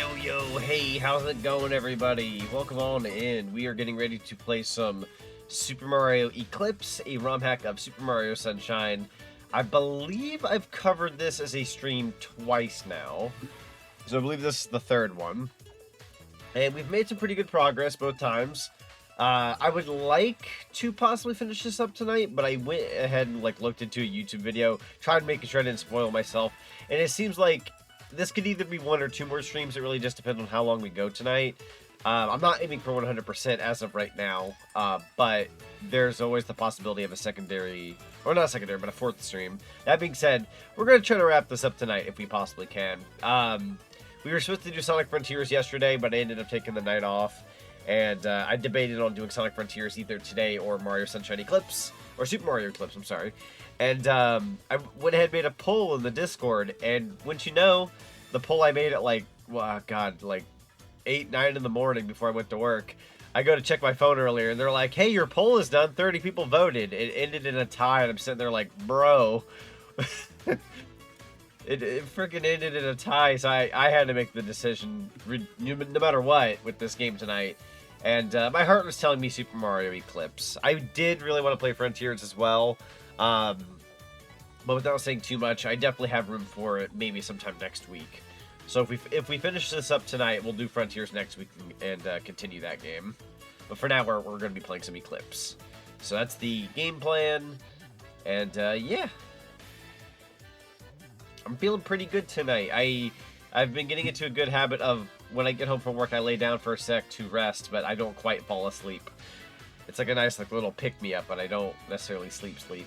Yo, hey, how's it going, everybody? Welcome on in. We are getting ready to play some Super Mario Eclipse, a ROM hack of Super Mario Sunshine. I believe I've covered this as a stream twice now, so I believe this is the third one. And we've made some pretty good progress both times. I would like to possibly finish this up tonight, but I went ahead and looked into a YouTube video, tried to make sure I didn't spoil myself, and it seems like this could either be one or two more streams. It really just depends on how long we go tonight. I'm not aiming for 100% as of right now, but there's always the possibility of a secondary, or not a secondary, but a fourth stream. That being said, we're going to try to wrap this up tonight if we possibly can. We were supposed to do Sonic Frontiers yesterday, but I ended up taking the night off, and I debated on doing Sonic Frontiers either today or Mario Sunshine Eclipse, or Super Mario Eclipse, I'm sorry. And I went ahead and made a poll in the Discord, and wouldn't you know, the poll I made at like 8, 9 in the morning before I went to work. I go to check my phone earlier, and they're like, hey, your poll is done, 30 people voted. It ended in a tie, and I'm sitting there like, bro. It freaking ended in a tie, so I had to make the decision, no matter what, with this game tonight. And my heart was telling me Super Mario Eclipse. I did really want to play Frontiers as well. But without saying too much, I definitely have room for it maybe sometime next week. So if we finish this up tonight, we'll do Frontiers next week and continue that game. But for now, we're going to be playing some Eclipse. So that's the game plan. And yeah. I'm feeling pretty good tonight. I've been getting into a good habit of when I get home from work, I lay down for a sec to rest, but I don't quite fall asleep. It's like a nice little pick-me-up, but I don't necessarily sleep.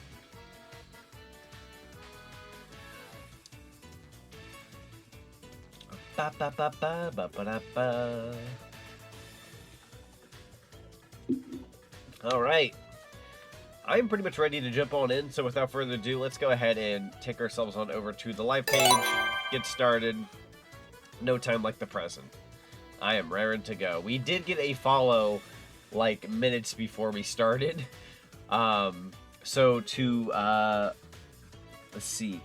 Ba ba ba ba ba ba da ba. All right, I'm pretty much ready to jump on in. So without further ado, let's go ahead and take ourselves on over to the live page. Get started. No time like the present. I am raring to go. We did get a follow like minutes before we started. So to let's see.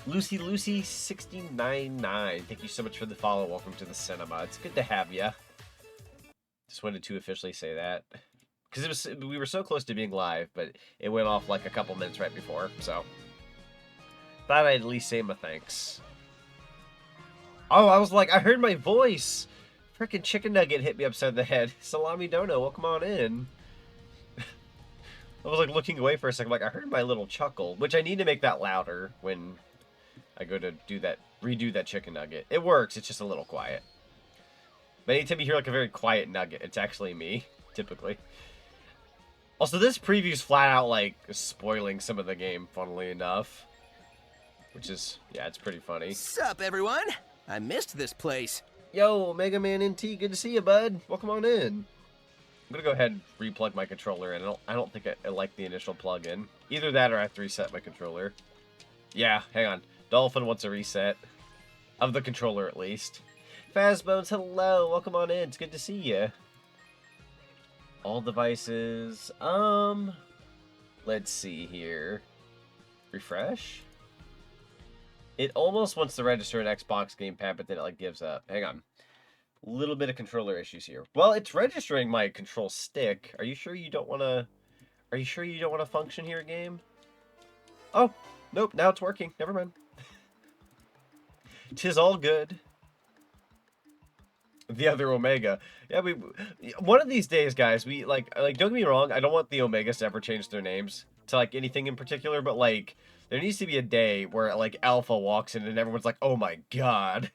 Lucy699, thank you so much for the follow. Welcome to the cinema. It's good to have you. Just wanted to officially say that because we were so close to being live, but it went off like a couple minutes right before. So thought I'd at least say my thanks. Oh, I was like, I heard my voice. Freaking chicken nugget hit me upside the head. Salami Dono, welcome on in. I was like looking away for a second, like I heard my little chuckle, which I need to make that louder when I go to redo that chicken nugget. It works, it's just a little quiet. But anytime you hear like a very quiet nugget, it's actually me, typically. Also, this preview's flat out like spoiling some of the game, funnily enough. Which is, yeah, it's pretty funny. Sup, everyone? I missed this place. Yo, Mega Man NT, good to see you, bud. Welcome on in. I'm gonna go ahead and replug my controller in. I don't think I like the initial plug-in. Either that or I have to reset my controller. Yeah, hang on. Dolphin wants a reset. Of the controller, at least. Fazbones, hello. Welcome on in. It's good to see you. All devices. Let's see here. Refresh? It almost wants to register an Xbox gamepad, but then it gives up. Hang on. A little bit of controller issues here. Well, it's registering my control stick. Are you sure you don't want to... Are you sure you don't want to function here, game? Oh, nope. Now it's working. Never mind. 'Tis all good. The other Omega. Yeah, one of these days, guys, we don't get me wrong, I don't want the Omegas to ever change their names to anything in particular, but there needs to be a day where Alpha walks in and everyone's like, oh my god.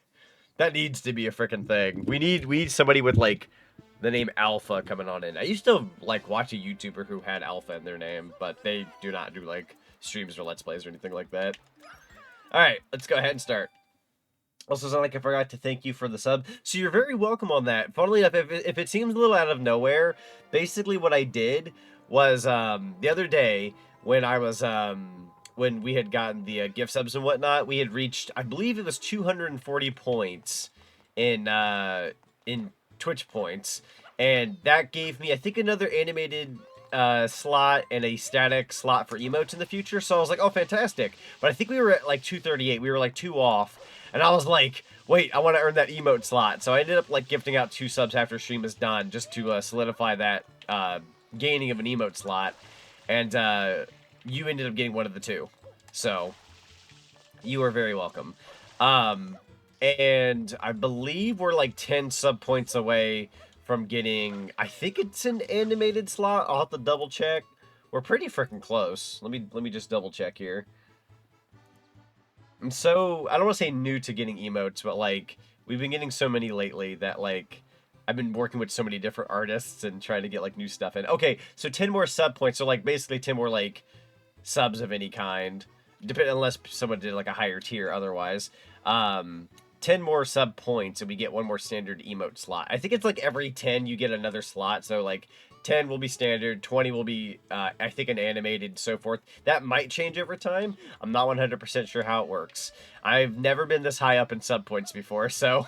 That needs to be a freaking thing. We need somebody with the name Alpha coming on in. I used to watch a YouTuber who had Alpha in their name, but they do not do streams or Let's Plays or anything like that. Alright, let's go ahead and start. Also, Zonic, I forgot to thank you for the sub. So you're very welcome on that. Funnily enough, if it seems a little out of nowhere, basically what I did was the other day when I was when we had gotten the gift subs and whatnot, we had reached, I believe it was 240 points in Twitch points, and that gave me, I think, another animated slot and a static slot for emotes in the future. So I was like, oh, fantastic. But I think we were at 238. We were 2 off. And I was like, wait, I want to earn that emote slot. So I ended up like gifting out 2 subs after stream is done, just to solidify that gaining of an emote slot. And you ended up getting one of the 2. So you are very welcome. And I believe we're like 10 sub points away from getting, I think it's an animated slot. I'll have to double check. We're pretty freaking close. Let me just double check here. I'm so, I don't want to say new to getting emotes, but like we've been getting so many lately that like I've been working with so many different artists and trying to get like new stuff in. Okay, so 10 more sub points. So like basically 10 more like subs of any kind, unless someone did like a higher tier otherwise. 10 more sub points and we get 1 more standard emote slot. I think it's like every 10 you get another slot. So like 10 will be standard, 20 will be, I think, an animated, so forth. That might change over time. I'm not 100% sure how it works. I've never been this high up in sub points before, so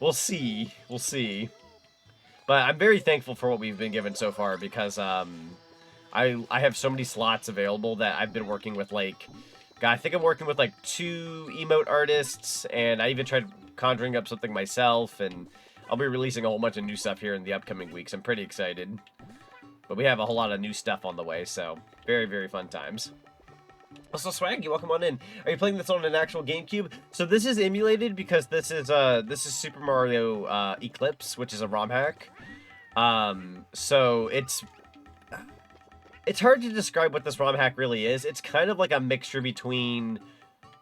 we'll see. We'll see. But I'm very thankful for what we've been given so far because I have so many slots available that I've been working with, like, I think I'm working with, like, 2 emote artists, and I even tried conjuring up something myself, and I'll be releasing a whole bunch of new stuff here in the upcoming weeks. I'm pretty excited. But we have a whole lot of new stuff on the way, so very, very fun times. Also, Swaggy, welcome on in. Are you playing this on an actual GameCube? So this is emulated because this is Super Mario Eclipse, which is a ROM hack. So it's hard to describe what this ROM hack really is. It's kind of like a mixture between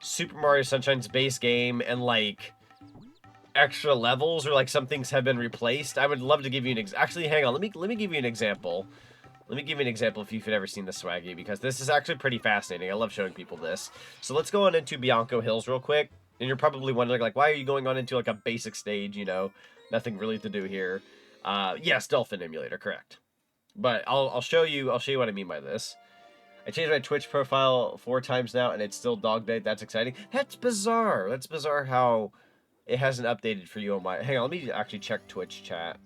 Super Mario Sunshine's base game and like extra levels, or like some things have been replaced. I would love to give you an actually hang on, let me give you an example. Let me give you an example if you've ever seen the Swaggy, because this is actually pretty fascinating. I love showing people this. So let's go on into Bianco Hills real quick. And you're probably wondering, like, why are you going on into like a basic stage, you know? Nothing really to do here. Yes, Dolphin Emulator, correct. But I'll show you what I mean by this. I changed my Twitch profile 4 times now and it's still dog day. That's exciting. That's bizarre. That's bizarre how it hasn't updated for you on my... Hang on, let me actually check Twitch chat.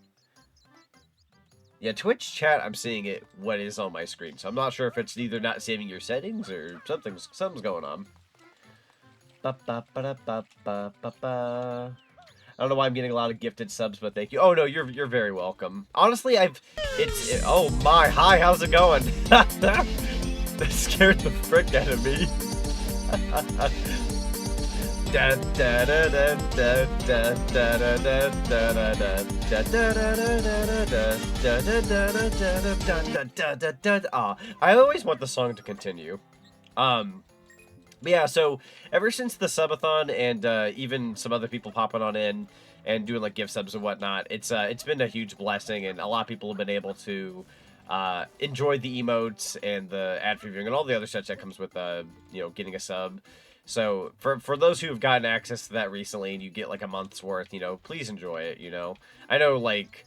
Yeah, Twitch chat, I'm seeing it what is on my screen. So I'm not sure if it's either not saving your settings or something's going on. I don't know why I'm getting a lot of gifted subs, but thank you. Oh no, you're very welcome. Honestly, oh my, hi, how's it going? That scared the frick out of me. I always want the song to continue. But yeah, so ever since the subathon and even some other people popping on in and doing like gift subs and whatnot, it's been a huge blessing, and a lot of people have been able to enjoy the emotes and the ad free viewing and all the other such that comes with you know, getting a sub. So for those who have gotten access to that recently and you get like a month's worth, you know, please enjoy it, you know. I know like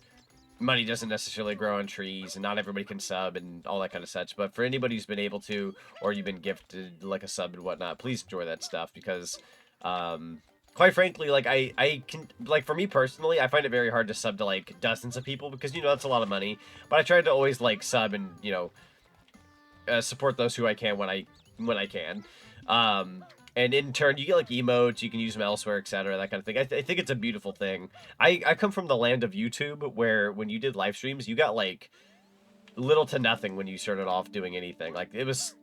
money doesn't necessarily grow on trees and not everybody can sub and all that kind of such, but for anybody who's been able to, or you've been gifted like a sub and whatnot, please enjoy that stuff because quite frankly, like I can, like for me personally, I find it very hard to sub to like dozens of people because, you know, that's a lot of money, but I try to always like sub and, you know, support those who I can when I can. And in turn, you get, like, emotes, you can use them elsewhere, etc., that kind of thing. I think it's a beautiful thing. I come from the land of YouTube, where when you did live streams, you got, like, little to nothing when you started off doing anything. Like, it was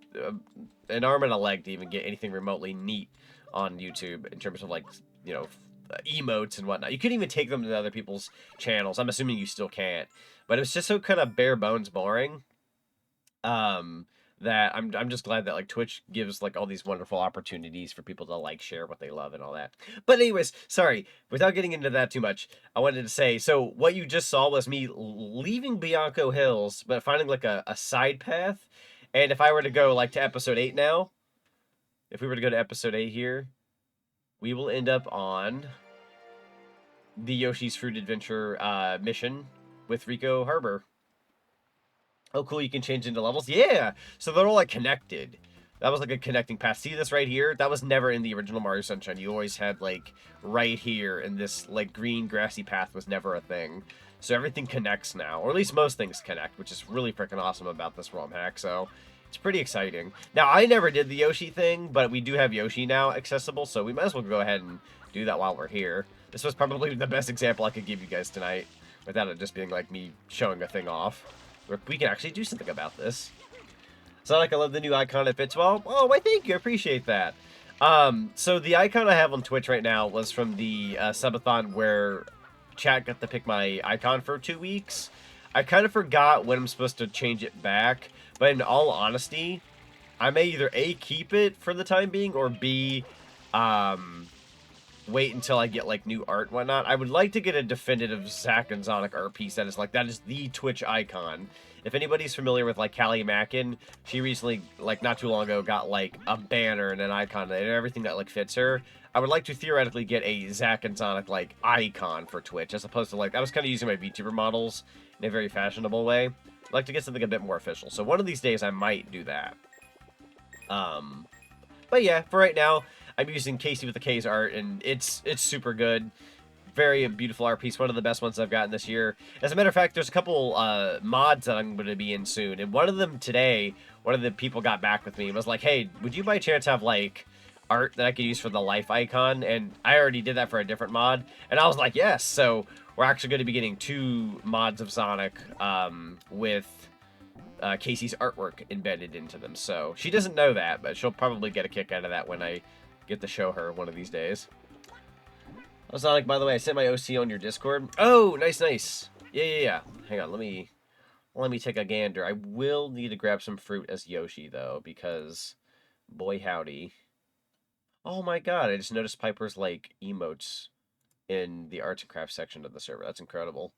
an arm and a leg to even get anything remotely neat on YouTube in terms of, like, you know, emotes and whatnot. You couldn't even take them to other people's channels. I'm assuming you still can't. But it was just so kind of bare bones boring. That I'm just glad that like Twitch gives like all these wonderful opportunities for people to like share what they love and all that. But anyways, sorry, without getting into that too much, I wanted to say, so what you just saw was me leaving Bianco Hills, but finding like a side path. And if I were to go like to episode 8 now, if we were to go to episode 8 here, we will end up on the Yoshi's Fruit Adventure mission with Rico Harbor. Oh, cool, you can change into levels? Yeah! So they're all, like, connected. That was, like, a connecting path. See this right here? That was never in the original Mario Sunshine. You always had, like, right here, and this, like, green grassy path was never a thing. So everything connects now. Or at least most things connect, which is really freaking awesome about this ROM hack, so it's pretty exciting. Now, I never did the Yoshi thing, but we do have Yoshi now accessible, so we might as well go ahead and do that while we're here. This was probably the best example I could give you guys tonight, without it just being like me showing a thing off. We can actually do something about this. Zonic, I love the new icon. It fits well. Oh, why, thank you. I appreciate that. So the icon I have on Twitch right now was from the subathon where chat got to pick my icon for 2 weeks. I kind of forgot when I'm supposed to change it back, but in all honesty, I may either A, keep it for the time being, or B, wait until I get, like, new art and whatnot. I would like to get a definitive Zack and Zonic art piece that is the Twitch icon. If anybody's familiar with, like, Callie Mackin, she recently, like, not too long ago, got, like, a banner and an icon and everything that, like, fits her. I would like to theoretically get a Zack and Zonic, like, icon for Twitch, as opposed to, like, I was kind of using my VTuber models in a very fashionable way. I'd like to get something a bit more official. So one of these days, I might do that. But yeah, for right now, I'm using Casey with the K's art, and it's super good. Very beautiful art piece, one of the best ones I've gotten this year. As a matter of fact, there's a couple mods that I'm going to be in soon, and one of them today, one of the people got back with me and was like, hey, would you by chance have, like, art that I could use for the life icon? And I already did that for a different mod, and I was like, yes. So we're actually going to be getting 2 mods of Zonic with Casey's artwork embedded into them. So she doesn't know that, but she'll probably get a kick out of that when I get to show her one of these days. Oh, Zonic, by the way, I sent my OC on your Discord. Oh, nice. Yeah. Hang on, let me take a gander. I will need to grab some fruit as Yoshi, though, because boy howdy. Oh my god, I just noticed Piper's, like, emotes in the arts and crafts section of the server. That's incredible.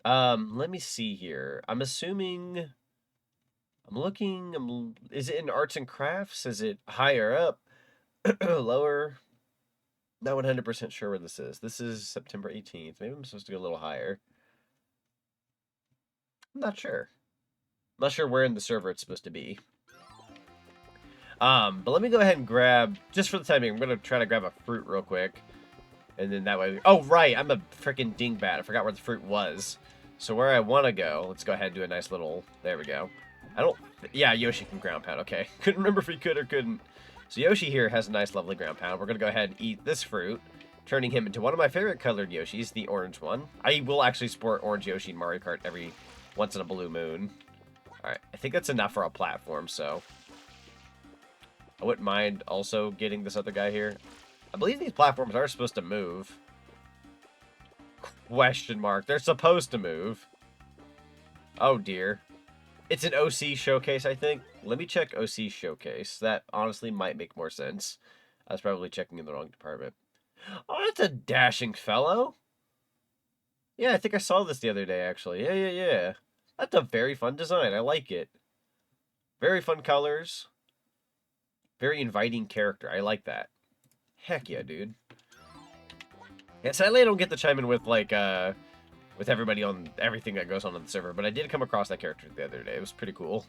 Let me see here. I'm assuming... is it in arts and crafts? Is it higher up? Lower? Not 100% sure where this is. This is September 18th. Maybe I'm supposed to go a little higher. I'm not sure. I'm not sure where in the server it's supposed to be. But let me go ahead and grab, just for the time being, I'm going to try to grab a fruit real quick. And then that way... Oh, right! I'm a freaking dingbat. I forgot where the fruit was. So where I want to go, let's go ahead and do a nice little... There we go. Yeah, Yoshi can ground pound. Okay. Couldn't remember if he could or couldn't. So Yoshi here has a nice, lovely ground pound. We're going to go ahead and eat this fruit, turning him into one of my favorite colored Yoshis, the orange one. I will actually sport orange Yoshi in Mario Kart every once in a blue moon. Alright, I think that's enough for a platform, so... I wouldn't mind also getting this other guy here. I believe these platforms are supposed to move. Question mark. They're supposed to move. Oh, dear. It's an OC showcase, I think. Let me check OC showcase. That honestly might make more sense. I was probably checking in the wrong department. Oh, that's a dashing fellow. Yeah, I think I saw this the other day, actually. Yeah. That's a very fun design. I like it. Very fun colors. Very inviting character. I like that. Heck yeah, dude. Yeah, sadly I don't get to chime in with, like, with everybody on everything that goes on the server, but I did come across that character the other day. It was pretty cool.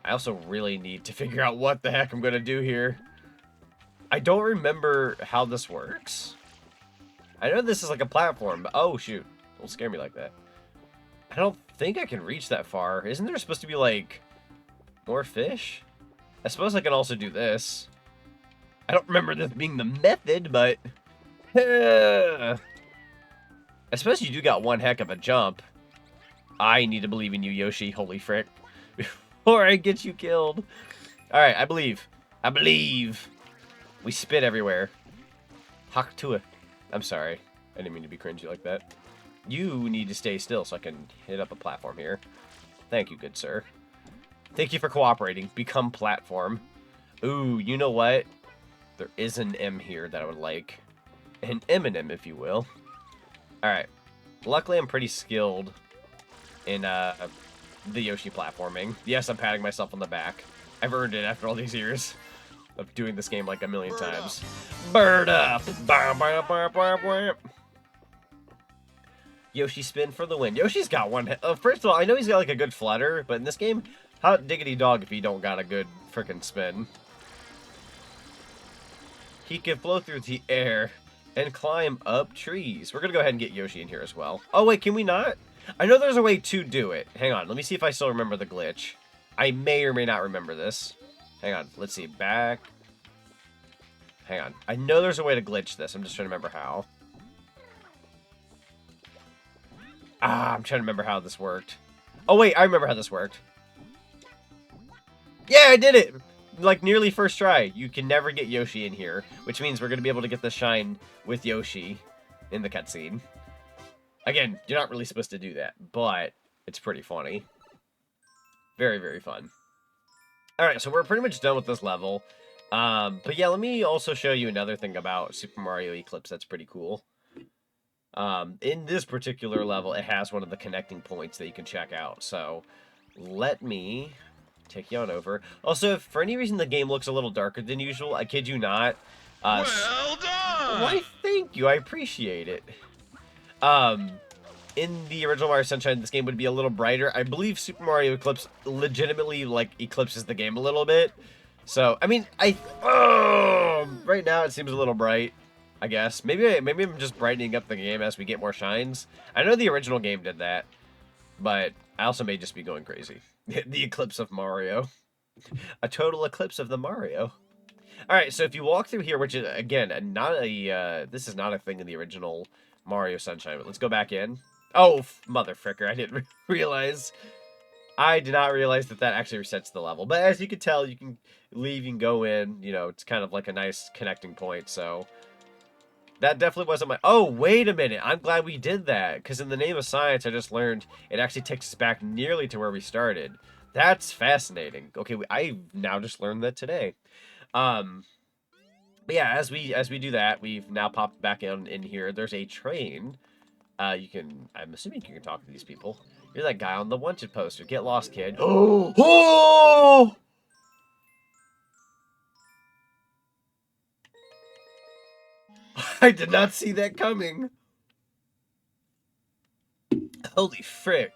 I also really need to figure out what the heck I'm going to do here. I don't remember how this works. I know this is like a platform, but oh shoot. Don't scare me like that. I don't think I can reach that far. Isn't there supposed to be, like, more fish? I suppose I can also do this. I don't remember this being the method, but... I suppose you do got one heck of a jump. I need to believe in you, Yoshi. Holy frick. Before I get you killed. Alright, I believe. We spit everywhere. Haktua. I'm sorry. I didn't mean to be cringy like that. You need to stay still so I can hit up a platform here. Thank you, good sir. Thank you for cooperating. Become platform. Ooh, you know what? There is an M here that I would like. An M&M, if you will. Alright. Luckily, I'm pretty skilled in the Yoshi platforming. Yes, I'm patting myself on the back. I've earned it after all these years of doing this game like a million times. Bird up! Yoshi spin for the win. Yoshi's got one. First of all, I know he's got like a good flutter, but in this game, hot diggity dog if he don't got a good frickin' spin. He can flow through the air and climb up trees. We're gonna go ahead and get Yoshi in here as well. Oh wait, can we not? I know there's a way to do it. Hang on, let me see if I still remember the glitch. I may or may not remember this. Hang on, let's see. Back. Hang on. I know there's a way to glitch this. I'm just trying to remember how. I'm trying to remember how this worked. Oh, wait. I remember how this worked. Yeah, I did it! Like, nearly first try. You can never get Yoshi in here, which means we're going to be able to get the shine with Yoshi in the cutscene. Again, you're not really supposed to do that, but it's pretty funny. Very, very fun. Alright, so we're pretty much done with this level. But yeah, let me also show you another thing about Super Mario Eclipse that's pretty cool. In this particular level, it has one of the connecting points that you can check out. So, let me take you on over. Also, if for any reason the game looks a little darker than usual, I kid you not. Well done! Why, thank you. I appreciate it. In the original Mario Sunshine, this game would be a little brighter. I believe Super Mario Eclipse legitimately, like, eclipses the game a little bit. So, I mean, right now it seems a little bright, I guess. Maybe I'm just brightening up the game as we get more shines. I know the original game did that, but I also may just be going crazy. The eclipse of Mario. A total eclipse of the Mario. Alright, so if you walk through here, which is, again, this is not a thing in the original Mario Sunshine, but let's go back in. Oh, mother fricker, I didn't realize. I did not realize that actually resets the level. But as you can tell, you can leave, you can go in, you know, it's kind of like a nice connecting point, so... That definitely wasn't my... Oh, wait a minute. I'm glad we did that. Because in the name of science, I just learned it actually takes us back nearly to where we started. That's fascinating. Okay, I now just learned that today. But yeah, as we do that, we've now popped back in here. There's a train. I'm assuming you can talk to these people. You're that guy on the wanted poster. Get lost, kid. Oh! I did not see that coming. Holy frick.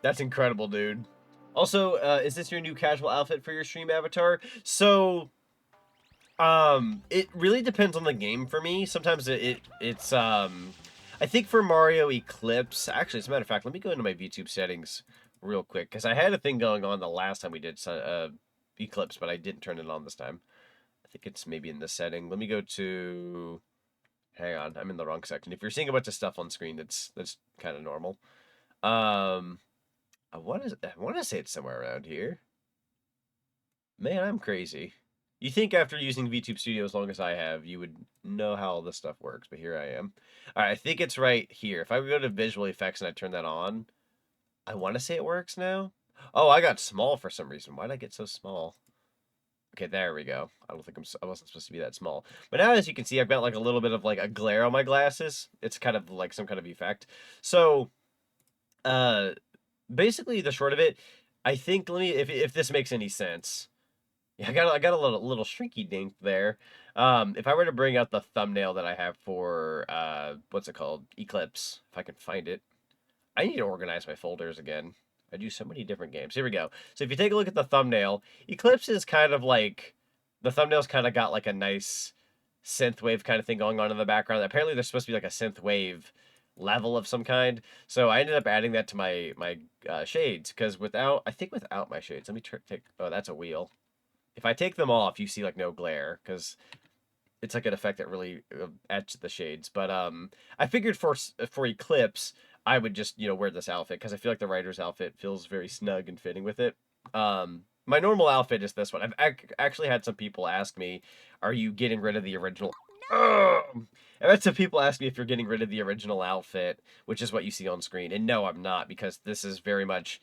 That's incredible, dude. Also, is this your new casual outfit for your stream avatar? So, it really depends on the game for me. Sometimes it's I think for Mario Eclipse, actually, as a matter of fact, let me go into my VTube settings real quick, because I had a thing going on the last time we did Eclipse, but I didn't turn it on this time. I think it's maybe in the setting. Let me go to... Hang on, I'm in the wrong section. If you're seeing a bunch of stuff on screen, that's kind of normal. I want to say it's somewhere around here. Man, I'm crazy. You think after using VTube Studio as long as I have, you would know how all this stuff works, but here I am. All right, I think it's right here. If I go to Visual Effects and I turn that on, I want to say it works now. Oh, I got small for some reason. Why did I get so small? Okay, there we go. I wasn't supposed to be that small. But now, as you can see, I've got like a little bit of like a glare on my glasses. It's kind of like some kind of effect. So, basically the short of it, I think, if this makes any sense. Yeah, I got a little shrinky dink there. If I were to bring out the thumbnail that I have for, what's it called? Eclipse, if I can find it. I need to organize my folders again. I do so many different games. Here we go. So if you take a look at the thumbnail, Eclipse is kind of like, the thumbnail's kind of got like a nice synthwave kind of thing going on in the background. Apparently there's supposed to be like a synthwave level of some kind. So I ended up adding that to my shades, because without my shades, let me take, oh, that's a wheel. If I take them off, you see like no glare, because it's like an effect that really adds to the shades. But I figured for Eclipse, I would just, wear this outfit, because I feel like the writer's outfit feels very snug and fitting with it. My normal outfit is this one. I've actually had some people ask me, are you getting rid of the original... I've had some people ask me if you're getting rid of the original outfit, which is what you see on screen. And no, I'm not, because this is very much...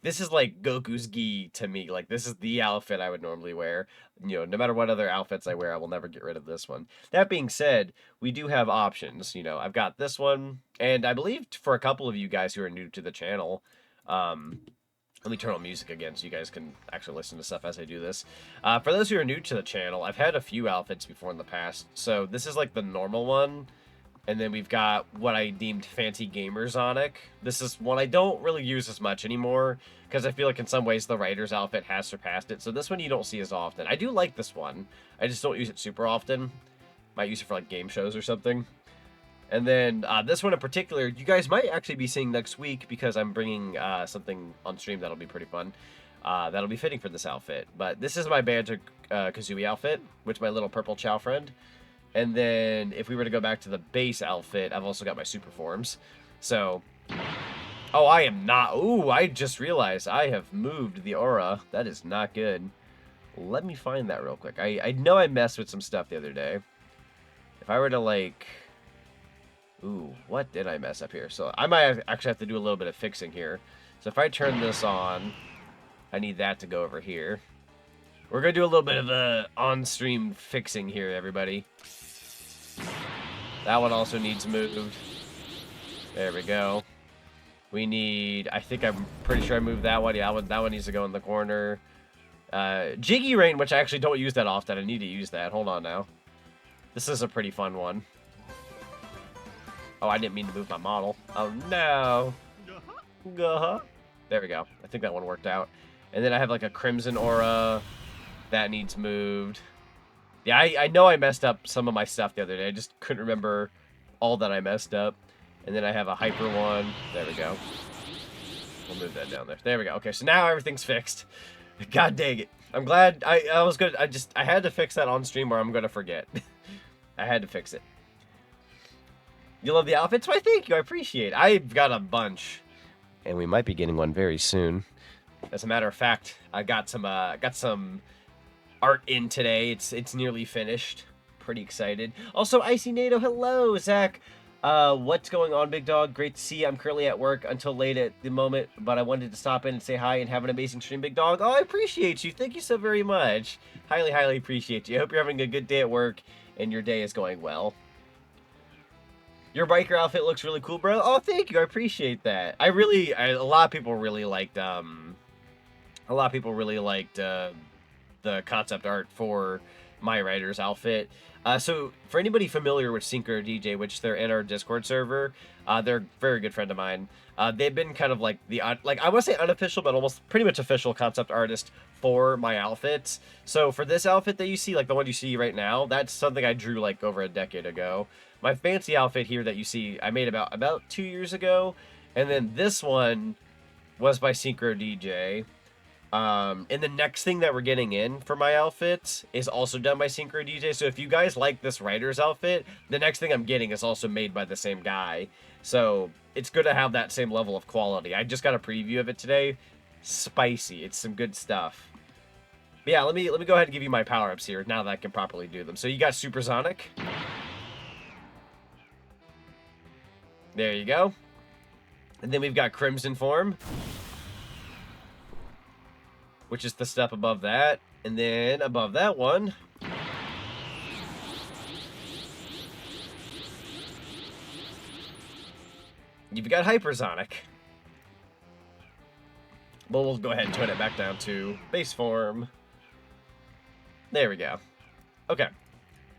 this is like Goku's gi to me. Like, this is the outfit I would normally wear. No matter what other outfits I wear, I will never get rid of this one. That being said, we do have options. I've got this one, and I believe for a couple of you guys who are new to the channel, let me turn on music again so you guys can actually listen to stuff as I do this. For those who are new to the channel, I've had a few outfits before in the past. So this is like the normal one. And then we've got what I deemed Fancy Gamer Zonic. This is one I don't really use as much anymore, because I feel like in some ways the writer's outfit has surpassed it. So this one you don't see as often. I do like this one. I just don't use it super often. Might use it for like game shows or something. And then this one in particular, you guys might actually be seeing next week, because I'm bringing something on stream that'll be pretty fun. that'll be fitting for this outfit. But this is my Banjo-Kazooie outfit, which is my little purple chow friend. And then if we were to go back to the base outfit, I've also got my super forms. So, oh, I am not. Ooh, I just realized I have moved the aura. That is not good. Let me find that real quick. I know I messed with some stuff the other day. If I were to, like... Ooh, what did I mess up here? So I might actually have to do a little bit of fixing here. So if I turn this on, I need that to go over here. We're going to do a little bit of a on-stream fixing here, everybody. That one also needs moved. There we go. We need... I think I'm pretty sure I moved that one. Yeah, that one needs to go in the corner. Jiggy Rain, which I actually don't use that often. I need to use that. Hold on now. This is a pretty fun one. Oh, I didn't mean to move my model. Oh, no. There we go. I think that one worked out. And then I have like a Crimson Aura. That needs moved. Yeah, I know I messed up some of my stuff the other day. I just couldn't remember all that I messed up. And then I have a Hyper one. There we go. We'll move that down there. There we go. Okay, so now everything's fixed. God dang it. I'm glad I was good. I had to fix that on stream or I'm going to forget. I had to fix it. You love the outfits? Why, thank you. I appreciate it. I've got a bunch. And we might be getting one very soon. As a matter of fact, I got some art in today. It's nearly finished. Pretty excited. Also, Icy NATO, hello, Zach. What's going on, big dog? Great to see you. I'm currently at work until late at the moment, but I wanted to stop in and say hi and have an amazing stream, big dog. Oh, I appreciate you. Thank you so very much. Highly, highly appreciate you. I hope you're having a good day at work and your day is going well. Your biker outfit looks really cool, bro. Oh, thank you. I appreciate that. A lot of people really liked the concept art for my Rider's outfit. So for anybody familiar with Synchro DJ, which they're in our Discord server, they're a very good friend of mine. They've been kind of like I want to say unofficial, but almost pretty much official concept artist for my outfits. So for this outfit that you see, like the one you see right now, that's something I drew like over a decade ago. My fancy outfit here that you see, I made about 2 years ago, and then this one was by Synchro DJ. And the next thing that we're getting in for my outfits is also done by Synchro DJ. So if you guys like this Rider's outfit, the next thing I'm getting is also made by the same guy. So it's good to have that same level of quality. I just got a preview of it today. Spicy. It's some good stuff. But yeah, let me go ahead and give you my power-ups here now that I can properly do them. So you got Super Zonic. There you go. And then we've got Crimson Form, which is the step above that. And then above that one, you've got Hypersonic. Well, we'll go ahead and tone it back down to base form. There we go. Okay.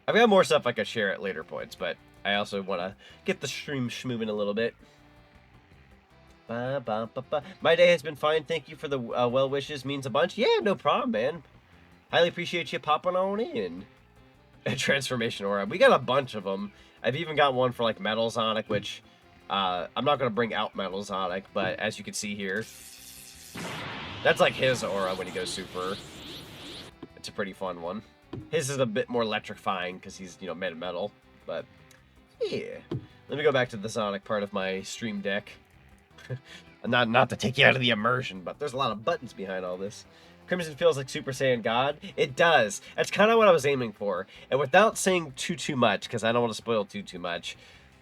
I've got more stuff I could share at later points, but I also want to get the stream moving a little bit. My day has been fine. Thank you for the well wishes. Means a bunch. Yeah, no problem, man. Highly appreciate you popping on in. A transformation aura. We got a bunch of them. I've even got one for like Metal Zonic, which I'm not going to bring out Metal Zonic, but as you can see here, that's like his aura when he goes super. It's a pretty fun one. His is a bit more electrifying because he's, you know, made of metal, but yeah. Let me go back to the Zonic part of my stream deck. not to take you out of the immersion, but there's a lot of buttons behind all this. Crimson feels like Super Saiyan God. It does. That's kind of what I was aiming for. And without saying too much, because I don't want to spoil too much,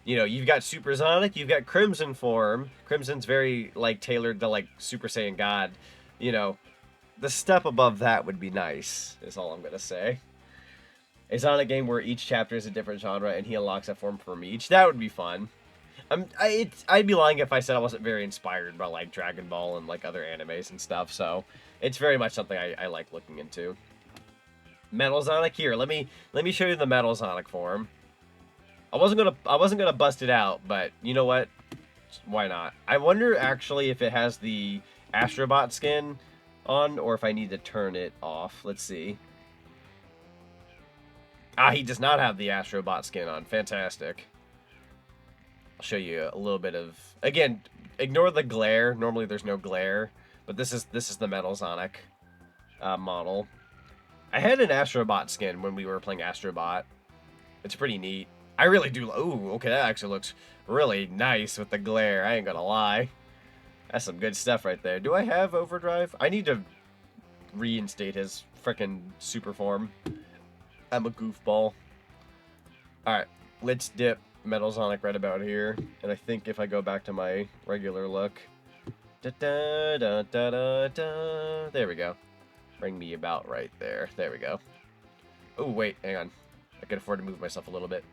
you know, you've got Super Zonic, you've got Crimson form. Crimson's very, like, tailored to, like, Super Saiyan God. You know, the step above that would be nice, is all I'm going to say. A Zonic game where each chapter is a different genre and he unlocks a form from each. That would be fun. I'd be lying if I said I wasn't very inspired by, like, Dragon Ball and, like, other animes and stuff, so it's very much something I like looking into. Metal Zonic, here, let me show you the Metal Zonic form. I wasn't gonna bust it out, but you know what? Why not? I wonder actually if it has the Astrobot skin on or if I need to turn it off. Let's see. Ah, he does not have the Astrobot skin on. Fantastic. I'll show you a little bit of... Again, ignore the glare. Normally there's no glare. But this is the metal Zonic model. I had an Astrobot skin when we were playing Astrobot. It's pretty neat. I really do. Ooh, okay, that actually looks really nice with the glare. I ain't gonna lie. That's some good stuff right there. Do I have overdrive? I need to reinstate his frickin' super form. I'm a goofball. Alright, let's dip Metal Zonic right about here. And I think if I go back to my regular look. Da, da, da, da, da, da. There we go. Bring me about right there. There we go. Oh, wait, hang on. I can afford to move myself a little bit.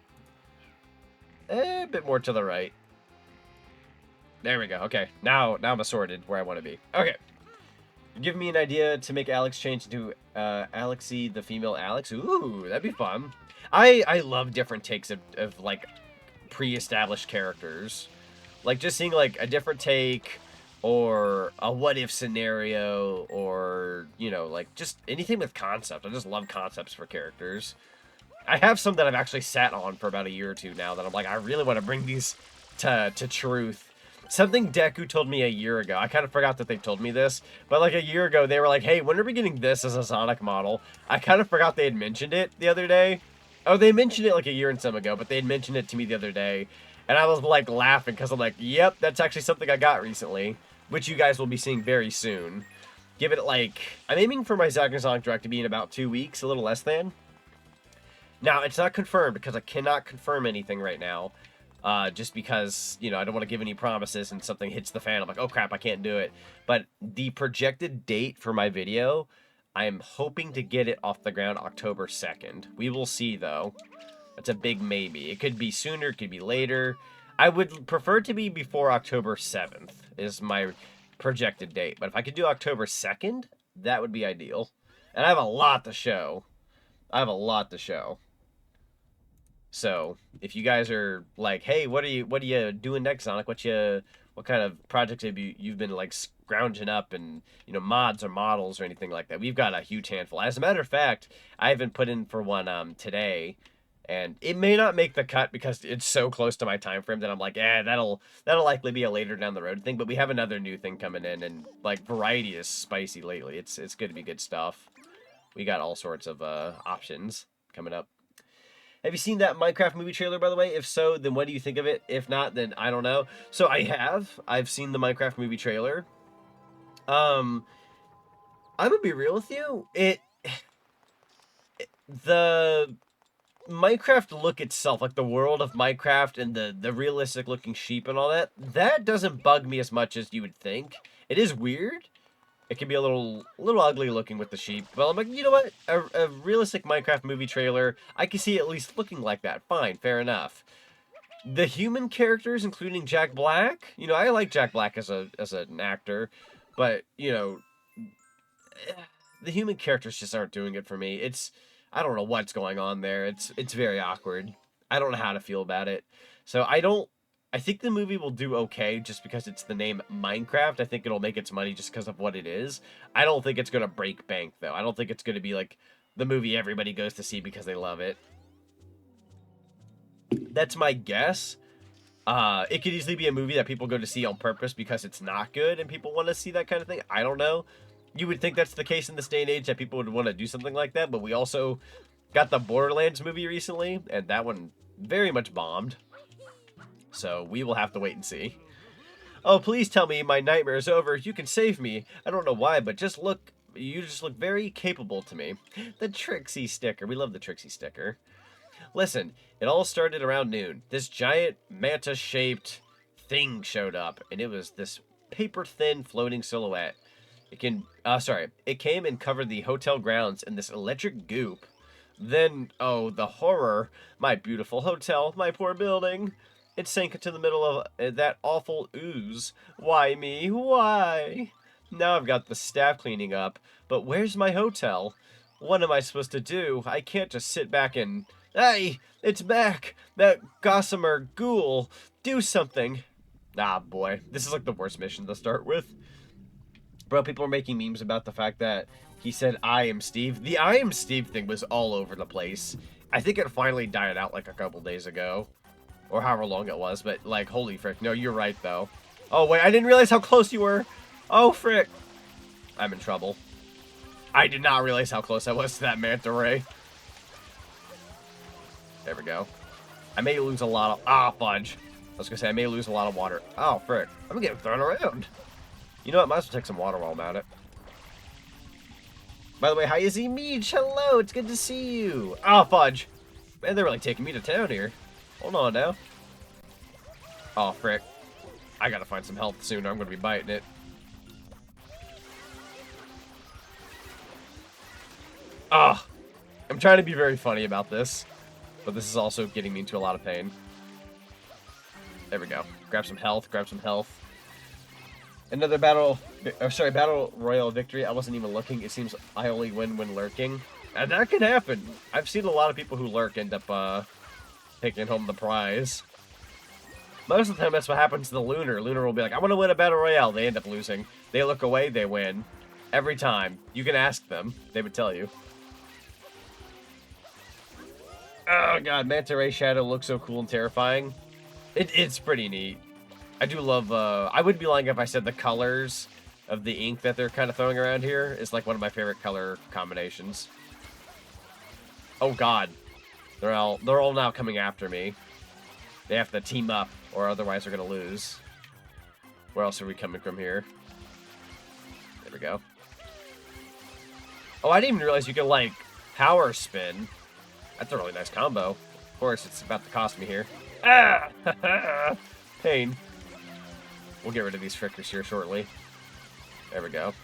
A bit more to the right. There we go. Okay, now I'm assorted where I want to be. Okay. Give me an idea to make Alex change into Alexi, the female Alex. Ooh, that'd be fun. I love different takes of like pre-established characters. Like just seeing like a different take or a what-if scenario or, you know, like just anything with concept. I just love concepts for characters. I have some that I've actually sat on for about a year or two now that I'm like, I really want to bring these to truth. Something Deku told me a year ago. I kind of forgot that they told me this, but like a year ago, they were like, hey, when are we getting this as a Sonic model? I kind of forgot they had mentioned it the other day. Oh, they mentioned it like a year and some ago, but they had mentioned it to me the other day. And I was like laughing because I'm like, yep, that's actually something I got recently, which you guys will be seeing very soon. Give it like, I'm aiming for my Sonic Direct to be in about 2 weeks, a little less than. Now, it's not confirmed because I cannot confirm anything right now. Just because, you know, I don't want to give any promises and something hits the fan. I'm like, oh crap, I can't do it. But the projected date for my video, I am hoping to get it off the ground October 2nd. We will see, though. That's a big maybe. It could be sooner, it could be later. I would prefer it to be before October 7th is my projected date. But if I could do October 2nd, that would be ideal. And I have a lot to show. So, if you guys are like, hey, what are you doing next, Sonic? What kind of projects have you've been like scrounging up and, you know, mods or models or anything like that? We've got a huge handful. As a matter of fact, I haven't put in for one today, and it may not make the cut because it's so close to my time frame that I'm like, that'll likely be a later down the road thing. But we have another new thing coming in, and like variety is spicy lately. It's good to be good stuff. We got all sorts of options coming up. Have you seen that Minecraft movie trailer, by the way? If so, then what do you think of it? If not, then I don't know. So I've seen the Minecraft movie trailer. I'm gonna be real with you. The Minecraft look itself, like the world of Minecraft and the realistic looking sheep and all that, that doesn't bug me as much as you would think. It is weird. It can be a little ugly looking with the sheep. But I'm like, you know what? A realistic Minecraft movie trailer, I can see at least looking like that. Fine, fair enough. The human characters, including Jack Black, you know, I like Jack Black as an actor, but, you know, the human characters just aren't doing it for me. I don't know what's going on there. It's very awkward. I don't know how to feel about it. So I think the movie will do okay just because it's the name Minecraft. I think it'll make its money just because of what it is. I don't think it's going to break bank, though. I don't think it's going to be like the movie everybody goes to see because they love it. That's my guess. It could easily be a movie that people go to see on purpose because it's not good and people want to see that kind of thing. I don't know. You would think that's the case in this day and age, that people would want to do something like that, but we also got the Borderlands movie recently, and that one very much bombed. So we will have to wait and see. Oh, please tell me my nightmare is over. You can save me. I don't know why, but you just look very capable to me. The Trixie sticker. We love the Trixie sticker. Listen, it all started around noon. This giant manta-shaped thing showed up, and it was this paper-thin floating silhouette. It came and covered the hotel grounds in this electric goop. Then, oh, the horror. My beautiful hotel, my poor building. It sank into the middle of that awful ooze. Why me? Why? Now I've got the staff cleaning up, but where's my hotel? What am I supposed to do? I can't just sit back and... Hey, it's back! That gossamer ghoul! Do something! Ah, boy. This is like the worst mission to start with. Bro, people are making memes about the fact that he said, I am Steve. The I am Steve thing was all over the place. I think it finally died out like a couple days ago. Or however long it was, but like, holy frick. No, you're right, though. Oh, wait, I didn't realize how close you were. Oh, frick. I'm in trouble. I did not realize how close I was to that manta ray. There we go. I may lose a lot of... Ah, fudge. I was going to say, I may lose a lot of water. Oh, frick. I'm getting thrown around. You know what? Might as well take some water while I'm at it. By the way, hi, Izzy Meach. Hello. It's good to see you. Oh, fudge. Man, they're really taking me to town here. Hold on now. Oh, frick. I got to find some health soon. I'm going to be biting it. Ah. I'm trying to be very funny about this. But this is also getting me into a lot of pain. There we go. Grab some health. Grab some health. Another battle royale victory. I wasn't even looking. It seems I only win when lurking. And that can happen. I've seen a lot of people who lurk end up taking home the prize. Most of the time, that's what happens to the Lunar. Lunar will be like, I want to win a battle royale. They end up losing. They look away. They win. Every time. You can ask them. They would tell you. Oh god, Manta Ray Shadow looks so cool and terrifying. It's pretty neat. I do love, I wouldn't be lying if I said the colors of the ink that they're kind of throwing around here is like one of my favorite color combinations. Oh god. They're all now coming after me. They have to team up, or otherwise they're gonna lose. Where else are we coming from here? There we go. Oh, I didn't even realize you could, like, power spin. That's a really nice combo. Of course, it's about to cost me here. Ah! Pain. We'll get rid of these frickers here shortly. There we go.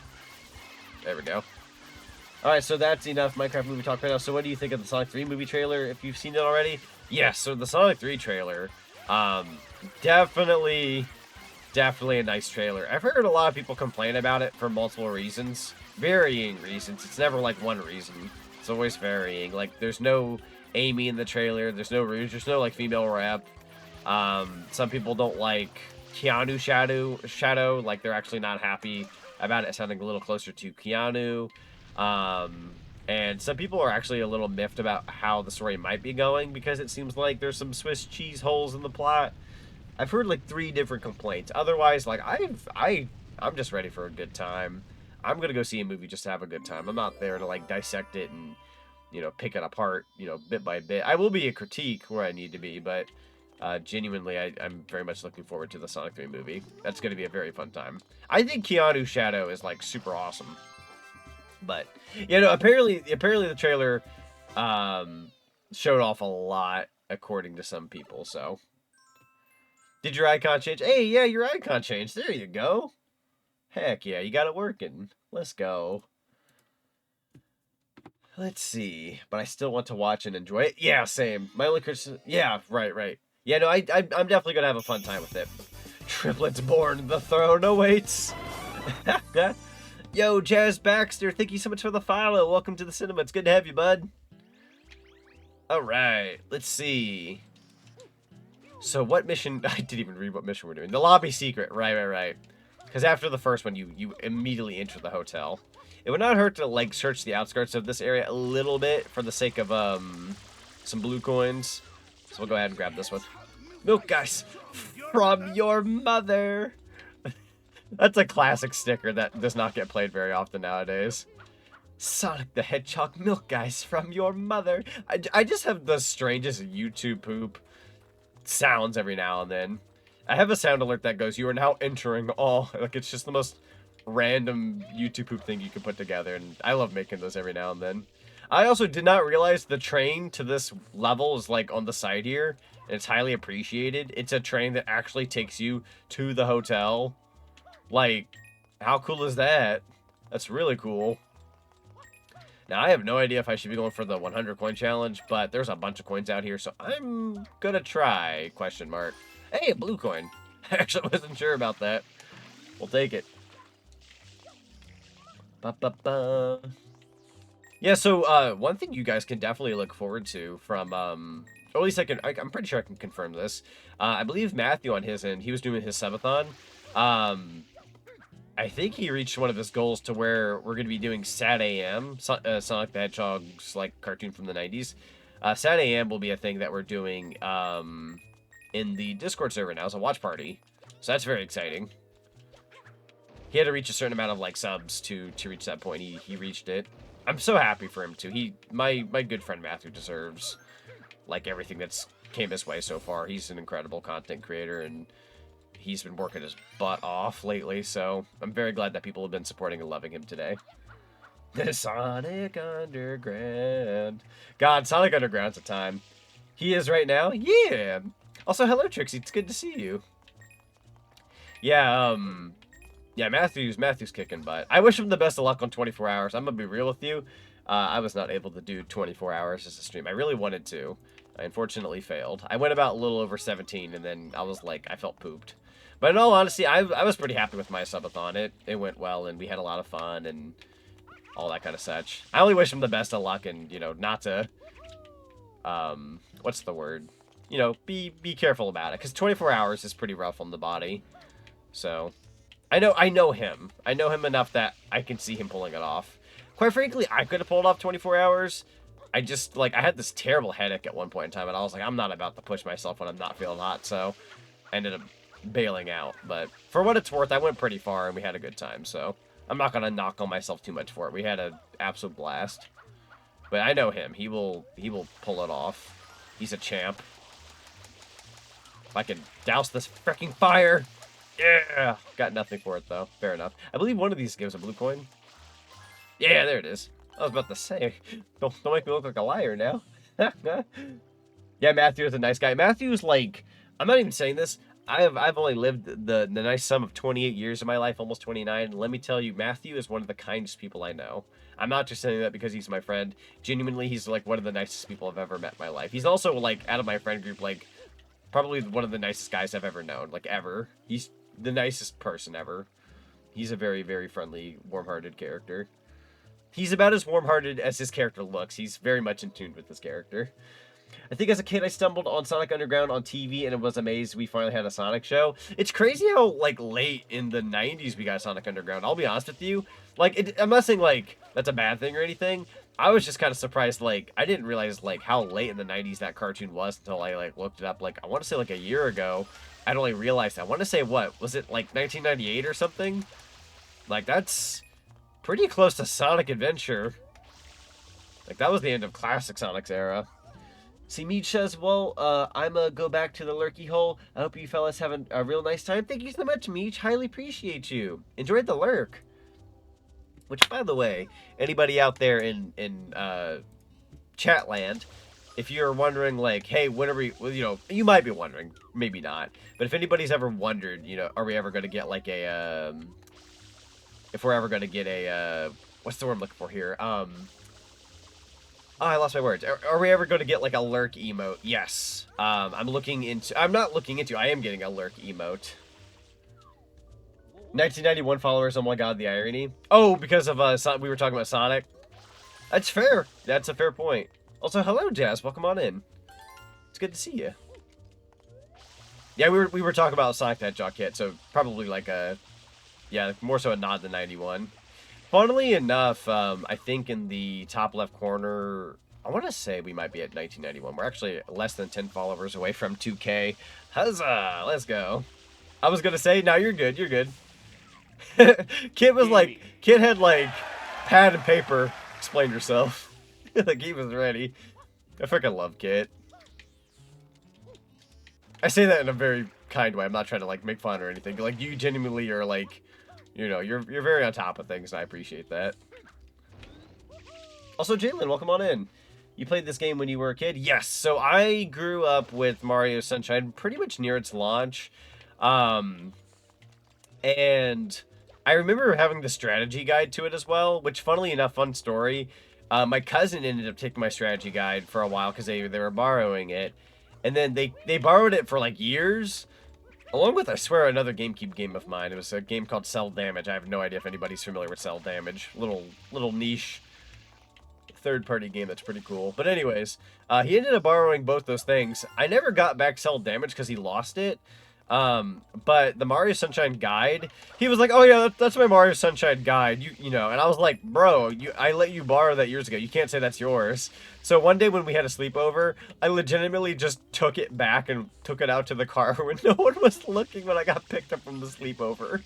There we go. Alright, so that's enough Minecraft movie talk right now. So what do you think of the Sonic 3 movie trailer, if you've seen it already? Yes, so the Sonic 3 trailer, definitely a nice trailer. I've heard a lot of people complain about it for multiple reasons. Varying reasons. It's never like one reason. It's always varying. Like, there's no Amy in the trailer. There's no Rouge. There's no, like, female rap. Some people don't like Keanu Shadow. Like, they're actually not happy about it sounding a little closer to Keanu. And some people are actually a little miffed about how the story might be going because it seems like there's some Swiss cheese holes in the plot. I've heard, like, 3 different complaints. Otherwise, like, I'm just ready for a good time. I'm gonna go see a movie just to have a good time. I'm not there to, like, dissect it and, you know, pick it apart, you know, bit by bit. I will be a critique where I need to be, but genuinely, I'm very much looking forward to the Sonic 3 movie. That's gonna be a very fun time. I think Keanu Shadow is, like, super awesome. But, you know, apparently the trailer showed off a lot, according to some people, so. Did your icon change? Hey, yeah, your icon changed. There you go. Heck yeah, you got it working. Let's go. Let's see. But I still want to watch and enjoy it. Yeah, same. My only criticism... Yeah, right. Yeah, no, I'm definitely going to have a fun time with it. Triplets born. The throne awaits. Yo, Jazz Baxter, thank you so much for the follow. Welcome to the cinema. It's good to have you, bud. Alright, let's see. So what mission... I didn't even read what mission we're doing. The lobby secret. Right. Because after the first one, you immediately enter the hotel. It would not hurt to, like, search the outskirts of this area a little bit for the sake of, some blue coins. So we'll go ahead and grab this one. Milk guys from your mother. That's a classic sticker that does not get played very often nowadays. Sonic the Hedgehog, milk guys from your mother. I just have the strangest YouTube poop sounds every now and then. I have a sound alert that goes, you are now entering all. Like, it's just the most random YouTube poop thing you can put together, and I love making those every now and then. I also did not realize the train to this level is, like, on the side here, and it's highly appreciated. It's a train that actually takes you to the hotel. Like, how cool is that? That's really cool. Now, I have no idea if I should be going for the 100 coin challenge, but there's a bunch of coins out here, so I'm gonna try, question mark. Hey, a blue coin. I actually wasn't sure about that. We'll take it. Yeah, so one thing you guys can definitely look forward to from, or at least I'm pretty sure I can confirm this. I believe Matthew on his end, he was doing his subathon. I think he reached one of his goals to where we're going to be doing Sat AM, Sonic the Hedgehog's, like, cartoon from the 90s. Sat AM will be a thing that we're doing, in the Discord server now as a watch party. So that's very exciting. He had to reach a certain amount of like subs to reach that point. He reached it. I'm so happy for him too. My good friend Matthew deserves like everything that's came his way so far. He's an incredible content creator, and he's been working his butt off lately, so I'm very glad that people have been supporting and loving him today. The Sonic Underground. God, Sonic Underground's a time. He is right now? Yeah! Also, hello, Trixie. It's good to see you. Yeah, yeah, Matthew's kicking butt. I wish him the best of luck on 24 hours. I'm gonna be real with you. I was not able to do 24 hours as a stream. I really wanted to. I unfortunately failed. I went about a little over 17, and then I was like, I felt pooped. But in all honesty, I was pretty happy with my subathon. It went well, and we had a lot of fun, and all that kind of such. I only wish him the best of luck, and, you know, not to, what's the word? You know, be careful about it, because 24 hours is pretty rough on the body. So, I know him. I know him enough that I can see him pulling it off. Quite frankly, I could have pulled off 24 hours. I just, like, I had this terrible headache at one point in time, and I was like, I'm not about to push myself when I'm not feeling hot, so I ended up bailing out. But for what it's worth, I went pretty far, and we had a good time, so I'm not going to knock on myself too much for it. We had an absolute blast. But I know him. He will pull it off. He's a champ. If I can douse this freaking fire. Yeah! Got nothing for it, though. Fair enough. I believe one of these gives a blue coin. Yeah, there it is. I was about to say, don't make me look like a liar now. Yeah, Matthew is a nice guy. Matthew's like, I'm not even saying this. I've only lived the nice sum of 28 years of my life, almost 29. And let me tell you, Matthew is one of the kindest people I know. I'm not just saying that because he's my friend. Genuinely, he's like one of the nicest people I've ever met in my life. He's also like, out of my friend group, like probably one of the nicest guys I've ever known, like ever. He's the nicest person ever. He's a very, very friendly, warm-hearted character. He's about as warm-hearted as his character looks. He's very much in tune with his character. I think as a kid I stumbled on Sonic Underground on TV and was amazed we finally had a Sonic show. It's crazy how, like, late in the 90s we got Sonic Underground. I'll be honest with you. Like, I'm not saying, like, that's a bad thing or anything. I was just kind of surprised, like, I didn't realize, like, how late in the 90s that cartoon was until I, like, looked it up. Like, I want to say, like, a year ago, I'd only realized. I want to say, what? Was it, like, 1998 or something? Like, that's pretty close to Sonic Adventure. Like, that was the end of classic Sonic's era. See, Mead says, well, I'ma go back to the lurky hole. I hope you fellas have a real nice time. Thank you so much, Mead. Highly appreciate you. Enjoyed the lurk. Which, by the way, anybody out there in chat land, if you're wondering, like, hey, when are we, well, you know, you might be wondering, maybe not. But if anybody's ever wondered, you know, are we ever going to get, like, a, if we're ever going to get a, what's the word I'm looking for here? Oh, I lost my words. Are we ever going to get, like, a lurk emote? Yes. I'm not looking into, I am getting a lurk emote. 1991 followers, oh my god, the irony. Oh, because of, we were talking about Sonic. That's fair. That's a fair point. Also, hello, Jazz. Welcome on in. It's good to see you. Yeah, we were talking about ZonicTHedgehog kit, so probably like a, yeah, more so a nod to 91. Funnily enough, I think in the top left corner, I want to say we might be at 1991. We're actually less than 10 followers away from 2K. Huzzah! Let's go. I was gonna say, no, you're good. You're good. Kit was like, Kit had like pad and paper. Explain yourself. Like he was ready. I freaking love Kit. I say that in a very kind way. I'm not trying to like make fun or anything. Like you genuinely are like, you know, you're very on top of things, and I appreciate that. Also, Jalen, welcome on in. You played this game when you were a kid? Yes. So I grew up with Mario Sunshine pretty much near its launch. And I remember having the strategy guide to it as well, which, funnily enough, fun story. My cousin ended up taking my strategy guide for a while because they were borrowing it. And then they borrowed it for like years, along with, I swear, another GameCube game of mine. It was a game called Cell Damage. I have no idea if anybody's familiar with Cell Damage. Little niche third-party game that's pretty cool. But anyways, he ended up borrowing both those things. I never got back Cell Damage because he lost it. But the Mario Sunshine guide, he was like, oh yeah, that's my Mario Sunshine guide, you know, and I was like, bro, I let you borrow that years ago, you can't say that's yours. So one day when we had a sleepover, I legitimately just took it back and took it out to the car when no one was looking when I got picked up from the sleepover.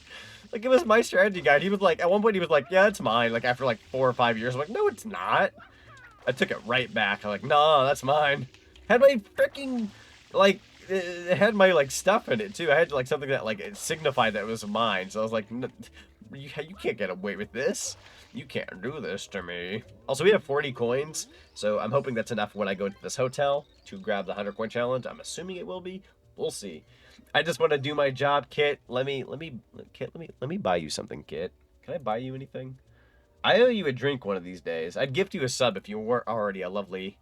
Like, it was my strategy guide. He was like, at one point he was like, yeah, it's mine. Like, after like 4 or 5 years, I'm like, no, it's not. I took it right back. I'm like, no, that's mine. Had my freaking, like, it had my, like, stuff in it, too. I had, like, something that, like, it signified that it was mine. So I was like, you can't get away with this. You can't do this to me. Also, we have 40 coins, so I'm hoping that's enough when I go to this hotel to grab the 100 coin challenge. I'm assuming it will be. We'll see. I just want to do my job, Kit. Let me buy you something, Kit. Can I buy you anything? I owe you a drink one of these days. I'd gift you a sub if you weren't already a lovely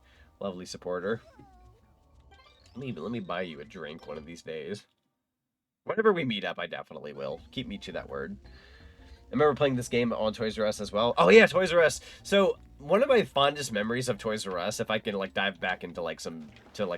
supporter. Let me buy you a drink one of these days. Whenever we meet up, I definitely will. Keep me to that word. I remember playing this game on Toys R Us as well. Oh yeah, Toys R Us. So one of my fondest memories of Toys R Us, if I can like dive back into like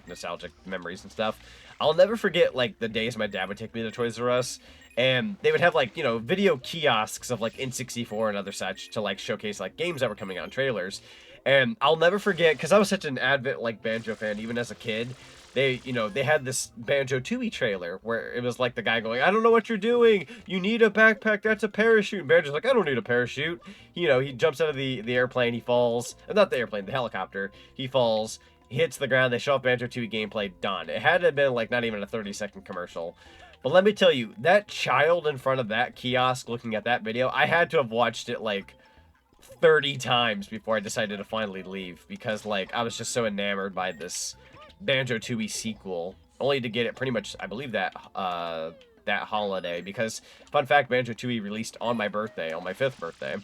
nostalgic memories and stuff, I'll never forget like the days my dad would take me to Toys R Us, and they would have like, you know, video kiosks of like N64 and other such to like showcase like games that were coming out in trailers. And I'll never forget, because I was such an avid like Banjo fan even as a kid. They had this Banjo-Tooie trailer where it was like the guy going, I don't know what you're doing. You need a backpack. That's a parachute. And Banjo's like, I don't need a parachute. You know, he jumps out of the airplane. He falls. Not the airplane, the helicopter. He falls. He hits the ground. They show off Banjo-Tooie gameplay. Done. It had to have been like not even a 30-second commercial. But let me tell you, that child in front of that kiosk looking at that video, I had to have watched it like 30 times before I decided to finally leave. Because like I was just so enamored by this Banjo-Tooie sequel, only to get it pretty much, I believe, that holiday, because, fun fact, Banjo-Tooie released on my birthday, on my 5th birthday,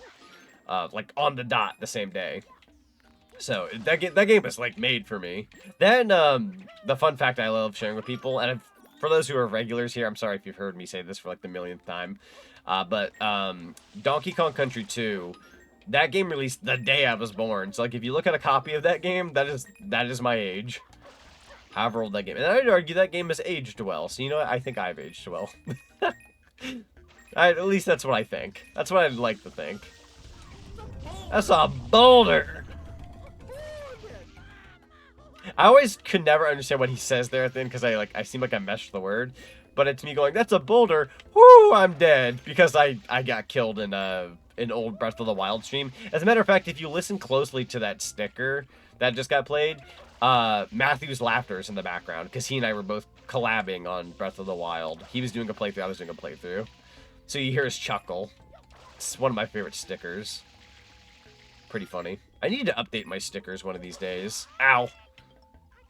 like, on the dot, the same day. So, that game was, like, made for me. Then, the fun fact I love sharing with people, and for those who are regulars here, I'm sorry if you've heard me say this for, like, the millionth time, but, Donkey Kong Country 2, that game released the day I was born, so, like, if you look at a copy of that game, that is my age. However old that game. And I'd argue that game has aged well. So, you know what? I think I've aged well. At least that's what I think. That's what I'd like to think. That's a boulder! I always could never understand what he says there at the end, because I seem like I meshed the word. But it's me going, that's a boulder! Whoo! I'm dead! Because I got killed in an old Breath of the Wild stream. As a matter of fact, if you listen closely to that sticker that just got played, Matthew's laughter is in the background, because he and I were both collabing on Breath of the Wild. He was doing a playthrough, I was doing a playthrough. So you hear his chuckle. It's one of my favorite stickers. Pretty funny. I need to update my stickers one of these days. Ow!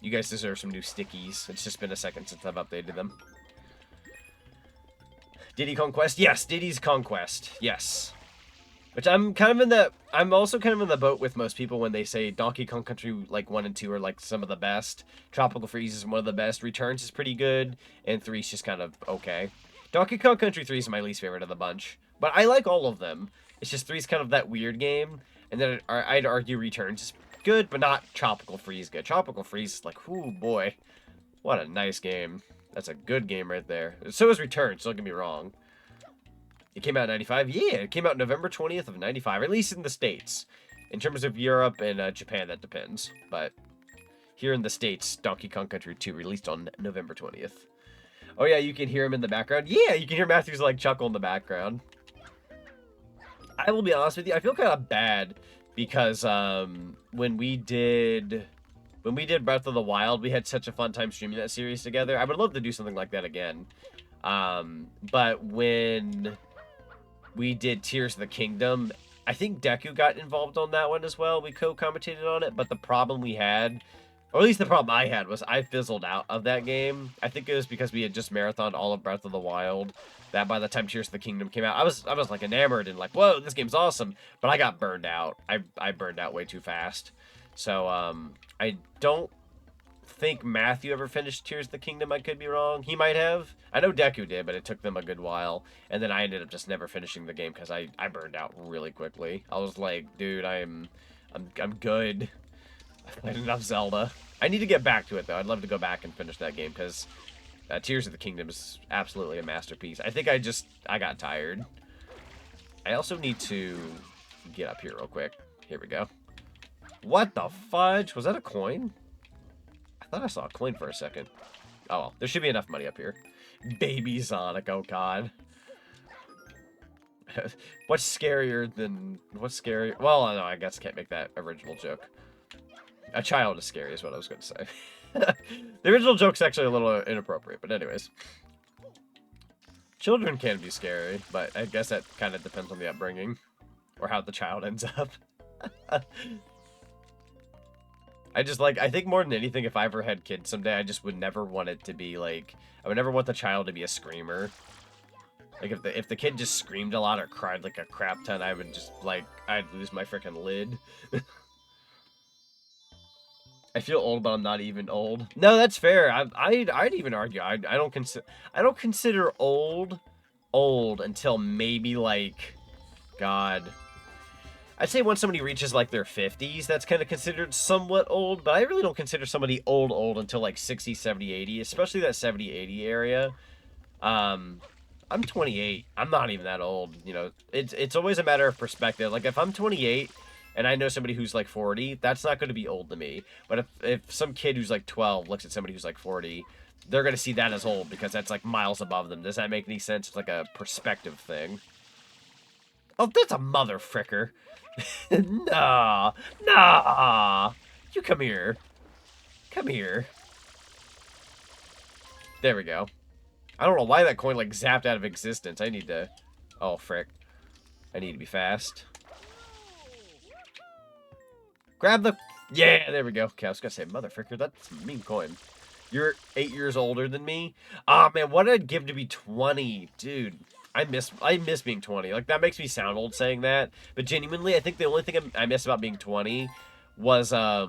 You guys deserve some new stickies. It's just been a second since I've updated them. Diddy Conquest? Yes, Diddy's Conquest. Yes. Which I'm also kind of in the boat with most people when they say Donkey Kong Country like 1 and 2 are like some of the best. Tropical Freeze is one of the best. Returns is pretty good, and 3's just kind of okay. Donkey Kong Country 3 is my least favorite of the bunch, but I like all of them. It's just 3's kind of that weird game, and then I'd argue Returns is good, but not Tropical Freeze good. Tropical Freeze is like, ooh boy, what a nice game. That's a good game right there. So is Returns, don't get me wrong. It came out in 95? Yeah, it came out November 20th of 95, at least in the States. In terms of Europe and Japan, that depends. But here in the States, Donkey Kong Country 2 released on November 20th. Oh yeah, you can hear him in the background. Yeah, you can hear Matthew's like chuckle in the background. I will be honest with you, I feel kind of bad because when we did Breath of the Wild, we had such a fun time streaming that series together. I would love to do something like that again. But when we did Tears of the Kingdom, I think Deku got involved on that one as well. We co-commentated on it, but the problem we had, or at least the problem I had, was I fizzled out of that game. I think it was because we had just marathoned all of Breath of the Wild, that by the time Tears of the Kingdom came out, I was like enamored and like, whoa, this game's awesome. But I got burned out. I burned out way too fast. So, I don't think Matthew ever finished Tears of the Kingdom. I could be wrong. He might have. I know Deku did, but it took them a good while. And then I ended up just never finishing the game because I burned out really quickly. I was like, dude, I'm good. I've played enough Zelda. I need to get back to it though. I'd love to go back and finish that game because Tears of the Kingdom is absolutely a masterpiece. I think I got tired. I also need to get up here real quick. Here we go. What the fudge? Was that a coin? I thought I saw a coin for a second. Oh, well, there should be enough money up here. Baby Zonic, oh god. What's scarier than... What's scary? Well, no, I guess I can't make that original joke. A child is scary is what I was going to say. The original joke's actually a little inappropriate, but anyways. Children can be scary, but I guess that kind of depends on the upbringing. Or how the child ends up. I think more than anything, if I ever had kids someday, I just would never want it to be like... I would never want the child to be a screamer. Like, if the kid just screamed a lot or cried like a crap ton, I would just, like, I'd lose my freaking lid. I feel old, but I'm not even old. No, that's fair. I'd even argue I don't consider old until maybe like, God, I'd say once somebody reaches like their 50s, that's kind of considered somewhat old. But I really don't consider somebody old until like 60, 70, 80, especially that 70, 80 area. I'm 28. I'm not even that old. You know, it's always a matter of perspective. Like if I'm 28. And I know somebody who's like 40, that's not going to be old to me. But if some kid who's like 12 looks at somebody who's like 40, they're going to see that as old because that's like miles above them. Does that make any sense? It's like a perspective thing. Oh, that's a mother fricker. Nah. You come here. Come here. There we go. I don't know why that coin like zapped out of existence. I need to... Oh, frick. I need to be fast. Grab the... Yeah, there we go. Okay, I was gonna say, mother fricker, that's a mean coin. You're 8 years older than me? Ah, man, what I'd give to be 20. Dude, I miss being 20. Like, that makes me sound old saying that. But genuinely, I think the only thing I miss about being 20 was, I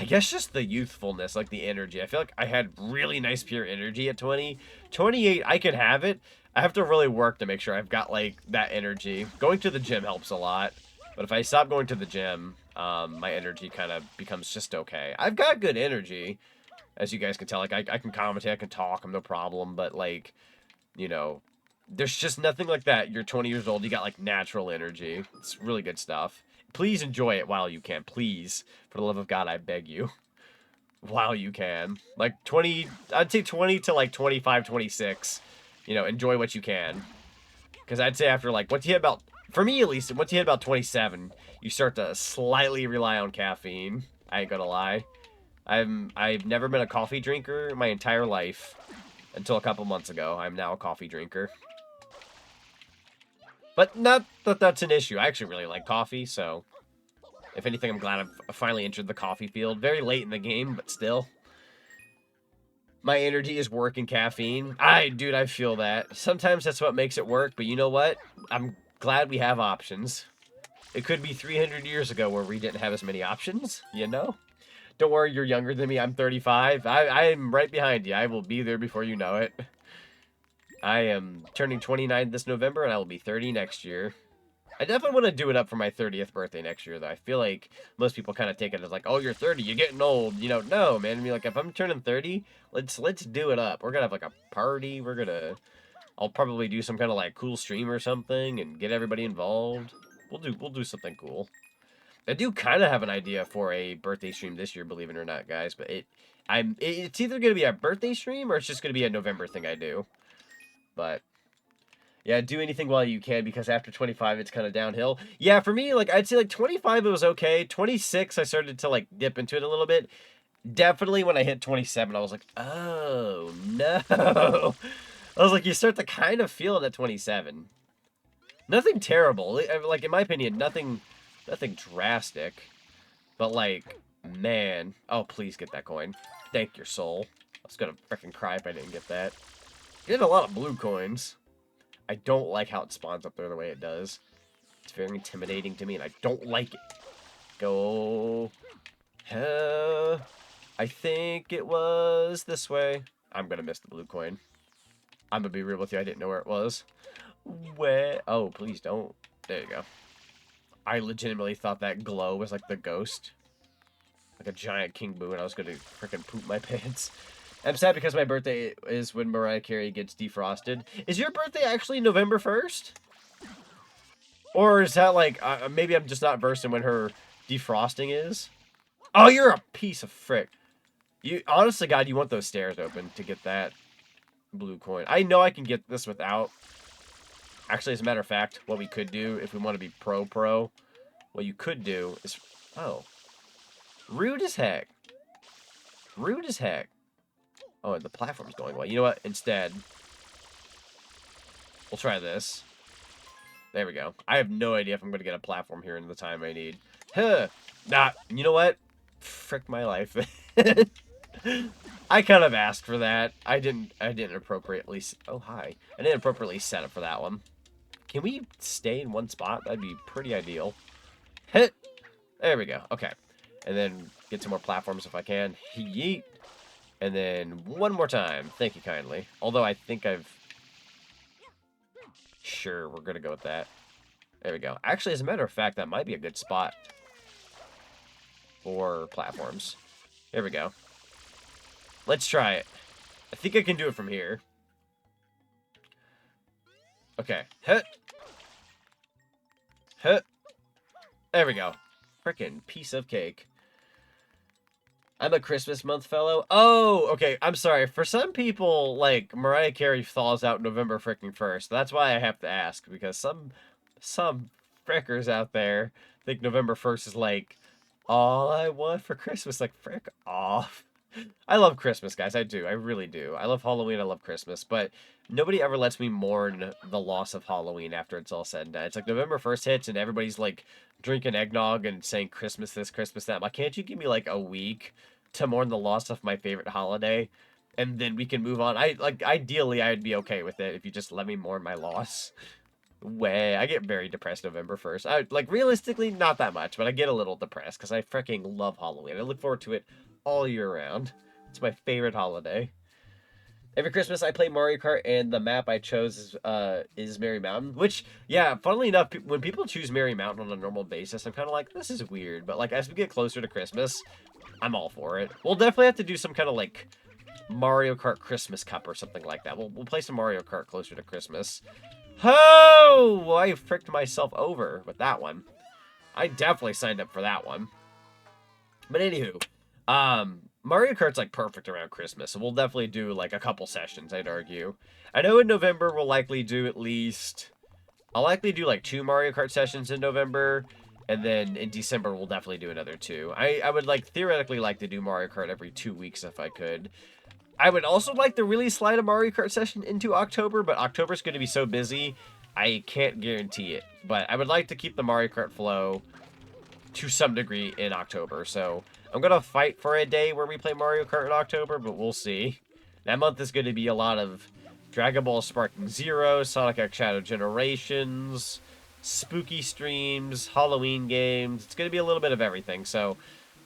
guess just the youthfulness, like the energy. I feel like I had really nice pure energy at 20. 28, I could have it. I have to really work to make sure I've got, like, that energy. Going to the gym helps a lot. But if I stop going to the gym, my energy kind of becomes just okay. I've got good energy, as you guys can tell. Like, I can commentate, I can talk, I'm no problem. But, like, you know, there's just nothing like that. You're 20 years old, you got, like, natural energy. It's really good stuff. Please enjoy it while you can. Please. For the love of God, I beg you. While you can. Like, 20... I'd say 20 to, like, 25, 26. You know, enjoy what you can. Because I'd say after, like, once you hit about... For me, at least, once you hit about 27, you start to slightly rely on caffeine. I ain't gonna lie. I've never been a coffee drinker my entire life. Until a couple months ago. I'm now a coffee drinker. But not that that's an issue. I actually really like coffee, so... If anything, I'm glad I've finally entered the coffee field. Very late in the game, but still. My energy is work and caffeine. Dude, I feel that. Sometimes that's what makes it work, but you know what? I'm glad we have options. It could be 300 years ago where we didn't have as many options, you know? Don't worry, you're younger than me. I'm 35. I'm right behind you. I will be there before you know it. I am turning 29 this November, and I will be 30 next year. I definitely want to do it up for my 30th birthday next year, though. I feel like most people kind of take it as like, oh, you're 30, you're getting old. You know, no, man. I mean, like, if I'm turning 30, let's do it up. We're going to have, like, a party. I'll probably do some kind of, like, cool stream or something and get everybody involved. We'll do something cool. I do kind of have an idea for a birthday stream this year, believe it or not, guys. But it's either going to be a birthday stream or it's just going to be a November thing I do. But... yeah, do anything while you can, because after 25, it's kind of downhill. Yeah, for me, like, I'd say, like, 25, it was okay. 26, I started to, like, dip into it a little bit. Definitely when I hit 27, I was like, oh, no. I was like, you start to kind of feel it at 27. Nothing terrible. Like, in my opinion, nothing drastic. But, like, man. Oh, please get that coin. Thank your soul. I was gonna freaking cry if I didn't get that. You get a lot of blue coins. I don't like how it spawns up there the way it does. It's very intimidating to me, and I don't like it. Go. I think it was this way. I'm going to miss the blue coin. I'm going to be real with you. I didn't know where it was. Where? Oh, please don't. There you go. I legitimately thought that glow was like the ghost. Like a giant king boo, and I was going to freaking poop my pants. I'm sad because my birthday is when Mariah Carey gets defrosted. Is your birthday actually November 1st? Or is that like, maybe I'm just not versed in when her defrosting is? Oh, you're a piece of frick. Honestly, God, you want those stairs open to get that blue coin. I know I can get this without Actually, as a matter of fact, what we could do, if we want to be pro, what you could do is... Oh. Rude as heck. Rude as heck. Oh, the platform's going well. You know what? Instead, we'll try this. There we go. I have no idea if I'm going to get a platform here in the time I need. Huh. Nah, you know what? Frick my life. I kind of asked for that. I didn't appropriately... Oh, hi. I didn't appropriately set up for that one. Can we stay in one spot? That'd be pretty ideal. Hit. There we go. Okay. And then get some more platforms if I can. Yeet. And then one more time. Thank you kindly. Although I think I've... Sure, we're going to go with that. There we go. Actually, as a matter of fact, that might be a good spot for platforms. There we go. Let's try it. I think I can do it from here. Okay. Hit. Hit. There we go. Frickin' piece of cake. I'm a Christmas month fellow. Oh, okay. I'm sorry. For some people, like, Mariah Carey falls out November frickin' 1st. That's why I have to ask, because some frickers out there think November 1st is like all I want for Christmas. Like, frick off. I love Christmas, guys. I do. I really do. I love Halloween. I love Christmas. But nobody ever lets me mourn the loss of Halloween after it's all said and done. It's like November 1st hits and everybody's like drinking eggnog and saying Christmas this, Christmas that. I'm like, can't you give me like a week to mourn the loss of my favorite holiday? And then we can move on. Ideally, I'd be okay with it if you just let me mourn my loss. I get very depressed November 1st. Realistically, not that much, but I get a little depressed because I freaking love Halloween. I look forward to it all year round. It's my favorite holiday. Every Christmas I play Mario Kart, and the map I chose is Merry Mountain, which, yeah, funnily enough, when people choose Merry Mountain on a normal basis, I'm kind of like, this is weird, but, like, as we get closer to Christmas, I'm all for it. We'll definitely have to do some kind of, like, Mario Kart Christmas Cup or something like that. We'll play some Mario Kart closer to Christmas. Oh, I fricked myself over with that one. I definitely signed up for that one. But anywho, Mario Kart's like perfect around Christmas, so we'll definitely do like a couple sessions, I'd argue. I know in November we'll likely do I'll likely do like 2 Mario Kart sessions in November, and then in December we'll definitely do another 2. I would theoretically like to do Mario Kart every 2 weeks if I could. I would also like to really slide a Mario Kart session into October, but October's going to be so busy, I can't guarantee it. But I would like to keep the Mario Kart flow to some degree in October, so I'm going to fight for a day where we play Mario Kart in October, but we'll see. That month is going to be a lot of Dragon Ball Sparking Zero, Sonic X Shadow Generations, spooky streams, Halloween games. It's going to be a little bit of everything, so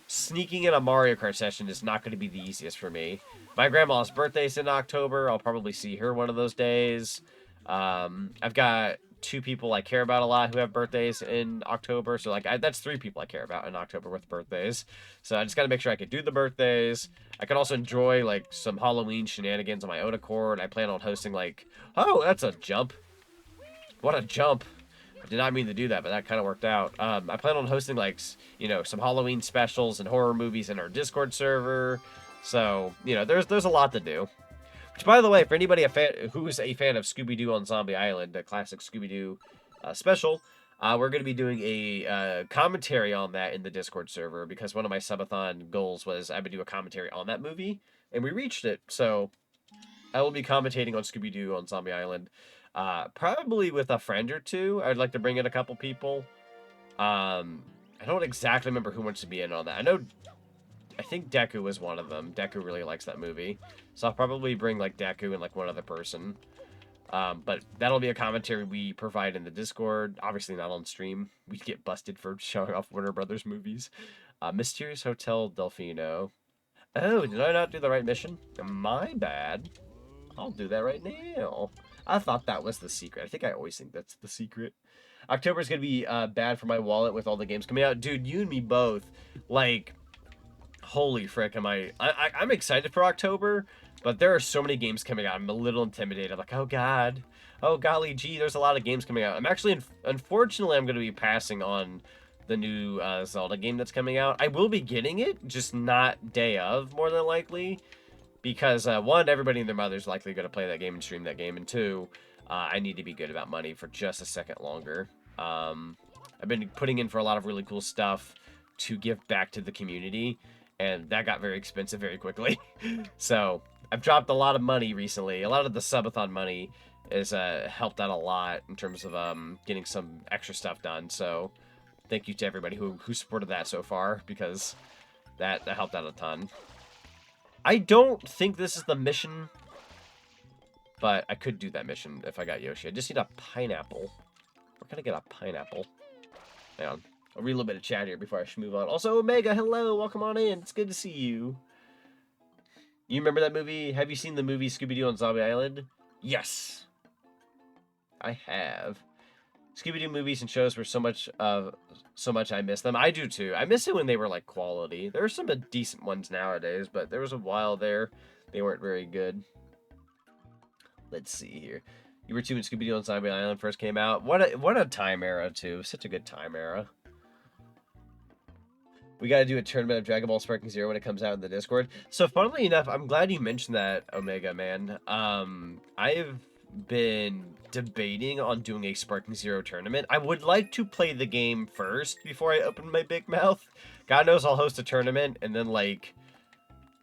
sneaking in a Mario Kart session is not going to be the easiest for me. My grandma's birthday's in October. I'll probably see her one of those days. I've got 2 people I care about a lot who have birthdays in October. So, that's 3 people I care about in October with birthdays. So, I just got to make sure I can do the birthdays. I can also enjoy, some Halloween shenanigans on my own accord. I plan on hosting, oh, that's a jump. What a jump. I did not mean to do that, but that kind of worked out. I plan on hosting, some Halloween specials and horror movies in our Discord server. So, there's a lot to do. Which, by the way, for anybody who's a fan of Scooby-Doo on Zombie Island, a classic Scooby-Doo special, we're going to be doing a commentary on that in the Discord server, because one of my subathon goals was I would do a commentary on that movie, and we reached it. So, I will be commentating on Scooby-Doo on Zombie Island, probably with a friend or 2. I'd like to bring in a couple people. I don't exactly remember who wants to be in on that. I think Deku was one of them. Deku really likes that movie. So I'll probably bring, Deku and, one other person. But that'll be a commentary we provide in the Discord. Obviously not on stream. We'd get busted for showing off Warner Brothers movies. Mysterious Hotel Delfino. Oh, did I not do the right mission? My bad. I'll do that right now. I thought that was the secret. I think I always think that's the secret. October's going to be bad for my wallet with all the games coming out. Dude, you and me both. Holy frick, I'm excited for October, but there are so many games coming out. I'm a little intimidated. I'm like, oh god, oh golly gee, there's a lot of games coming out. I'm actually, unfortunately, I'm going to be passing on the new Zelda game that's coming out. I will be getting it, just not day of, more than likely, because 1, everybody and their mother's likely going to play that game and stream that game, and 2, I need to be good about money for just a second longer. I've been putting in for a lot of really cool stuff to give back to the community, and that got very expensive very quickly. So I've dropped a lot of money recently. A lot of the subathon money has helped out a lot in terms of getting some extra stuff done. So thank you to everybody who supported that so far, because that helped out a ton. I don't think this is the mission, but I could do that mission if I got Yoshi. I just need a pineapple. Where can I get a pineapple? Hang on. I'll read a little bit of chat here before I move on. Also, Omega, hello. Welcome on in. It's good to see you. You remember that movie? Have you seen the movie Scooby-Doo on Zombie Island? Yes. I have. Scooby-Doo movies and shows were so much I miss them. I do too. I miss it when they were like quality. There are some decent ones nowadays, but there was a while there they weren't very good. Let's see here. You were too when Scooby-Doo on Zombie Island first came out. What a time era too. Such a good time era. We got to do a tournament of Dragon Ball Sparking Zero when it comes out in the Discord. So funnily enough, I'm glad you mentioned that, Omega, man. I've been debating on doing a Sparking Zero tournament. I would like to play the game first before I open my big mouth. God knows I'll host a tournament and then like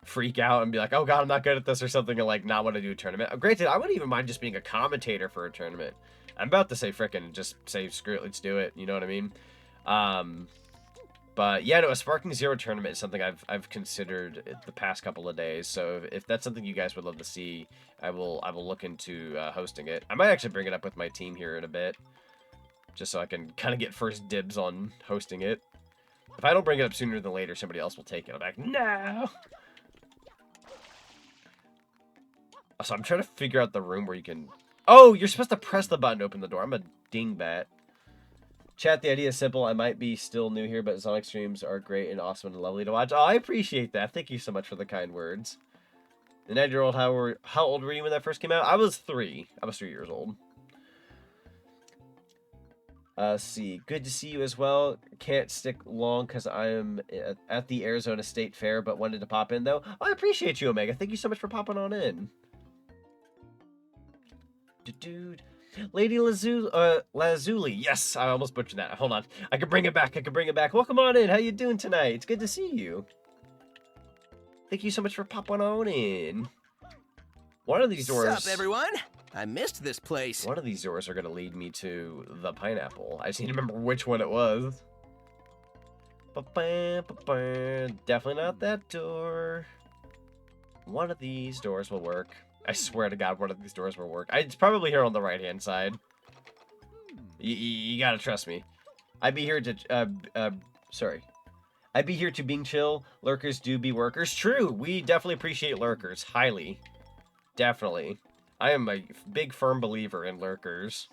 freak out and be like, oh god, I'm not good at this or something, and like not want to do a tournament. Granted, I wouldn't even mind just being a commentator for a tournament. I'm about to say frickin' just say screw it, let's do it. You know what I mean? But yeah, no, a Sparking Zero tournament is something I've considered the past couple of days. So if that's something you guys would love to see, I will look into hosting it. I might actually bring it up with my team here in a bit, just so I can kind of get first dibs on hosting it. If I don't bring it up sooner than later, somebody else will take it. I'm like, no. So I'm trying to figure out the room where you can. Oh, you're supposed to press the button to open the door. I'm a dingbat. Chat, the idea is simple. I might be still new here, but Zonic streams are great and awesome and lovely to watch. Oh, I appreciate that. Thank you so much for the kind words. The 9-year-old, how old were you when that first came out? I was 3. I was 3 years old. See. Good to see you as well. Can't stick long because I am at the Arizona State Fair, but wanted to pop in, though. Oh, I appreciate you, Omega. Thank you so much for popping on in. Dude. Lady Lazuli. Yes, I almost butchered that. Hold on. I can bring it back. Welcome on in. How you doing tonight? It's good to see you. Thank you so much for popping on in. One of these doors... What's up, everyone? I missed this place. One of these doors are going to lead me to the pineapple. I just need to remember which one it was. Definitely not that door. One of these doors will work. I swear to God, one of these doors will work. It's probably here on the right-hand side. You gotta trust me. I'd be here to, sorry. I'd be here to being chill. Lurkers do be workers. True, we definitely appreciate lurkers. Highly. Definitely. I am a big, firm believer in lurkers.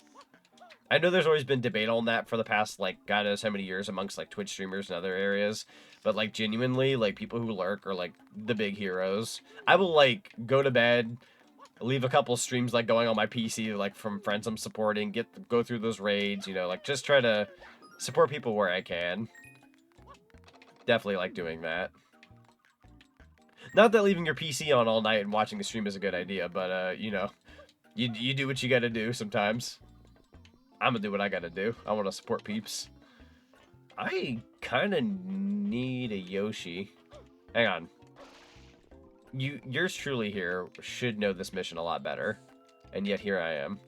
I know there's always been debate on that for the past, like, God knows how many years amongst, like, Twitch streamers and other areas. But, like, genuinely, like, people who lurk are, like, the big heroes. I will, like, go to bed... leave a couple streams like going on my PC, like from friends I'm supporting, go through those raids, you know, like just try to support people where I can. Definitely like doing that. Not that leaving your PC on all night and watching the stream is a good idea, but you know, you do what you gotta do sometimes. I'm gonna do what I gotta do. I want to support peeps. I kind of need a Yoshi. Hang on. Yours truly here should know this mission a lot better, and yet here I am.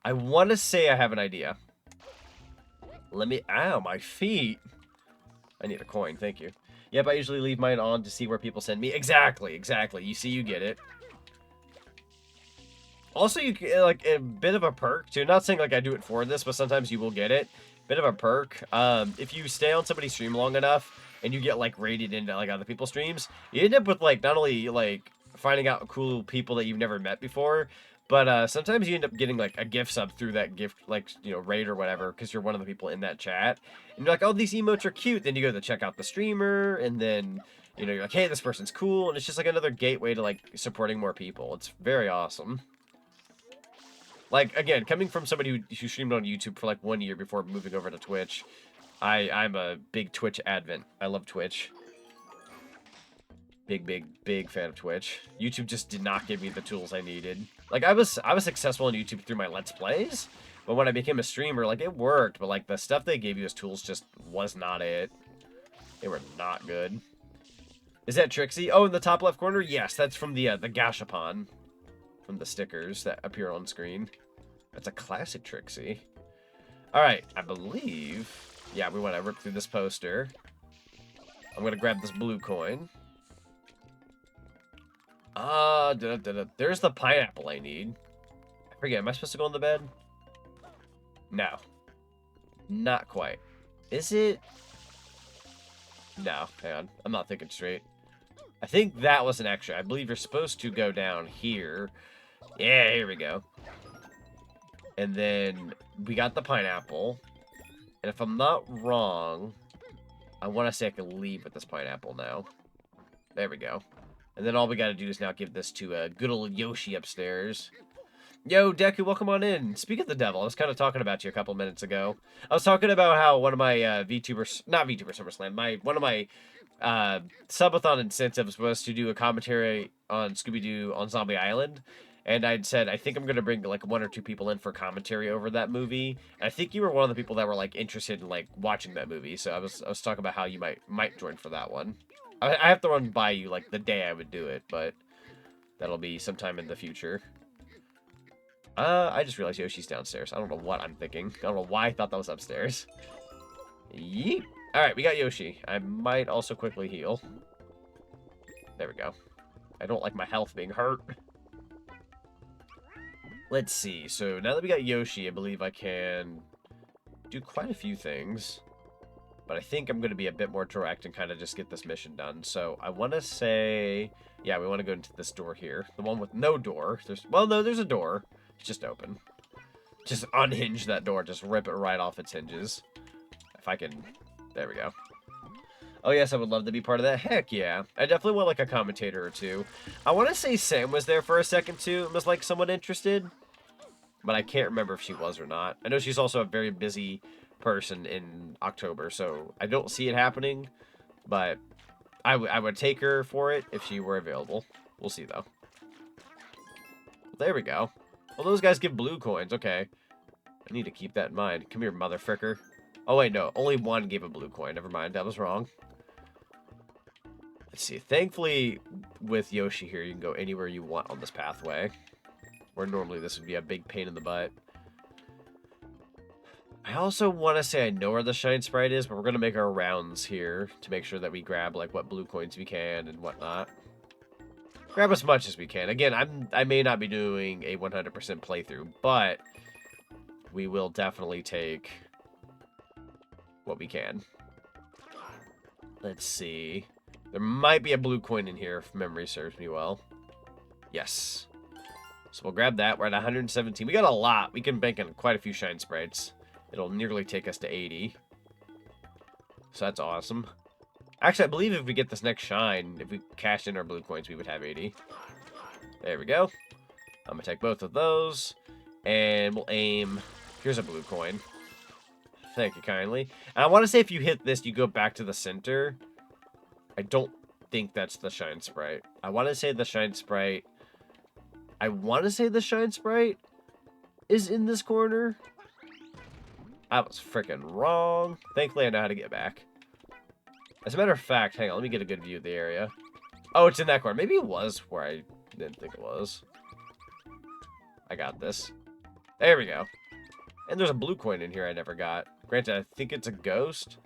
I want to say I have an idea. Let me... Ow, my feet. I need a coin, thank you. Yep, I usually leave mine on to see where people send me. Exactly. You see, you get it. Also, you get, like, a bit of a perk, too. Not saying, like, I do it for this, but sometimes you will get it. Bit of a perk. If you stay on somebody's stream long enough, and you get, like, rated into, like, other people's streams, you end up with, like, not only, like, finding out cool people that you've never met before, but, sometimes you end up getting, like, a gift sub through that gift, like, you know, raid or whatever, because you're one of the people in that chat. And you're like, oh, these emotes are cute. Then you go to check out the streamer, and then, you know, you're like, hey, this person's cool, and it's just, like, another gateway to, like, supporting more people. It's very awesome. Like, again, coming from somebody who streamed on YouTube for, like, 1 year before moving over to Twitch... I'm a big Twitch advent. I love Twitch. Big fan of Twitch. YouTube just did not give me the tools I needed. Like, I was successful on YouTube through my Let's Plays, but when I became a streamer, like, it worked, but, like, the stuff they gave you as tools just was not it. They were not good. Is that Trixie? Oh, in the top left corner? Yes, that's from the Gashapon. From the stickers that appear on screen. That's a classic Trixie. Alright, I believe... Yeah, we want to rip through this poster. I'm going to grab this blue coin. There's the pineapple I need. I forget, am I supposed to go on the bed? No. Not quite. Is it? No, hang on. I'm not thinking straight. I think that was an extra. I believe you're supposed to go down here. Yeah, here we go. And then we got the pineapple. And if I'm not wrong, I want to say I can leave with this pineapple now. There we go. And then all we got to do is now give this to good old Yoshi upstairs. Yo, Deku, welcome on in. Speak of the devil, I was kind of talking about you a couple minutes ago. I was talking about how one of my VTubers, not VTuber SummerSlam, one of my subathon incentives was to do a commentary on Scooby-Doo on Zombie Island. And I'd said, I think I'm going to bring, like, 1 or 2 people in for commentary over that movie. And I think you were one of the people that were, like, interested in, like, watching that movie. So I was talking about how you might join for that one. I have to run by you, like, the day I would do it, but that'll be sometime in the future. I just realized Yoshi's downstairs. I don't know what I'm thinking. I don't know why I thought that was upstairs. Yeep. Alright, we got Yoshi. I might also quickly heal. There we go. I don't like my health being hurt. Let's see. So now that we got Yoshi, I believe I can do quite a few things. But I think I'm going to be a bit more direct and kind of just get this mission done. So I want to say, yeah, we want to go into this door here. The one with no door. Well, no, there's a door. It's just open. Just unhinge that door. Just rip it right off its hinges. If I can. There we go. Oh, yes, I would love to be part of that. Heck, yeah. I definitely want, like, a commentator or two. I want to say Sam was there for a second, too, and was, like, somewhat interested. But I can't remember if she was or not. I know she's also a very busy person in October, so I don't see it happening. But I would take her for it if she were available. We'll see, though. There we go. Well, those guys give blue coins. Okay. I need to keep that in mind. Come here, mother fricker. Oh, wait, no. Only one gave a blue coin. Never mind. That was wrong. Let's see. Thankfully, with Yoshi here, you can go anywhere you want on this pathway. Where normally this would be a big pain in the butt. I also want to say I know where the Shine Sprite is, but we're going to make our rounds here to make sure that we grab, like, what blue coins we can and whatnot. Grab as much as we can. Again, I may not be doing a 100% playthrough, but we will definitely take what we can. Let's see. There might be a blue coin in here if memory serves me well. Yes. So we'll grab that. We're at 117. We got a lot. We can bank on quite a few Shine Sprites. It'll nearly take us to 80. So that's awesome. Actually, I believe if we get this next shine, if we cash in our blue coins, we would have 80. There we go. I'm going to take both of those. And we'll aim. Here's a blue coin. Thank you kindly. And I want to say if you hit this, you go back to the center. I don't think that's the Shine Sprite. I want to say the Shine Sprite... I want to say the Shine Sprite is in this corner. I was freaking wrong. Thankfully, I know how to get back. As a matter of fact, hang on, let me get a good view of the area. Oh, it's in that corner. Maybe it was where I didn't think it was. I got this. There we go. And there's a blue coin in here I never got. Granted, I think it's a ghost.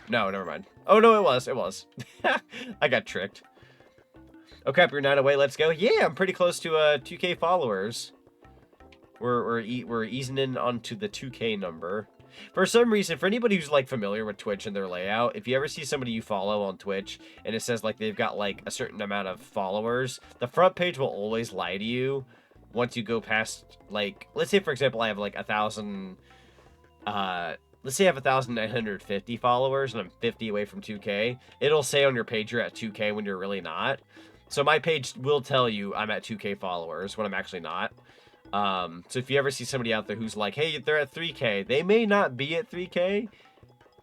No, never mind. Oh, no, it was. It was. I got tricked. Oh, crap, you're 9 away. Let's go. Yeah, I'm pretty close to 2K followers. We're easing in onto the 2K number. For some reason, for anybody who's, like, familiar with Twitch and their layout, if you ever see somebody you follow on Twitch and it says, like, they've got, like, a certain amount of followers, the front page will always lie to you once you go past, like, let's say, for example, I have, like, 1,000, let's say I have 1,950 followers and I'm 50 away from 2K. It'll say on your page you're at 2K when you're really not. So my page will tell you I'm at 2K followers when I'm actually not. So if you ever see somebody out there who's like, hey, they're at 3K, they may not be at 3K.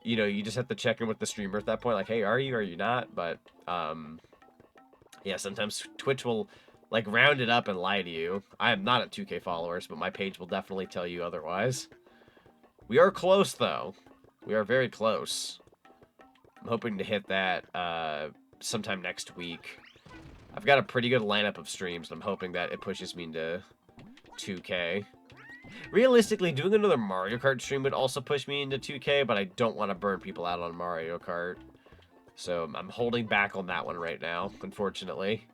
You know, you just have to check in with the streamer at that point. Like, hey, are you not? But, yeah, sometimes Twitch will, like round it up and lie to you. I am not at 2K followers, but my page will definitely tell you otherwise. We are close, though. We are very close. I'm hoping to hit that sometime next week. I've got a pretty good lineup of streams, and I'm hoping that it pushes me into 2K. Realistically, doing another Mario Kart stream would also push me into 2K, but I don't want to burn people out on Mario Kart. So I'm holding back on that one right now, unfortunately.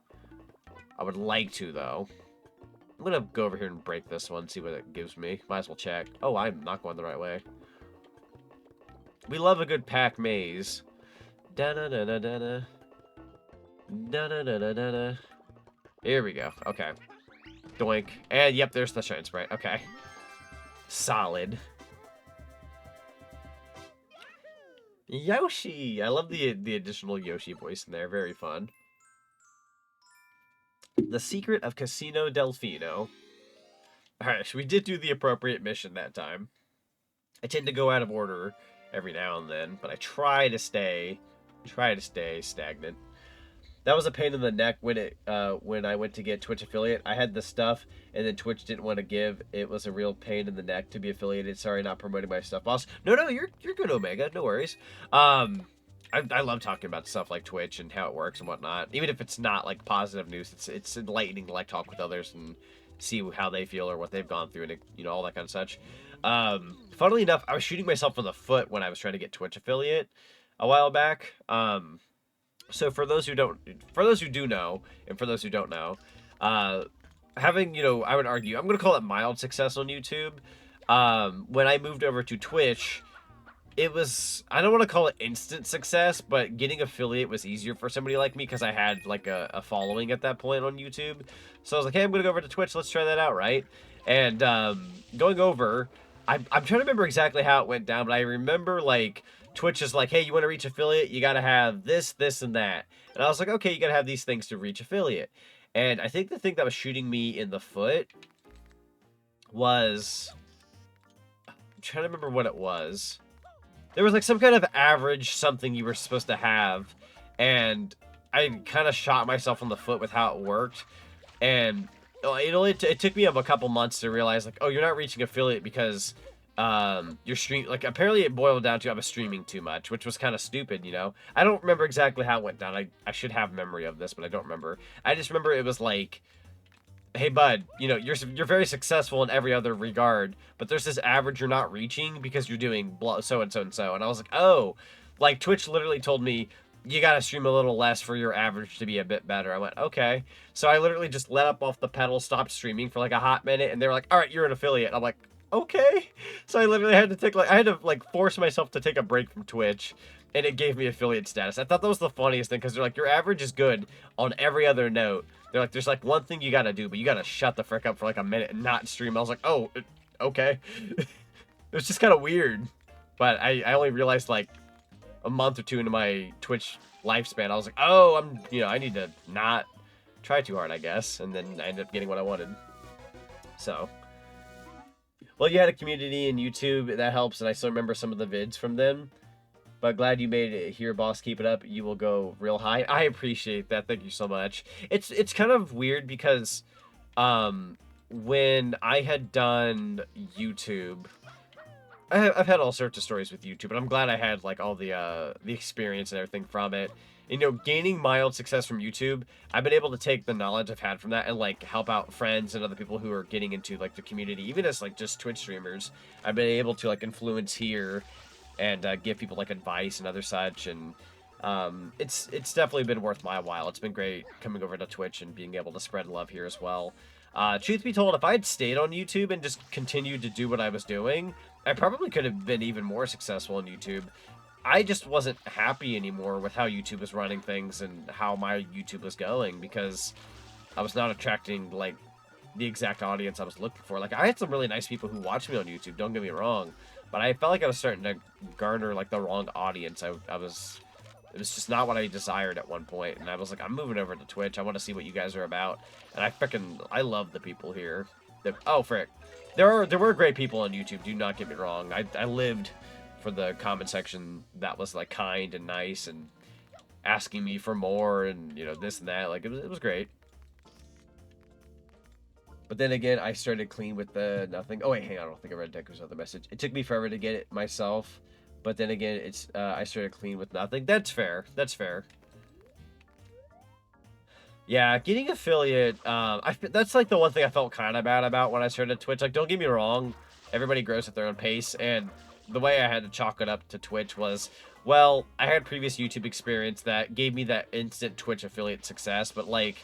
I would like to, though. I'm going to go over here and break this one, see what it gives me. Might as well check. Oh, I'm not going the right way. We love a good pack maze. Da-da-da-da-da-da. Da-da-da-da-da-da. Here we go. Okay. Doink. And, yep, there's the shine sprite. Okay. Solid. Yoshi! I love the additional Yoshi voice in there. Very fun. The Secret of Casino Delfino. Alright, so we did do the appropriate mission that time. I tend to go out of order every now and then, but I try to stay stagnant. That was a pain in the neck when I went to get Twitch affiliate. I had the stuff, and then Twitch didn't want to give. It was a real pain in the neck to be affiliated. Sorry, not promoting my stuff, boss. No, you're good, Omega. No worries. I love talking about stuff like Twitch and how it works and whatnot. Even if it's not like positive news, it's enlightening to like talk with others and see how they feel or what they've gone through and all that kind of such. Funnily enough, I was shooting myself in the foot when I was trying to get Twitch affiliate a while back. So for those who do know, and for those who don't know, having, I would argue, I'm going to call it mild success on YouTube. When I moved over to Twitch, it was, I don't want to call it instant success, but getting affiliate was easier for somebody like me because I had like a following at that point on YouTube. So I was like, hey, I'm going to go over to Twitch. Let's try that out, right? And going over, I'm trying to remember exactly how it went down, but I remember like Twitch is like, hey, you want to reach affiliate? You got to have this, this, and that. And I was like, okay, you got to have these things to reach affiliate. And I think the thing that was shooting me in the foot was, I'm trying to remember what it was. There was like some kind of average something you were supposed to have, and I kind of shot myself in the foot with how it worked. And it took me a couple months to realize, like, oh, you're not reaching affiliate because your stream, like, apparently it boiled down to I was streaming too much, which was kind of stupid, I don't remember exactly how it went down. I should have memory of this, but I don't remember. I just remember it was like, hey, bud, you're very successful in every other regard, but there's this average you're not reaching because you're doing so and so and so. And I was like, oh, like Twitch literally told me you got to stream a little less for your average to be a bit better. I went, okay. So I literally just let up off the pedal, stopped streaming for like a hot minute, and they were like, all right, you're an affiliate. I'm like, okay. So I literally had to force myself to take a break from Twitch, and it gave me affiliate status. I thought that was the funniest thing because they're like, your average is good on every other note. They're like, there's like one thing you gotta do, but you gotta shut the frick up for like a minute and not stream. I was like, oh, okay. It was just kind of weird. But I only realized like a month or two into my Twitch lifespan, I was like, oh, I need to not try too hard, I guess. And then I ended up getting what I wanted. So, well, you had a community in YouTube, that helps, and I still remember some of the vids from them. But glad you made it here, boss. Keep it up. You will go real high. I appreciate that. Thank you so much. It's kind of weird because when I had done YouTube, I've had all sorts of stories with YouTube, and I'm glad I had like all the experience and everything from it. Gaining mild success from YouTube, I've been able to take the knowledge I've had from that and like help out friends and other people who are getting into like the community, even as like just Twitch streamers. I've been able to like influence here and give people like advice and other such, and it's definitely been worth my while. It's been great coming over to Twitch and being able to spread love here as well. Truth be told, if I had stayed on YouTube and just continued to do what I was doing, I probably could have been even more successful on YouTube. I just wasn't happy anymore with how YouTube was running things and how my YouTube was going because I was not attracting like the exact audience I was looking for. Like, I had some really nice people who watched me on YouTube, don't get me wrong, but I felt like I was starting to garner like the wrong audience. It was just not what I desired at one point, and I was like, I'm moving over to Twitch. I want to see what you guys are about. And I love the people here. Oh frick, there were great people on YouTube. Do not get me wrong. I lived for the comment section that was like kind and nice and asking me for more and this and that. Like it was great. But then again, I started clean with the nothing. Oh wait, hang on, I don't think I read Deco's other message. It took me forever to get it myself, but then again, it's I started clean with nothing. That's fair. That's fair. Yeah, getting affiliate, that's like the one thing I felt kind of bad about when I started Twitch. Like, don't get me wrong, everybody grows at their own pace, and the way I had to chalk it up to Twitch was, well, I had previous YouTube experience that gave me that instant Twitch affiliate success, but like,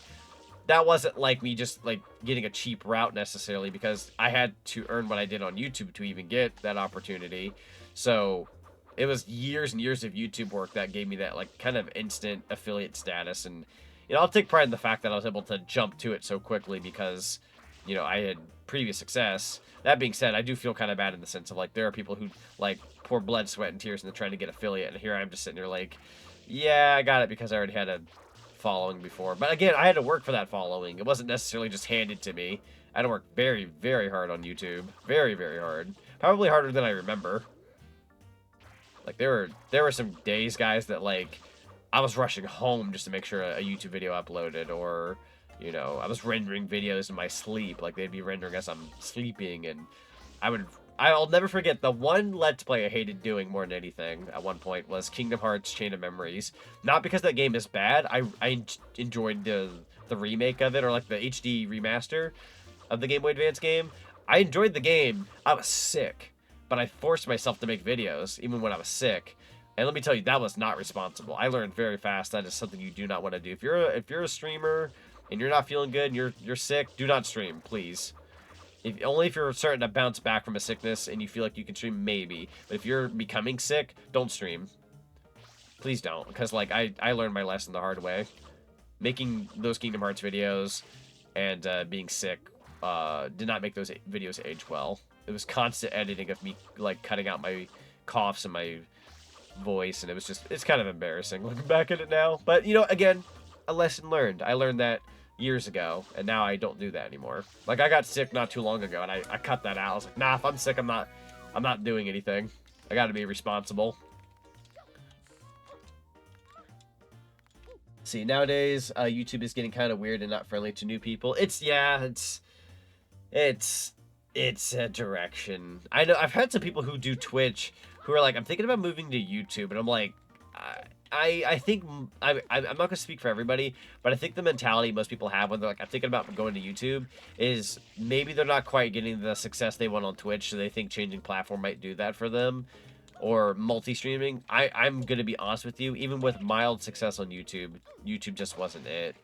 that wasn't like me just like getting a cheap route necessarily, because I had to earn what I did on YouTube to even get that opportunity. So it was years and years of YouTube work that gave me that like kind of instant affiliate status. And you know, I'll take pride in the fact that I was able to jump to it so quickly because, you know, I had previous success. That being said, I do feel kind of bad in the sense of like there are people who like pour blood, sweat, and tears into trying to get affiliate, and here I'm just sitting there like, yeah, I got it because I already had a following before. But again, I had to work for that following. It wasn't necessarily just handed to me. I had to work very, very hard on YouTube. Very, very hard. Probably harder than I remember. Like there were some days, guys, that like I was rushing home just to make sure a YouTube video uploaded, or you know, I was rendering videos in my sleep. Like they'd be rendering as I'm sleeping, and I'll never forget the one Let's Play I hated doing more than anything at one point was Kingdom Hearts Chain of Memories. Not because that game is bad. I enjoyed the remake of it, or like the HD remaster of the Game Boy Advance game. I enjoyed the game. I was sick, but I forced myself to make videos even when I was sick. And let me tell you, that was not responsible. I learned very fast that is something you do not want to do. If you're a streamer and you're not feeling good and you're sick, do not stream, please. Only if you're starting to bounce back from a sickness and you feel like you can stream, maybe. But if you're becoming sick, don't stream. Please don't, because like I learned my lesson the hard way. Making those Kingdom Hearts videos and being sick did not make those videos age well. It was constant editing of me like cutting out my coughs and my voice, and it's kind of embarrassing looking back at it now. But you know, again, a lesson learned. I learned that years ago, and now I don't do that anymore. Like I got sick not too long ago, and I cut that out. I was like, nah, if I'm sick, I'm not doing anything. I got to be responsible. See, nowadays YouTube is getting kind of weird and not friendly to new people. It's a direction. I know I've had some people who do Twitch who are like, I'm thinking about moving to YouTube, and I'm like, I think I'm not gonna speak for everybody, but I think the mentality most people have when they're like, I'm thinking about going to YouTube, is maybe they're not quite getting the success they want on Twitch, so they think changing platform might do that for them, or multi-streaming. I'm gonna be honest with you, even with mild success on YouTube just wasn't it.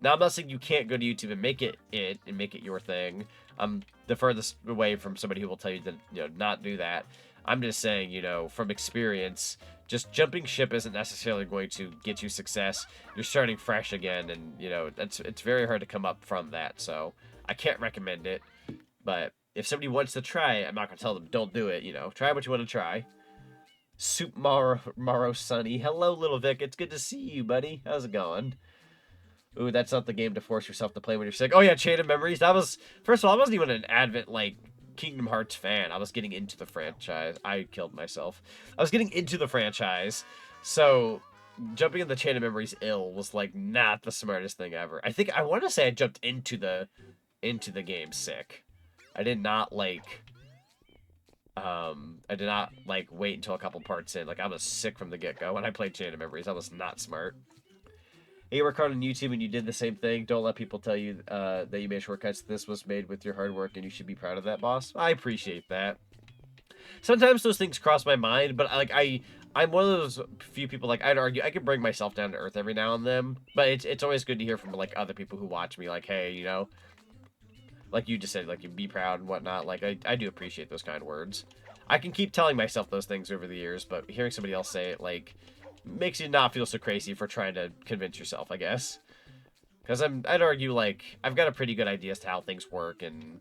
Now, I'm not saying you can't go to YouTube and make it and make it your thing. I'm the furthest away from somebody who will tell you to, you know, not do that. I'm just saying, you know, from experience, just jumping ship isn't necessarily going to get you success. You're starting fresh again, and, you know, it's very hard to come up from that. So I can't recommend it. But if somebody wants to try it, I'm not going to tell them, don't do it. You know, try what you want to try. Soup Morrow Sunny. Hello, little Vic. It's good to see you, buddy. How's it going? Ooh, that's not the game to force yourself to play when you're sick. Oh, yeah, Chain of Memories. That was... First of all, I wasn't even an Advent, like, Kingdom Hearts fan. I was getting into the franchise. I killed myself. I was getting into the franchise. So, jumping in the Chain of Memories was, like, not the smartest thing ever. I want to say I jumped into the game sick. I did not, like... I did not, like, wait until a couple parts in. Like, I was sick from the get-go when I played Chain of Memories. I was not smart. You work hard on YouTube and you did the same thing. Don't let people tell you that you made shortcuts. This was made with your hard work, and you should be proud of that, boss. I appreciate that. Sometimes those things cross my mind, but like I'm one of those few people, like, I'd argue I can bring myself down to earth every now and then, but it's always good to hear from like other people who watch me, like, hey, you know, like you just said, like, you be proud and whatnot. Like I do appreciate those kind words. I can keep telling myself those things over the years, but hearing somebody else say it, like, makes you not feel so crazy for trying to convince yourself, I guess. Because I'd argue, like, I've got a pretty good idea as to how things work, and,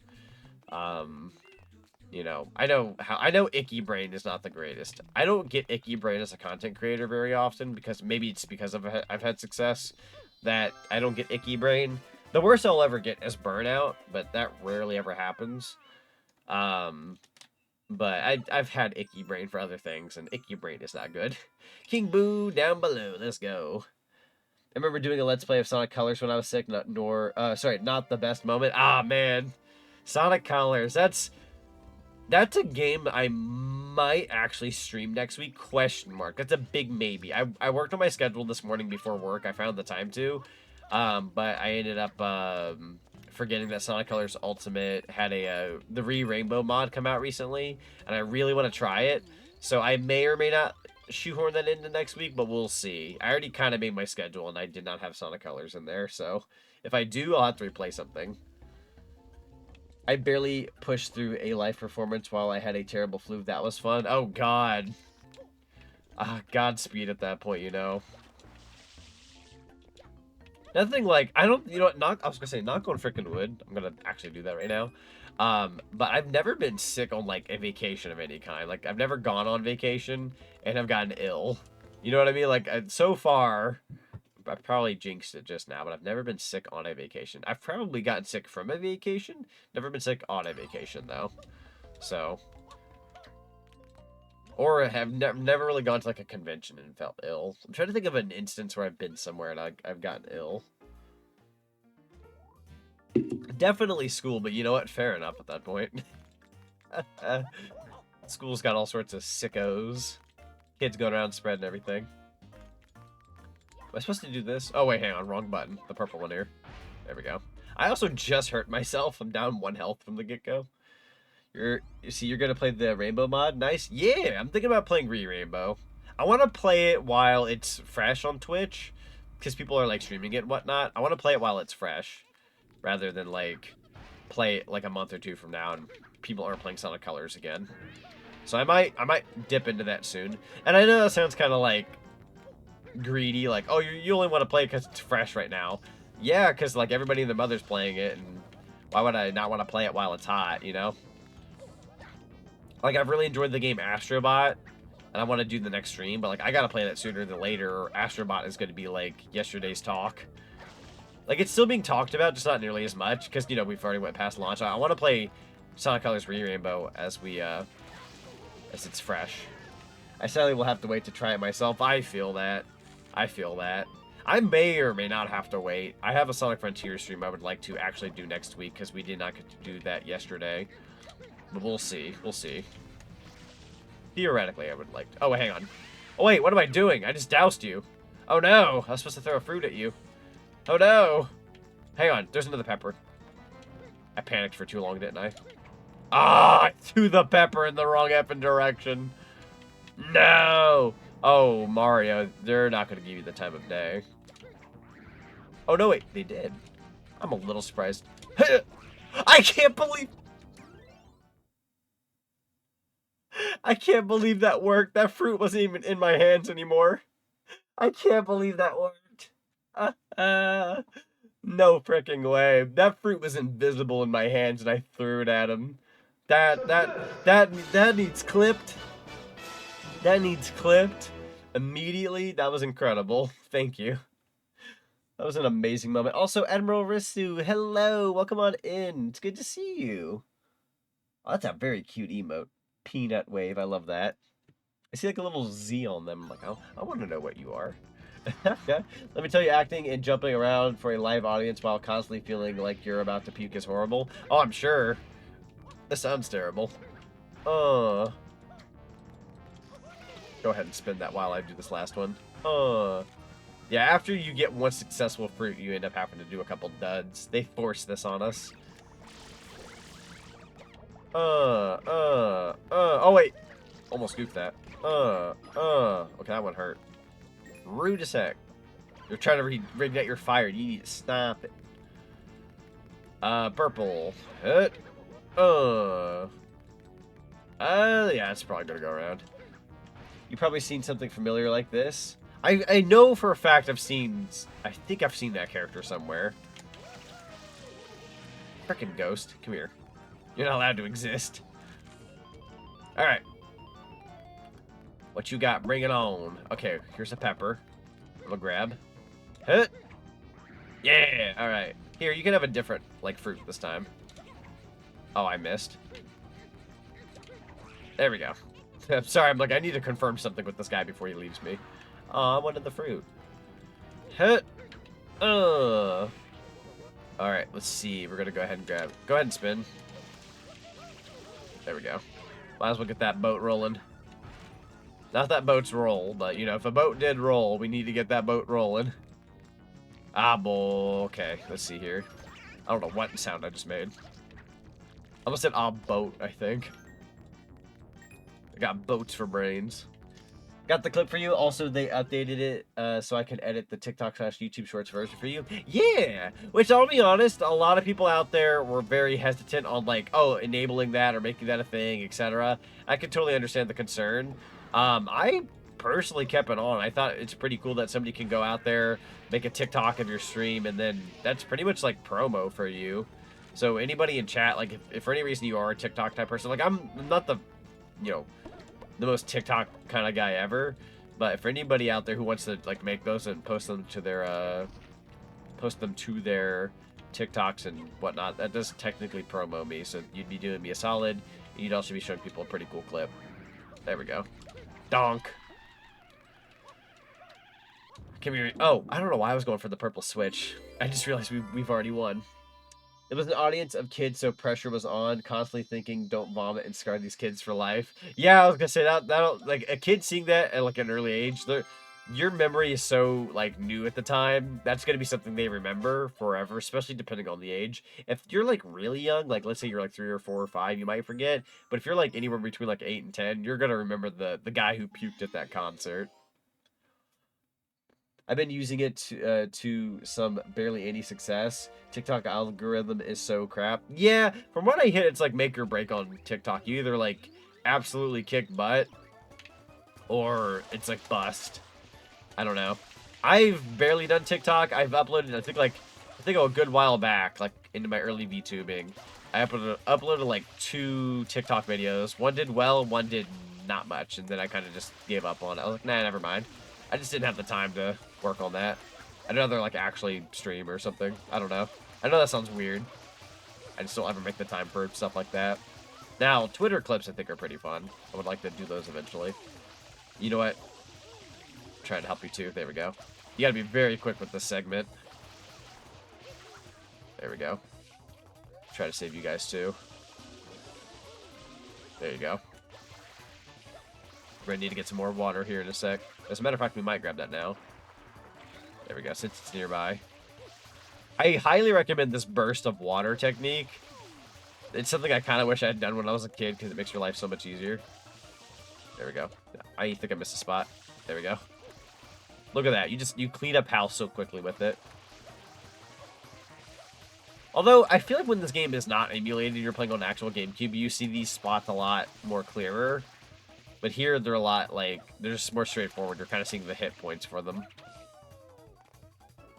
you know, I know Icky Brain is not the greatest. I don't get Icky Brain as a content creator very often, because maybe it's because I've had success that I don't get Icky Brain. The worst I'll ever get is Burnout, but that rarely ever happens. But I've had Icky Brain for other things, and Icky Brain is not good. King Boo down below. Let's go. I remember doing a Let's Play of Sonic Colors when I was sick. Not the best moment. Ah, man. Sonic Colors. That's a game I might actually stream next week. Question mark. That's a big maybe. I worked on my schedule this morning before work. I found the time to. But I ended up forgetting that Sonic Colors Ultimate had the Rainbow mod come out recently. And I really want to try it. So I may or may not shoehorn that into next week, but we'll see. I already kind of made my schedule, and I did not have Sonic Colors in there, so if I do, I'll have to replay something. I barely pushed through a live performance while I had a terrible flu. That was fun. Oh, God. Godspeed at that point, you know. Nothing like, I don't, you know what, I was gonna say, knock on frickin' wood. I'm gonna actually do that right now. But I've never been sick on, like, a vacation of any kind. Like, I've never gone on vacation and have gotten ill. You know what I mean? Like, so far, I probably jinxed it just now, but I've never been sick on a vacation. I've probably gotten sick from a vacation. Never been sick on a vacation, though. So. Or have never really gone to, like, a convention and felt ill. I'm trying to think of an instance where I've been somewhere and I've gotten ill. Definitely school, but you know what? Fair enough at that point. School's got all sorts of sickos. Kids going around spreading everything. Am I supposed to do this? Oh, wait, hang on. Wrong button. The purple one here. There we go. I also just hurt myself. I'm down 1 health from the get-go. You're going to play the Rainbow mod? Nice. Yeah, I'm thinking about playing Rainbow. I want to play it while it's fresh on Twitch, because people are, like, streaming it and whatnot. I want to play it while it's fresh, rather than, like, play it, like, a month or two from now and people aren't playing Sonic Colors again. So I might dip into that soon. And I know that sounds kind of, like, greedy, like, oh, you only want to play it because it's fresh right now. Yeah, because, like, everybody and their mother's playing it, and why would I not want to play it while it's hot, you know? Like, I've really enjoyed the game Astrobot, and I want to do the next stream, but, like, I gotta play that sooner than later, or Astrobot is going to be, like, yesterday's talk. Like, it's still being talked about, just not nearly as much, because, you know, we've already went past launch. I want to play Sonic Colors Rainbow as it's fresh. I sadly will have to wait to try it myself. I feel that. I may or may not have to wait. I have a Sonic Frontier stream I would like to actually do next week, because we did not get to do that yesterday. But we'll see. We'll see. Theoretically, I would like to. Oh, hang on. Oh, wait, what am I doing? I just doused you. Oh, no. I was supposed to throw a fruit at you. Oh, no. Hang on. There's another pepper. I panicked for too long, didn't I? Ah, I threw the pepper in the wrong effing direction. No. Oh, Mario, they're not going to give you the time of day. Oh, no, wait. They did. I'm a little surprised. I can't believe... I can't believe that worked. That fruit wasn't even in my hands anymore. I can't believe that worked. No freaking way. That fruit was invisible in my hands and I threw it at him. That needs clipped. That needs clipped immediately. That was incredible. Thank you. That was an amazing moment. Also, Admiral Risu, hello. Welcome on in. It's good to see you. Oh, that's a very cute emote. Peanut wave. I love that. I see like a little Z on them. I'm like, I want to know what you are. Let me tell you, acting and jumping around for a live audience while constantly feeling like you're about to puke is horrible. Oh, I'm sure. This sounds terrible. Go ahead and spin that while I do this last one. Yeah, after you get one successful fruit, you end up having to do a couple duds. They force this on us. Oh, wait. Almost goofed that. Okay, that one hurt. Rude as heck. You're trying to reignite your fire. You need to stop it. Purple. Hit. Yeah, it's probably gonna go around. You've probably seen something familiar like this. I know for a fact I think I've seen that character somewhere. Frickin' ghost. Come here. You're not allowed to exist. Alright. What you got? Bring it on. Okay, here's a pepper. I'm gonna grab. Hit. Yeah, alright. Here, you can have a different, like, fruit this time. Oh, I missed. There we go. I'm sorry, I'm like, I need to confirm something with this guy before he leaves me. Oh, I wanted the fruit. Hit. All right, let's see. We're gonna go ahead and grab. Go ahead and spin. There we go. Might as well get that boat rolling. Not that boats roll, but you know, if a boat did roll, we need to get that boat rolling. Ah, boy. Okay, let's see here. I don't know what sound I just made. I almost said ah, boat, I think. I got boats for brains. Got the clip for you. Also, they updated it so I can edit the TikTok/YouTube Shorts version for you. Yeah! Which, I'll be honest, a lot of people out there were very hesitant on, like, oh, enabling that or making that a thing, etc. I can totally understand the concern. I personally kept it on. I thought it's pretty cool that somebody can go out there, make a TikTok of your stream, and then that's pretty much like promo for you. So anybody in chat, like, if for any reason you are a TikTok type person, like, I'm not the, you know, the most TikTok kind of guy ever, but for anybody out there who wants to like make those and post them to their TikToks and whatnot, that does technically promo me, so you'd be doing me a solid. You'd also be showing people a pretty cool clip. There we go. Donk. Can we? Oh, I don't know why I was going for the purple switch. I just realized we've already won. It was an audience of kids, so pressure was on, constantly thinking, don't vomit and scar these kids for life. Yeah, I was gonna say that'll like a kid seeing that at like an early age, your memory is so like new at the time. That's gonna be something they remember forever, especially depending on the age. If you're like really young, like let's say you're like 3 or 4 or 5, you might forget. But if you're like anywhere between like 8 and 10, you're gonna remember the guy who puked at that concert. I've been using it to some barely any success. TikTok algorithm is so crap. Yeah, from what I hit, it's like make or break on TikTok. You either like absolutely kick butt, or it's like bust. I don't know. I've barely done TikTok. I've uploaded, I think a good while back, like into my early VTubing. I uploaded like 2 TikTok videos. One did well, one did not much, and then I kind of just gave up on it. I was like, nah, never mind. I just didn't have the time to work on that. I'd rather like actually stream or something. I don't know. I know that sounds weird. I just don't ever make the time for stuff like that. Now, Twitter clips I think are pretty fun. I would like to do those eventually. You know what? I'm trying to help you too. There we go. You gotta be very quick with this segment. There we go. Try to save you guys too. There you go. We're gonna need to get some more water here in a sec. As a matter of fact, we might grab that now. There we go, since it's nearby. I highly recommend this burst of water technique. It's something I kind of wish I had done when I was a kid because it makes your life so much easier. There we go. I think I missed a spot. There we go. Look at that. You clean up house so quickly with it. Although, I feel like when this game is not emulated, you're playing on actual GameCube, you see these spots a lot more clearer. But here, they're a lot, like, they're just more straightforward. You're kind of seeing the hit points for them.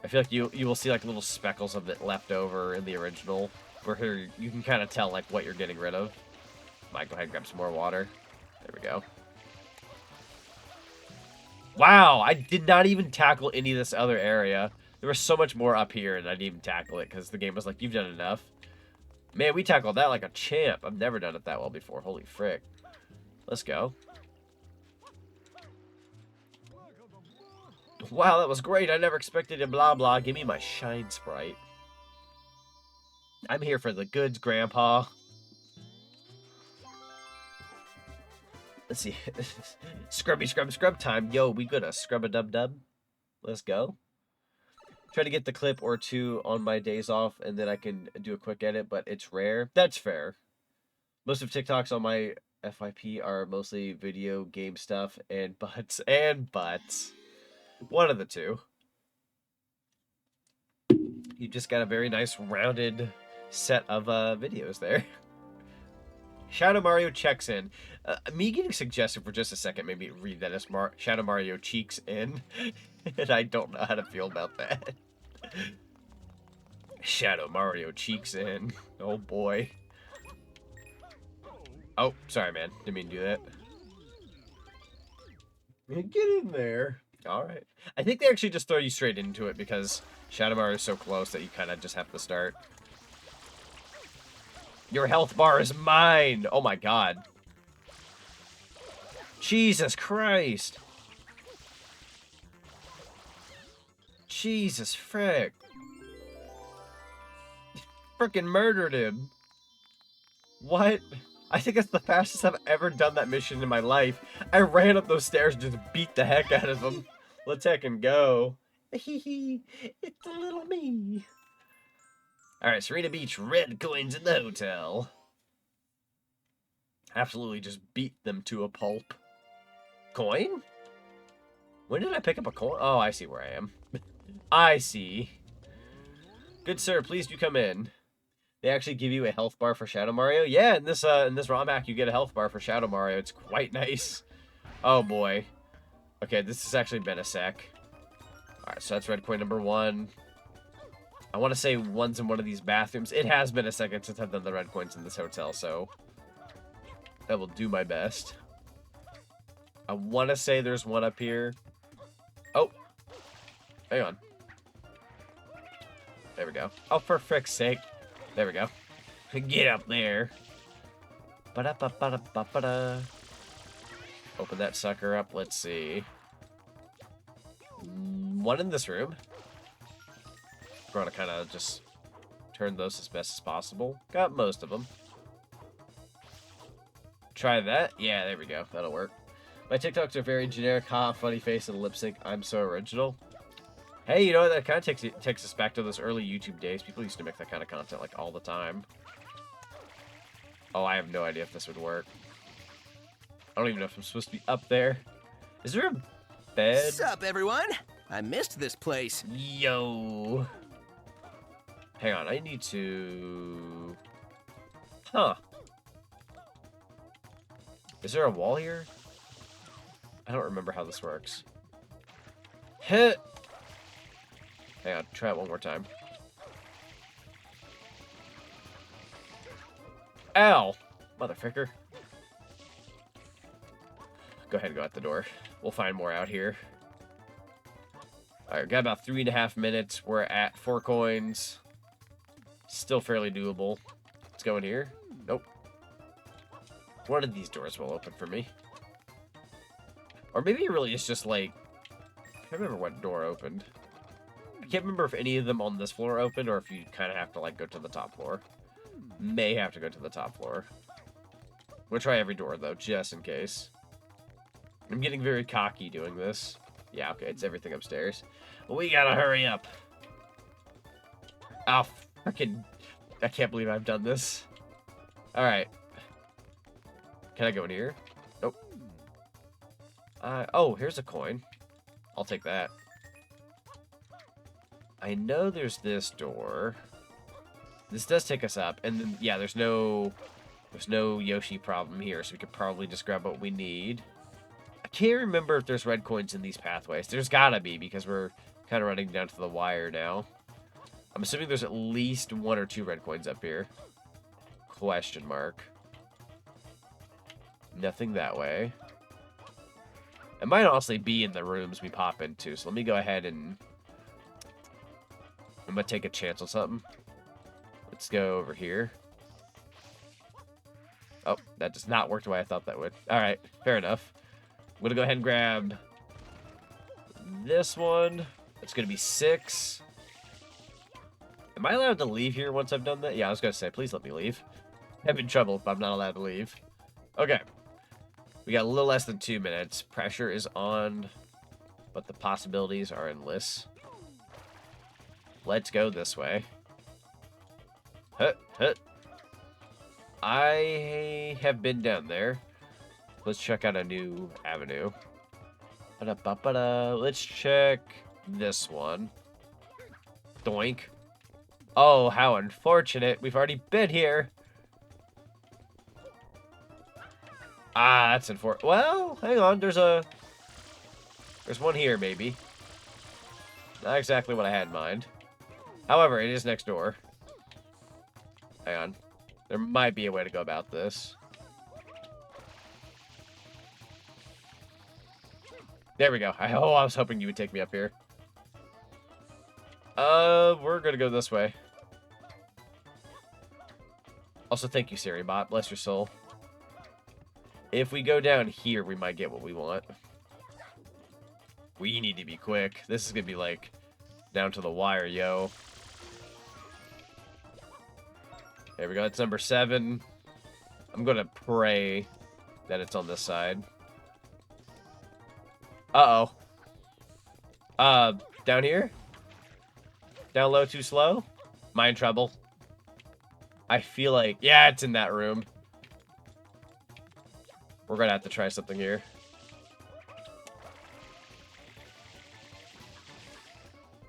I feel like you will see, like, little speckles of it left over in the original. Where here, you can kind of tell, like, what you're getting rid of. Might go ahead and grab some more water. There we go. Wow, I did not even tackle any of this other area. There was so much more up here, and I didn't even tackle it, because the game was like, you've done enough. Man, we tackled that like a champ. I've never done it that well before. Holy frick. Let's go. Wow, that was great. I never expected it. Blah, blah. Give me my shine sprite. I'm here for the goods, Grandpa. Let's see. Scrubby scrub time. Yo, we gonna scrub a dub. Let's go. Try to get the clip or 2 on my days off, and then I can do a quick edit, but it's rare. That's fair. Most of TikToks on my FYP are mostly video game stuff and butts. One of the two. You just got a very nice rounded set of videos there. Shadow Mario checks in. Me getting suggested for just a second made me read that as Shadow Mario cheeks in. And I don't know how to feel about that. Shadow Mario cheeks in. Oh boy. Oh, sorry man. Didn't mean to do that. Get in there. Alright. I think they actually just throw you straight into it because Shadow Mario is so close that you kind of just have to start. Your health bar is mine! Oh my god. Jesus Christ. Jesus frick. Frickin' murdered him. What? I think that's the fastest I've ever done that mission in my life. I ran up those stairs and just beat the heck out of him. Let's heckin' go. Hee hee. It's a little me. Alright, Serena Beach, red coins in the hotel. Absolutely just beat them to a pulp. Coin? When did I pick up a coin? Oh, I see where I am. I see. Good sir, please do come in. They actually give you a health bar for Shadow Mario? Yeah, in this ROM hack, you get a health bar for Shadow Mario. It's quite nice. Oh, boy. Okay, this has actually been a sec. Alright, so that's red coin number 1. I want to say one's in one of these bathrooms. It has been a second since I've done the red coins in this hotel, so I will do my best. I want to say there's one up here. Oh. Hang on. There we go. Oh, for frick's sake. There we go. Get up there. Ba-da-ba-ba-da-ba-ba-da. Open that sucker up. Let's see. One in this room. We're going to kind of just turn those as best as possible. Got most of them. Try that. Yeah, there we go. That'll work. My TikToks are very generic. Ha, funny face and lip sync. I'm so original. Hey, you know what? That kind of takes us back to those early YouTube days. People used to make that kind of content like all the time. Oh, I have no idea if this would work. I don't even know if I'm supposed to be up there. Is there a bed? Sup, everyone? I missed this place. Yo. Hang on, I need to... Huh. Is there a wall here? I don't remember how this works. Hit! Hang on, try it one more time. Ow! Motherfucker. Go ahead and go out the door. We'll find more out here. Alright, got about 3.5 minutes. We're at 4 coins. Still fairly doable. Let's go in here. Nope. One of these doors will open for me. Or maybe it really is just like... I can't remember what door opened. I can't remember if any of them on this floor opened or if you kind of have to like go to the top floor. May have to go to the top floor. I'm gonna try every door though, just in case. I'm getting very cocky doing this. Yeah, okay, it's everything upstairs. We gotta hurry up. Oh, freaking... I can't believe I've done this. Alright. Can I go in here? Nope. Oh, here's a coin. I'll take that. I know there's this door. This does take us up. And then, yeah, there's no Yoshi problem here, so we could probably just grab what we need. I can't remember if there's red coins in these pathways. There's gotta be, because we're kind of running down to the wire now. I'm assuming there's at least 1 or 2 red coins up here. Question mark. Nothing that way. It might honestly be in the rooms we pop into, so let me go ahead and... I'm gonna take a chance on something. Let's go over here. Oh, that does not work the way I thought that would. Alright, fair enough. I'm gonna go ahead and grab this one. It's gonna be 6. Am I allowed to leave here once I've done that? Yeah, I was gonna say, please let me leave. I'm in trouble if I'm not allowed to leave. Okay. We got a little less than 2 minutes. Pressure is on, but the possibilities are endless. Let's go this way. Hut, hut. I have been down there. Let's check out a new avenue. Ba-da-ba-ba-da. Let's check this one. Doink. Oh, how unfortunate. We've already been here. Ah, that's unfortunate. Well, hang on. There's one here, maybe. Not exactly what I had in mind. However, it is next door. Hang on. There might be a way to go about this. There we go. I was hoping you would take me up here. We're gonna go this way. Also, thank you, SiriBot. Bless your soul. If we go down here, we might get what we want. We need to be quick. This is gonna be like down to the wire, yo. There we go. That's number 7. I'm gonna pray that it's on this side. Uh-oh. Down here? Down low, too slow? Am I in trouble? I feel like... Yeah, it's in that room. We're gonna have to try something here.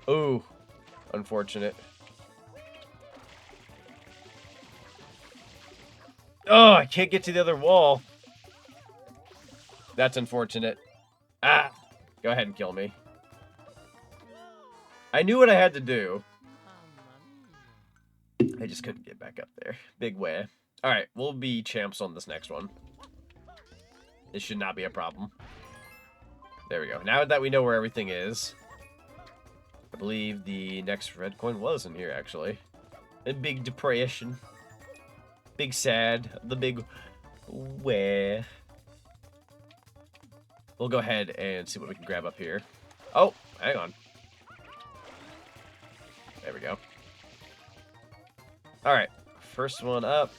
Ooh. Unfortunate. Oh, I can't get to the other wall. That's unfortunate. Ah! Go ahead and kill me. I knew what I had to do. I just couldn't get back up there. Big way. Alright, we'll be champs on this next one. This should not be a problem. There we go. Now that we know where everything is, I believe the next red coin was in here, actually. A big depression. Big sad. The big where. We'll go ahead and see what we can grab up here. Oh, hang on. There we go. Alright, first one up.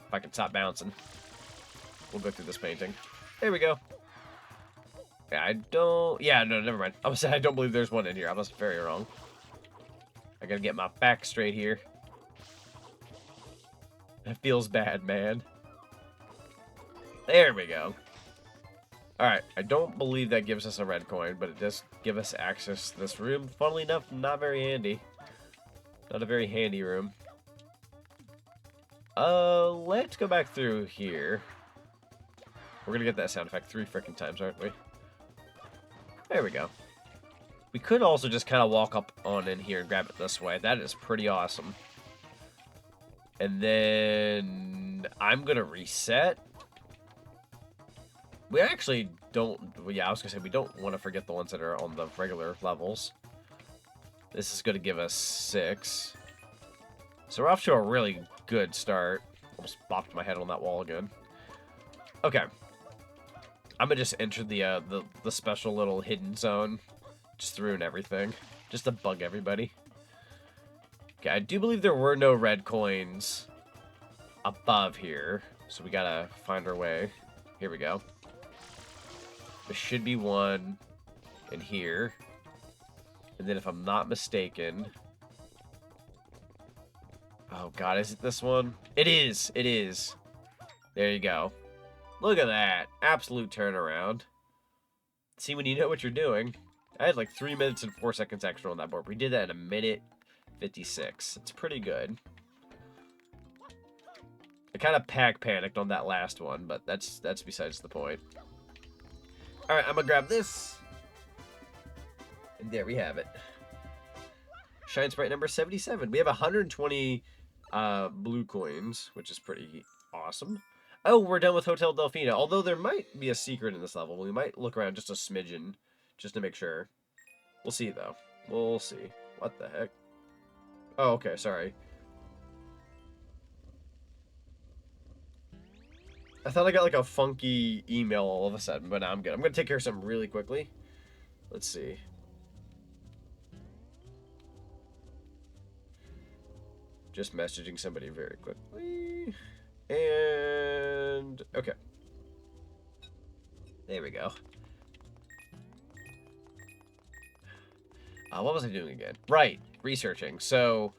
If I can stop bouncing. We'll go through this painting. There we go. Yeah, I don't... Yeah, no, never mind. I was saying I don't believe there's one in here. I was very wrong. I gotta get my back straight here. That feels bad, man. There we go. Alright, I don't believe that gives us a red coin, but it does give us access to this room. Funnily enough, not very handy. Not a very handy room. Let's go back through here. We're gonna get that sound effect 3 freaking times, aren't we? There we go. We could also just kind of walk up on in here and grab it this way. That is pretty awesome. And then I'm gonna reset. We actually don't... Yeah, I was gonna say we don't want to forget the ones that are on the regular levels. This is gonna give us 6. So we're off to a really good start. Almost bopped my head on that wall again. Okay. I'm gonna just enter the special little hidden zone. Just through and everything. Just to bug everybody. Okay, I do believe there were no red coins above here. So we gotta find our way. Here we go. There should be one in here. And then if I'm not mistaken... Oh god, is it this one? It is! It is! There you go. Look at that. Absolute turnaround. See, when you know what you're doing. I had like 3 minutes and 4 seconds extra on that board. We did that in 1:56. It's pretty good. I kind of panicked on that last one, but that's besides the point. Alright, I'm gonna grab this. And there we have it. Shine Sprite number 77. We have 120 blue coins, which is pretty awesome. Oh, we're done with Hotel Delfina. Although there might be a secret in this level. We might look around just a smidgen, just to make sure. We'll see, though. We'll see. What the heck? Oh, okay, sorry. I thought I got like a funky email all of a sudden, but now I'm good. I'm going to take care of something really quickly. Let's see. Just messaging somebody very quickly. And... okay. There we go. What was I doing again? Right, researching. So,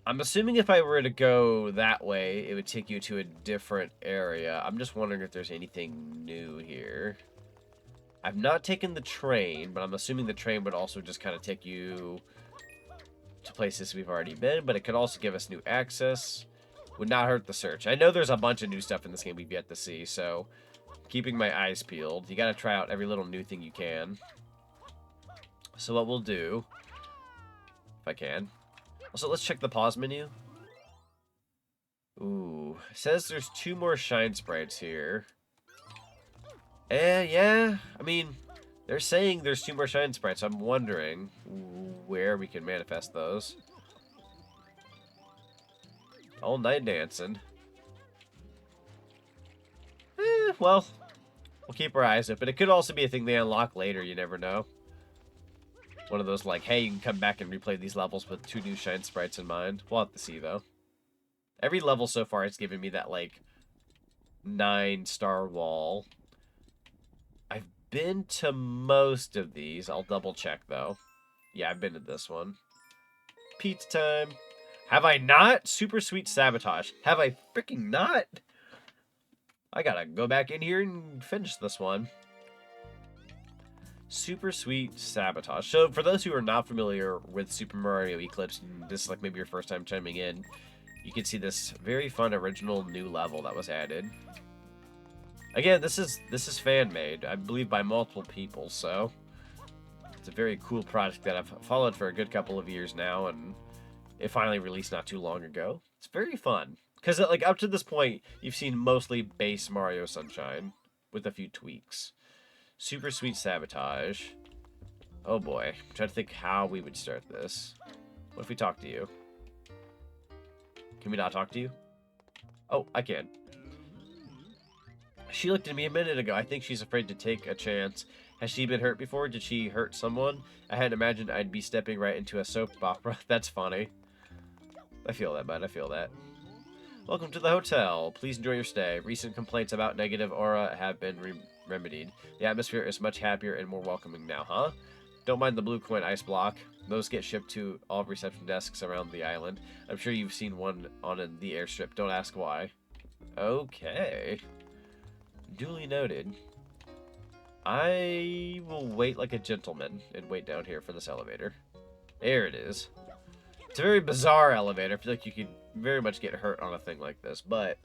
I'm assuming if I were to go that way, it would take you to a different area. I'm just wondering if there's anything new here. I've not taken the train, but I'm assuming the train would also just kind of take you to places we've already been, but it could also give us new access. Would not hurt the search. I know there's a bunch of new stuff in this game we've yet to see, so keeping my eyes peeled. You gotta try out every little new thing you can. So what we'll do, if I can. Also, let's check the pause menu. Ooh, it says there's 2 more shine sprites here. Yeah, I mean, they're saying there's 2 more shine sprites. I'm wondering where we can manifest those. All night dancing. Well, we'll keep our eyes open. It could also be a thing they unlock later, you never know. one of those like, hey, you can come back and replay these levels with 2 new shine sprites in mind. We'll have to see, though. Every level so far has given me that, like, 9-star wall. I've been to most of these. I'll double check, though. Yeah, I've been to this one. Pizza time. Have I not? Super Sweet Sabotage. Have I freaking not? I gotta go back in here and finish this one. Super Sweet Sabotage. So, for those who are not familiar with Super Mario Eclipse, and this is like maybe your first time chiming in, you can see this very fun original new level that was added. Again, this is fan-made, I believe by multiple people, so it's a very cool project that I've followed for a good couple of years now, and it finally released not too long ago. It's very fun. Because, like, up to this point, you've seen mostly base Mario Sunshine with a few tweaks. Super Sweet Sabotage. Oh, boy. I'm trying to think how we would start this. What if we talk to you? Can we not talk to you? Oh, I can. She looked at me a minute ago. I think she's afraid to take a chance. Has she been hurt before? Did she hurt someone? I hadn't imagined I'd be stepping right into a soap opera. That's funny. I feel that, bud. I feel that. Welcome to the hotel. Please enjoy your stay. Recent complaints about negative aura have been remedied. The atmosphere is much happier and more welcoming now, huh? Don't mind the blue coin ice block. Those get shipped to all reception desks around the island. I'm sure you've seen one on the airstrip. Don't ask why. Okay. Duly noted. I will wait like a gentleman and wait down here for this elevator. There it is. It's a very bizarre elevator. I feel like you could very much get hurt on a thing like this, but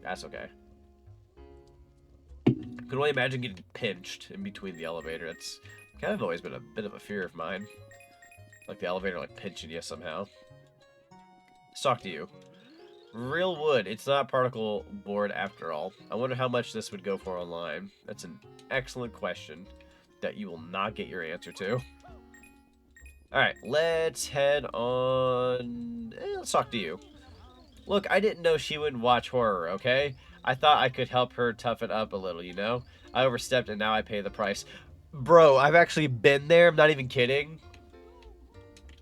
that's okay. I can only imagine getting pinched in between the elevator. It's kind of always been a bit of a fear of mine. Like the elevator like pinching you somehow. Let's talk to you. Real wood. It's not particle board after all. I wonder how much this would go for online. That's an excellent question that you will not get your answer to. Alright, let's head on... let's talk to you. Look, I didn't know she wouldn't watch horror, okay? I thought I could help her toughen up a little, you know? I overstepped and now I pay the price. Bro, I've actually been there. I'm not even kidding.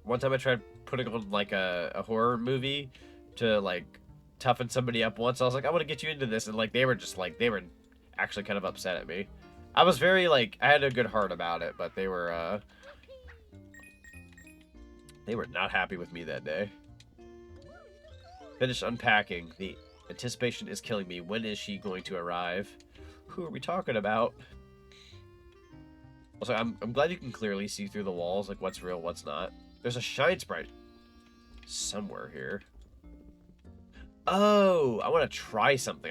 One time I tried putting on, like, a horror movie to, like, toughen somebody up once. I was like, I want to get you into this. And, like, they were actually kind of upset at me. I was very, like, I had a good heart about it, but they were not happy with me that day. Finished unpacking. The anticipation is killing me. When is she going to arrive? Who are we talking about? Also, I'm glad you can clearly see through the walls, like what's real, what's not. There's a shine sprite somewhere here. Oh, I want to try something.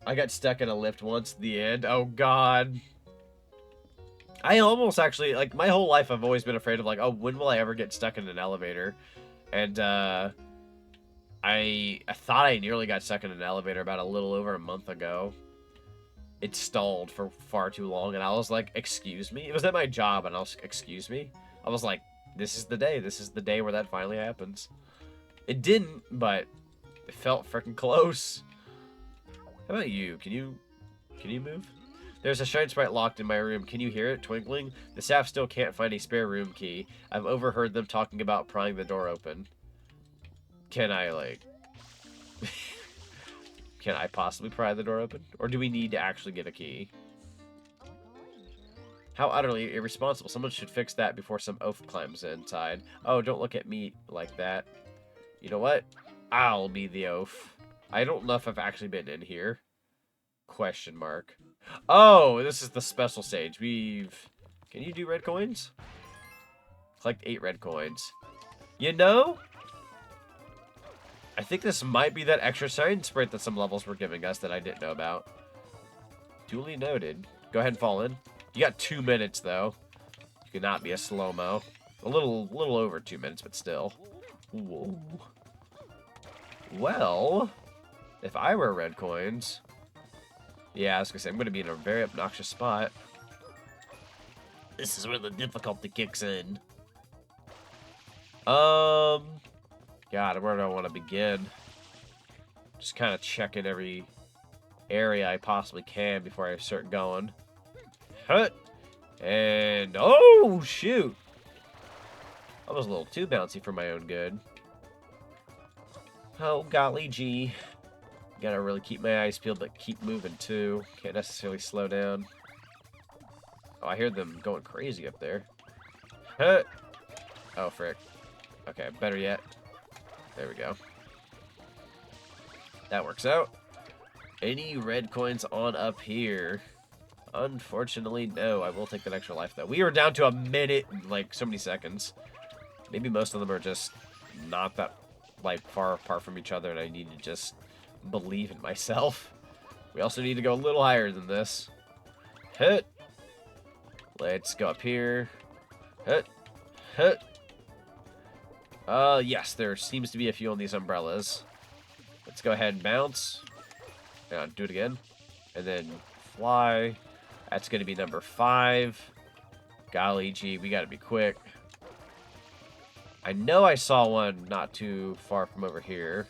I got stuck in a lift once at the end. Oh, God. I almost actually, like, my whole life I've always been afraid of, like, oh, when will I ever get stuck in an elevator? And, I thought I nearly got stuck in an elevator about a little over a month ago. It stalled for far too long, and I was like, excuse me? It was at my job, and I was like, excuse me? I was like, this is the day. This is the day where that finally happens. It didn't, but it felt freaking close. How about you? Can you move? There's a shine sprite locked in my room. Can you hear it twinkling? The staff still can't find a spare room key. I've overheard them talking about prying the door open. Can I, like... Can I possibly pry the door open? Or do we need to actually get a key? How utterly irresponsible. Someone should fix that before some oaf climbs inside. Oh, don't look at me like that. You know what? I'll be the oaf. I don't know if I've actually been in here. Question mark. Oh, this is the special stage. Can you do red coins? Collect 8 red coins. You know? I think this might be that extra shine sprite that some levels were giving us that I didn't know about. Duly noted. Go ahead and fall in. You got 2 minutes, though. You cannot be a slow-mo. A little over 2 minutes, but still. Whoa. Well, if I were red coins... Yeah, I was gonna say, I'm gonna be in a very obnoxious spot. This is where the difficulty kicks in. God, where do I want to begin? Just kind of checking every area I possibly can before I start going. Hut! And, oh, shoot. That was a little too bouncy for my own good. Oh, golly gee. Gotta really keep my eyes peeled, but keep moving, too. Can't necessarily slow down. Oh, I hear them going crazy up there. Huh. Oh, frick. Okay, better yet. There we go. That works out. Any red coins on up here? Unfortunately, no. I will take that extra life, though. We are down to a minute and, like, so many seconds. Maybe most of them are just not that, like, far apart from each other, and I need to just believe in myself. We also need to go a little higher than this. Hit. Let's go up here. Hit. Hit. Yes, there seems to be a few on these umbrellas. Let's go ahead and bounce. Hang on, do it again. And then fly. That's going to be number 5. Golly gee, we got to be quick. I know I saw one not too far from over here.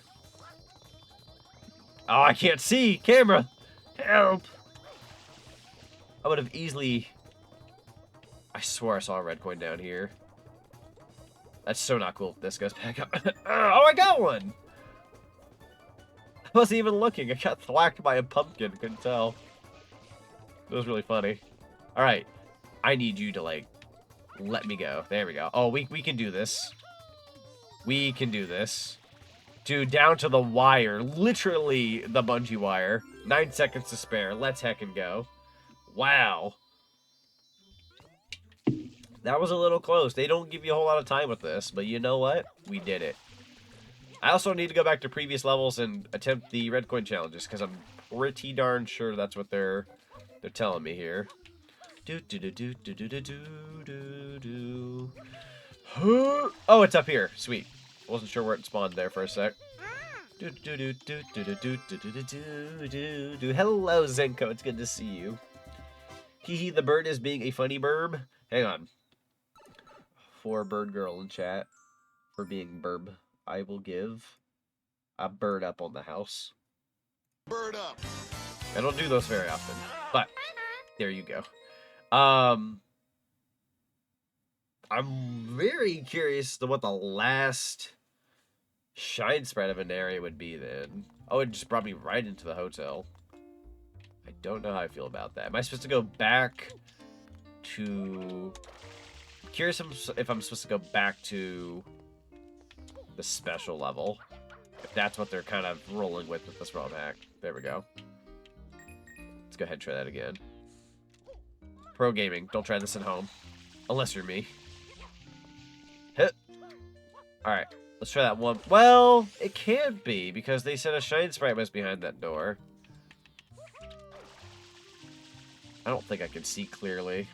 Oh, I can't see! Camera! Help! I would have easily... I swear I saw a red coin down here. That's so not cool if this goes back up. Oh, I got one! I wasn't even looking. I got thwacked by a pumpkin. Couldn't tell. It was really funny. Alright. I need you to, like, let me go. There we go. Oh, we can do this. We can do this. Dude, down to the wire. Literally the bungee wire. 9 seconds to spare. Let's heckin' go. Wow. That was a little close. They don't give you a whole lot of time with this, but you know what? We did it. I also need to go back to previous levels and attempt the red coin challenges, because I'm pretty darn sure that's what they're telling me here. Do do do do do do do do do. Oh, it's up here. Sweet. Wasn't sure where it spawned there for a sec. Do do do do do do do do do do do do. Hello, Zenko. It's good to see you. Hee the bird is being a funny burb. Hang on. For bird girl in chat for being burb. I will give a bird up on the house. Bird up. I don't do those very often, but there you go. I'm very curious to what the last shine spread of an area would be then. Oh, it just brought me right into the hotel. I don't know how I feel about that. Am I supposed to go back to... Curious if I'm supposed to go back to the special level. If that's what they're kind of rolling with this ROM hack. There we go. Let's go ahead and try that again. Pro gaming. Don't try this at home. Unless you're me. Hit. Alright. Let's try that one. Well, it can't be, because they said a shine sprite was behind that door. I don't think I can see clearly.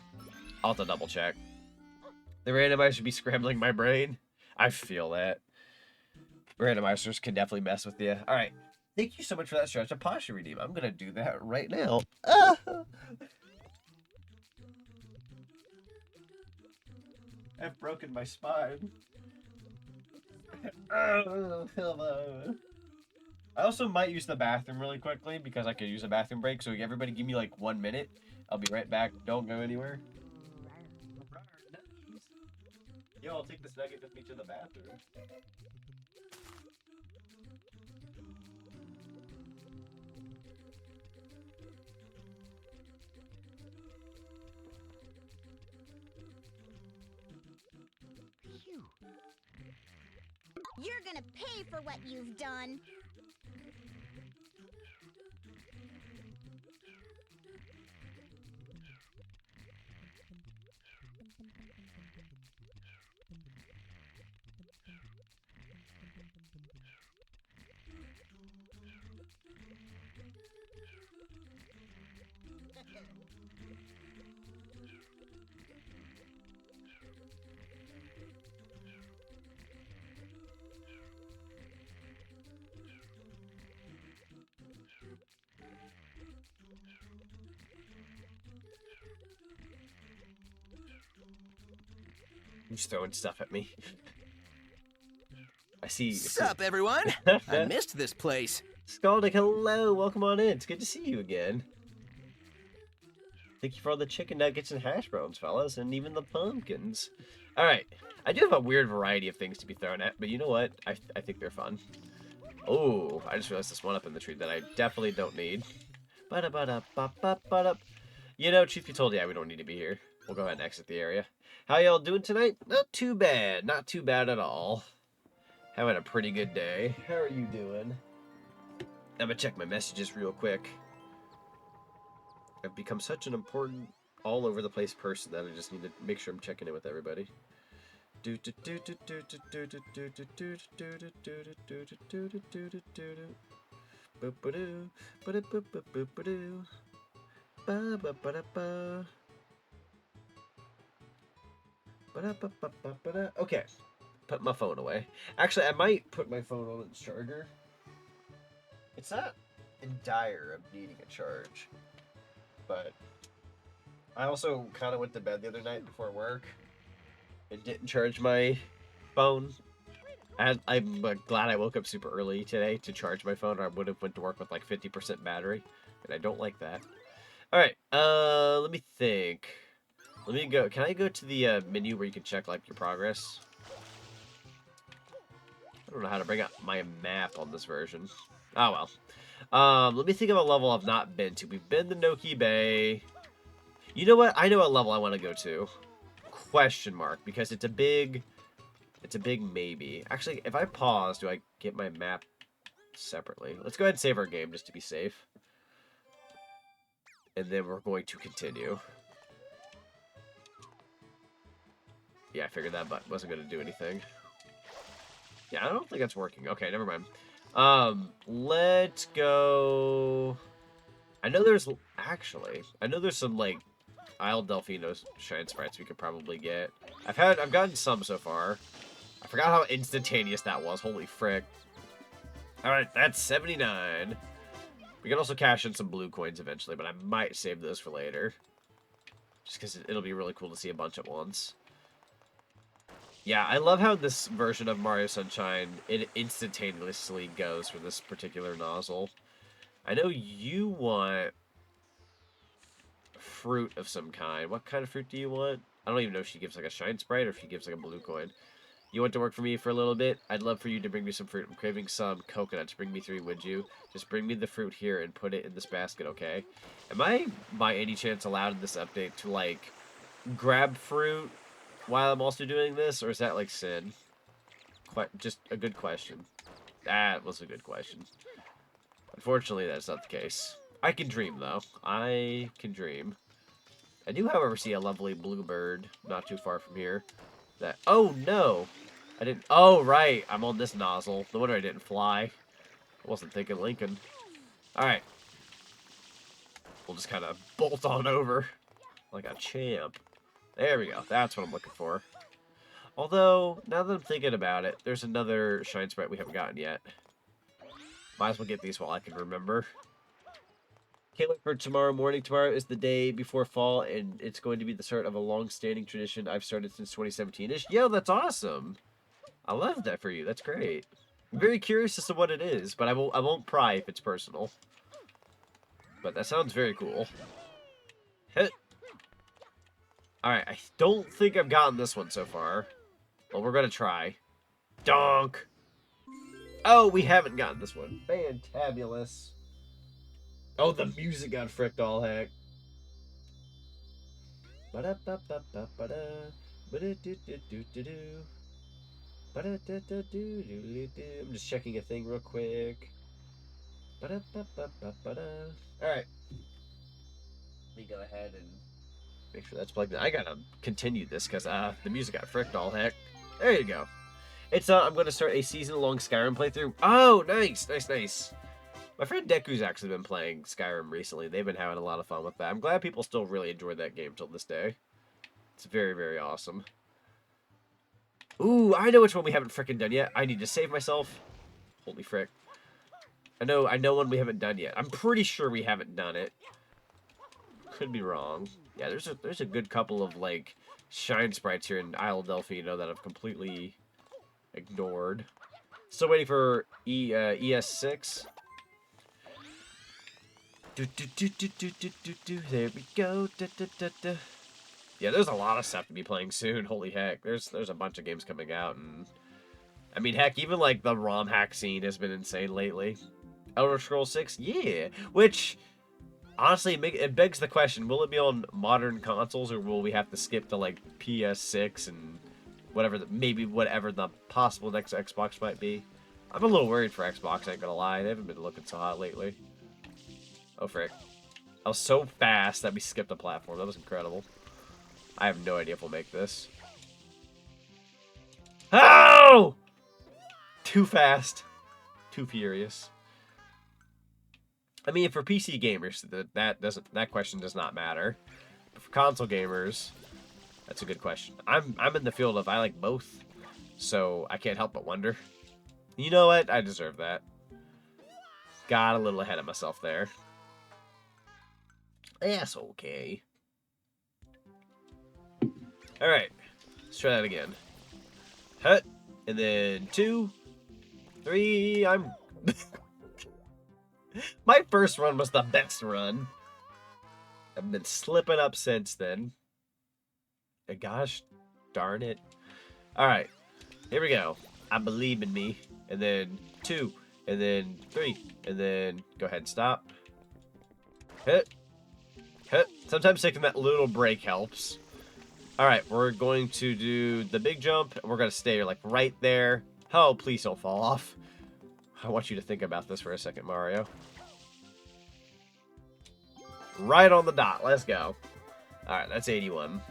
I'll have to double check. The randomizer should be scrambling my brain. I feel that. Randomizers can definitely mess with you. Alright. Thank you so much for that stretch of posture redeem. I'm going to do that right now. I've broken my spine. I also might use the bathroom really quickly because I could use a bathroom break. So everybody give me like 1 minute. I'll be right back. Don't go anywhere. Yo, I'll take this nugget with me to the bathroom. You're gonna pay for what you've done. He's throwing stuff at me. I see. Sup, everyone? I missed this place. Scaldic, hello. Welcome on in. It's good to see you again. Thank you for all the chicken nuggets and hash browns, fellas, and even the pumpkins. All right. I do have a weird variety of things to be thrown at, but you know what? I think they're fun. Oh, I just realized this one up in the tree that I definitely don't need. Ba-da-ba-da-ba-ba-ba-da. You know, truth be told, yeah, we don't need to be here. We'll go ahead and exit the area. How y'all doing tonight? Not too bad. Not too bad at all. Having a pretty good day. How are you doing? I'm gonna check my messages real quick. I've become such an important, all over the place person that I just need to make sure I'm checking in with everybody. Okay, put my phone away. Actually, I might put my phone on its charger. It's not in dire of needing a charge, but I also kind of went to bed the other night before work and didn't charge my phone. I'm glad I woke up super early today to charge my phone, or I would have went to work with like 50% battery, and I don't like that. All right, let me think. Let me go. Can I go to the menu where you can check like your progress? I don't know how to bring up my map on this version. Oh well. Let me think of a level I've not been to. We've been to Noki Bay. You know what? I know what level I want to go to. Question mark, because it's a big maybe. Actually, if I pause, do I get my map separately? Let's go ahead and save our game just to be safe. And then we're going to continue. Yeah, I figured that button wasn't going to do anything. Yeah, I don't think that's working. Okay, never mind. Let's go... I know there's some, like, Isle Delfino's shine sprites we could probably get. I've gotten some so far. I forgot how instantaneous that was. Holy frick. Alright, that's 79. We can also cash in some blue coins eventually, but I might save those for later. Just because it'll be really cool to see a bunch at once. Yeah, I love how this version of Mario Sunshine, it instantaneously goes for this particular nozzle. I know you want fruit of some kind. What kind of fruit do you want? I don't even know if she gives like a shine sprite or if she gives like a blue coin. You want to work for me for a little bit? I'd love for you to bring me some fruit. I'm craving some coconuts. Bring me 3, would you? Just bring me the fruit here and put it in this basket, okay? Am I, by any chance, allowed in this update to, like, grab fruit while I'm also doing this? Or is that, like, sin? Just a good question. That was a good question. Unfortunately, that's not the case. I can dream, though. I can dream. I do, however, see a lovely bluebird not too far from here. Oh, no! I didn't... Oh, right! I'm on this nozzle. No wonder I didn't fly. I wasn't thinking Lincoln. Alright. We'll just kind of bolt on over. Like a champ. There we go. That's what I'm looking for. Although, now that I'm thinking about it, there's another shine sprite we haven't gotten yet. Might as well get these while I can remember. Can't wait for tomorrow morning. Tomorrow is the day before fall, and it's going to be the start of a long-standing tradition I've started since 2017-ish. Yo, that's awesome! I love that for you. That's great. I'm very curious as to what it is, but I won't pry if it's personal. But that sounds very cool. Hit. Alright, I don't think I've gotten this one so far. Well, we're gonna try. Donk! Oh, we haven't gotten this one. Fantabulous. Oh, the music got fricked all heck. I'm just checking a thing real quick. Alright. Let me go ahead and make sure that's plugged in. I gotta continue this because the music got fricked all heck. There you go. It's I'm gonna start a season-long Skyrim playthrough. Oh, nice, nice, nice. My friend Deku's actually been playing Skyrim recently. They've been having a lot of fun with that. I'm glad people still really enjoy that game till this day. It's very, very awesome. Ooh, I know which one we haven't frickin' done yet. I need to save myself. Holy frick. I know one we haven't done yet. I'm pretty sure we haven't done it. Could be wrong. Yeah, there's a good couple of, like, shine sprites here in Isle Delfino that I've completely ignored. Still waiting for ES6. There we go. Yeah, there's a lot of stuff to be playing soon. Holy heck. There's a bunch of games coming out, and I mean, heck, even like the ROM hack scene has been insane lately. Elder Scrolls 6, yeah. Which honestly, it begs the question: will it be on modern consoles, or will we have to skip to like PS6 and maybe whatever the possible next Xbox might be? I'm a little worried for Xbox. I ain't gonna lie; they haven't been looking so hot lately. Oh frick! I was so fast that we skipped a platform. That was incredible. I have no idea if we'll make this. Oh! Too fast. Too furious. I mean, for PC gamers, that question does not matter. But for console gamers, that's a good question. I'm in the field of I like both, so I can't help but wonder. You know what? I deserve that. Got a little ahead of myself there. That's okay. All right, let's try that again. Hut, and then 2, 3. My first run was the best run. I've been slipping up since then. And gosh darn it. Alright, here we go. I believe in me. And then 2, and then 3, and then go ahead and stop. Hit. Hit. Sometimes taking that little break helps. Alright, we're going to do the big jump. And we're going to stay like right there. Oh, please don't fall off. I want you to think about this for a second, Mario. Right on the dot. Let's go. Alright, that's 81.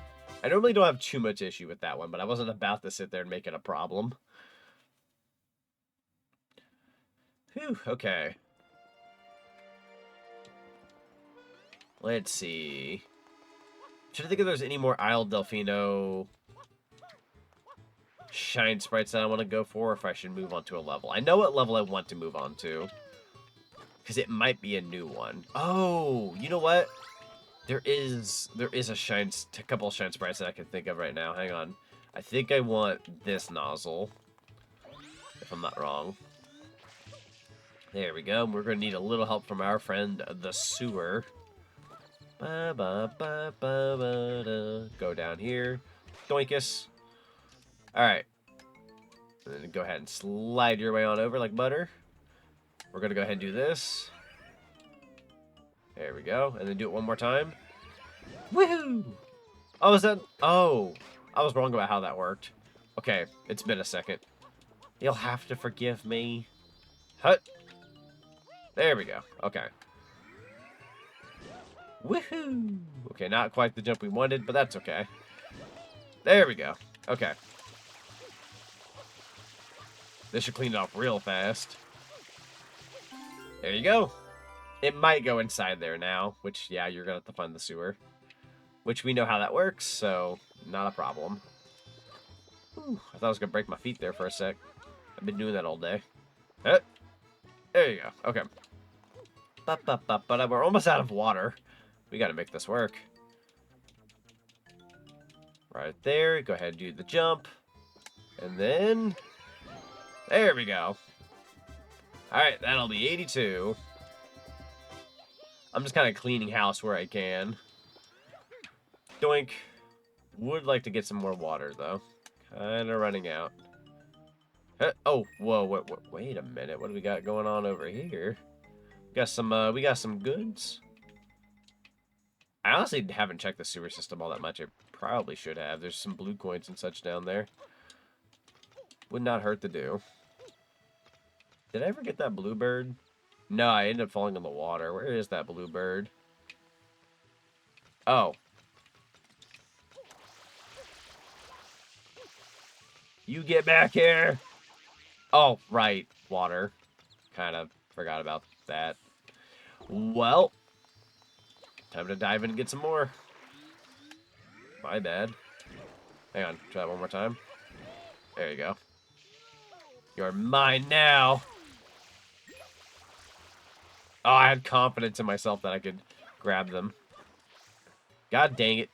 I normally don't have too much issue with that one, but I wasn't about to sit there and make it a problem. Whew, okay. Let's see. Should I think if there's any more Isle Delfino shine sprites that I want to go for, or if I should move on to a level. I know what level I want to move on to, because it might be a new one. Oh, you know what? There is a couple of shine sprites that I can think of right now. Hang on. I think I want this nozzle, if I'm not wrong. There we go. We're going to need a little help from our friend, the sewer. Go down here. Doinkus. Alright. And then go ahead and slide your way on over like butter. We're going to go ahead and do this. There we go. And then do it one more time. Woohoo! Oh, is that... Oh, I was wrong about how that worked. Okay, it's been a second. You'll have to forgive me. Hut. There we go. Okay. Woohoo! Okay, not quite the jump we wanted, but that's okay. There we go. Okay. This should clean it off real fast. There you go. It might go inside there now, which, yeah, you're going to have to find the sewer. Which we know how that works, so not a problem. Whew, I thought I was going to break my feet there for a sec. I've been doing that all day. There you go. Okay. But we're almost out of water. We got to make this work. Right there. Go ahead and do the jump. And then... There we go. Alright, that'll be 82. I'm just kind of cleaning house where I can. Doink. Would like to get some more water, though. Kind of running out. Oh, whoa, wait a minute. What do we got going on over here? We got some goods. I honestly haven't checked the sewer system all that much. I probably should have. There's some blue coins and such down there. Would not hurt to do. Did I ever get that bluebird? No, I ended up falling in the water. Where is that bluebird? Oh. You get back here! Oh, right. Water. Kind of forgot about that. Well. Time to dive in and get some more. My bad. Hang on. Try that one more time. There you go. You're mine now. Oh, I had confidence in myself that I could grab them. God dang it.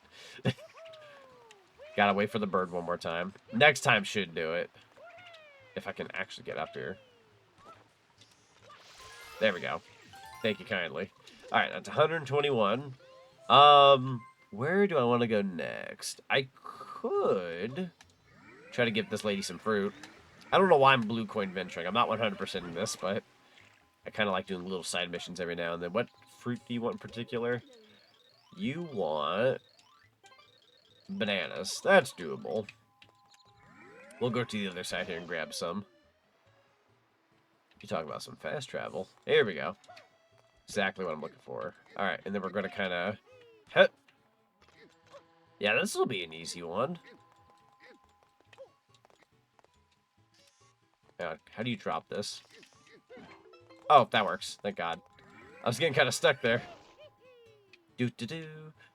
Gotta wait for the bird one more time. Next time should do it. If I can actually get up here. There we go. Thank you kindly. Alright, that's 121. Where do I want to go next? I could try to give this lady some fruit. I don't know why I'm blue coin venturing. I'm not 100% in this, but I kind of like doing little side missions every now and then. What fruit do you want in particular? You want bananas. That's doable. We'll go to the other side here and grab some. You talk about some fast travel. Here we go. Exactly what I'm looking for. Alright, and then we're going to kind of... Yeah, this will be an easy one. How do you drop this? Oh, that works. Thank God. I was getting kind of stuck there. Do-do-do.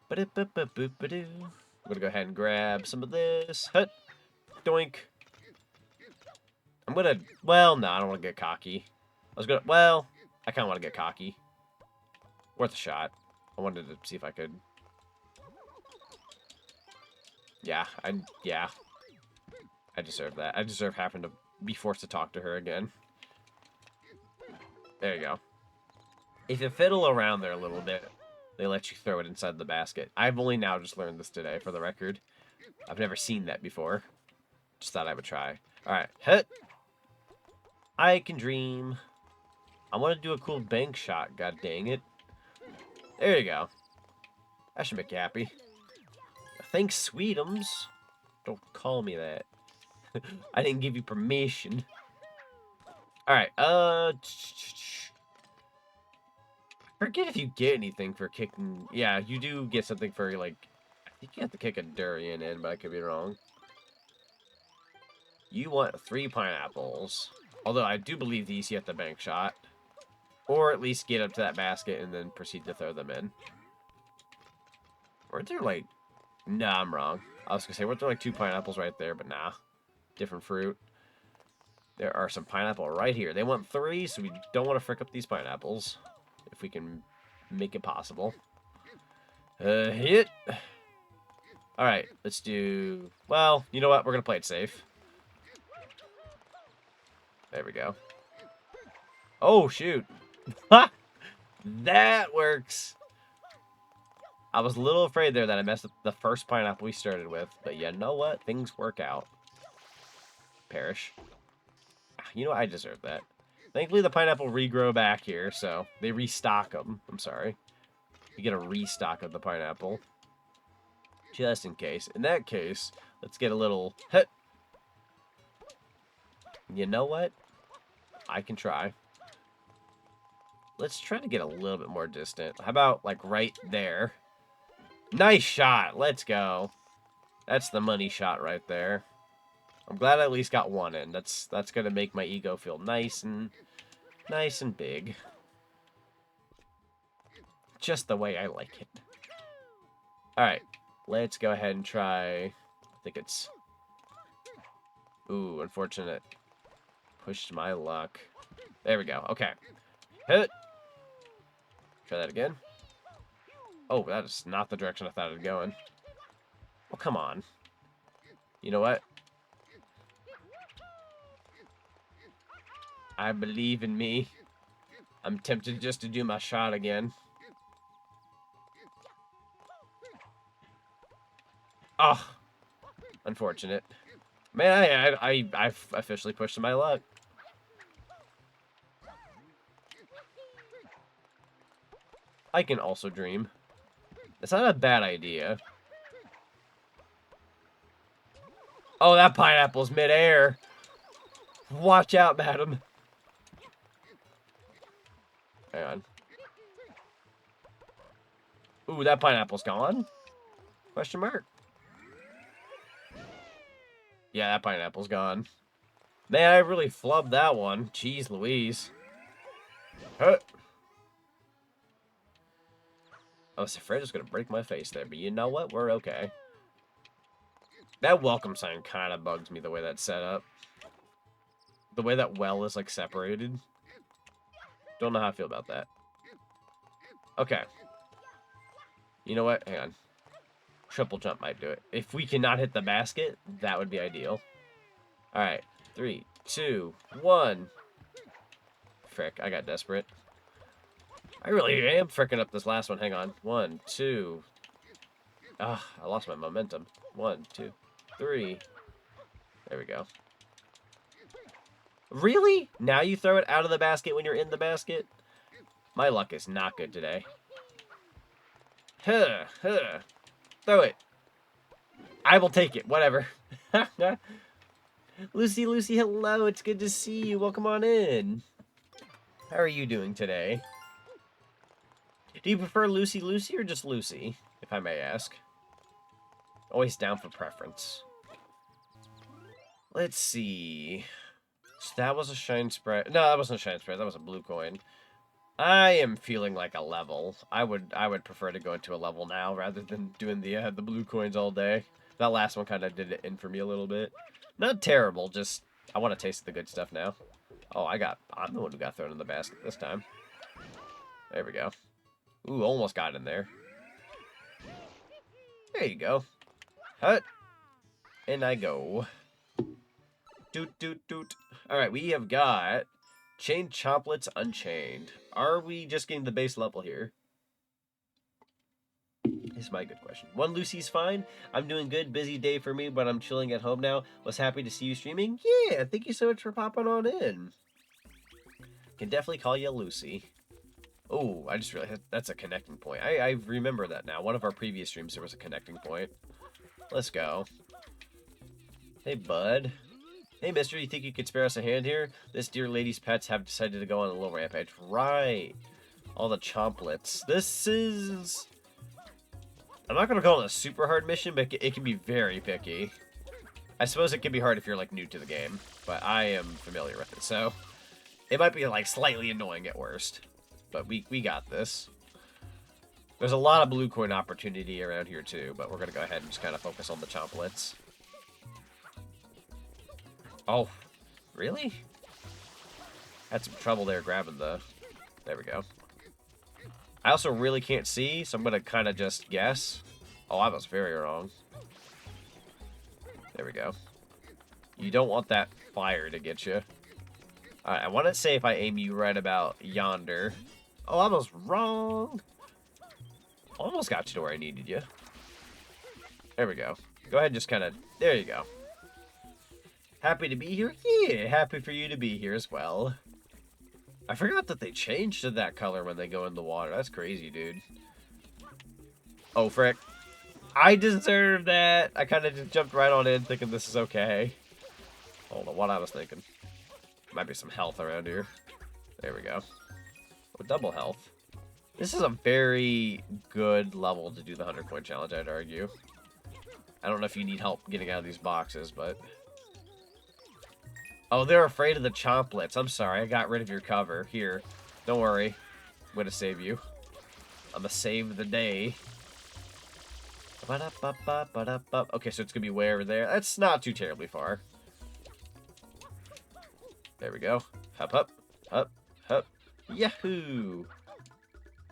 Ba-da-ba-ba-boop-ba-doo. I'm going to go ahead and grab some of this. Hut. Doink. I'm going to... Well, no, I don't want to get cocky. I was going to... Well, I kind of want to get cocky. Worth a shot. I wanted to see if I could... Yeah, I deserve that. I deserve having to be forced to talk to her again. There you go. If you fiddle around there a little bit, they let you throw it inside the basket. I've only now just learned this today, for the record. I've never seen that before. Just thought I would try. Alright, hit. I can dream. I want to do a cool bank shot, god dang it. There you go. That should make you happy. Thanks, Sweetums. Don't call me that. I didn't give you permission. Alright, forget if you get anything for kicking... Yeah, you do get something for, like... I think you have to kick a durian in, but I could be wrong. You want 3 pineapples. Although I do believe these you have to bank shot. Or at least get up to that basket and then proceed to throw them in. Weren't there, like... Nah, I'm wrong. I was gonna say, weren't there, like, 2 pineapples right there? But nah. Different fruit. There are some pineapple right here. They want 3, so we don't want to frick up these pineapples. If we can make it possible. Hit. Alright, let's do... Well, you know what? We're going to play it safe. There we go. Oh, shoot. Ha! That works. I was a little afraid there that I messed up the first pineapple we started with. But you know what? Things work out. Perish. You know, I deserve that. Thankfully, the pineapple regrow back here, so they restock them. I'm sorry. You get a restock of the pineapple. Just in case. In that case, let's get a little... Hit. You know what? I can try. Let's try to get a little bit more distant. How about, like, right there? Nice shot. Let's go. That's the money shot right there. I'm glad I at least got one in. That's going to make my ego feel nice and big. Just the way I like it. Alright. Let's go ahead and try... I think it's... Ooh, unfortunate. Pushed my luck. There we go. Okay. Hit. Try that again. Oh, that is not the direction I thought it was going. Well, come on. You know what? I believe in me. I'm tempted just to do my shot again. Oh, unfortunate. Man, I've officially pushed my luck. I can also dream. It's not a bad idea. Oh, that pineapple's midair. Watch out, madam. Hang on. Ooh, that pineapple's gone? Question mark. Yeah, that pineapple's gone. Man, I really flubbed that one. Jeez Louise. Huh. I was afraid I was going to break my face there, but you know what? We're okay. That welcome sign kind of bugs me the way that's set up. The way that well is, like, separated. Don't know how I feel about that. Okay. You know what? Hang on. Triple jump might do it. If we cannot hit the basket, that would be ideal. Alright. 3, 2, 1. Frick, I got desperate. I really am fricking up this last one. Hang on. 1, 2. Ah, I lost my momentum. 1, 2, 3. There we go. Really? Now you throw it out of the basket when you're in the basket? My luck is not good today. Huh, huh. Throw it. I will take it. Whatever. Lucy, Lucy, hello. It's good to see you. Welcome on in. How are you doing today? Do you prefer Lucy, Lucy, or just Lucy, if I may ask? Always down for preference. Let's see. So that was a shine spread. No, that wasn't a shine spread. That was a blue coin. I am feeling like a level. I would prefer to go into a level now rather than doing the blue coins all day. That last one kind of did it in for me a little bit. Not terrible, just I want to taste the good stuff now. Oh, I'm the one who got thrown in the basket this time. There we go. Ooh, almost got in there. There you go. Hut. And I go. Doot, doot, doot. Alright, we have got Chained Chomplets Unchained. Are we just getting the base level here? Is my good question. 1 Lucy's fine. I'm doing good. Busy day for me, but I'm chilling at home now. Was happy to see you streaming. Yeah, thank you so much for popping on in. Can definitely call you Lucy. Oh, I just realized that's a connecting point. I remember that now. One of our previous streams, there was a connecting point. Let's go. Hey, bud. Hey, mister, you think you could spare us a hand here? This dear lady's pets have decided to go on a little rampage. Right. All the chomplets. This is... I'm not going to call it a super hard mission, but it can be very picky. I suppose it can be hard if you're, like, new to the game. But I am familiar with it, so... It might be, like, slightly annoying at worst. But we got this. There's a lot of blue coin opportunity around here, too. But we're going to go ahead and just kind of focus on the chomplets. Oh, really? Had some trouble there grabbing the... There we go. I also really can't see, so I'm going to kind of just guess. Oh, I was very wrong. There we go. You don't want that fire to get you. Alright, I want to say if I aim you right about yonder. Oh, I was wrong. Almost got you to where I needed you. There we go. Go ahead and just kind of... There you go. Happy to be here? Yeah, happy for you to be here as well. I forgot that they changed to that color when they go in the water. That's crazy, dude. Oh, frick. I deserve that. I kind of just jumped right on in thinking this is okay. Hold on, what I was thinking. Might be some health around here. There we go. Oh, double health. This is a very good level to do the 100 coin challenge, I'd argue. I don't know if you need help getting out of these boxes, but... Oh, they're afraid of the chomplets. I'm sorry, I got rid of your cover. Here, don't worry. I'm gonna save you. I'm gonna save the day. Okay, so it's gonna be way over there. That's not too terribly far. There we go. Hop, up, up, up. Yahoo!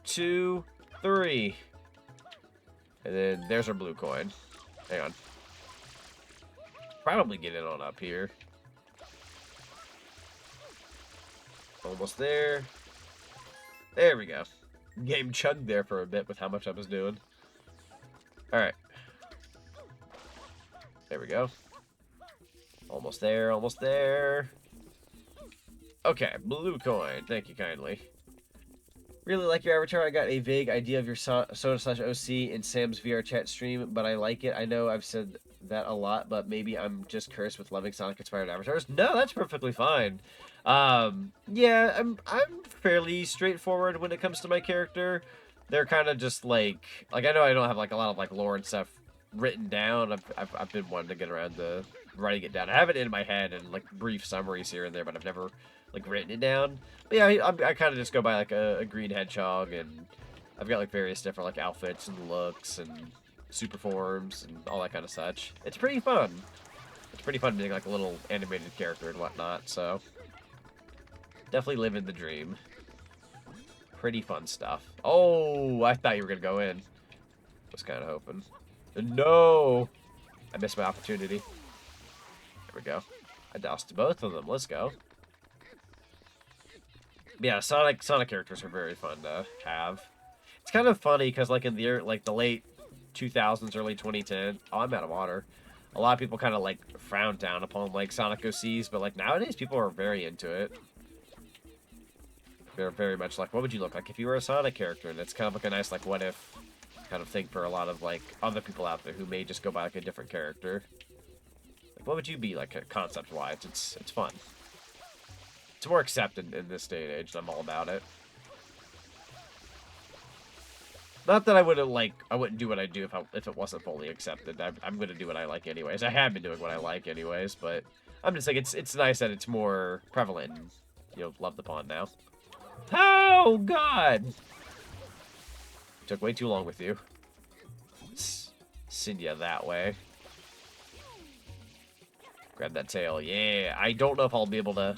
2, 3. And then there's our blue coin. Hang on. Probably get it on up here. Almost there. There we go. Game chugged there for a bit with how much I was doing. Alright. There we go. Almost there, almost there. Okay, blue coin. Thank you kindly. Really like your avatar. I got a vague idea of your Soda/OC in Sam's VR chat stream, but I like it. I know I've said that a lot, but maybe I'm just cursed with loving Sonic-inspired avatars. No, that's perfectly fine. Yeah, I'm fairly straightforward when it comes to my character. They're kind of just like I know I don't have like a lot of like lore and stuff written down. I've been wanting to get around to writing it down. I have it in my head and like brief summaries here and there, but I've never like written it down. But yeah, I kind of just go by like a green hedgehog, and I've got like various different like outfits and looks and super forms and all that kind of such. It's pretty fun. It's pretty fun being like a little animated character and whatnot, so definitely living the dream. Pretty fun stuff. Oh, I thought you were gonna go in. Was kind of hoping. No! I missed my opportunity. There we go. I doused both of them. Let's go. Yeah, Sonic characters are very fun to have. It's kind of funny because like in the late 2000s, early 2010. Oh, I'm out of water. A lot of people kind of like frown down upon like Sonic OCs, but like nowadays people are very into it. They're very much like, what would you look like if you were a Sonic character? And it's kind of like a nice like what if kind of thing for a lot of like other people out there who may just go by like a different character. Like, what would you be like concept wise? It's fun. It's more accepted in this day and age, and I'm all about it. Not that I wouldn't do what I do if it wasn't fully accepted. I'm gonna do what I like anyways. I have been doing what I like anyways, but I'm just like it's nice that it's more prevalent and, you know, loved upon now. Oh God! Took way too long with you. Send ya that way. Grab that tail. Yeah, I don't know if I'll be able to.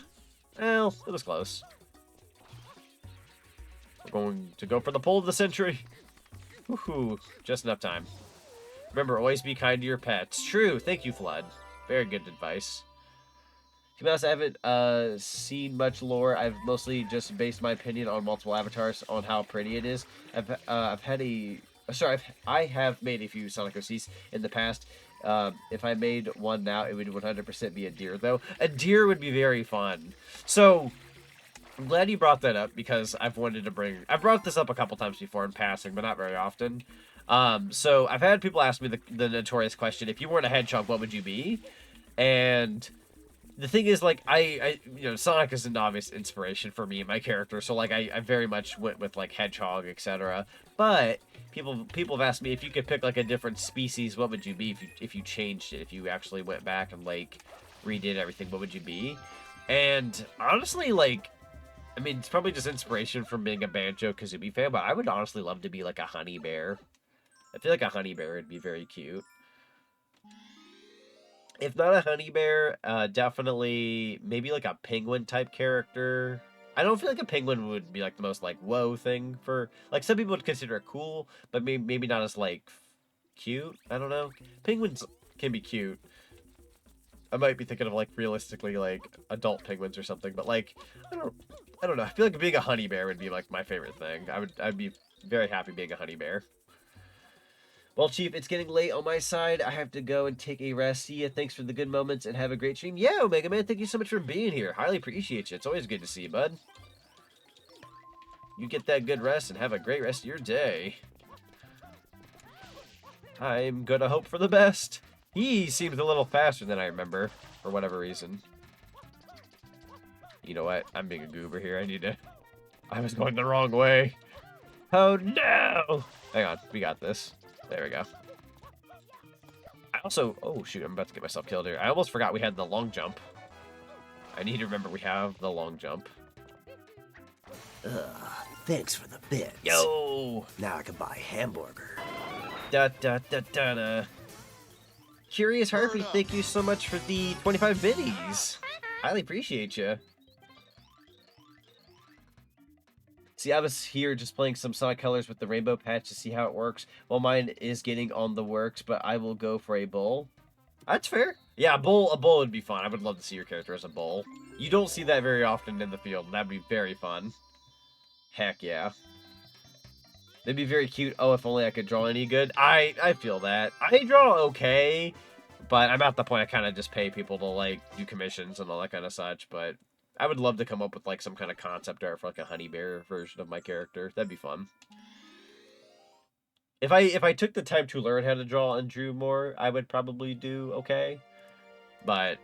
Well, it was close. We're going to go for the pull of the century. Woohoo! Just enough time. Remember, always be kind to your pets. True. Thank you, Flood. Very good advice. To be honest, I haven't seen much lore. I've mostly just based my opinion on multiple avatars on how pretty it is. I have made a few Sonic OCs in the past. If I made one now, it would 100% be a deer, though. A deer would be very fun. So, I'm glad you brought that up, because I've brought this up a couple times before in passing, but not very often. So, I've had people ask me the notorious question, if you weren't a hedgehog, what would you be? And the thing is, like, you know, Sonic is an obvious inspiration for me and my character, so, like, I very much went with, like, hedgehog, etc. But people have asked me, if you could pick, like, a different species, what would you be if you changed it? If you actually went back and, like, redid everything, what would you be? And, honestly, like, I mean, it's probably just inspiration from being a Banjo-Kazooie fan, but I would honestly love to be, like, a honey bear. I feel like a honey bear would be very cute. If not a honey bear, definitely maybe like a penguin type character. I don't feel like a penguin would be like the most like whoa thing for like some people would consider it cool, but maybe not as like cute. I don't know. Penguins can be cute. I might be thinking of like realistically like adult penguins or something, but like I don't know. I feel like being a honey bear would be like my favorite thing. I'd be very happy being a honey bear. Well, Chief, it's getting late on my side. I have to go and take a rest. See ya. Thanks for the good moments and have a great stream. Yeah, Omega Man, thank you so much for being here. Highly appreciate you. It's always good to see you, bud. You get that good rest and have a great rest of your day. I'm gonna hope for the best. He seems a little faster than I remember, for whatever reason. You know what? I'm being a goober here. I was going the wrong way. Oh, no! Hang on. We got this. There we go. I also... Oh, shoot. I'm about to get myself killed here. I almost forgot we had the long jump. I need to remember we have the long jump. Thanks for the bits. Yo! Now I can buy a hamburger. Da da da da da. Curious Harpy, thank you so much for the 25 biddies. Highly appreciate you. See, I was here just playing some Sonic Colors with the rainbow patch to see how it works. Well, mine is getting on the works, but I will go for a bull. That's fair. Yeah, a bull would be fun. I would love to see your character as a bull. You don't see that very often in the field, and that'd be very fun. Heck yeah. They'd be very cute. Oh, if only I could draw any good. I feel that. I draw okay, but I'm at the point I kind of just pay people to, like, do commissions and all that kind of such, but I would love to come up with, like, some kind of concept art for, like, a honey bear version of my character. That'd be fun. If I took the time to learn how to draw and drew more, I would probably do okay. But,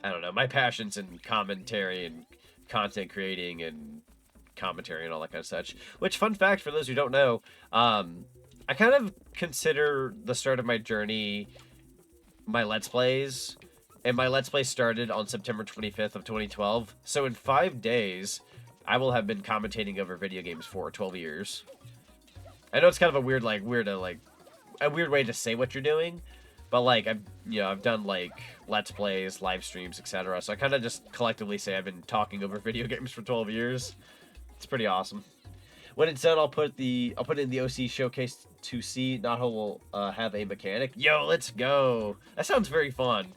I don't know. My passion's in commentary and content creating and commentary and all that kind of such. Which, fun fact for those who don't know, I kind of consider the start of my journey my Let's Plays. And my Let's Play started on September 25th of 2012. So in 5 days, I will have been commentating over video games for 12 years. I know it's kind of a weird way to say what you're doing, but like I've done like Let's Plays, live streams, etc. So I kind of just collectively say I've been talking over video games for 12 years. It's pretty awesome. When it's done, I'll put it in the OC showcase to see. Naho will have a mechanic. Yo, let's go. That sounds very fun.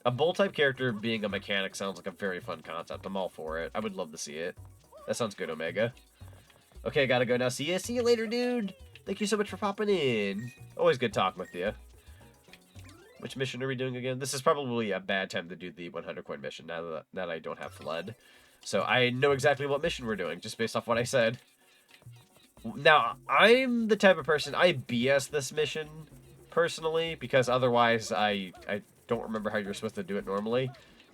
A bull-type character being a mechanic sounds like a very fun concept. I'm all for it. I would love to see it. That sounds good, Omega. Okay, I gotta go now. See ya. See you later, dude. Thank you so much for popping in. Always good talking with you. Which mission are we doing again? This is probably a bad time to do the 100 coin mission now that I don't have Flood. So I know exactly what mission we're doing, just based off what I said. Now, I'm the type of person, I BS this mission, personally, because otherwise I don't remember how you're supposed to do it normally.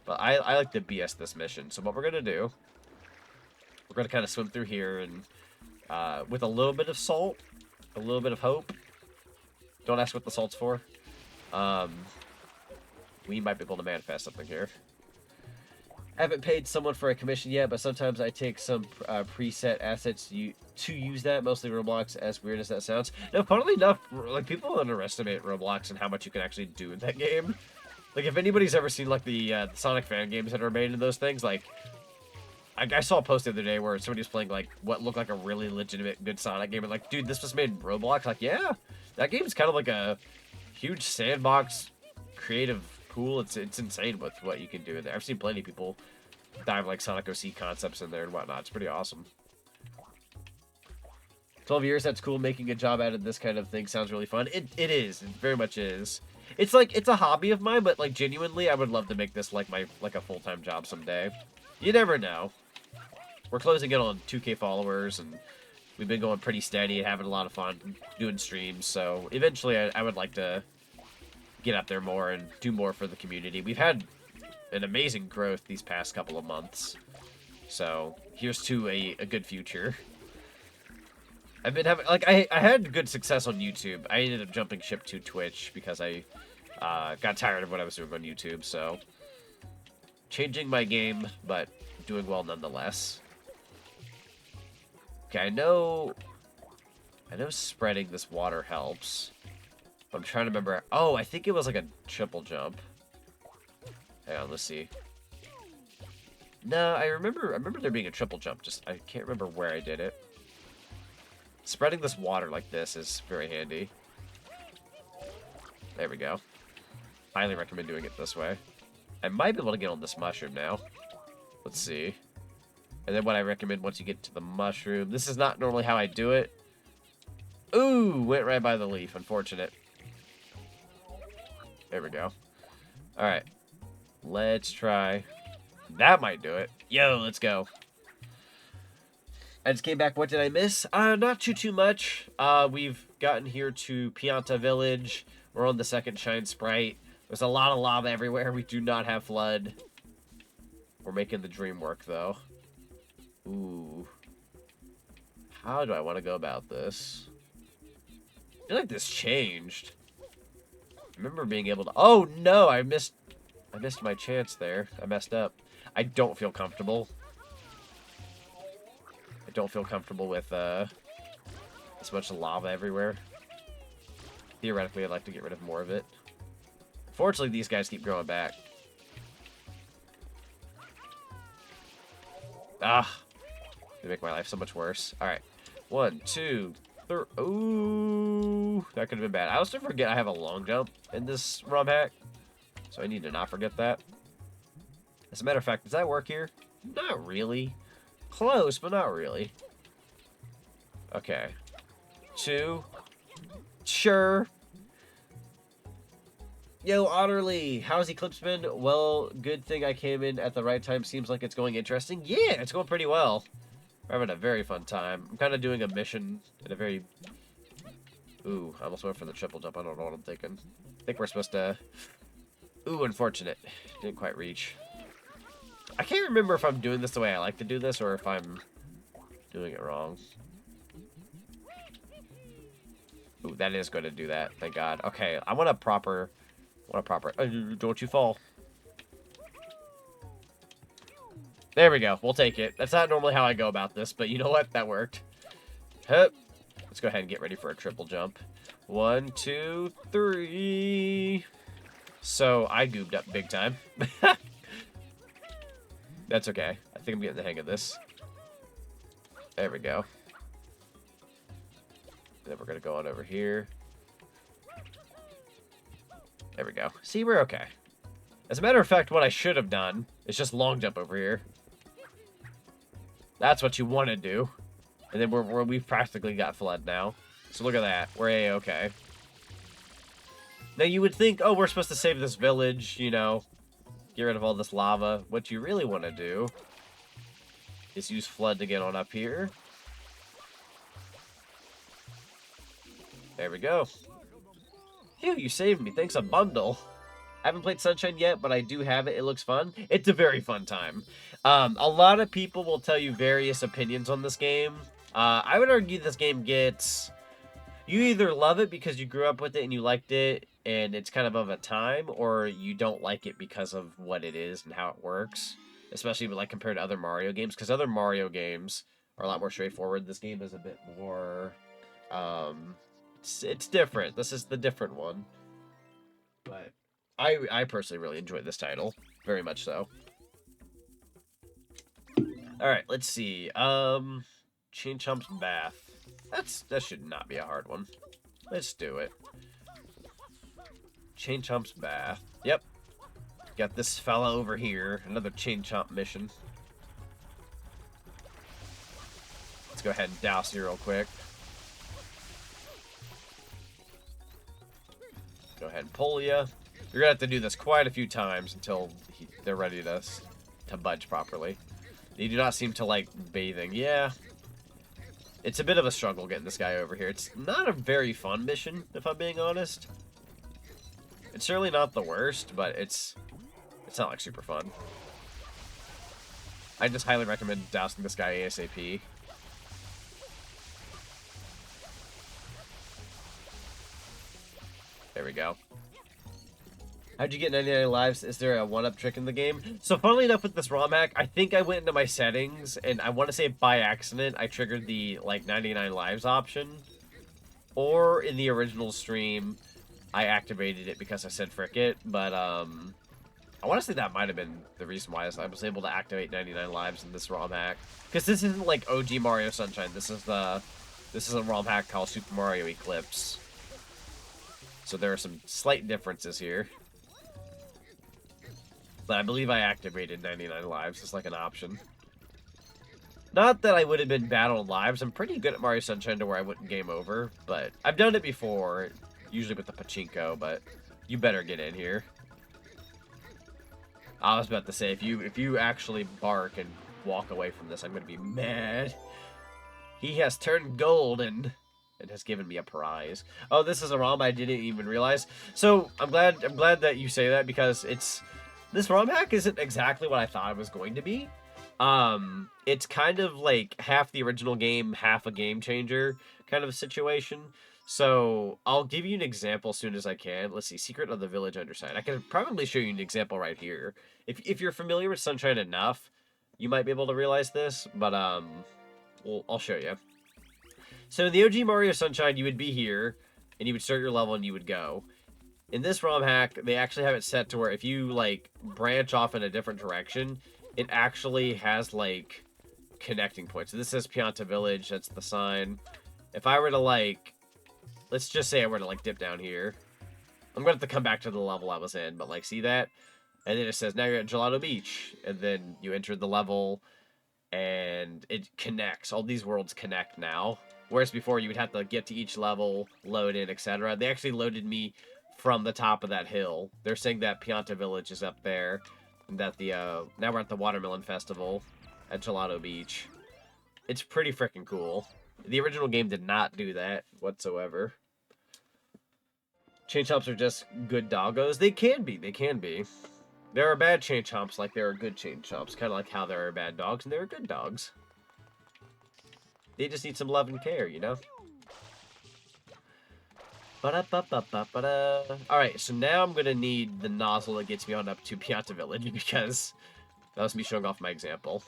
But I like to BS this mission. So what we're going to do, we're going to kind of swim through here, and with a little bit of salt, a little bit of hope. Don't ask what the salt's for. We might be able to manifest something here. Haven't paid someone for a commission yet, but sometimes I take some preset assets to use that, mostly Roblox, as weird as that sounds. No, funnily enough, like, people underestimate Roblox and how much you can actually do in that game. Like, if anybody's ever seen, like, the Sonic fan games that are made in those things, like, I saw a post the other day where somebody was playing, like, what looked like a really legitimate good Sonic game, and like, dude, this was made in Roblox. Like, yeah, that game is kind of like a huge sandbox creative pool. It's insane with what you can do in there. I've seen plenty of people dive like Sonic OC concepts in there and whatnot. It's pretty awesome. 12 years, that's cool. Making a job out of this kind of thing sounds really fun. It is. It very much is. It's like, it's a hobby of mine, but like genuinely, I would love to make this like a full-time job someday. You never know. We're closing in on 2K followers, and we've been going pretty steady and having a lot of fun doing streams. So eventually, I would like to get up there more and do more for the community. We've had an amazing growth these past couple of months. So here's to a good future. I've been having, like, I had good success on YouTube. I ended up jumping ship to Twitch because I got tired of what I was doing on YouTube. So changing my game, but doing well nonetheless. Okay, I know spreading this water helps. But I'm trying to remember. Oh, I think it was like a triple jump. Hang on, let's see. No, I remember there being a triple jump. Just I can't remember where I did it. Spreading this water like this is very handy. There we go. Highly recommend doing it this way. I might be able to get on this mushroom now. Let's see. And then what I recommend once you get to the mushroom. This is not normally how I do it. Ooh, went right by the leaf. Unfortunate. There we go. Alright. Let's try. That might do it. Yo, let's go. I just came back. What did I miss? Not too much. We've gotten here to Pianta Village. We're on the second Shine Sprite. There's a lot of lava everywhere. We do not have Flood. We're making the dream work, though. Ooh. How do I want to go about this? I feel like this changed. I remember being able to... Oh, no! I missed my chance there. I messed up. I don't feel comfortable. I don't feel comfortable with this much lava everywhere. Theoretically, I'd like to get rid of more of it. Fortunately, these guys keep growing back. Ah. They make my life so much worse. Alright. 1, 2, 3. Ooh. That could have been bad. I also forget I have a long jump in this ROM hack. So I need to not forget that. As a matter of fact, does that work here? Not really. Close, but not really. Okay. 2. Sure. Yo, Otterly, how's Eclipse been? Well, good thing I came in at the right time. Seems like it's going interesting. Yeah, it's going pretty well. We're having a very fun time. I'm kind of doing a mission in a very... Ooh, I almost went for the triple jump. I don't know what I'm thinking. I think we're supposed to... Ooh, unfortunate. Didn't quite reach. I can't remember if I'm doing this the way I like to do this or if I'm doing it wrong. Ooh, that is going to do that. Thank God. Okay, I want a proper... don't you fall. There we go. We'll take it. That's not normally how I go about this, but you know what? That worked. Hup. Let's go ahead and get ready for a triple jump. 1, 2, 3. So, I goobed up big time. That's okay. I think I'm getting the hang of this. There we go. Then we're going to go on over here. There we go. See, we're okay. As a matter of fact, what I should have done is just long jump over here. That's what you want to do. And then we've practically got flood now. So look at that. We're A-okay. Now you would think, oh, we're supposed to save this village, you know, get rid of all this lava. What you really want to do is use flood to get on up here. There we go. Phew, you saved me. Thanks a bundle. I haven't played Sunshine yet, but I do have it. It looks fun. It's a very fun time. A lot of people will tell you various opinions on this game. I would argue this game gets... You either love it because you grew up with it and you liked it, and it's kind of a time, or you don't like it because of what it is and how it works. Especially like compared to other Mario games, because other Mario games are a lot more straightforward. This game is a bit more... It's different. This is the different one. But... I personally really enjoyed this title. Very much so. Alright, let's see. Chain Chomp's Bath. That should not be a hard one. Let's do it. Chain Chomp's Bath. Yep. Got this fella over here. Another Chain Chomp mission. Let's go ahead and douse you real quick. Go ahead and pull ya. You're gonna have to do this quite a few times until they're ready to budge properly. You do not seem to like bathing. Yeah. It's a bit of a struggle getting this guy over here. It's not a very fun mission, if I'm being honest. It's certainly not the worst, but it's not like super fun. I just highly recommend dousing this guy ASAP. There we go. How'd you get 99 lives? Is there a one-up trick in the game? So funnily enough with this ROM hack, I think I went into my settings, and I want to say by accident, I triggered the, like, 99 lives option. Or in the original stream, I activated it because I said frick it, but, I want to say that might have been the reason why I was able to activate 99 lives in this ROM hack. Because this isn't like OG Mario Sunshine, this is a ROM hack called Super Mario Eclipse. So there are some slight differences here. But I believe I activated 99 lives as like an option. Not that I would have been bad on lives. I'm pretty good at Mario Sunshine to where I wouldn't game over. But I've done it before, usually with the pachinko, but you better get in here. I was about to say, if you actually bark and walk away from this, I'm going to be mad. He has turned golden and has given me a prize. Oh, this is a ROM I didn't even realize. So I'm glad that you say that, because this ROM hack isn't exactly what I thought it was going to be. It's kind of like half the original game, half a game changer kind of a situation. So I'll give you an example as soon as I can. Let's see, Secret of the Village Underside. I can probably show you an example right here. If you're familiar with Sunshine enough, you might be able to realize this, but I'll show you. So in the OG Mario Sunshine, you would be here, and you would start your level, and you would go. In this ROM hack, they actually have it set to where if you, like, branch off in a different direction, it actually has, like, connecting points. So this says Pianta Village, that's the sign. If I were to, like, let's just say I were to, like, dip down here. I'm going to have to come back to the level I was in, but, like, see that? And then it says, now you're at Gelato Beach. And then you enter the level, and it connects. All these worlds connect now. Whereas before, you would have to get to each level, load in, etc. They actually loaded me from the top of that hill. They're saying that Pianta Village is up there, and that the now we're at the Watermelon Festival at Gelato Beach. It's pretty freaking cool. The original game did not do that whatsoever. Chain Chomps are just good doggos. They can be. There are bad Chain Chomps like there are good Chain Chomps. Kind of like how there are bad dogs and there are good dogs. They just need some love and care, you know? Alright, so now I'm going to need the nozzle that gets me on up to Pianta Village, because that was me showing off my example.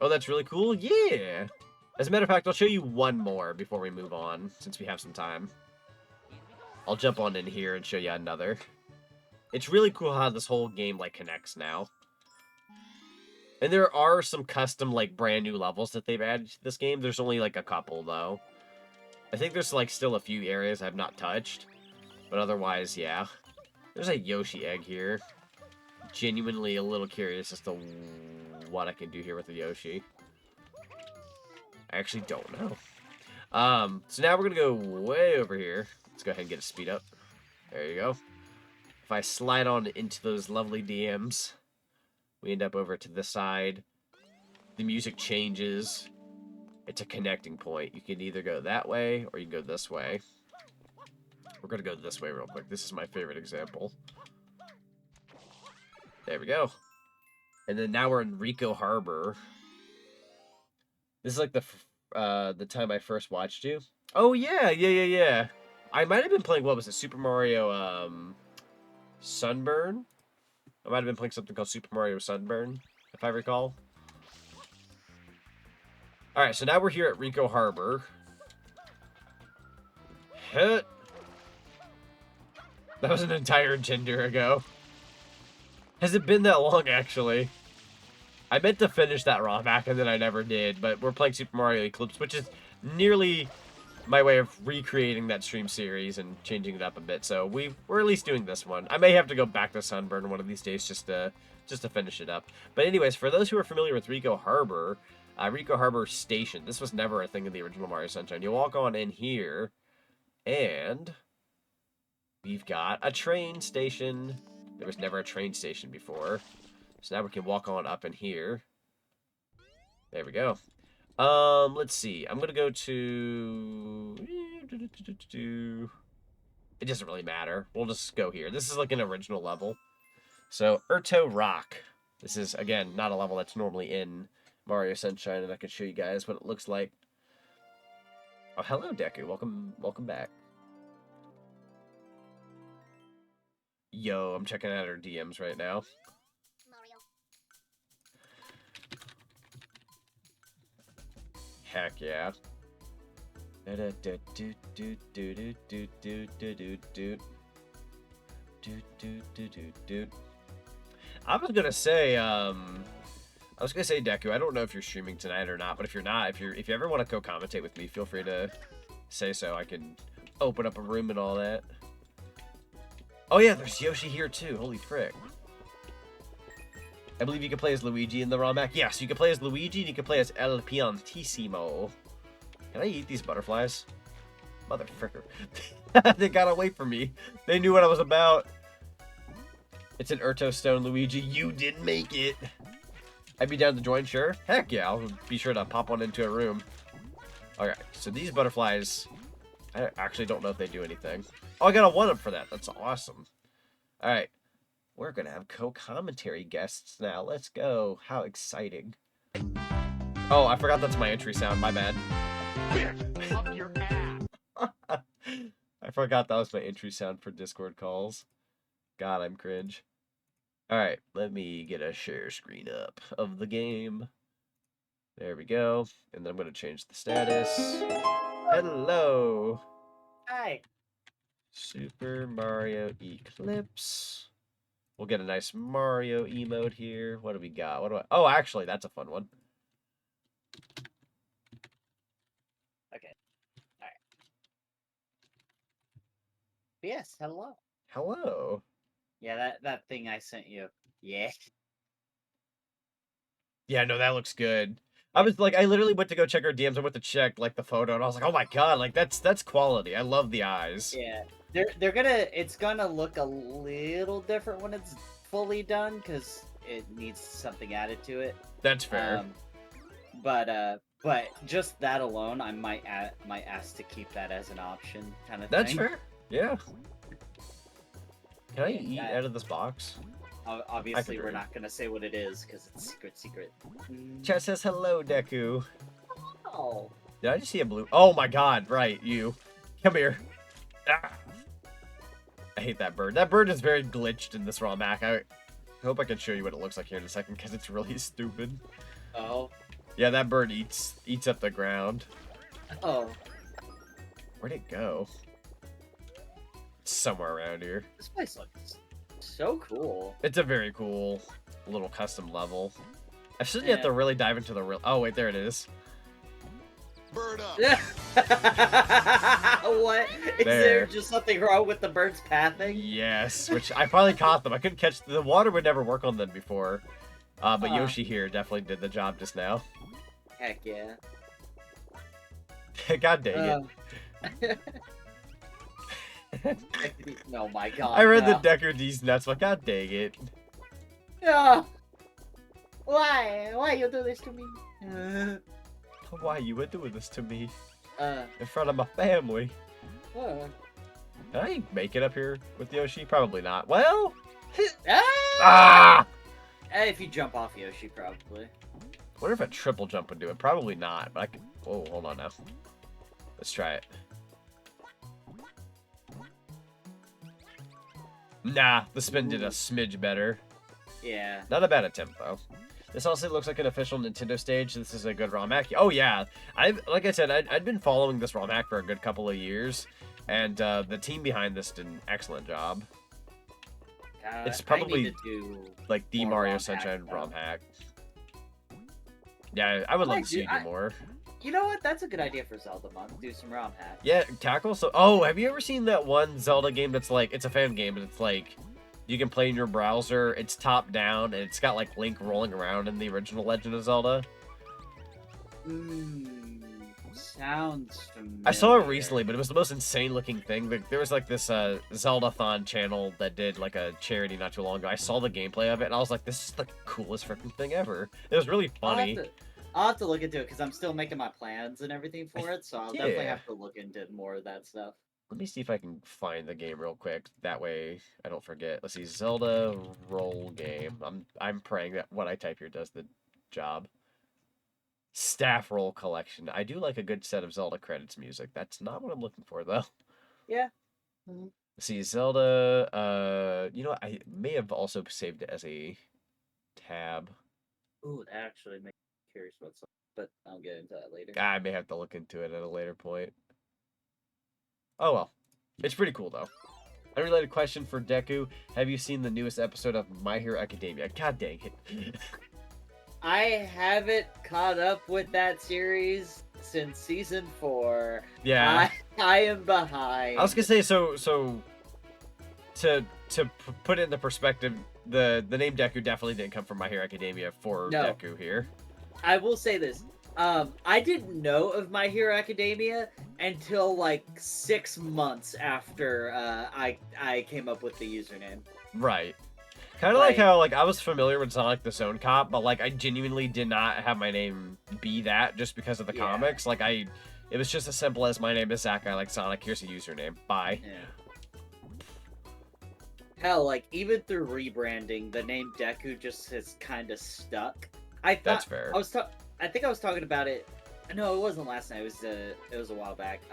Oh, that's really cool? Yeah! As a matter of fact, I'll show you one more before we move on, since we have some time. I'll jump on in here and show you another. It's really cool how this whole game, like, connects now. And there are some custom, like, brand new levels that they've added to this game. There's only, like, a couple, though. I think there's, like, still a few areas I've not touched. But otherwise, yeah. There's a Yoshi egg here. Genuinely a little curious as to what I can do here with the Yoshi. I actually don't know. So now we're gonna go way over here. Let's go ahead and get a speed up. There you go. If I slide on into those lovely DMs, we end up over to this side. The music changes. It's a connecting point. You can either go that way or you can go this way. We're gonna go this way real quick. This is my favorite example. There we go. And then now we're in Rico Harbor. This is like the time I first watched you. Oh yeah. I might have been playing, what was it, Super Mario Sunburn? I might have been playing something called Super Mario Sunburn, if I recall. Alright, so now we're here at Rico Harbor. Hit. That was an entire gender ago. Has it been that long, actually? I meant to finish that ROM hack, and then I never did, but we're playing Super Mario Eclipse, which is nearly my way of recreating that stream series and changing it up a bit, so we're at least doing this one. I may have to go back to Sunburn one of these days just to finish it up. But anyways, for those who are familiar with Rico Harbor Station, this was never a thing in the original Mario Sunshine. You walk on in here, and we've got a train station. There was never a train station before. So now we can walk on up in here. There we go. Let's see. I'm gonna go to... It doesn't really matter. We'll just go here. This is like an original level. So, Urto Rock. This is, again, not a level that's normally in Mario Sunshine, and I can show you guys what it looks like. Oh, hello, Deku. Welcome back. Yo, I'm checking out her DMs right now. Mario. Heck yeah. I was gonna say, Deku, I don't know if you're streaming tonight or not, but if you're not, if you ever want to co-commentate with me, feel free to say so. I can open up a room and all that. Oh yeah, there's Yoshi here too. Holy frick. I believe you can play as Luigi in the ROM hack. Yes, you can play as Luigi and you can play as El Piantissimo. Can I eat these butterflies? Mother fricker. They got away from me. They knew what I was about. It's an Urto Stone, Luigi. You didn't make it. I'd be down to join, sure. Heck yeah, I'll be sure to pop one into a room. Alright, so these butterflies, I actually don't know if they do anything. Oh, I got a 1-up for that. That's awesome. Alright, we're going to have co-commentary guests now. Let's go. How exciting. Oh, I forgot that's my entry sound. My bad. Up your ass. I forgot that was my entry sound for Discord calls. God, I'm cringe. Alright, let me get a share screen up of the game. There we go. And then I'm going to change the status. Hello. Hi. Super Mario Eclipse. We'll get a nice Mario emote here. What do we got? What do I... Oh, actually, that's a fun one. Okay. All right. Yes. Hello. Hello. Yeah, that thing I sent you. Yeah. Yeah, no, that looks good. I was like, I literally went to go check her DMs. I went to check like the photo, and I was like, oh my god, like that's quality. I love the eyes. Yeah. It's gonna look a little different when it's fully done because it needs something added to it. That's fair. But just that alone, I might ask to keep that as an option, kind of thing. That's fair. Yeah. Can I eat out of this box? Obviously, we're not gonna say what it is because it's secret. Chat says hello, Deku. Oh. Did I just see a blue? Oh my god! Right, you. Come here. Ah. I hate that bird. That bird is very glitched in this ROM hack. I hope I can show you what it looks like here in a second because it's really stupid. Oh. Yeah, that bird eats up the ground. Oh. Where'd it go? It's somewhere around here. This place looks so cool. It's a very cool little custom level. I still have to really dive into the real... Oh, wait, there it is. bird up. What? Is there just something wrong with the bird's pathing? Yes, which I finally caught them. I couldn't catch the water would never work on them before. But Yoshi here definitely did the job just now. Heck yeah. God dang it. Oh my god. I read the Deku D's nuts, but god dang it. No. Why? Why you do this to me? Why you were doing this to me? In front of my family. What? Can I make it up here with Yoshi? Probably not. Well... Ah! If you jump off Yoshi, probably. I wonder if a triple jump would do it. Probably not, but I could... Oh, hold on now. Let's try it. Nah, the spin did a smidge better. Yeah. Not a bad attempt, though. This honestly looks like an official Nintendo stage. This is a good ROM hack. Oh, yeah. Like I said, I'd been following this ROM hack for a good couple of years, and the team behind this did an excellent job. It's probably like the Mario Sunshine ROM hack. Yeah, I would love to see you do more. You know what? That's a good idea for Zelda month. Do some ROM hacks. Yeah, tackle. So, oh, have you ever seen that one Zelda game that's like, it's a fan game, but it's like, you can play in your browser, it's top down, and it's got like Link rolling around in the original Legend of Zelda? Sounds familiar. I saw it recently, but it was the most insane looking thing. There was like this Zelda-thon channel that did like a charity not too long ago. I saw the gameplay of it, and I was like, this is the coolest freaking thing ever. It was really funny. I'll have to look into it, because I'm still making my plans and everything for it, so I'll definitely have to look into more of that stuff. Let me see if I can find the game real quick. That way I don't forget. Let's see, Zelda roll game. I'm praying that what I type here does the job. Staff roll collection. I do like a good set of Zelda credits music. That's not what I'm looking for, though. Yeah. Let's see, Zelda. You know what? I may have also saved it as a tab. Ooh, that actually makes me curious about something, but I'll get into that later. I may have to look into it at a later point. Oh well. It's pretty cool, though. Unrelated question for Deku. Have you seen the newest episode of My Hero Academia? God dang it. I haven't caught up with that series since season 4. Yeah. I am behind. I was gonna say, so to put it into perspective, the name Deku definitely didn't come from My Hero Academia for Deku here. I will say this. I didn't know of My Hero Academia until like 6 months after I came up with the username. Right. Kind of like how I was familiar with Zonic the Zone Cop, but like I genuinely did not have my name be that just because of the comics. Like it was just as simple as my name is Zach. I like Sonic. Here's a username. Bye. Yeah. Hell, like even through rebranding, the name Deku just has kind of stuck. That's fair. I think I was talking about it. No, it wasn't last night. It was a while back.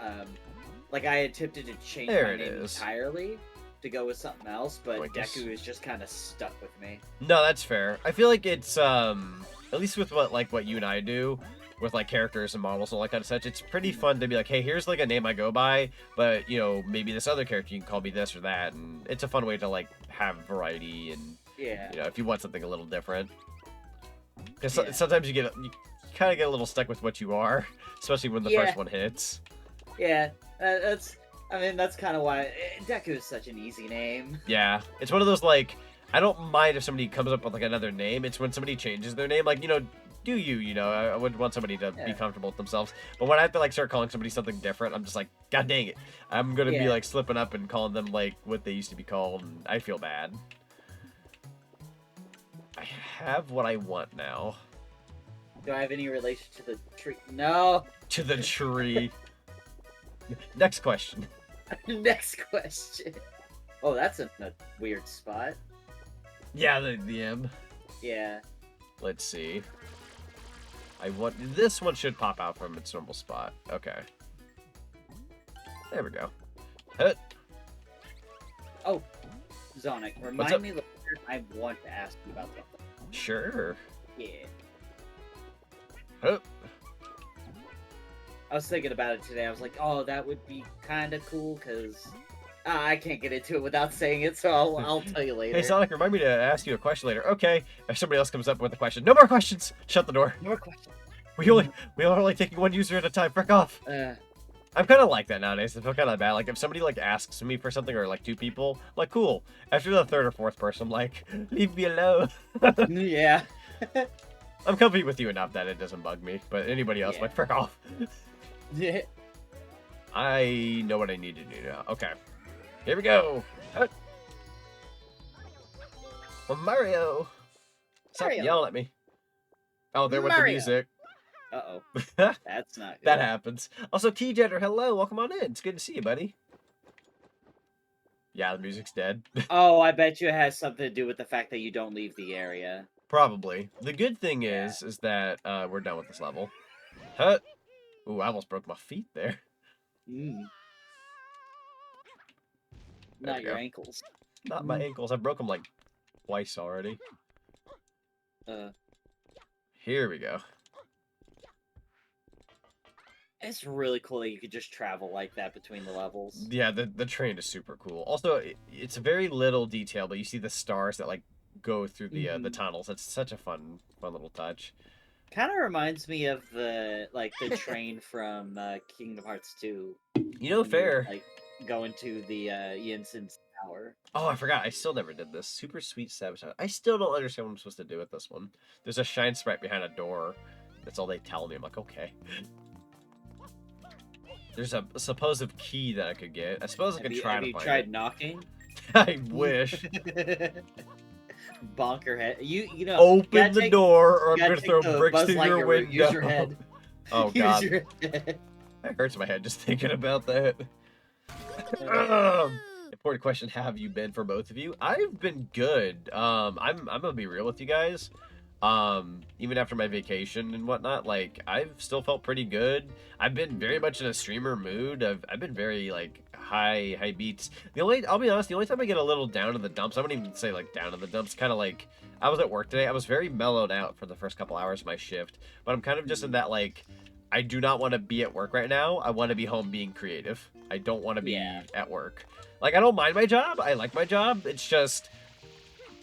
Like I attempted to change my name entirely to go with something else, but Deku is just kind of stuck with me. No, that's fair. I feel like it's at least with what you and I do with like characters and models and all that kind of such, it's pretty fun to be like, hey, here's like a name I go by, but you know, maybe this other character you can call me this or that, and it's a fun way to like have variety and you know, if you want something a little different. Because sometimes you kind of get a little stuck with what you are, especially when the first one hits. Yeah, that's kind of why Deku is such an easy name. Yeah, it's one of those like, I don't mind if somebody comes up with like another name. It's when somebody changes their name, like, you know, I would want somebody to be comfortable with themselves. But when I have to like start calling somebody something different, I'm just like, god dang it, I'm gonna be like slipping up and calling them like what they used to be called, and I feel bad. I have what I want now. Do I have any relation to the tree? No. To the tree. Next question. Next question. Oh, that's a weird spot. Yeah, the M. Yeah. Let's see. This one should pop out from its normal spot. Okay. There we go. Hit. Oh, Zonic, remind me later. I want to ask you about that. Sure. Yeah. Hit. I was thinking about it today. I was like, oh, that would be kind of cool, because I can't get into it without saying it, so I'll tell you later. Hey, Sonic, remind me to ask you a question later. Okay. If somebody else comes up with a question. No more questions! Shut the door. No more questions. We are only taking one user at a time. Frick off. I'm kind of like that nowadays. I feel kind of bad. Like if somebody like asks me for something or like two people, I'm like cool. After the third or fourth person, I'm like, leave me alone. Yeah. I'm comfy with you enough that it doesn't bug me. But anybody else, like frick off. Yeah. I know what I need to do now. Okay, here we go. Oh, Mario. Stop yelling at me. Oh, there went the music. Uh-oh. That's not good. That happens. Also, T-Jetter, hello. Welcome on in. It's good to see you, buddy. Yeah, the music's dead. Oh, I bet you it has something to do with the fact that you don't leave the area. Probably. The good thing is that we're done with this level. Huh? Ooh, I almost broke my feet there. Not your ankles. Not my ankles. I broke them like twice already. Here we go. It's really cool that you could just travel like that between the levels. Yeah, the train is super cool. Also, it's very little detail, but you see the stars that like go through the tunnels. It's such a fun little touch. Kind of reminds me of the train from Kingdom Hearts 2. You know, fair. Like going to the Jensen's tower. Oh, I forgot. I still never did this. Super sweet sabotage. I still don't understand what I'm supposed to do with this one. There's a shine sprite behind a door. That's all they tell me. I'm like, okay. There's a supposed key that I could get. I suppose I could try to find it. Have you tried knocking? I wish. Bonk her head. You know. Open the door, or I'm gonna throw bricks through your window. Use your head. Oh god. Use your head. That hurts my head just thinking about that. Important question: have you been for both of you? I've been good. I'm gonna be real with you guys. Even after my vacation and whatnot, like I've still felt pretty good. I've been very much in a streamer mood. I've been very like high beats. I'll be honest, the only time I get a little down in the dumps, I wouldn't even say like down in the dumps, kind of like I was at work today. I was very mellowed out for the first couple hours of my shift, but I'm kind of just in that like I do not want to be at work right now. I want to be home being creative. I don't want to be at work. Like I don't mind my job. I like my job. It's just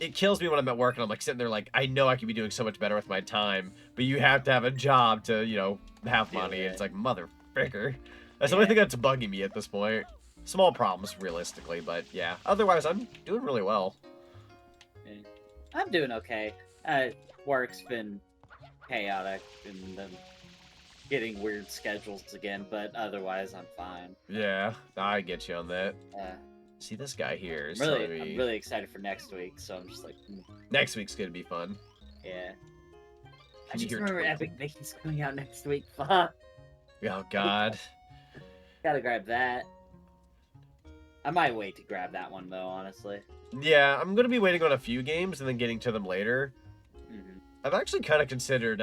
it kills me when I'm at work and I'm like sitting there like I know I could be doing so much better with my time, but you have to have a job to, you know, have money. It's like mother fricker. That's the only thing that's bugging me at this point. Small problems realistically, but yeah. Otherwise I'm doing really well. I'm doing okay. Work's been chaotic and then getting weird schedules again, but otherwise I'm fine. Yeah, I get you on that. See, this guy here is I'm really excited for next week, so I'm just like... Next week's gonna be fun. Yeah. I just remember Epic Vicky's coming out next week. Fuck. Oh, God. Gotta grab that. I might wait to grab that one, though, honestly. Yeah, I'm gonna be waiting on a few games and then getting to them later. I've actually kind of considered,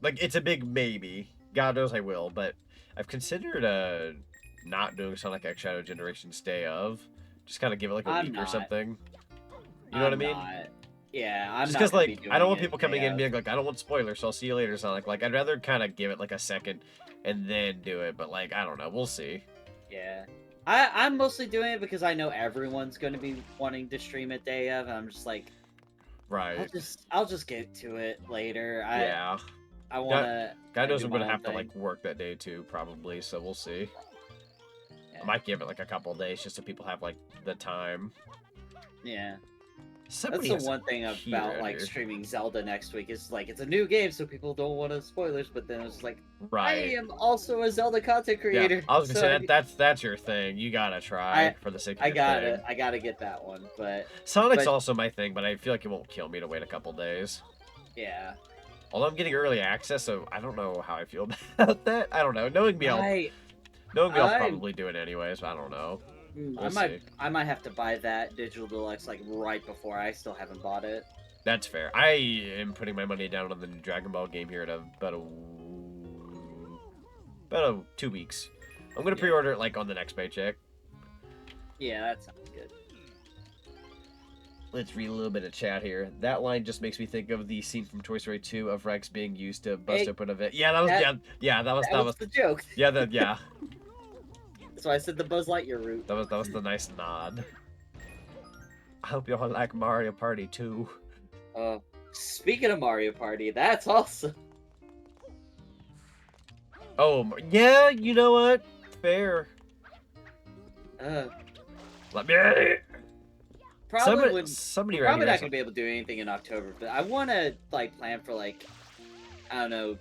like, it's a big maybe. God knows I will, but I've considered, not doing Sonic X Shadow Generations Day of. Just kind of give it like a week or something. You know what I mean? Yeah, I'm just because like I don't want people coming in and being like, I don't want spoilers, so I'll see you later, Sonic. Like I'd rather kind of give it like a second and then do it. But like I don't know, we'll see. Yeah, I'm mostly doing it because I know everyone's going to be wanting to stream it day of, and I'm just like, right. I'll just get to it later. Yeah. I want to. God knows I'm gonna have to like work that day too, probably. So we'll see. I might give it like a couple of days just so people have like the time. Yeah. Somebody That's the one thing about like streaming Zelda next week is like it's a new game, so people don't want to spoilers. But then it's like, I am also a Zelda content creator. Yeah, I was gonna say that's your thing. You gotta try for the sake of your thing. I gotta get that one. But Sonic's also my thing, but I feel like it won't kill me to wait a couple days. Yeah. Although I'm getting early access, so I don't know how I feel about that. I don't know. Knowing me, I'll probably do it anyways. But I don't know. I might have to buy that digital deluxe like right before. I still haven't bought it. That's fair. I am putting my money down on the new Dragon Ball game here in about 2 weeks. I'm gonna pre-order it like on the next paycheck. Yeah, that sounds good. Let's read a little bit of chat here. That line just makes me think of the scene from Toy Story 2 of Rex being used to bust open a vent. Yeah, that was the joke. Yeah. So I said the Buzz Lightyear route. That was the nice nod. I hope you all like Mario Party 2. Speaking of Mario Party, that's awesome. Oh, yeah, you know what? Fair. Let me... Probably somebody probably right not gonna be able to do anything in October, but I want to like plan for like, I don't know,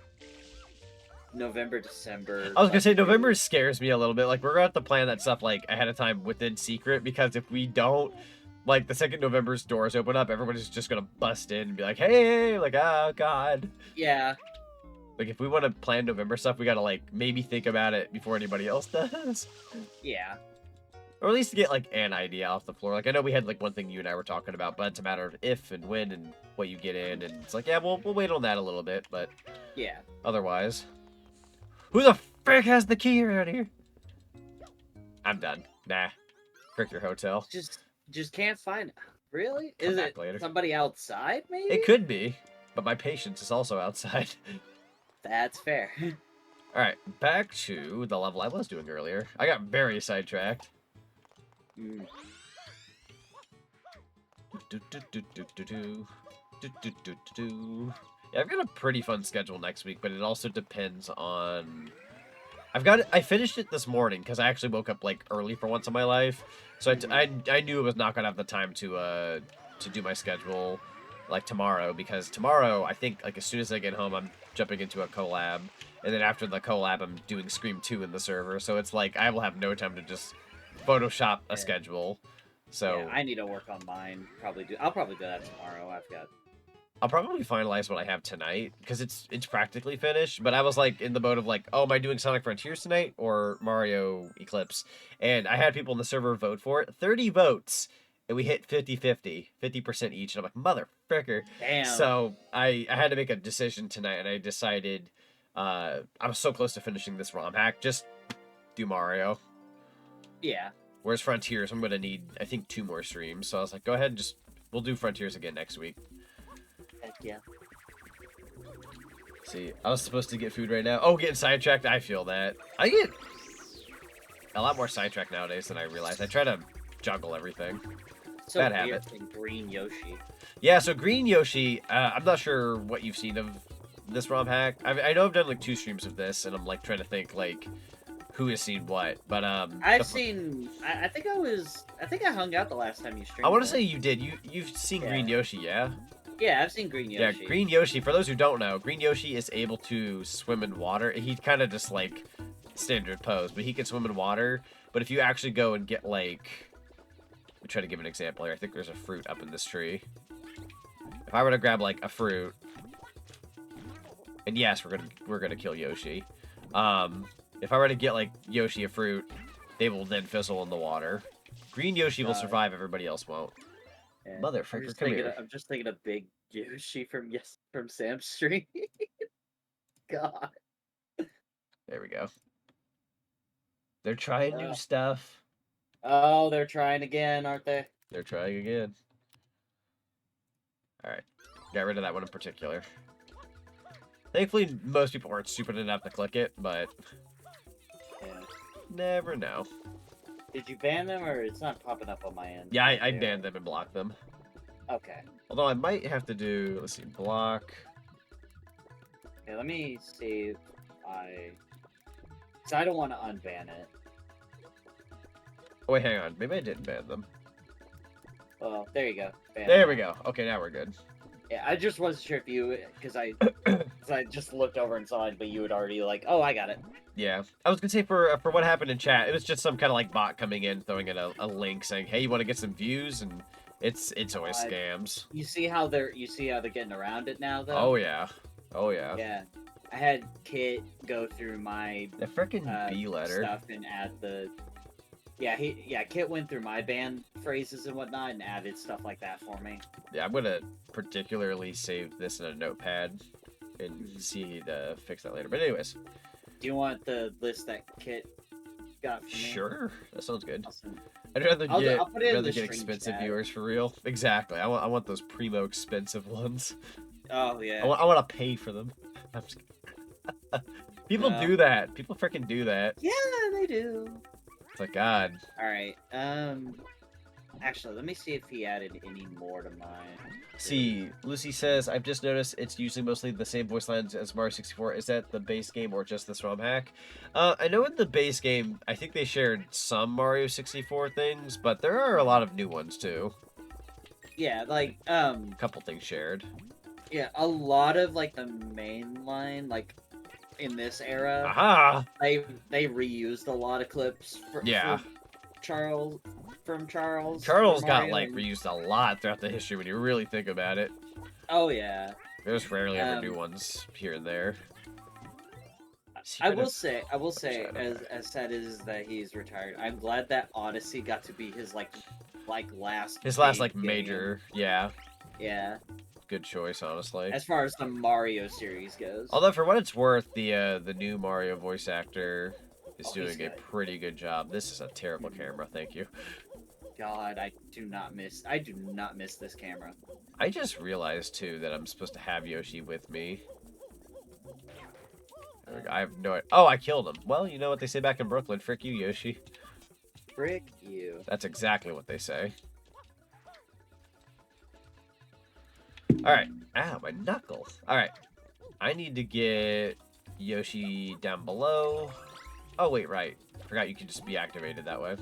November, December. I was gonna say maybe. November scares me a little bit. Like we're gonna have to plan that stuff like ahead of time within secret, because if we don't, like the second November's doors open up, everybody's just gonna bust in and be like, hey, like, oh god. Yeah. Like if we want to plan November stuff, we gotta like maybe think about it before anybody else does. Yeah. Or at least get like an idea off the floor. Like I know we had like one thing you and I were talking about, but it's a matter of if and when and what you get in, and it's like, yeah, we'll wait on that a little bit, but Yeah. otherwise. Who the frick has the key around here? I'm done. Nah. Frick your hotel. Just can't find it. Really? Come Is back it later. somebody outside, maybe? It could be, but my patience is also outside. That's fair. Alright, back to the level I was doing earlier. I got very sidetracked. Mm. Yeah, I've got a pretty fun schedule next week, but it also depends on... I finished it this morning because I actually woke up like early for once in my life, so I knew I was not gonna have the time to do my schedule like tomorrow, because tomorrow I think like as soon as I get home I'm jumping into a collab, and then after the collab I'm doing Scream 2 in the server, so it's like I will have no time to just Photoshop a schedule. So yeah, I need to work on mine. I'll probably do that tomorrow. I'll probably finalize what I have tonight, because it's practically finished, but I was like in the mode of like, oh, am I doing Sonic Frontiers tonight or Mario Eclipse? And I had people in the server vote for it. 30 votes, and we hit 50-50, 50% each, and I'm like, motherfricker. Damn. So I had to make a decision tonight, and I decided I was so close to finishing this ROM hack, just do Mario. Yeah. Whereas Frontiers, I'm going to need, I think, 2 more streams, so I was like, go ahead and we'll do Frontiers again next week. Heck yeah. See, I was supposed to get food right now. Oh, getting sidetracked. I feel that. I get a lot more sidetracked nowadays than I realized. I try to juggle everything. So Bad weird habit. in Green Yoshi. Yeah, so Green Yoshi, I'm not sure what you've seen of this ROM hack. I know I've done like 2 streams of this, and I'm like trying to think like who has seen what. But I've seen. I think I hung out the last time you streamed. I want to say you did. You've seen Green Yoshi, yeah? Yeah, I've seen Green Yoshi. Yeah, Green Yoshi, for those who don't know, Green Yoshi is able to swim in water. He kind of just, like, standard pose, but he can swim in water. But if you actually go and get, like... Let me try to give an example here. I think there's a fruit up in this tree. If I were to grab, like, a fruit... And yes, we're gonna kill Yoshi. If I were to get, like, Yoshi a fruit, they will then fizzle in the water. Green Yoshi will survive, everybody else won't. Yeah. Motherfucker, come here. I'm just thinking of Big Yoshi from Sam's stream. God. There we go. They're trying new stuff. Oh, they're trying again, aren't they? They're trying again. Alright. Got rid of that one in particular. Thankfully, most people aren't stupid enough to click it, but... Yeah. Never know. Did you ban them, or it's not popping up on my end? Yeah, I banned them and blocked them. Okay. Although I might have to do... Let's see, block... Okay, let me see if because I don't want to unban it. Oh, wait, hang on. Maybe I didn't ban them. Well, there you go. Ban There them. we go. Okay, now we're good. Yeah, I just wasn't sure if you... Because I just looked over and saw it, but you had already like, oh, I got it. Yeah. I was gonna say for what happened in chat, it was just some kind of like bot coming in, throwing in a link saying, hey, you want to get some views? And it's always scams. You see how they're getting around it now, though? Oh, yeah. Oh, yeah. Yeah. I had Kit go through my The frickin' B letter. stuff and add the... Yeah, Kit went through my band phrases and whatnot and added stuff like that for me. Yeah, I'm gonna particularly save this in a notepad and see to fix that later. But anyways. Do you want the list that Kit got for me? Sure. That sounds good. Awesome. I'd rather I'll put it in the get stream expensive chat. viewers for real. Exactly. I want those primo expensive ones. Oh, yeah. I want to pay for them. I'm just People No. do that. People freaking do that. Yeah, they do. It's like, God. Alright, Actually, let me see if he added any more to mine. See, Lucy says, I've just noticed it's usually mostly the same voice lines as Mario 64. Is that the base game or just this ROM hack? I know in the base game, I think they shared some Mario 64 things, but there are a lot of new ones too. Yeah, like, A couple things shared. Yeah, a lot of, like, the main line, like, in this era, Aha! they reused a lot of clips Yeah. for Charles. Charles for got, Mario, like, and- reused a lot throughout the history when you really think about it. Oh, yeah. There's rarely ever new ones here and there. I will say, as sad as that he's retired, I'm glad that Odyssey got to be his last. His last, like, game. major, yeah. Yeah. Good choice, honestly. As far as the Mario series goes. Although, for what it's worth, the new Mario voice actor is doing a good. pretty good job. This is a terrible camera, thank you. God, I do not miss this camera. I just realized, too, that I'm supposed to have Yoshi with me. I have no idea. Oh, I killed him. Well, you know what they say back in Brooklyn. Frick you, Yoshi. Frick you. That's exactly what they say. Alright. Ow, my knuckle. Alright. I need to get Yoshi down below. Oh, wait, right. Forgot you can just be activated that way.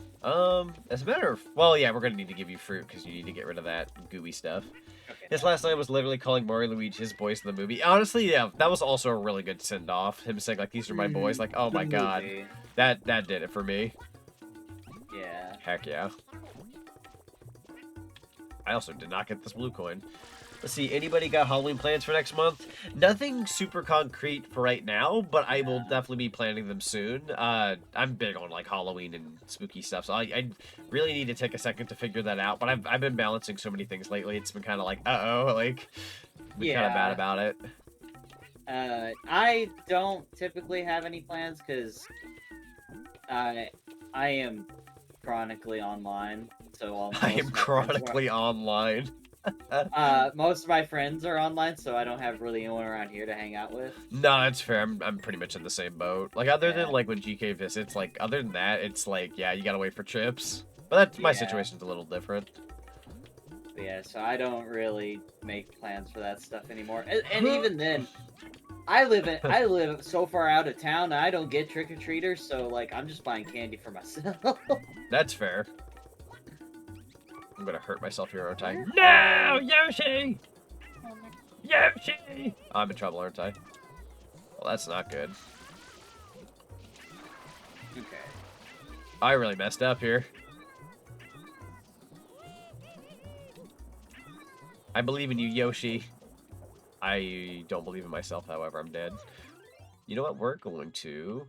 As a matter of... Well, yeah, we're going to need to give you fruit because you need to get rid of that gooey stuff. Okay. His last line was literally calling Mario Luigi his boys in the movie. Honestly, yeah, that was also a really good send-off. Him saying, like, these are my boys. Like, oh my god. Movie. That did it for me. Yeah. Heck yeah. I also did not get this blue coin. Let's see, anybody got Halloween plans for next month? Nothing super concrete for right now, but I will definitely be planning them soon. I'm big on, like, Halloween and spooky stuff, so I really need to take a second to figure that out. But I've been balancing so many things lately, it's been kind of like, uh-oh, like, been kind of bad about it. I don't typically have any plans, because I am chronically online, so I am chronically online. Most of my friends are online, so I don't have really anyone around here to hang out with. No, that's fair. I'm pretty much in the same boat. Like, other than, like, when GK visits, like, other than that, it's like, yeah, you gotta wait for trips. But that's, my situation's a little different. Yeah, so I don't really make plans for that stuff anymore. And even then, I live so far out of town, I don't get trick-or-treaters, so, like, I'm just buying candy for myself. That's fair. I'm gonna hurt myself here, aren't I? No, Yoshi! Yoshi! I'm in trouble, aren't I? Well, that's not good. Okay. I really messed up here. I believe in you, Yoshi. I don't believe in myself, however, I'm dead. You know what? We're going to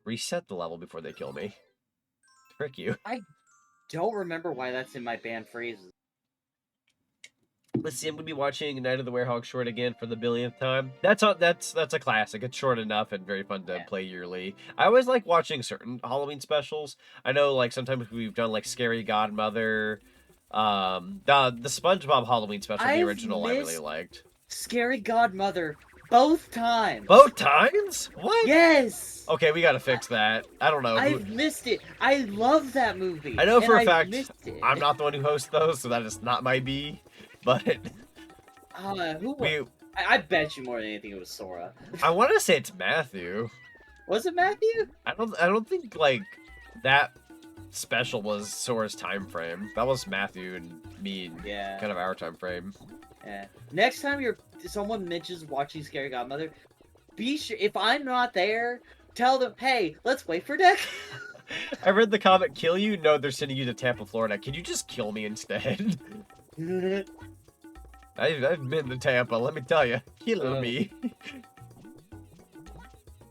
reset the level before they kill me. Frick you. Don't remember why that's in my banned phrases. Let's see, I'm gonna be watching Night of the Werehog short again for the billionth time. That's a classic. It's short enough and very fun to play yearly. I always like watching certain Halloween specials. I know, like, sometimes we've done, like, Scary Godmother. The SpongeBob Halloween special, the original, I really liked. Scary Godmother both times. Both times? What? Yes. Okay, we gotta fix that. I don't know. I've missed it. I love that movie. I know for a fact missed it. I'm not the one who hosts those, so that is not my B. But I bet you more than anything it was Sora. I want to say it's Matthew. Was it Matthew? I don't think, like, that special was Sora's time frame. That was Matthew and me and kind of our time frame. Yeah. Next time someone mentions watching Scary Godmother, be sure, if I'm not there, tell them, hey, let's wait for Deck. I read the comment, kill you? No, they're sending you to Tampa, Florida. Can you just kill me instead? I've been to Tampa, let me tell you. Kill me.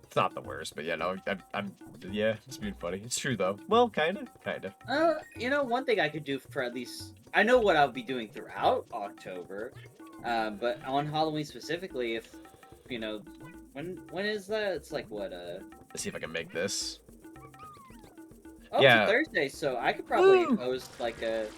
It's not the worst, but yeah, no, yeah, it's been funny. It's true, though. Well, kind of. You know, one thing I could do for at least... I know what I'll be doing throughout October, but on Halloween specifically, if, you know... When is that? It's like, what, Let's see if I can make this. Oh, yeah. It's a Thursday, so I could probably host, like, a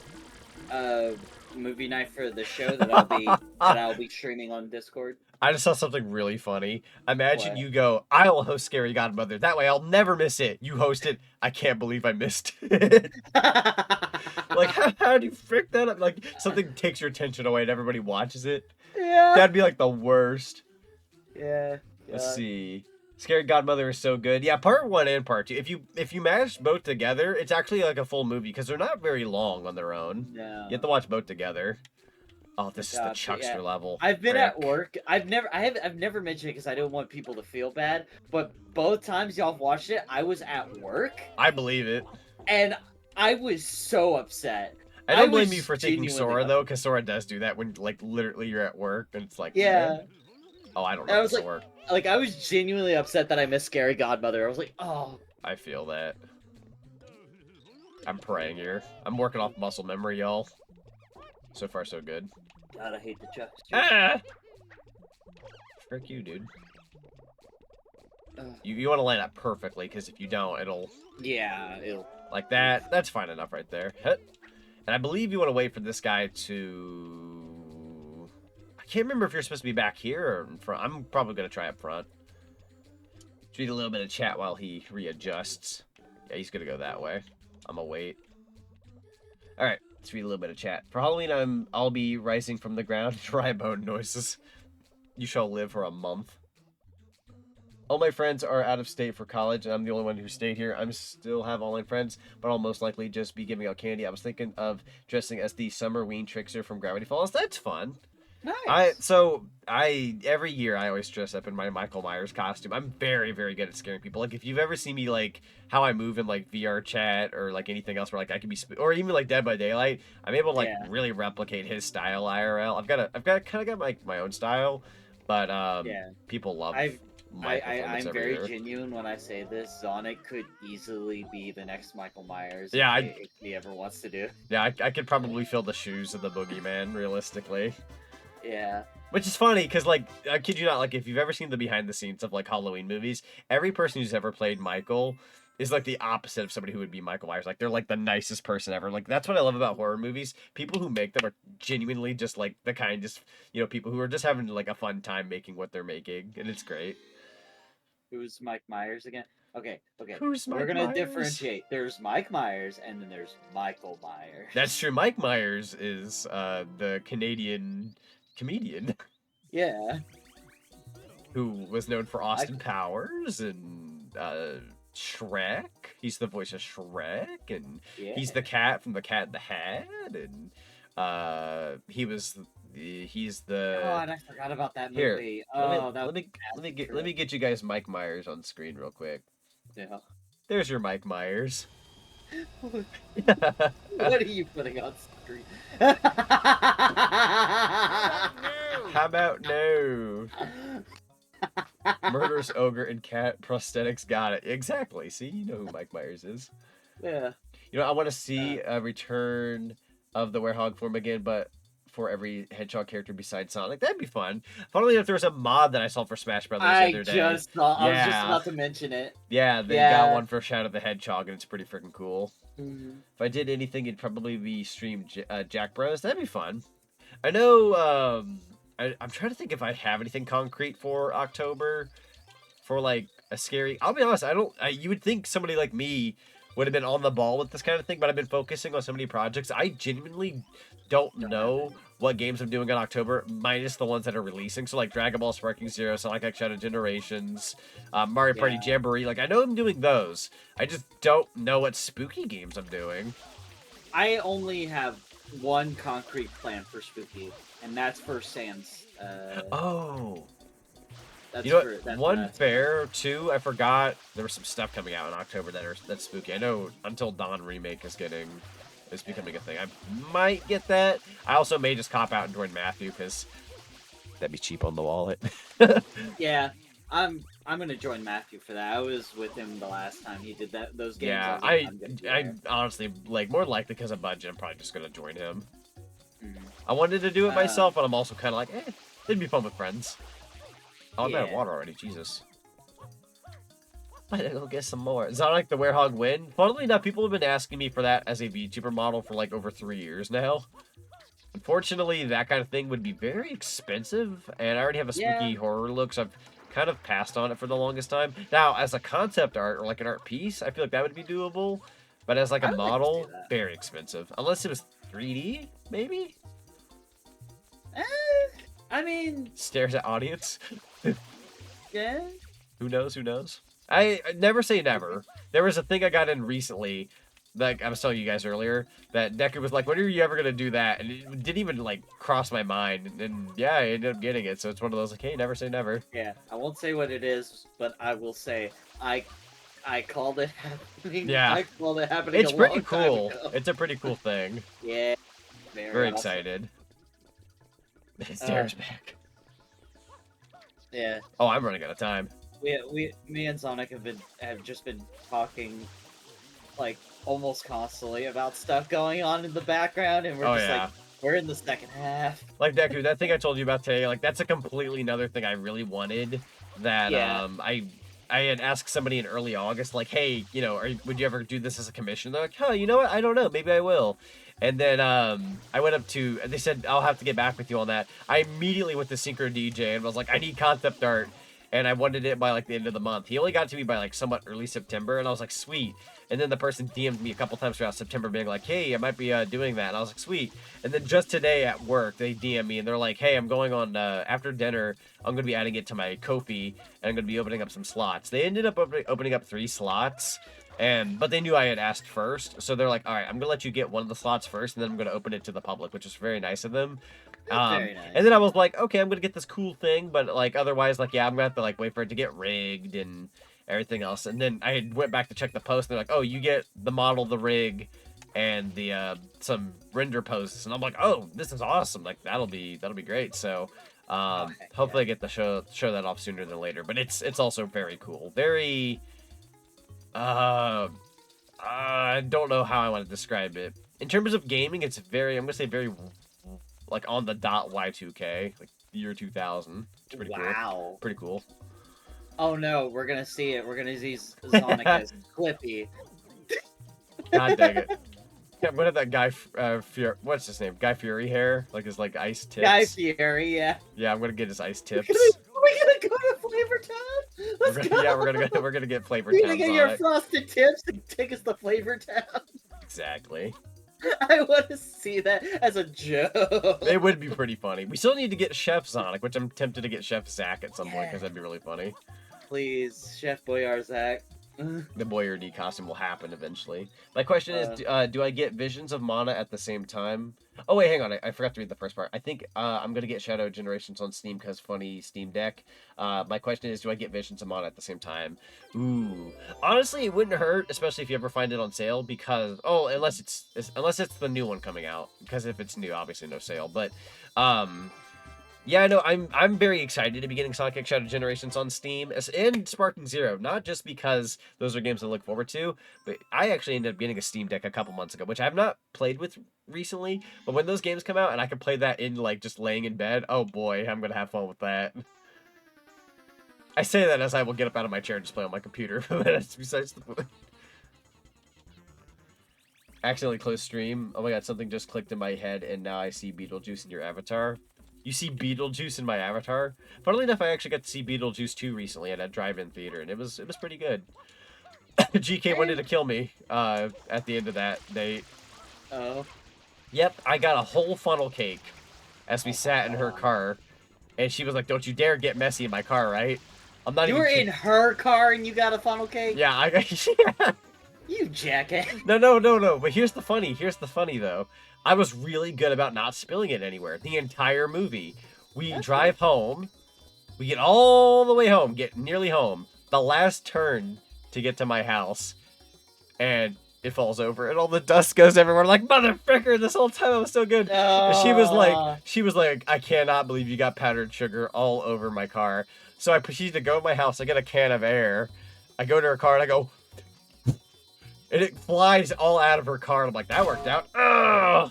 movie night for the show that I'll be streaming on Discord. I just saw something really funny. Imagine What? you go, I'll host Scary Godmother. That way I'll never miss it. You host it. I can't believe I missed it. Like, how do you frick that up? Like, something takes your attention away and everybody watches it. Yeah. That'd be like the worst. Yeah. Let's see. Scary Godmother is so good. Yeah, part 1 and part 2. If you mash both together, it's actually like a full movie because they're not very long on their own. No. You have to watch both together. Oh, this is the Chuckster level. I've been Frick. at work. I've never mentioned it because I don't want people to feel bad. But both times y'all have watched it, I was at work. I believe it. And I was so upset. I don't blame you for taking taking Sora though, because Sora does do that when like literally you're at work and it's like Yeah. Oh, I don't I know was this like, work. Like I was genuinely upset that I missed Scary Godmother. I was like, oh. I feel that. I'm praying here. I'm working off muscle memory, y'all. So far, so good. God, I hate the chucks. Ah! Frick you, dude. You want to line up perfectly, because if you don't, it'll... Yeah, it'll... Like that. That's fine enough right there. And I believe you want to wait for this guy to... I can't remember if you're supposed to be back here or in front. I'm probably going to try up front. Just read a little bit of chat while he readjusts. Yeah, he's going to go that way. I'm going to wait. Alright, let's read a little bit of chat. For Halloween, I'll be rising from the ground. Dry bone noises. You shall live for a month. All my friends are out of state for college, and I'm the only one who stayed here. I still have online friends, but I'll most likely just be giving out candy. I was thinking of dressing as the Summer Ween Trickster from Gravity Falls. That's fun. Nice. Every year I always dress up in my Michael Myers costume. I'm very, very good at scaring people. Like, if you've ever seen me, like, how I move in, like, VR chat or, like, anything else where, like, I can be... or even, like, Dead by Daylight, I'm able to, like, really replicate his style IRL. I've got my own style, but, people love I'm very genuine when I say this. Zonic could easily be the next Michael Myers. Yeah, if he ever wants to do. Yeah, I could probably fill the shoes of the boogeyman, realistically. Yeah. Which is funny, because, like, I kid you not, like, if you've ever seen the behind-the-scenes of, like, Halloween movies, every person who's ever played Michael is, like, the opposite of somebody who would be Michael Myers. Like, they're, like, the nicest person ever. Like, that's what I love about horror movies. People who make them are genuinely just, like, the kindest, people who are just having, like, a fun time making what they're making, and it's great. Who's Mike Myers again? Okay. Who's Mike We're gonna Myers? differentiate. There's Mike Myers, and then there's Michael Myers. That's true. Mike Myers is the Canadian comedian. Yeah. Who was known for Austin Powers and Shrek. He's the voice of Shrek, and he's the cat from The Cat in the Hat, and he's the... God, I forgot about that movie. Here, let me get you guys Mike Myers on screen real quick. Yeah. There's your Mike Myers. What are you putting on screen? How about no? Murderous ogre and cat prosthetics. Got it. Exactly. See, you know who Mike Myers is. Yeah. I want to see a return of the werehog form again, but for every hedgehog character besides Sonic. That'd be fun. Funnily enough, there was a mod that I saw for Smash Brothers the other day. I was just about to mention it. Yeah, they got one for Shadow the Hedgehog, and it's pretty freaking cool. Mm-hmm. If I did anything, it'd probably be stream Jack Bros. That'd be fun. I know, I'm trying to think if I have anything concrete for October for, like, a scary... I'll be honest, you would think somebody like me would have been on the ball with this kind of thing, but I've been focusing on so many projects. I genuinely don't know what games I'm doing in October, minus the ones that are releasing. So, like, Dragon Ball Sparking Zero, Sonic X Shadow Generations, Mario Party Jamboree. Like, I know I'm doing those. I just don't know what spooky games I'm doing. I only have one concrete plan for spooky, and that's for Sans. You know what? One, fair. Two, I forgot there was some stuff coming out in October that's spooky. I know Until Dawn remake is becoming a thing. I might get that. I also may just cop out and join Matthew because that'd be cheap on the wallet. Yeah, I'm gonna join Matthew for that. I was with him the last time he did those games. Yeah, I honestly, like, more likely because of budget, I'm probably just gonna join him. Mm-hmm. I wanted to do it myself, but I'm also kind of like, it'd be fun with friends. Oh, I'm out of water already, Jesus. I gotta go get some more. Zonic the Werehog win. Funnily enough, people have been asking me for that as a VTuber model for like over 3 years now. Unfortunately, that kind of thing would be very expensive, and I already have a spooky horror look, so I've kind of passed on it for the longest time. Now, as a concept art or like an art piece, I feel like that would be doable, but as like a model, very expensive. Unless it was 3D, maybe? I mean... Stares at audience? Yeah? Who knows, who knows? I never say never. There was a thing I got in recently, like I was telling you guys earlier, that Deku was like, when are you ever going to do that? And it didn't even, like, cross my mind. And yeah, I ended up getting it. So it's one of those, like, hey, never say never. Yeah, I won't say what it is, but I will say, I called it happening. Yeah. I called it happening It's pretty cool. It's a pretty cool thing. Yeah. Very awesome. Excited. Derek's back. Yeah. Oh, I'm running out of time. Me and Zonic have just been talking, like, almost constantly about stuff going on in the background, and we're like, we're in the second half. Like, Deku, that thing I told you about today, like, that's a completely another thing I really wanted, that, I had asked somebody in early August, like, hey, you know, would you ever do this as a commission? They're like, huh, you know what, I don't know, maybe I will. And then I went up to, they said, I'll have to get back with you on that. I immediately went to Synchro DJ and was like, I need concept art. And I wanted it by, like, the end of the month. He only got to me by, like, somewhat early September. And I was like, sweet. And then the person DM'd me a couple times throughout September being like, hey, I might be doing that. And I was like, sweet. And then just today at work, they DM me. And they're like, hey, I'm going on, after dinner, I'm going to be adding it to my Ko-fi. And I'm going to be opening up some slots. They ended up opening up 3 slots. But they knew I had asked first, so they're like, all right, I'm gonna let you get one of the slots first, and then I'm gonna open it to the public, which is very nice of them. Very nice. And then I was like, okay, I'm gonna get this cool thing, but like otherwise, like, yeah, I'm gonna have to like wait for it to get rigged and everything else. And then I went back to check the post, and they're like, oh, you get the model, the rig, and the some render posts, and I'm like, oh, this is awesome, like that'll be great. So hopefully I get to show that off sooner than later. But it's also very cool, very. I don't know how I want to describe it. In terms of gaming, it's very, I'm going to say very, like, on the dot Y2K, like, year 2000. It's pretty cool. Pretty cool. Oh, no, we're going to see it. We're going to see Zonic as Clippy. God dang it. Yeah, what if that guy, what's his name? Guy Fury hair? Like his, like, ice tips? Guy Fury, yeah. Yeah, I'm going to get his ice tips. Are we gonna go to Flavor Town? Let's go. Yeah, we're gonna get Flavor Town. You're gonna get your frosted tips and take us to Flavor Town. Exactly. I want to see that as a joke. It would be pretty funny. We still need to get Chef Zonic, which I'm tempted to get Chef Zach at some point because that'd be really funny. Please, Chef Boyar Zach. The Boyardee costume will happen eventually. My question is, do I get Visions of Mana at the same time? Oh, wait, hang on. I forgot to read the first part. I think I'm going to get Shadow Generations on Steam because funny Steam Deck. My question is, do I get Visions of Mana at the same time? Ooh. Honestly, it wouldn't hurt, especially if you ever find it on sale because... Oh, unless it's the new one coming out. Because if it's new, obviously no sale. But, yeah, no, I'm very excited to be getting Sonic X Shadow Generations on Steam and Sparking Zero, not just because those are games I look forward to, but I actually ended up getting a Steam Deck a couple months ago, which I've not played with recently, but when those games come out and I can play that in, like, just laying in bed, oh boy, I'm gonna have fun with that. I say that as I will get up out of my chair and just play on my computer, but that's besides the point. Accidentally closed stream. Oh my god, something just clicked in my head and now I see Beetlejuice in your avatar. You see Beetlejuice in my avatar? Funnily enough, I actually got to see Beetlejuice 2 recently at a drive-in theater, and it was pretty good. GK wanted to kill me at the end of that date. Oh. Yep, I got a whole funnel cake as we sat in her car, and she was like, "Don't you dare get messy in my car, right?" I'm not. You were in her car and you got a funnel cake? Yeah, I got. Yeah. You jackass. No. But here's the funny though. I was really good about not spilling it anywhere. The entire movie. We drive home. We get all the way home. Get nearly home. The last turn to get to my house. And it falls over. And all the dust goes everywhere. Like, motherfucker, this whole time I was so good. And she was like, I cannot believe you got powdered sugar all over my car. So I proceeded to go to my house. I get a can of air. I go to her car and I go... And it flies all out of her car. And I'm like, that worked out. Ugh!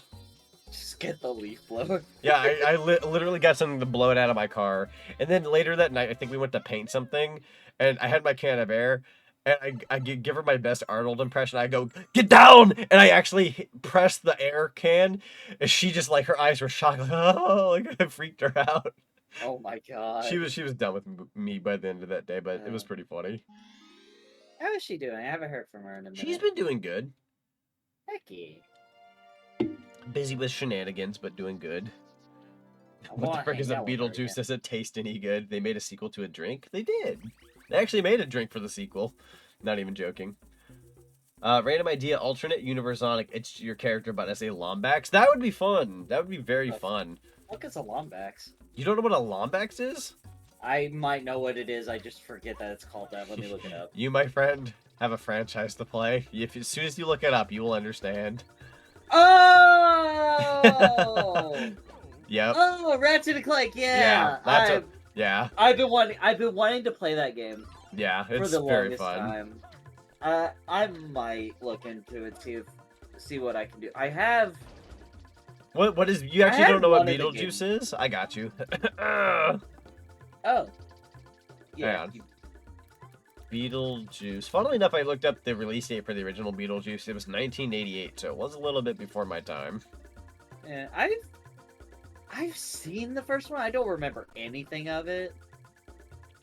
Just get the leaf blower. Yeah, I literally got something to blow it out of my car. And then later that night, I think we went to paint something. And I had my can of air. And I give her my best Arnold impression. I go, get down! And I actually press the air can. And she just, like, her eyes were shocked. Like, oh, like, I freaked her out. Oh my god. She was done with me by the end of that day, but it was pretty funny. How is she doing? I haven't heard from her in a minute. She's been doing good. Hecky. Busy with shenanigans, but doing good. I What the wanna frick is a hang out with her Beetlejuice? again. Does it taste any good? They made a sequel to a drink? They did. They actually made a drink for the sequel. Not even joking. Random idea, alternate universe Zonic. It's your character, but as a Lombax. That would be fun. That would be very fun. Look, it's a Lombax. You don't know what a Lombax is? I might know what it is. I just forget that it's called that. Let me look it up. You, my friend, have a franchise to play. As soon as you look it up, you will understand. Oh! Yep. Oh, Ratchet and Clank. Yeah. Yeah. I've been wanting to play that game Yeah. for It's the very longest fun. time. I might look into it, see what I can do. I have. What is? You actually had don't know what one of the Beetlejuice is? I got you. Oh. Yeah. Yeah. Beetlejuice. Funnily enough, I looked up the release date for the original Beetlejuice. It was 1988, so it was a little bit before my time. Yeah, I've seen the first one. I don't remember anything of it.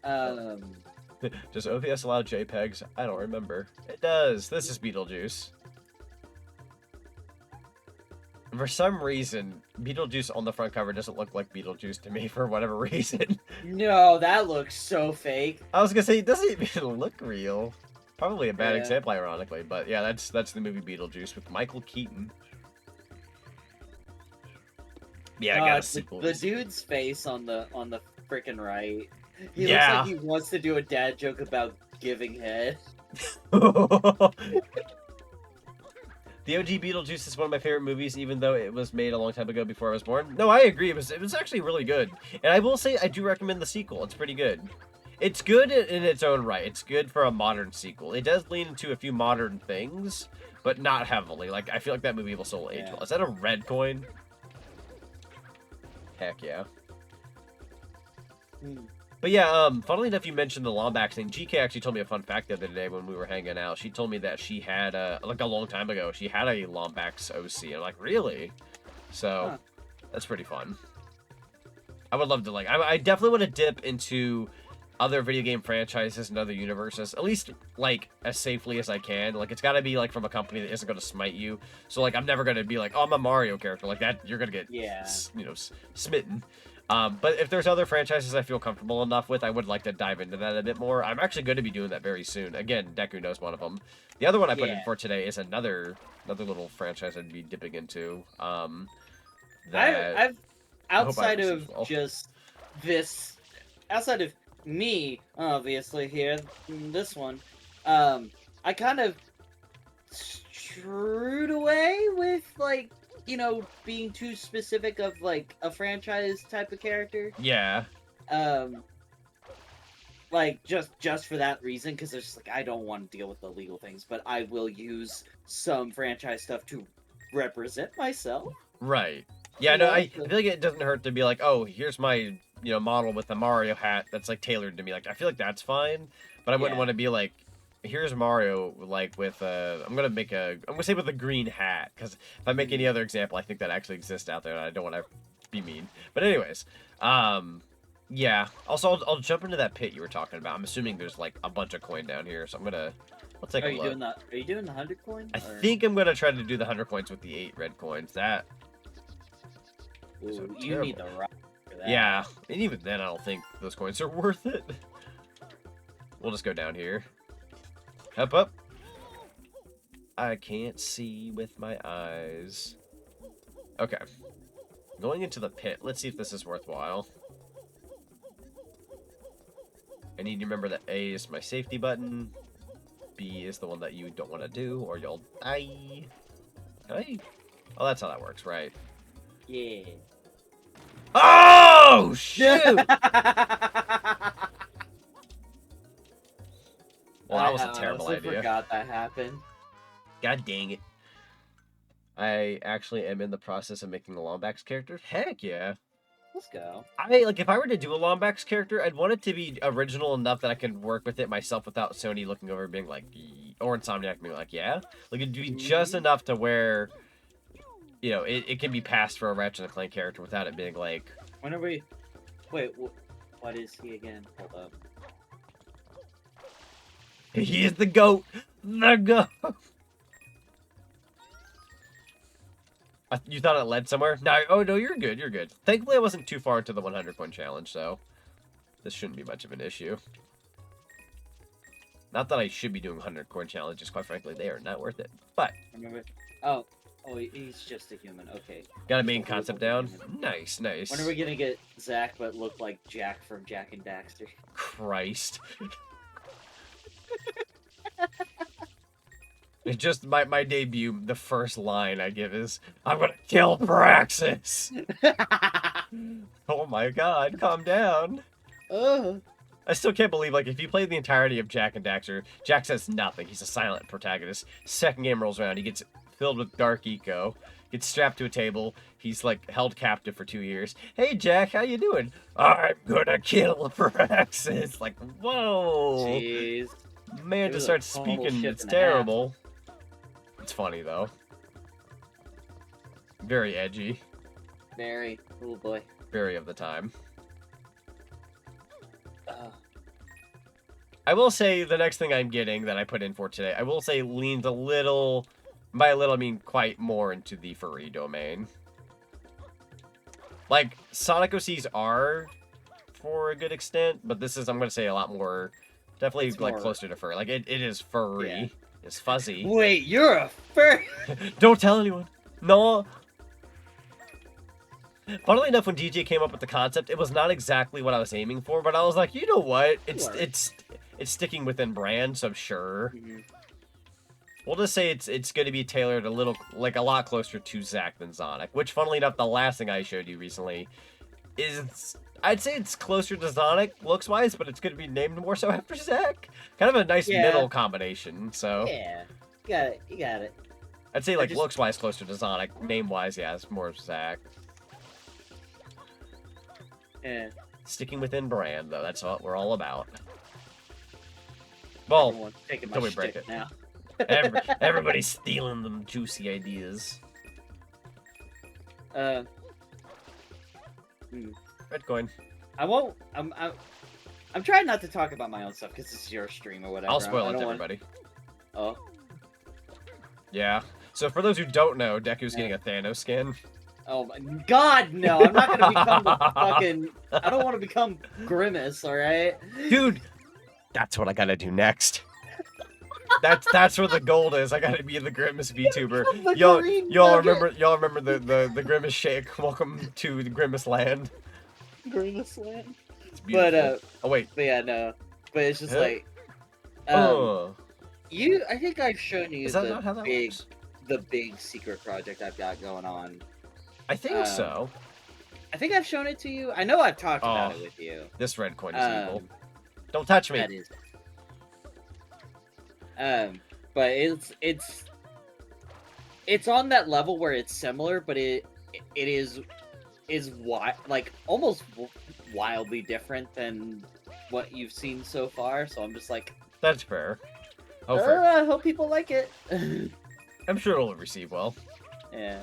Does OBS allow JPEGs? I don't remember. It does. This is Beetlejuice. For some reason, Beetlejuice on the front cover doesn't look like Beetlejuice to me for whatever reason. No, that looks so fake. I was gonna say, it doesn't even look real. Probably a bad Yeah. example, ironically, but yeah, that's the movie Beetlejuice with Michael Keaton. Yeah, I got a sequel. The dude's face on the freaking right. He Yeah. looks like he wants to do a dad joke about giving head. The OG Beetlejuice is one of my favorite movies, even though it was made a long time ago before I was born. No, I agree. It was actually really good. And I will say, I do recommend the sequel. It's pretty good. It's good in its own right. It's good for a modern sequel. It does lean into a few modern things, but not heavily. Like, I feel like that movie will still age well. Is that a red coin? Heck yeah. But yeah, funnily enough, you mentioned the Lombax thing. GK actually told me a fun fact the other day when we were hanging out. She told me that she had, like a long time ago, she had a Lombax OC. I'm like, really? So, that's pretty fun. I would love to, like, I definitely want to dip into other video game franchises and other universes, at least, like, as safely as I can. Like, it's got to be, like, from a company that isn't going to smite you. So, like, I'm never going to be like, oh, I'm a Mario character. Like, that, you're going to get, you know, smitten. But if there's other franchises I feel comfortable enough with, I would like to dive into that a bit more. I'm actually going to be doing that very soon. Again, Deku knows one of them. The other one I put in for today is another little franchise I'd be dipping into. I've outside I of just this, outside of me, obviously here, this one, I kind of strewed away with, like, you know, being too specific of, like, a franchise type of character. Yeah. Like, just for that reason, because it's just, like, I don't want to deal with the legal things, but I will use some franchise stuff to represent myself. Right. Yeah, no, I feel like it doesn't hurt to be like, oh, here's my, you know, model with the Mario hat that's, like, tailored to me. Like, I feel like that's fine, but I wouldn't want to be like, here's Mario, like, with, I'm gonna say with a green hat, because if I make any other example, I think that actually exists out there, and I don't want to be mean. But anyways, yeah. Also, I'll jump into that pit you were talking about. I'm assuming there's, like, a bunch of coin down here, so I'll take a look. Are you doing the 100 coin? I think I'm gonna try to do the 100 coins with the 8 red coins. That... Ooh, you need the rock for that. Yeah, and even then, I don't think those coins are worth it. We'll just go down here. Up. I can't see with my eyes. Okay. Going into the pit. Let's see if this is worthwhile. I need to remember that A is my safety button. B is the one that you don't want to do, or you'll die. Hey. Oh, that's how that works, right? Yeah. Oh, shoot! Well, that was a terrible idea. I forgot that happened. God dang it. I actually am in the process of making a Lombax character. Heck yeah. Let's go. If I were to do a Lombax character, I'd want it to be original enough that I can work with it myself without Sony looking over and being like, or Insomniac being like, yeah. Like, it'd be just enough to where, you know, it can be passed for a Ratchet & Clank character without it being like... Whenever we... Wait, what is he again? Hold up. He is the GOAT! The GOAT! You thought it led somewhere? No, oh no, you're good, you're good. Thankfully I wasn't too far into the 100-point challenge, so this shouldn't be much of an issue. Not that I should be doing 100-coin challenges, quite frankly, they are not worth it. But... Oh, he's just a human, okay. Got a main concept down? Nice, nice. When are we gonna get Zach but look like Jack from Jak and Daxter? Christ. It's just my debut, the first line I give is, I'm gonna kill Praxis! Oh my god, calm down. I still can't believe, like, if you play the entirety of Jak and Daxter, Jack says nothing. He's a silent protagonist. Second game rolls around, he gets filled with dark eco, gets strapped to a table, he's, like, held captive for 2 years. Hey, Jack, how you doing? I'm gonna kill Praxis! Like, whoa! Jeez. Man, to start speaking, it's terrible. It's funny, though. Very edgy. Very. Oh, boy. Very of the time. I will say the next thing I'm getting that I put in for today, I will say leans a little, by a little I mean quite more into the furry domain. Like, Sonic OCs are for a good extent, but this is, I'm going to say, a lot more, definitely it's like more... closer to fur. Like, it is furry. Yeah. It's fuzzy. Wait, you're a furry? Don't tell anyone. No. Funnily enough, when DJ came up with the concept, it was not exactly what I was aiming for, but I was like, you know what? It's sticking within brand, so sure. We'll just say it's going to be tailored a lot closer to Zack than Zonic, which, funnily enough, the last thing I showed you recently is, I'd say it's closer to Zonic looks-wise, but it's going to be named more so after Zack. Kind of a nice middle combination, so. Yeah, you got it. I'd say, like, looks-wise closer to Zonic. Name-wise, yeah, it's more Zack. Yeah. Sticking within brand, though, that's what we're all about. Well, until we break it. Now. Everybody's stealing them juicy ideas. Red coin. I won't. I'm trying not to talk about my own stuff because this is your stream or whatever. I'll spoil it to everybody. Oh. Yeah. So for those who don't know, Deku's getting a Thanos skin. Oh my god, no! I'm not gonna become the fucking. I don't want to become Grimace, all right? Dude, that's what I gotta do next. That's where the gold is. I gotta be the Grimace VTuber. Y'all remember the Grimace shake? Welcome to the Grimace land. Grimace land. It's beautiful. But oh wait. But yeah, no. But it's just like. I think I've shown you the big secret project I've got going on. I think so. I think I've shown it to you. I know I've talked about it with you. This red coin is evil. Don't touch me. That is. But it's on that level where it's similar, but it is almost wildly different than what you've seen so far. So I'm just like, that's fair. I hope people like it. I'm sure it'll receive well. Yeah.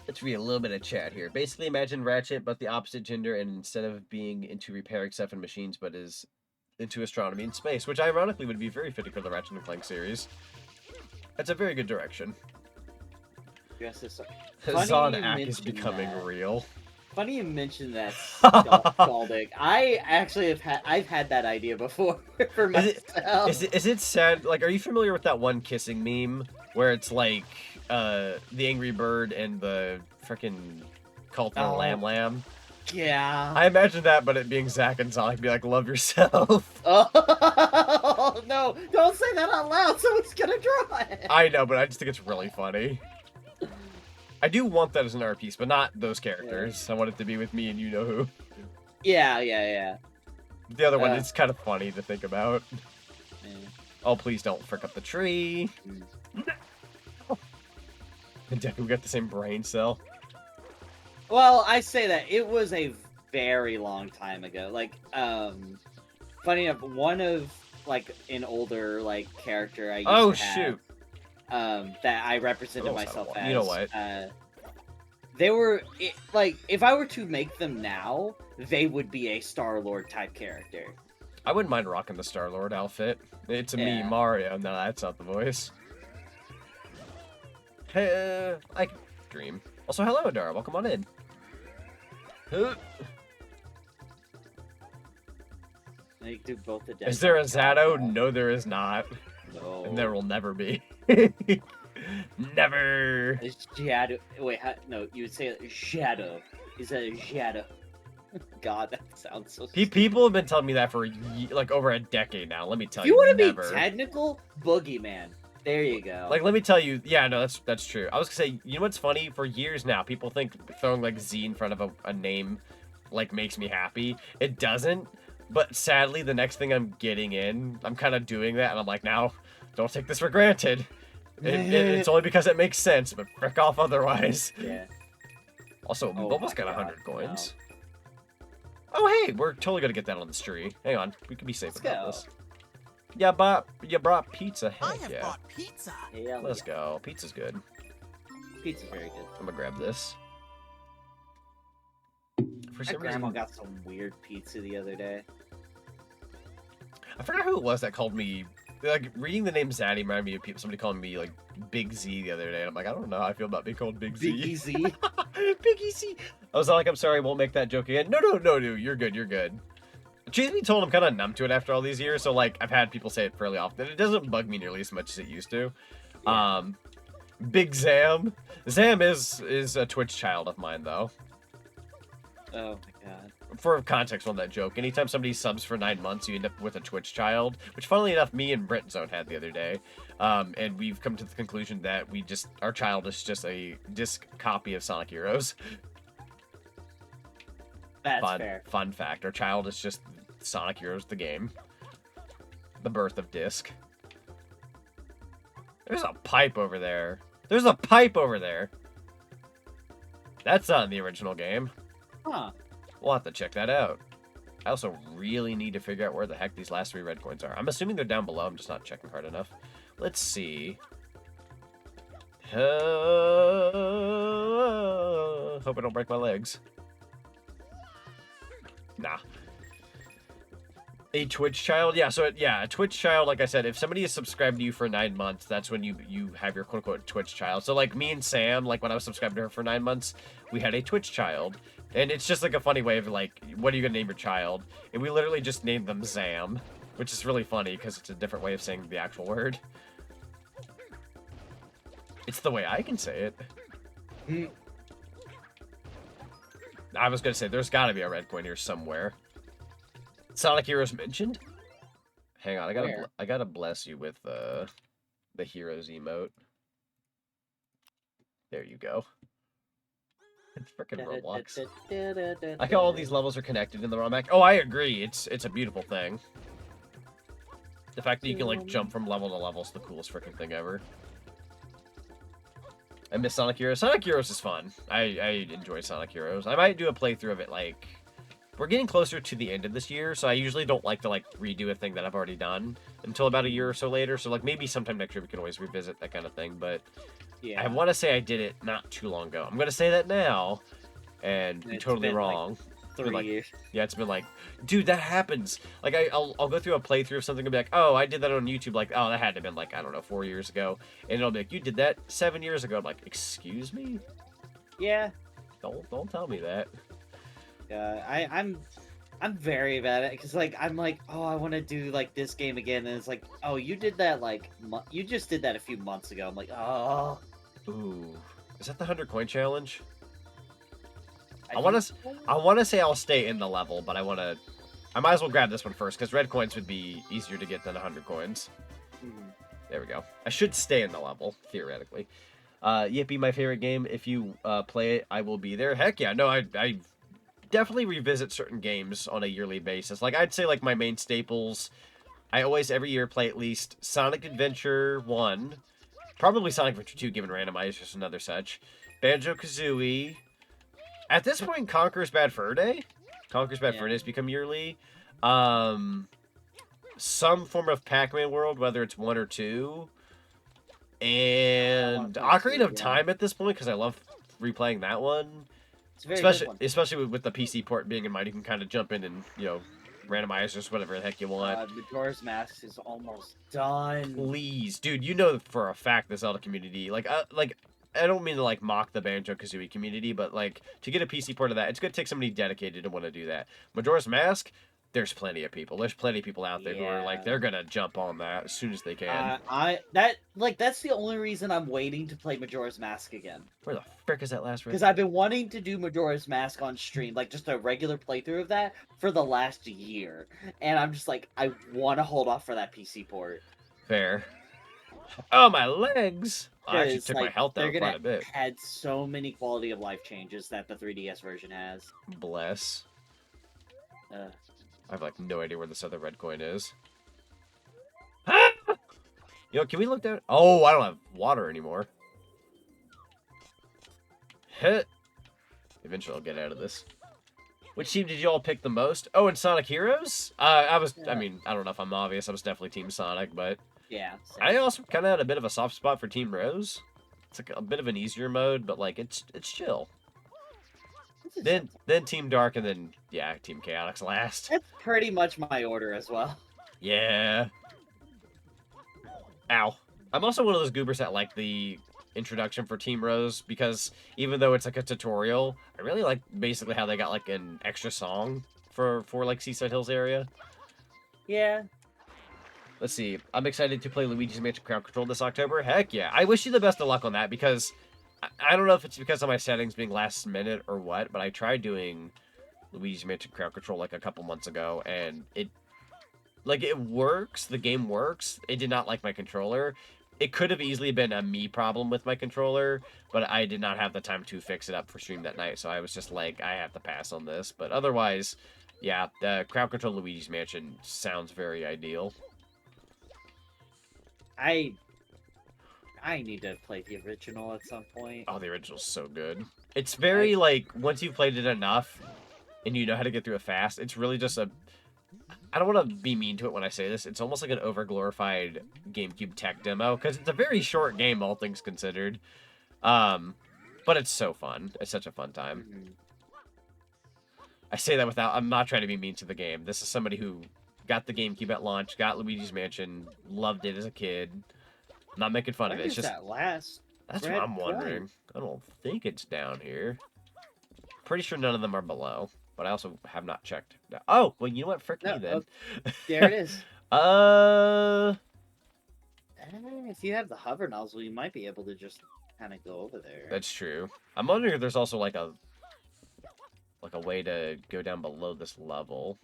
Let's read a little bit of chat here. Basically, imagine Ratchet, but the opposite gender, and instead of being into repairing stuff and machines, but is into astronomy and space, which ironically would be very fitting for the Ratchet & Clank series. That's a very good direction. Yes, Zonic is becoming real. Funny you mentioned that, Scaldic. I've had that idea before for myself. Is it sad? Like, are you familiar with that one kissing meme where it's like the Angry Bird and the frickin' cult of Lamb? Yeah. I imagine that, but it being Zack and Zonic be like, love yourself. Oh, no. Don't say that out loud. Someone's gonna draw it. I know, but I just think it's really funny. I do want that as an art piece, but not those characters. Yeah. I want it to be with me and you know who. Yeah. The other one is kind of funny to think about. Yeah. Oh, please don't frick up the tree. No. And Deku got the same brain cell. Well, I say that it was a very long time ago. Like, funny enough, one of like an older like character I used to have, shoot. That I represented myself as. You know what? They were like, if I were to make them now, they would be a Star-Lord type character. I wouldn't mind rocking the Star-Lord outfit. It's me, Mario. No, that's not the voice. Hey, I can dream. Also, hello, Adara. Welcome on in. You do both the Is there a Zato? No, there is not. No. And there will never be. Never. A shadow. Wait, no, you would say a shadow. Is a shadow? God, that sounds so. People have been telling me that for like over a decade now. Let me tell you. You want to never. be technical? Boogeyman. There you go. Like, let me tell you. Yeah, no, that's true. I was gonna say, you know what's funny? For years now, people think throwing like Z in front of a name like makes me happy. It doesn't. But sadly, the next thing I'm getting in, I'm kind of doing that, and I'm like, now, don't take this for granted. It's only because it makes sense, but frick off otherwise. Yeah. Also, we've almost got 100 coins. No. Oh, hey, we're totally gonna get that on the street. Hang on, we can be safe about this. Yeah, you brought pizza. Heck yeah. Bought pizza. Yeah, Let's go. Pizza's good. Pizza's very good. I'm gonna grab this. For My some grandma reason, got some weird pizza the other day. I forgot who it was that called me. Like, reading the name Zaddy reminded me of somebody calling me, like, Big Z the other day. And I'm like, I don't know how I feel about being called Big Z. Big Z? Big Z. I was like, I'm sorry, I won't make that joke again. No, you're good, you're good. Truth be told, I'm kind of numb to it after all these years. So, like, I've had people say it fairly often. It doesn't bug me nearly as much as it used to. Yeah. Big Zam. Zam is a Twitch child of mine, though. Oh my god. For context on that joke, anytime somebody subs for 9 months, you end up with a Twitch child, which funnily enough, me and Brent Zone had the other day. And we've come to the conclusion that our child is just a disc copy of Sonic Heroes. That's fair. Fun fact, our child is just Sonic Heroes, the game. The birth of disc. There's a pipe over there. There's a pipe over there. That's not in the original game. Huh. We'll have to check that out. I also really need to figure out where the heck these last 3 red coins are. I'm assuming they're down below. I'm just not checking hard enough. Let's see. Hope I don't break my legs. Nah. A Twitch child? Yeah, so a Twitch child, like I said, if somebody is subscribed to you for 9 months, that's when you have your quote-unquote Twitch child. So, like, me and Sam, like, when I was subscribed to her for 9 months, we had a Twitch child. And it's just, like, a funny way of, like, what are you gonna name your child? And we literally just named them Zam, which is really funny, because it's a different way of saying the actual word. It's the way I can say it. I was gonna say, there's gotta be a red coin here somewhere. Sonic Heroes mentioned? Hang on, I gotta bless you with the Heroes emote. There you go. It's freaking Roblox. I like how all these levels are connected in the ROM hack. Oh, I agree. It's a beautiful thing. The fact that you can like jump from level to level is the coolest freaking thing ever. I miss Sonic Heroes. Sonic Heroes is fun. I enjoy Sonic Heroes. I might do a playthrough of it like... We're getting closer to the end of this year, so I usually don't like to like redo a thing that I've already done until about a year or so later. So like maybe sometime next year we can always revisit that kind of thing. But yeah, I want to say I did it not too long ago. I'm gonna say that now, and be totally wrong. Like 3 years. Yeah, it's been like, dude, that happens. Like I'll go through a playthrough of something and be like, oh, I did that on YouTube. Like, oh, that had to have been like, I don't know, 4 years ago. And it'll be like, you did that 7 years ago. I'm like, excuse me? Yeah. Don't tell me that. I'm very bad at it because like I'm like, oh, I want to do like this game again, and it's like, oh, you did that like you just did that a few months ago. I'm like, oh. Ooh, is that the 100 coin challenge? I want to say I'll stay in the level, but I might as well grab this one first because red coins would be easier to get than 100 coins. There we go. I should stay in the level theoretically. Yippee, my favorite game. If you play it, I will be there. Heck yeah, no, I definitely revisit certain games on a yearly basis. Like, I'd say, like, my main staples, I always, every year, play at least Sonic Adventure 1, probably Sonic Adventure 2, given randomized, just another such, Banjo-Kazooie, At this point, Conquer's Bad Fur Day. Conquer's Bad Fur Days become yearly. Some form of Pac-Man World, whether it's 1 or 2. And Ocarina of Time at this point, because I love replaying that one. It's a very good one. Especially with the PC port being in mind, you can kind of jump in and, randomize just whatever the heck you want. Majora's Mask is almost done. Please, dude, you know for a fact the Zelda community, I don't mean to mock the Banjo-Kazooie community, but to get a PC port of that, it's gonna take somebody dedicated to want to do that. Majora's Mask, there's plenty of people. There's plenty of people out there who are they're gonna jump on that as soon as they can. That's the only reason I'm waiting to play Majora's Mask again. Where the frick is that last? Because I've been wanting to do Majora's Mask on stream, just a regular playthrough of that for the last year, and I'm just I want to hold off for that PC port. Fair. Oh, my legs! I actually took my health down quite a bit. Had so many quality of life changes that the 3DS version has. Bless. I have no idea where this other red coin is. Can we look down? Oh, I don't have water anymore. Hit. Eventually I'll get out of this. Which team did you all pick the most? Oh, in Sonic Heroes? I mean, I don't know if I'm obvious. I was definitely Team Sonic, but... Yeah. Same. I also kind of had a bit of a soft spot for Team Rose. It's a bit of an easier mode, but it's chill. Then Team Dark, and then Team Chaotix last. That's pretty much my order as well. Yeah. Ow. I'm also one of those goobers that like the introduction for Team Rose, because even though it's a tutorial, I really like basically how they got an extra song for Seaside Hills area. Yeah. Let's see. I'm excited to play Luigi's Mansion Crowd Control this October. Heck yeah. I wish you the best of luck on that, because I don't know if it's because of my settings being last minute or what, but I tried doing Luigi's Mansion Crowd Control a couple months ago, and it works. The game works. It did not like my controller. It could have easily been a me problem with my controller, but I did not have the time to fix it up for stream that night, so I was just I have to pass on this. But otherwise, yeah, the Crowd Control Luigi's Mansion sounds very ideal. I need to play the original at some point. Oh, the original's so good. It's very, once you've played it enough, and you know how to get through it fast, it's really just I don't want to be mean to it when I say this. It's almost like an over-glorified GameCube tech demo, because it's a very short game, all things considered. But it's so fun. It's such a fun time. Mm-hmm. I say that I'm not trying to be mean to the game. This is somebody who got the GameCube at launch, got Luigi's Mansion, loved it as a kid. I'm not making fun of it. It's just that last. That's what I'm wondering. I don't think it's down here. Pretty sure none of them are below, but I also have not checked. Oh, well, you know what? Frick me then. There it is. If you have the hover nozzle, you might be able to just kind of go over there. That's true. I'm wondering if there's also a way to go down below this level.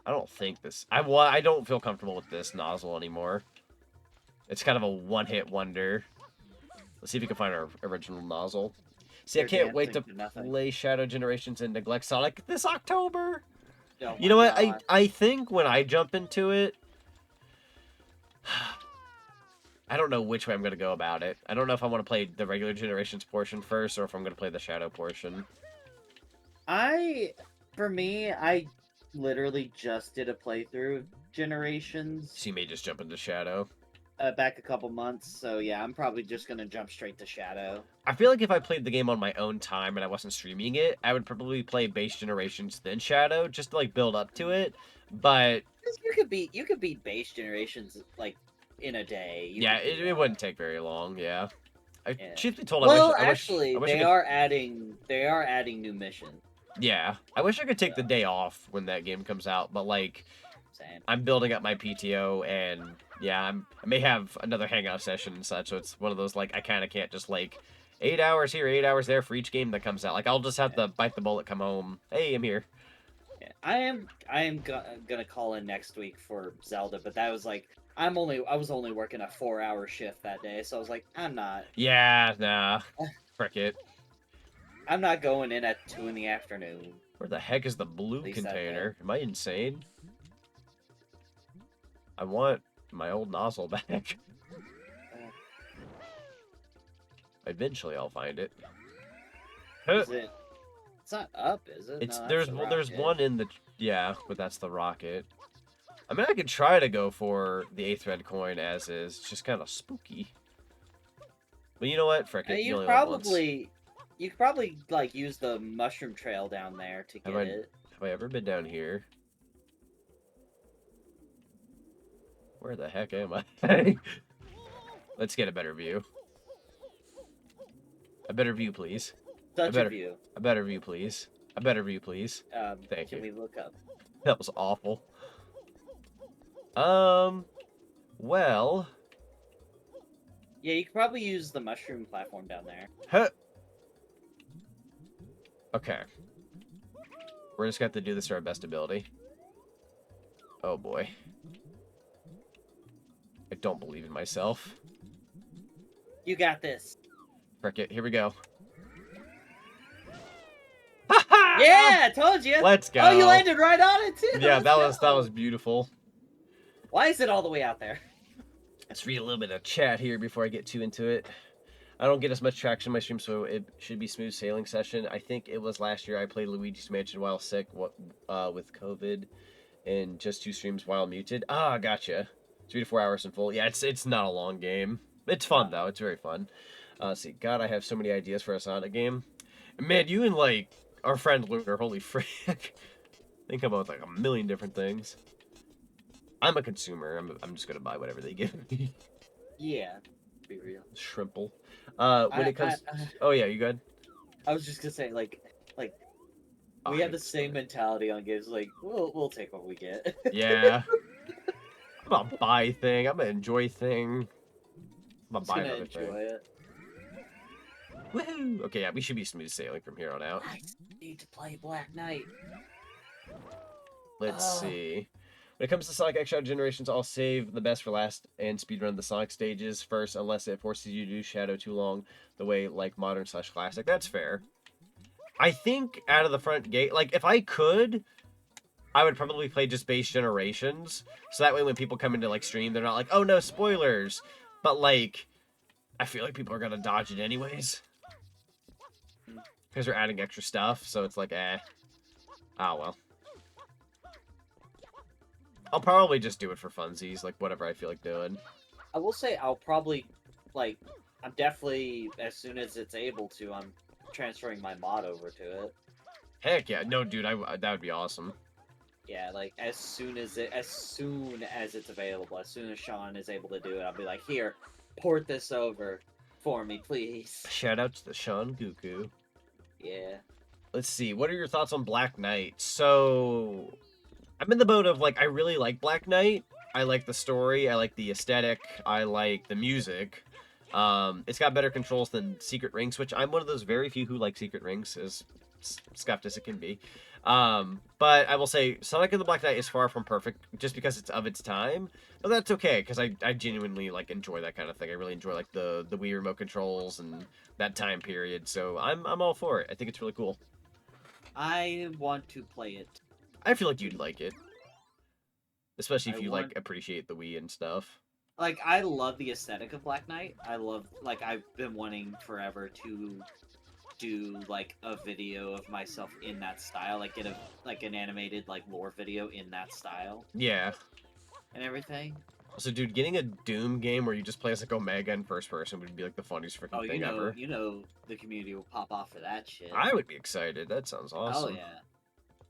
I don't think this... I don't feel comfortable with this nozzle anymore. It's kind of a one-hit wonder. Let's see if we can find our original nozzle. See, I can't wait to play Shadow Generations and Neglect Sonic this October. Oh, you know what? I think when I jump into it... I don't know which way I'm going to go about it. I don't know if I want to play the regular Generations portion first, or if I'm going to play the Shadow portion. For me, I literally just did a playthrough of Generations. So you may just jump into Shadow. Back a couple months, so yeah, I'm probably just gonna jump straight to Shadow. I feel like if I played the game on my own time and I wasn't streaming it, I would probably play base Generations then Shadow, just to build up to it. But you could beat base Generations in a day. It wouldn't take very long. Yeah. Truth be told, they are adding new missions. Yeah, I wish I could take the day off when that game comes out, but Same. I'm building up my PTO, and yeah, I may have another hangout session and such, so it's one of those I kind of can't just 8 hours here, 8 hours there for each game that comes out. I'll just have to bite the bullet, come home. Hey, I'm here. Yeah, I am gonna call in next week for Zelda, but that was I was only working a 4-hour shift that day, so I was I'm not. Yeah, nah, frick it. I'm not going in at 2 in the afternoon. Where the heck is the blue container? Am I insane? I want my old nozzle back. Uh, Eventually I'll find it. Is it It's not up, is it? It's No, there's that's the there's rocket. one in the but that's the rocket. I mean, I could try to go for the Aethread coin as is. It's just kind of spooky. But you know what? Frick it. You only live once. You could probably like use the mushroom trail down there to get it. Have I ever been down here? Where the heck am I? Let's get a better view. A better view, please. Such a view. A better view, please. A better view, please. Thank you. Can we look up? That was awful. Well. Yeah, you could probably use the mushroom platform down there. Huh. Okay. We're just going to have to do this to our best ability. Oh, boy. I don't believe in myself. You got this. Frick it. Here we go. Yeah, I told you. Let's go. Oh, you landed right on it, too. Yeah, that was beautiful. Why is it all the way out there? Let's read a little bit of chat here before I get too into it. I don't get as much traction in my stream, so it should be smooth sailing session. I think it was last year I played Luigi's Mansion while sick with COVID and just 2 streams while muted. Ah, gotcha. 3 to 4 hours in full. Yeah, it's not a long game. It's fun, though. It's very fun. Let's see. God, I have so many ideas for a Sonic game. Man, you and, like, our friend Lunar, holy frick. Think about, like, a million different things. I'm a consumer. I'm just gonna buy whatever they give me. Yeah, be real. Shrimple. When it comes... oh, yeah, you good? I was just gonna say, like we have the same mentality on games. Like, we'll take what we get. Yeah. I'm gonna buy thing. I'm gonna enjoy thing. I'm gonna buy another thing. It. Woohoo! Okay, yeah, we should be smooth sailing from here on out. I need to play Black Knight. Let's see. When it comes to Sonic X Shadow Generations, I'll save the best for last and speedrun the Sonic stages first, unless it forces you to do Shadow too long, the way like modern/classic. That's fair. I think out of the front gate, like if I could, I would probably play just base Generations, so that way when people come into like stream, they're not like, oh no, spoilers. But like, I feel like people are gonna dodge it anyways, because they're adding extra stuff. So it's like, oh well. I'll probably just do it for funsies, like whatever I feel like doing. I will say I'll probably, like, I'm definitely, as soon as it's able to, I'm transferring my mod over to it. Heck yeah, no dude, that would be awesome. Yeah, like as soon as it's available, as soon as Sean is able to do it, I'll be like, here, port this over for me, please. Shout out to the Sean Guku. Yeah. Let's see, what are your thoughts on Black Knight? So, I'm in the boat of, like, I really like Black Knight. I like the story, I like the aesthetic, I like the music. It's got better controls than Secret Rings, which I'm one of those very few who like Secret Rings, as scuffed as it can be. But I will say, Sonic and the Black Knight is far from perfect, just because it's of its time. But that's okay, because I genuinely, like, enjoy that kind of thing. I really enjoy, like, the Wii remote controls and that time period, so I'm all for it. I think it's really cool. I want to play it. I feel like you'd like it. Especially if you, like, appreciate the Wii and stuff. Like, I love the aesthetic of Black Knight. I love, like, I've been wanting forever to do, like, a video of myself in that style. Like, get an animated, like, lore video in that style. Yeah. And everything. So, dude, getting a Doom game where you just play as, like, Omega in first person would be, like, the funniest freaking thing ever. You know the community will pop off for that shit. I would be excited. That sounds awesome. Oh, yeah.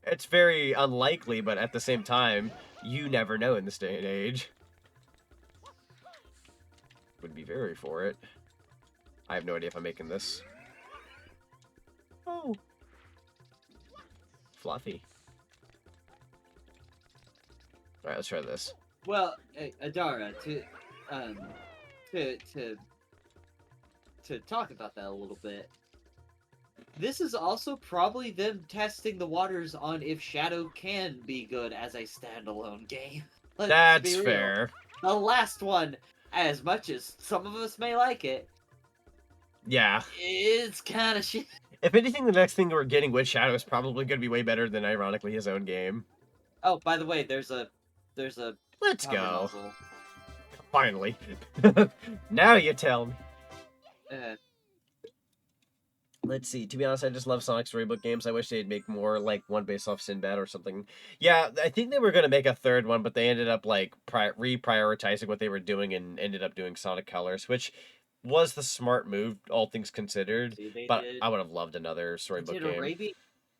It's very unlikely, but at the same time, you never know in this day and age. Would be very for it. I have no idea if I'm making this. Oh. Fluffy. Alright, let's try this. Well, Adara, to talk about that a little bit, this is also probably them testing the waters on if Shadow can be good as a standalone game. That's fair. The last one, as much as some of us may like it, yeah, it's kind of shit. If anything, the next thing we're getting with Shadow is probably going to be way better than, ironically, his own game. Oh, by the way, there's a. Let's go. Muzzle. Finally. Now you tell me. Let's see. To be honest, I just love Sonic Storybook games. I wish they'd make more, like, one based off Sinbad or something. Yeah, I think they were going to make a third one, but they ended up, like, reprioritizing what they were doing and ended up doing Sonic Colors, which was the smart move, all things considered. See, But I would have loved another Storybook game. Arabian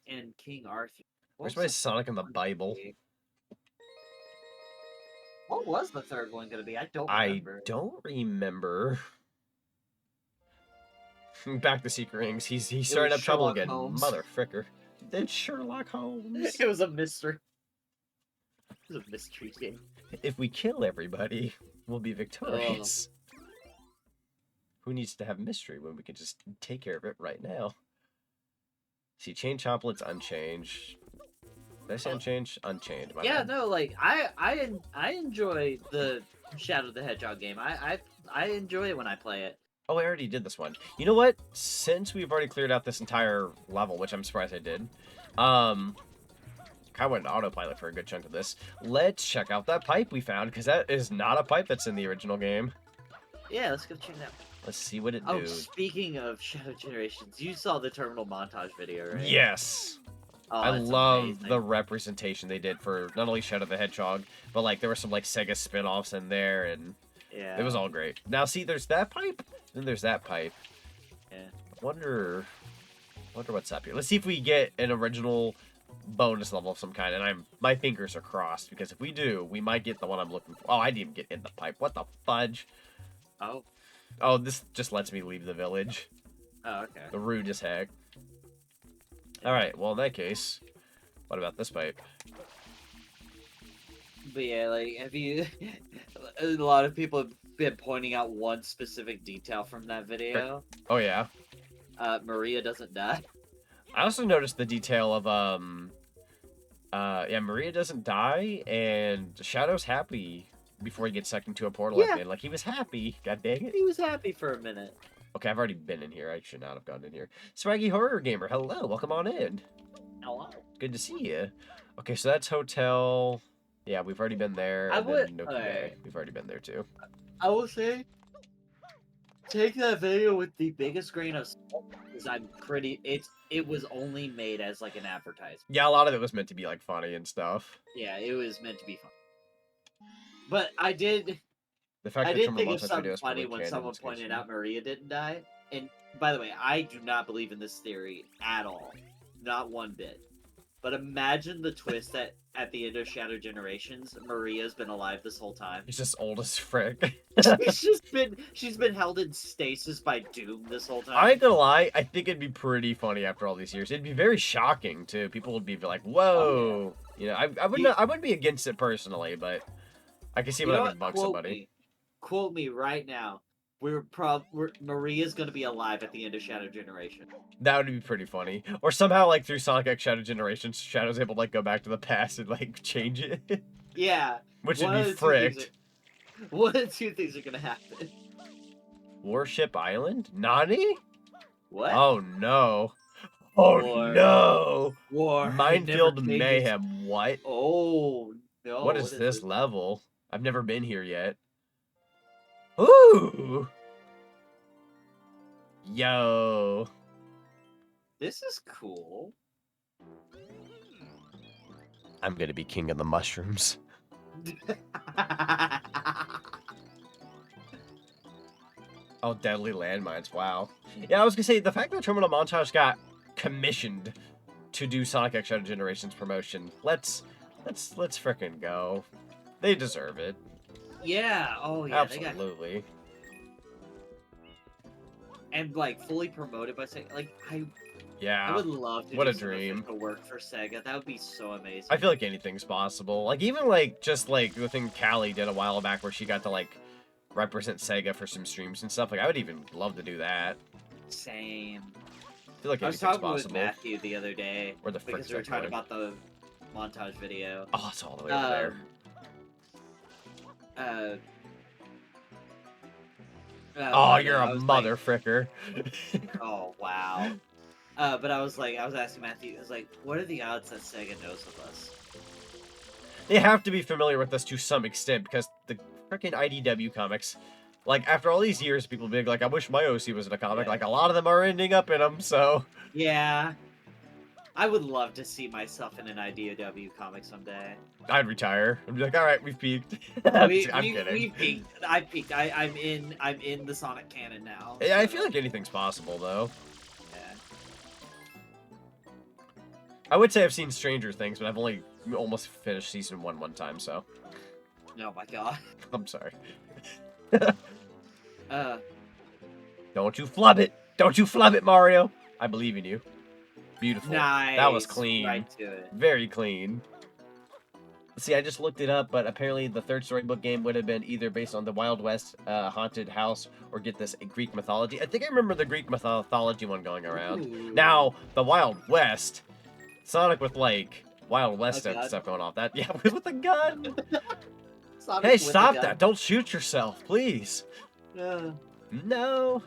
and King Arthur. Where's my Sonic in the Bible? What was the third one going to be? I don't remember. I don't remember. Back to Secret Rings. He's starting up trouble again. Mother fricker. It's Sherlock Holmes. It was a mystery. It was a mystery game. If we kill everybody, we'll be victorious. Who needs to have mystery when we can just take care of it right now? See, chain chomplet's unchanged. Did I say unchanged? Unchained. Yeah, no, like I enjoy the Shadow the Hedgehog game. I enjoy it when I play it. Oh, I already did this one. You know what? Since we've already cleared out this entire level, which I'm surprised I did, kind of went autopilot for a good chunk of this. Let's check out that pipe we found, because that is not a pipe that's in the original game. Yeah, let's go check it out. Let's see what it do. do. Speaking of Shadow Generations, you saw the terminal montage video, right? Yes. Oh, I love the representation they did for not only Shadow the Hedgehog, but like there were some like Sega spin-offs in there, and yeah, it was all great. Now see, there's that pipe, then there's that pipe. Yeah. Wonder what's up here. Let's see if we get an original bonus level of some kind, and my fingers are crossed, because if we do, we might get the one I'm looking for. Oh, I didn't even get in the pipe. What the fudge? Oh, this just lets me leave the village. Oh, okay. The rude as heck. Alright, well in that case, what about this pipe? But yeah, like, have you... a lot of people have been pointing out one specific detail from that video. Oh yeah? Maria doesn't die. I also noticed the detail of, yeah, Maria doesn't die, and Shadow's happy before he gets sucked into a portal at the end. Like, he was happy. God dang it. He was happy for a minute. Okay, I've already been in here. I should not have gone in here. Swaggy Horror Gamer, hello. Welcome on in. Hello. Good to see you. Okay, so that's hotel. Yeah, we've already been there. We've already been there, too. I will say, take that video with the biggest grain of salt, because it was only made as, like, an advertisement. Yeah, a lot of it was meant to be, like, funny and stuff. Yeah, it was meant to be fun. But I did... The fact I that did think of something funny when someone pointed out Maria didn't die. And, by the way, I do not believe in this theory at all. Not one bit. But imagine the twist that at the end of Shadow Generations, Maria's been alive this whole time. She's just old as frick. she's been held in stasis by Doom this whole time. I ain't gonna lie, I think it'd be pretty funny after all these years. It'd be very shocking too. People would be like, "Whoa!" You know, I wouldn't be against it personally, but I can see what would bug somebody. Quote me right now. Maria's gonna be alive at the end of Shadow Generation. That would be pretty funny. Or somehow, like, through Sonic X Shadow Generations, Shadow's able to, like, go back to the past and, like, change it. Yeah. Which would be fricked. One of two things are gonna happen. Warship Island? Nani? What? Oh, no. Oh, no! War. Minefield Mayhem. What? Oh, no. What is this level? I've never been here yet. Ooh! Yo! This is cool. I'm gonna be king of the mushrooms. Oh, deadly landmines! Wow. Yeah, I was gonna say the fact that Terminal Montage got commissioned to do Sonic X Shadow Generations promotion. Let's frickin' go. They deserve it. Yeah. Oh yeah. Absolutely. And like fully promoted by Sega. Like I would love to. What do a dream. To work for Sega. That would be so amazing. I feel like anything's possible. Like even like just like the thing Callie did a while back where she got to like represent Sega for some streams and stuff. Like I would even love to do that. Same. I feel like I was anything's talking possible. with Matthew the other day. Where the because we were talking about the montage video. Oh, it's all the way over there. Oh, you're a mother fricker. Oh, wow. But I was asking Matthew, I was like, what are the odds that Sega knows of us? They have to be familiar with us to some extent because the freaking IDW comics Like, after all these years, people being like, I wish my OC was in a comic. Like, a lot of them are ending up in them, so... Yeah. I would love to see myself in an IDW comic someday. I'd retire. I'd be like, all right, we've peaked. I'm kidding. We peaked. I peaked. I'm in the Sonic canon now. Yeah, I feel like anything's possible, though. Yeah. I would say I've seen Stranger Things, but I've only almost finished season one time, so... Oh my god. I'm sorry. Don't you flub it! Don't you flub it, Mario! I believe in you. Beautiful. Nice. That was clean. Right to it. Very clean. See, I just looked it up, but apparently the third storybook game would have been either based on the Wild West haunted house or, get this, Greek mythology. I think I remember the Greek mythology one going around. Ooh. Now, the Wild West, Sonic with, like, Wild West stuff going off. That, yeah, with a gun. Hey, stop that. Don't shoot yourself, please. No.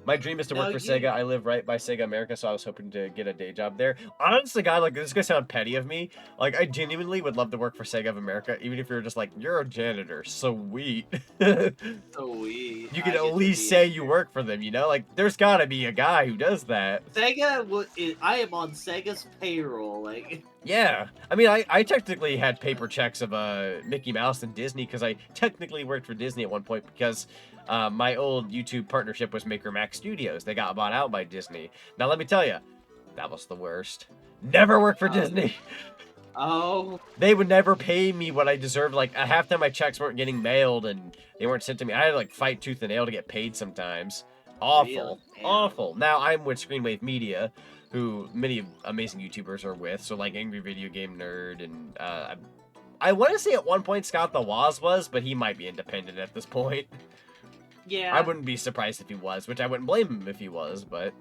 My dream is to work for Sega. I live right by Sega America, so I was hoping to get a day job there. Honestly, God, like, this is gonna sound petty of me. Like, I genuinely would love to work for Sega of America, even if you're just like, you're a janitor. Sweet. Sweet. You can at least say you work for them, you know? Like, there's gotta be a guy who does that. Sega, I am on Sega's payroll, like... Yeah. I mean, I technically had paper checks of Mickey Mouse and Disney, because I technically worked for Disney at one point, because... my old YouTube partnership was Maker Max Studios. They got bought out by Disney. Now, let me tell you, that was the worst. Never worked for Disney. Oh. They would never pay me what I deserved. Like, half the time my checks weren't getting mailed and they weren't sent to me. I had to, like, fight tooth and nail to get paid sometimes. Awful. Really? Awful. Now, I'm with Screenwave Media, who many amazing YouTubers are with. So, like, Angry Video Game Nerd and, I want to say at one point Scott the Woz was, but he might be independent at this point. Yeah. I wouldn't be surprised if he was, which I wouldn't blame him if he was, but...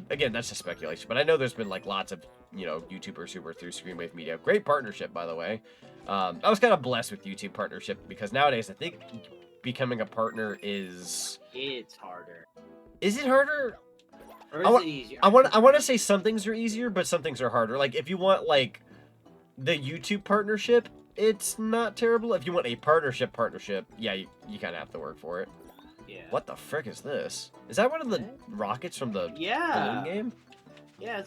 again, that's just speculation. But I know there's been, like, lots of, you know, YouTubers who were through Screenwave Media. Great partnership, by the way. I was kind of blessed with YouTube partnership, because nowadays I think becoming a partner is... It's harder. Is it harder? Or is it easier? I want to say some things are easier, but some things are harder. Like, if you want, like, the YouTube partnership... It's not terrible. If you want a partnership, yeah, you kind of have to work for it. Yeah. What the frick is this? Is that one of the rockets from the balloon game? Yeah,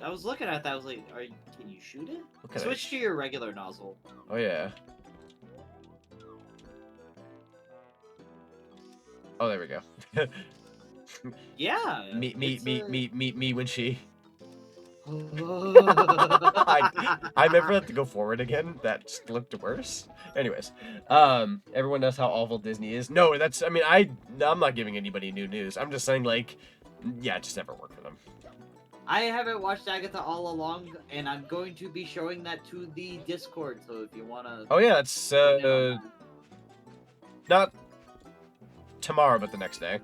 I was looking at that. I was like, can you shoot it? Okay. Switch to your regular nozzle. Oh, yeah. Oh, there we go. Yeah. Me when she... I never had to go forward again. That just looked worse. Anyways, everyone knows how awful Disney is. No, that's, I mean, I'm not giving anybody new news. I'm just saying, like, yeah, just never work for them. I haven't watched Agatha all along, and I'm going to be showing that to the Discord, so if you want to... Oh, yeah, it's, not tomorrow, but the next day.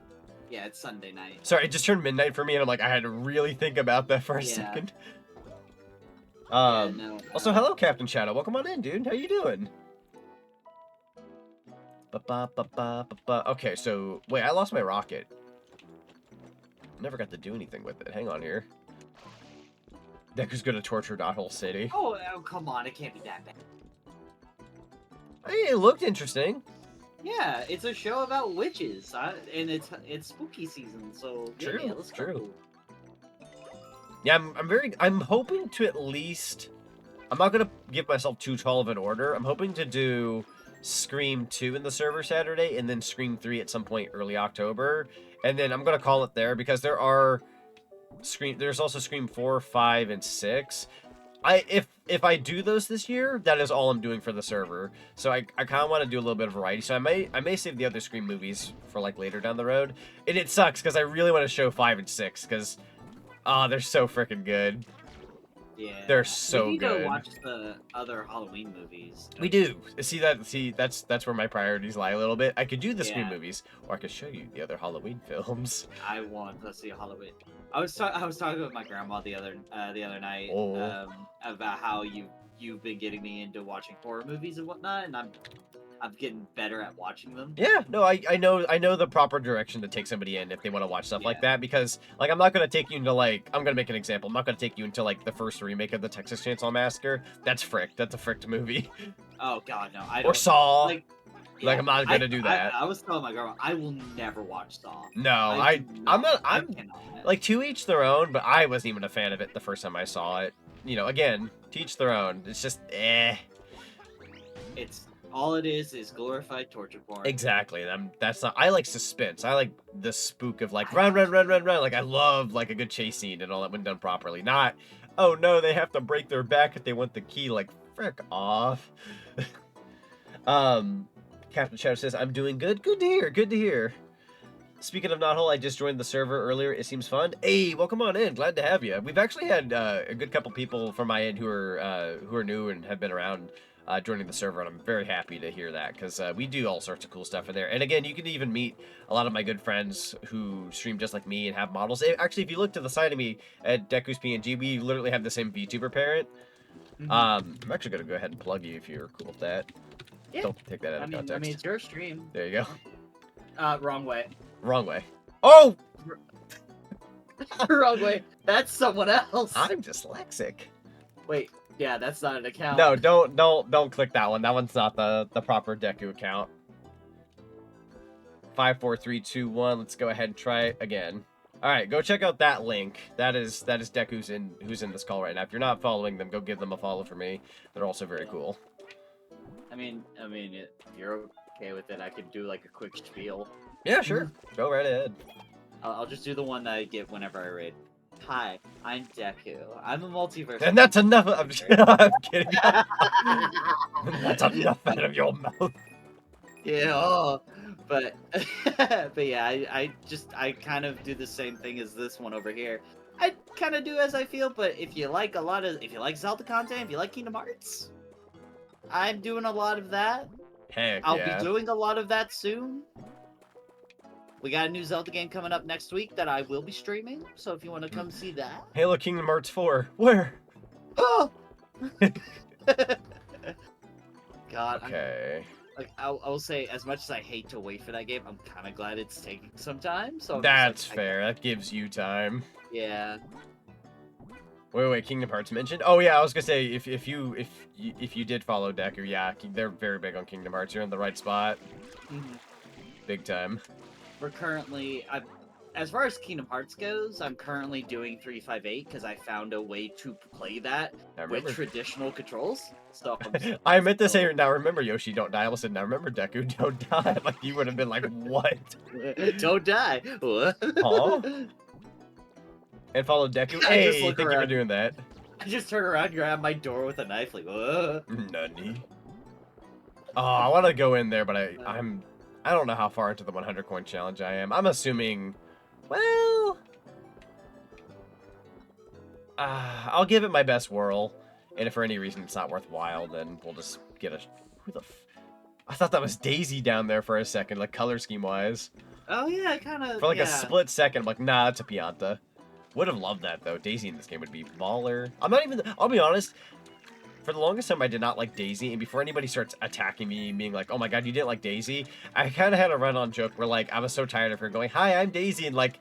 Yeah, it's Sunday night. Sorry, it just turned midnight for me, and I'm like, I had to really think about that for a second. Also, hello, Captain Shadow. Welcome on in, dude. How you doing? Okay, so, wait, I lost my rocket. Never got to do anything with it. Hang on here. Deku's gonna torture that whole city. Oh, come on. It can't be that bad. Hey, it looked interesting. Yeah, it's a show about witches, and it's spooky season, so true, yeah, let's go. True. Yeah, I'm hoping to at least, I'm not gonna give myself too tall of an order. I'm hoping to do Scream 2 in the server Saturday, and then Scream 3 at some point early October, and then I'm gonna call it there because there's also Scream 4, 5, and 6. If I do those this year, that is all I'm doing for the server. So I kind of want to do a little bit of variety. So I may save the other Scream movies for like later down the road. And it sucks because I really want to show 5 and 6 because they're so freaking good. Yeah, they're so we need good. To watch the other Halloween movies. We do. See that's where my priorities lie a little bit. I could do the Scream movies, or I could show you the other Halloween films. I want to see Halloween. I was talking with my grandma the other night about how you've been getting me into watching horror movies and whatnot, and I'm getting better at watching them. Yeah, no, I know the proper direction to take somebody in if they want to watch stuff like that, because like I'm not gonna take you into like, I'm gonna make an example. I'm not gonna take you into like the first remake of the Texas Chainsaw Massacre. That's a fricked movie. Oh god, no, I don't. Or Saw. Like, Like, I'm not gonna do that. I was telling my girl, I will never watch Saw. No, I'm like, to each their own, but I wasn't even a fan of it the first time I saw it. You know, again, to each their own. It's just, It's all it is glorified torture porn. Exactly. That's not. I like suspense. I like the spook of like run. Like I love like a good chase scene and all that when done properly. Not, oh no, they have to break their back if they want the key. Like frick off. Captain Shadow says I'm doing good. Good to hear. Good to hear. Speaking of Knothole, I just joined the server earlier. It seems fun. Hey, welcome on in. Glad to have you. We've actually had a good couple people from my end who are new and have been around. Joining the server, and I'm very happy to hear that because we do all sorts of cool stuff in there. And again, you can even meet a lot of my good friends who stream just like me and have models. Actually, if you look to the side of me at Deku's PNG, we literally have the same VTuber parent. I'm actually going to go ahead and plug you if you're cool with that. Yeah. Don't take that out of context. I mean, it's your stream. There you go. Wrong way. Wrong way. Oh! Wrong way. That's someone else. I'm dyslexic. Wait. Yeah, that's not an account. No, don't click that one. That one's not the proper Deku account. 5, 4, 3, 2, 1. Let's go ahead and try it again. All right, go check out that link. That is Deku who's in this call right now. If you're not following them, go give them a follow for me. They're also very cool. I mean, you're okay with it. I could do like a quick spiel. Yeah, sure. Go right ahead. I'll just do the one that I get whenever I raid. Hi, I'm Deku. I'm a multiverse. And that's enough. I'm kidding. That's enough out of your mouth. Yeah, but yeah, I kind of do the same thing as this one over here. I kind of do as I feel, but if you like Zelda content, if you like Kingdom Hearts, I'm doing a lot of that. Heck I'll yeah. be doing a lot of that soon. We got a new Zelda game coming up next week that I will be streaming, so if you want to come see that. Halo Kingdom Hearts 4. Where? Oh! God. Okay. I will say, as much as I hate to wait for that game, I'm kind of glad it's taking some time. So that's fair. That gives you time. Yeah. Wait, Kingdom Hearts mentioned? Oh yeah, I was gonna say if you did follow Deku, yeah, they're very big on Kingdom Hearts. You're in the right spot. Big time. We're currently, as far as Kingdom Hearts goes, I'm currently doing 358 because I found a way to play that with traditional controls. So I meant to say, now remember Yoshi, don't die. I almost said, now remember Deku, don't die. Like you would have been like, what? Don't die. What? Huh? And follow Deku. Hey, thank you for doing that. I just turn around, grab my door with a knife, like, Nunny. Oh, I want to go in there, but I don't know how far into the 100 coin challenge I am. I'm assuming, well, I'll give it my best whirl, and if for any reason it's not worthwhile, then we'll just get a. I thought that was Daisy down there for a second, like color scheme wise. Oh yeah, kind of. For like a split second, I'm like, nah, it's a Pianta. Would have loved that though. Daisy in this game would be baller. I'm not even. I'll be honest. For the longest time, I did not like Daisy, and before anybody starts attacking me, being like, oh my god, you didn't like Daisy, I kind of had a run-on joke where, like, I was so tired of her going, hi, I'm Daisy, and, like,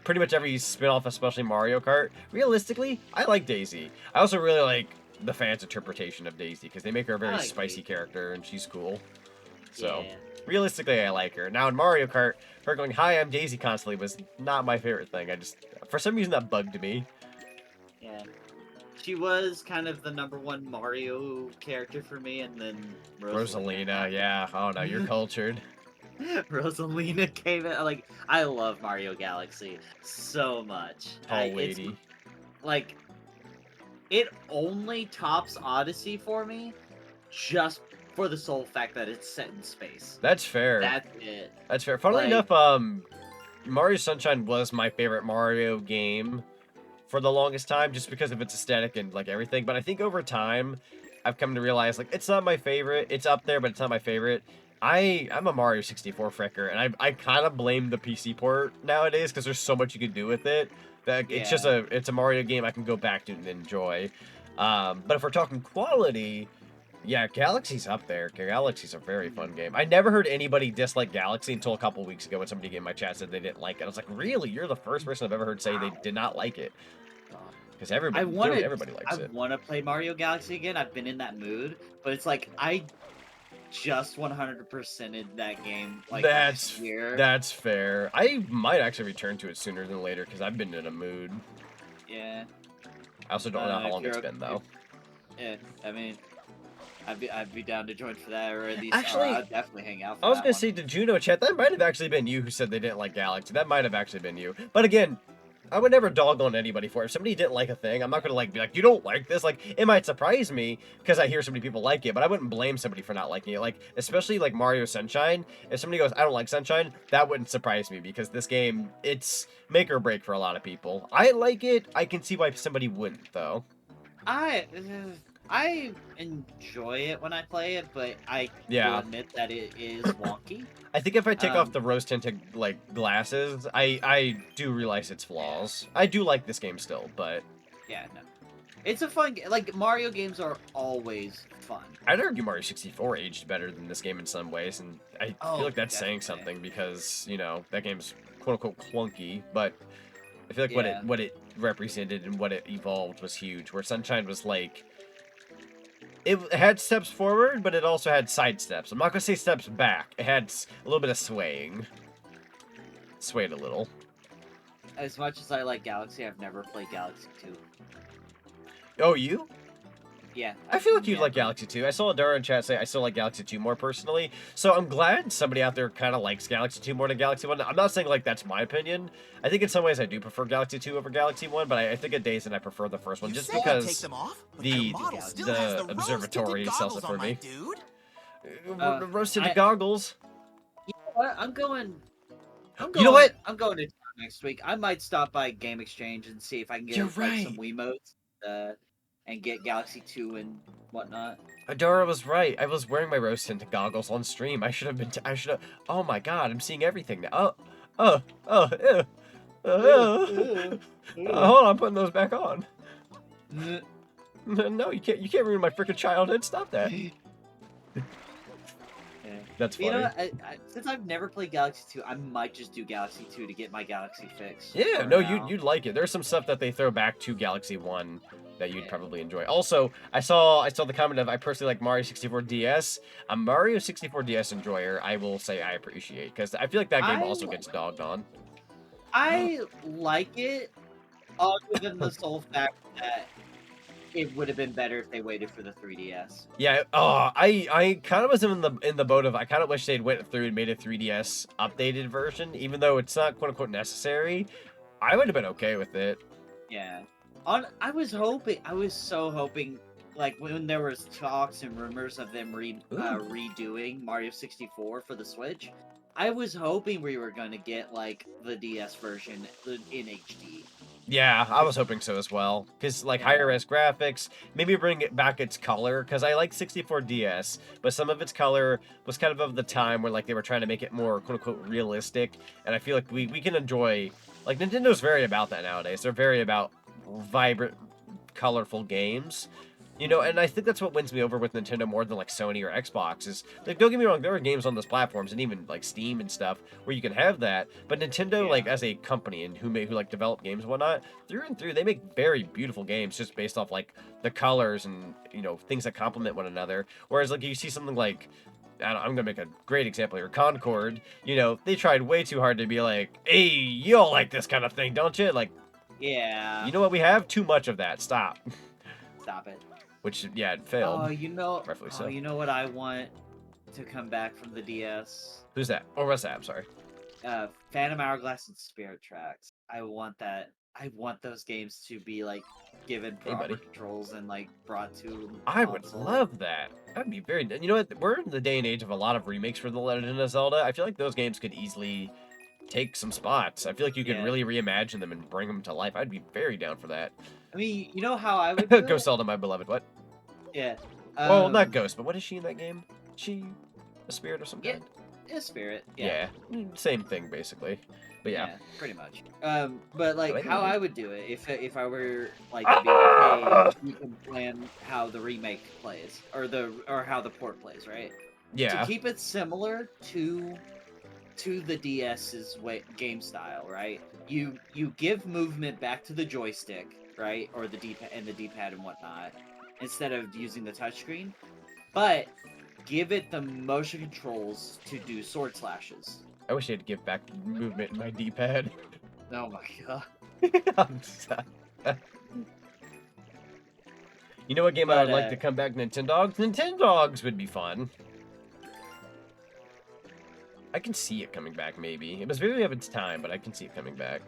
pretty much every spin-off, especially Mario Kart, realistically, I like Daisy. I also really like the fans' interpretation of Daisy, because they make her a very spicy character, and she's cool. So, realistically, I like her. Now, in Mario Kart, her going, hi, I'm Daisy constantly was not my favorite thing. For some reason, that bugged me. Yeah. She was kind of the #1 Mario character for me, and then Rosalina, yeah. Oh no, you're cultured. Rosalina came in. Like, I love Mario Galaxy so much. Tall lady. Like, it only tops Odyssey for me, just for the sole fact that it's set in space. That's fair. That's it. That's fair. Funnily enough, Mario Sunshine was my favorite Mario game for the longest time, just because of its aesthetic and like everything. But I think over time, I've come to realize like it's not my favorite. It's up there, but it's not my favorite. I'm a Mario 64 fricker, and I kind of blame the PC port nowadays because there's so much you can do with it. That it's just it's a Mario game I can go back to and enjoy. But if we're talking quality, yeah, Galaxy's up there. Galaxy's a very fun game. I never heard anybody dislike Galaxy until a couple weeks ago when somebody in my chat said they didn't like it. I was like, really? You're the first person I've ever heard say they did not like it. Because everybody likes it. I want to play Mario Galaxy again. I've been in that mood, but it's like I just 100%ed that game like That's last year. That's fair. I might actually return to it sooner than later because I've been in a mood. Yeah. I also don't know how long it's been though. Yeah, I mean, I'd be down to join for that, or at least Actually, I'd definitely hang out for I was that gonna one. say to Juno chat, that might have actually been you who said they didn't like Galaxy. That might have actually been you. But again, I would never dog on anybody for it. If somebody didn't like a thing, I'm not gonna like be like, you don't like this. Like, it might surprise me because I hear so many people like it, but I wouldn't blame somebody for not liking it. Like, especially like Mario Sunshine. If somebody goes, I don't like Sunshine, that wouldn't surprise me because this game, it's make or break for a lot of people. I like it. I can see why somebody wouldn't though. I enjoy it when I play it, but I will admit that it is wonky. I think if I take off the rose-tinted like glasses, I do realize its flaws. I do like this game still, but yeah, no, it's a fun game. Like Mario games are always fun. I'd argue Mario 64 aged better than this game in some ways, and I feel like that's saying something because you know that game's quote unquote clunky, but I feel like what it represented and what it evolved was huge. Where Sunshine was like. It had steps forward, but it also had side steps. I'm not going to say steps back. It had a little bit of swaying. Swayed a little. As much as I like Galaxy, I've never played Galaxy 2. Oh, you? Yeah. I feel like you'd like Galaxy 2. I saw Adara in chat say I still like Galaxy 2 more personally. So I'm glad somebody out there kind of likes Galaxy 2 more than Galaxy 1. I'm not saying like that's my opinion. I think in some ways I do prefer Galaxy 2 over Galaxy 1, but I think at days and I prefer the first one just because the observatory sells it for me. Roasted goggles. You know what? I'm going. You know what? I'm going to next week. I might stop by Game Exchange and see if I can get like, some Wiimotes. And get Galaxy 2 and whatnot. Adora was right. I was wearing my rose-tinted goggles on stream. I should have been. I should have. Oh my god! I'm seeing everything now. Hold on, I'm putting those back on. No, you can't. You can't ruin my freaking childhood. Stop that. That's funny. You know, since I've never played Galaxy 2, I might just do Galaxy 2 to get my Galaxy fix. Yeah, no, you'd like it. There's some stuff that they throw back to Galaxy 1 that you'd probably enjoy. Also, I saw the comment of I personally like Mario 64 DS. A Mario 64 DS enjoyer, I will say I appreciate because I feel like that game also gets dogged on. I like it, other than the sole fact that it would have been better if they waited for the 3DS. Yeah, I kind of was in the boat of I kind of wish they'd went through and made a 3DS updated version, even though it's not quote unquote necessary. I would have been okay with it. Yeah. I was so hoping, like when there was talks and rumors of them redoing Mario 64 for the Switch, I was hoping we were going to get like the DS version in HD. Yeah, I was hoping so as well. Because, like, higher-res graphics, maybe bring it back its color. Because I like 64 DS, but some of its color was kind of the time where, like, they were trying to make it more, quote-unquote, realistic. And I feel like we can enjoy... Like, Nintendo's very about that nowadays. They're very about vibrant, colorful games. You know, and I think that's what wins me over with Nintendo more than, like, Sony or Xbox is... Like, don't get me wrong, there are games on those platforms, and even, like, Steam and stuff, where you can have that. But Nintendo, like, as a company, and who like, develop games and whatnot, through and through, they make very beautiful games just based off, like, the colors and, you know, things that complement one another. Whereas, like, you see something like... I'm gonna make a great example here. Concord, you know, they tried way too hard to be like, hey, you all like this kind of thing, don't you? Like... Yeah. You know what we have? Too much of that. Stop. Stop it. Which, yeah, it failed. Oh, you know, so. You know what I want to come back from the DS? Who's that? Or what's that? I'm sorry. Phantom Hourglass and Spirit Tracks. I want that. I want those games to be, like, given proper controls and, like, brought to I would love that. That'd be very... You know what? We're in the day and age of a lot of remakes for The Legend of Zelda. I feel like those games could easily take some spots. I feel like you could really reimagine them and bring them to life. I'd be very down for that. I mean, you know how I would do Ghost Zelda, my beloved. What? Yeah. Well, not Ghost, but what is she in that game? Is she a spirit or some kind? Yeah, spirit. Yeah. Same thing, basically. But yeah. Pretty much. But like how I would do it if I were like to be like, hey, you can plan how the remake plays or how the port plays, right? Yeah. To keep it similar to the DS's game style, right? You give movement back to the joystick, right, or the D-pad and whatnot, instead of using the touchscreen. But give it the motion controls to do sword slashes. I wish I had to give back movement in my D-pad. Oh my god. I'm sorry. You know what game I would like to come back? Nintendogs? Nintendogs would be fun. I can see it coming back, maybe. It was very of its time, but I can see it coming back.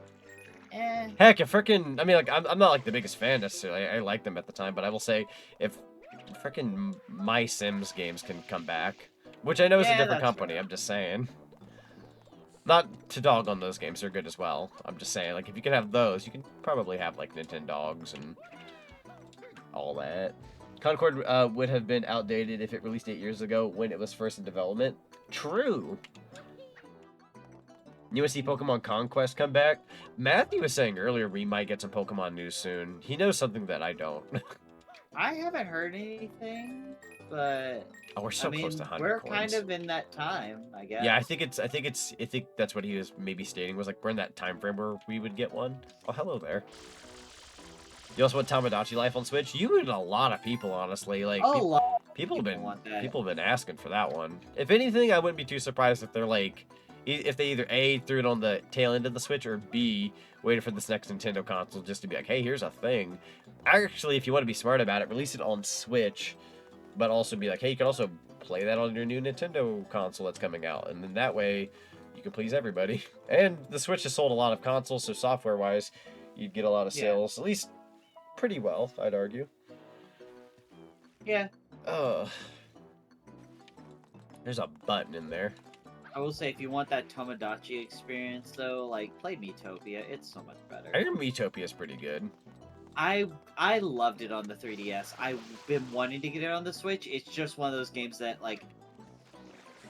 Heck, if frickin'... I mean, like, I'm not, like, the biggest fan, necessarily. I liked them at the time, but I will say, if frickin' My Sims games can come back, which I know is a different company, I'm just saying. Not to dog on those games, they're good as well. I'm just saying, like, if you can have those, you can probably have, like, Nintendogs and all that. Concord would have been outdated if it released 8 years ago when it was first in development. True. You want to see Pokemon Conquest come back? Matthew was saying earlier we might get some Pokemon news soon. He knows something that I don't. I haven't heard anything, but oh, we're so close to 100 we're coins. kind of in that time, I guess. Yeah, I think that's what he was maybe stating, was like we're in that time frame where we would get one. Oh, hello there. You also want Tamagotchi Life on Switch? You and a lot of people, honestly. Like, people have been asking for that one. If anything, I wouldn't be too surprised if they're like, if they either A, threw it on the tail end of the Switch, or B, waited for this next Nintendo console just to be like, hey, here's a thing. Actually, if you want to be smart about it, release it on Switch, but also be like, hey, you can also play that on your new Nintendo console that's coming out. And then that way, you can please everybody. And the Switch has sold a lot of consoles, so software-wise, you'd get a lot of sales. At least pretty well, I'd argue. Yeah. There's a button in there. I will say, if you want that Tomodachi experience, though, like, play Miitopia. It's so much better. I hear Miitopia is pretty good. I loved it on the 3DS. I've been wanting to get it on the Switch. It's just one of those games that, like,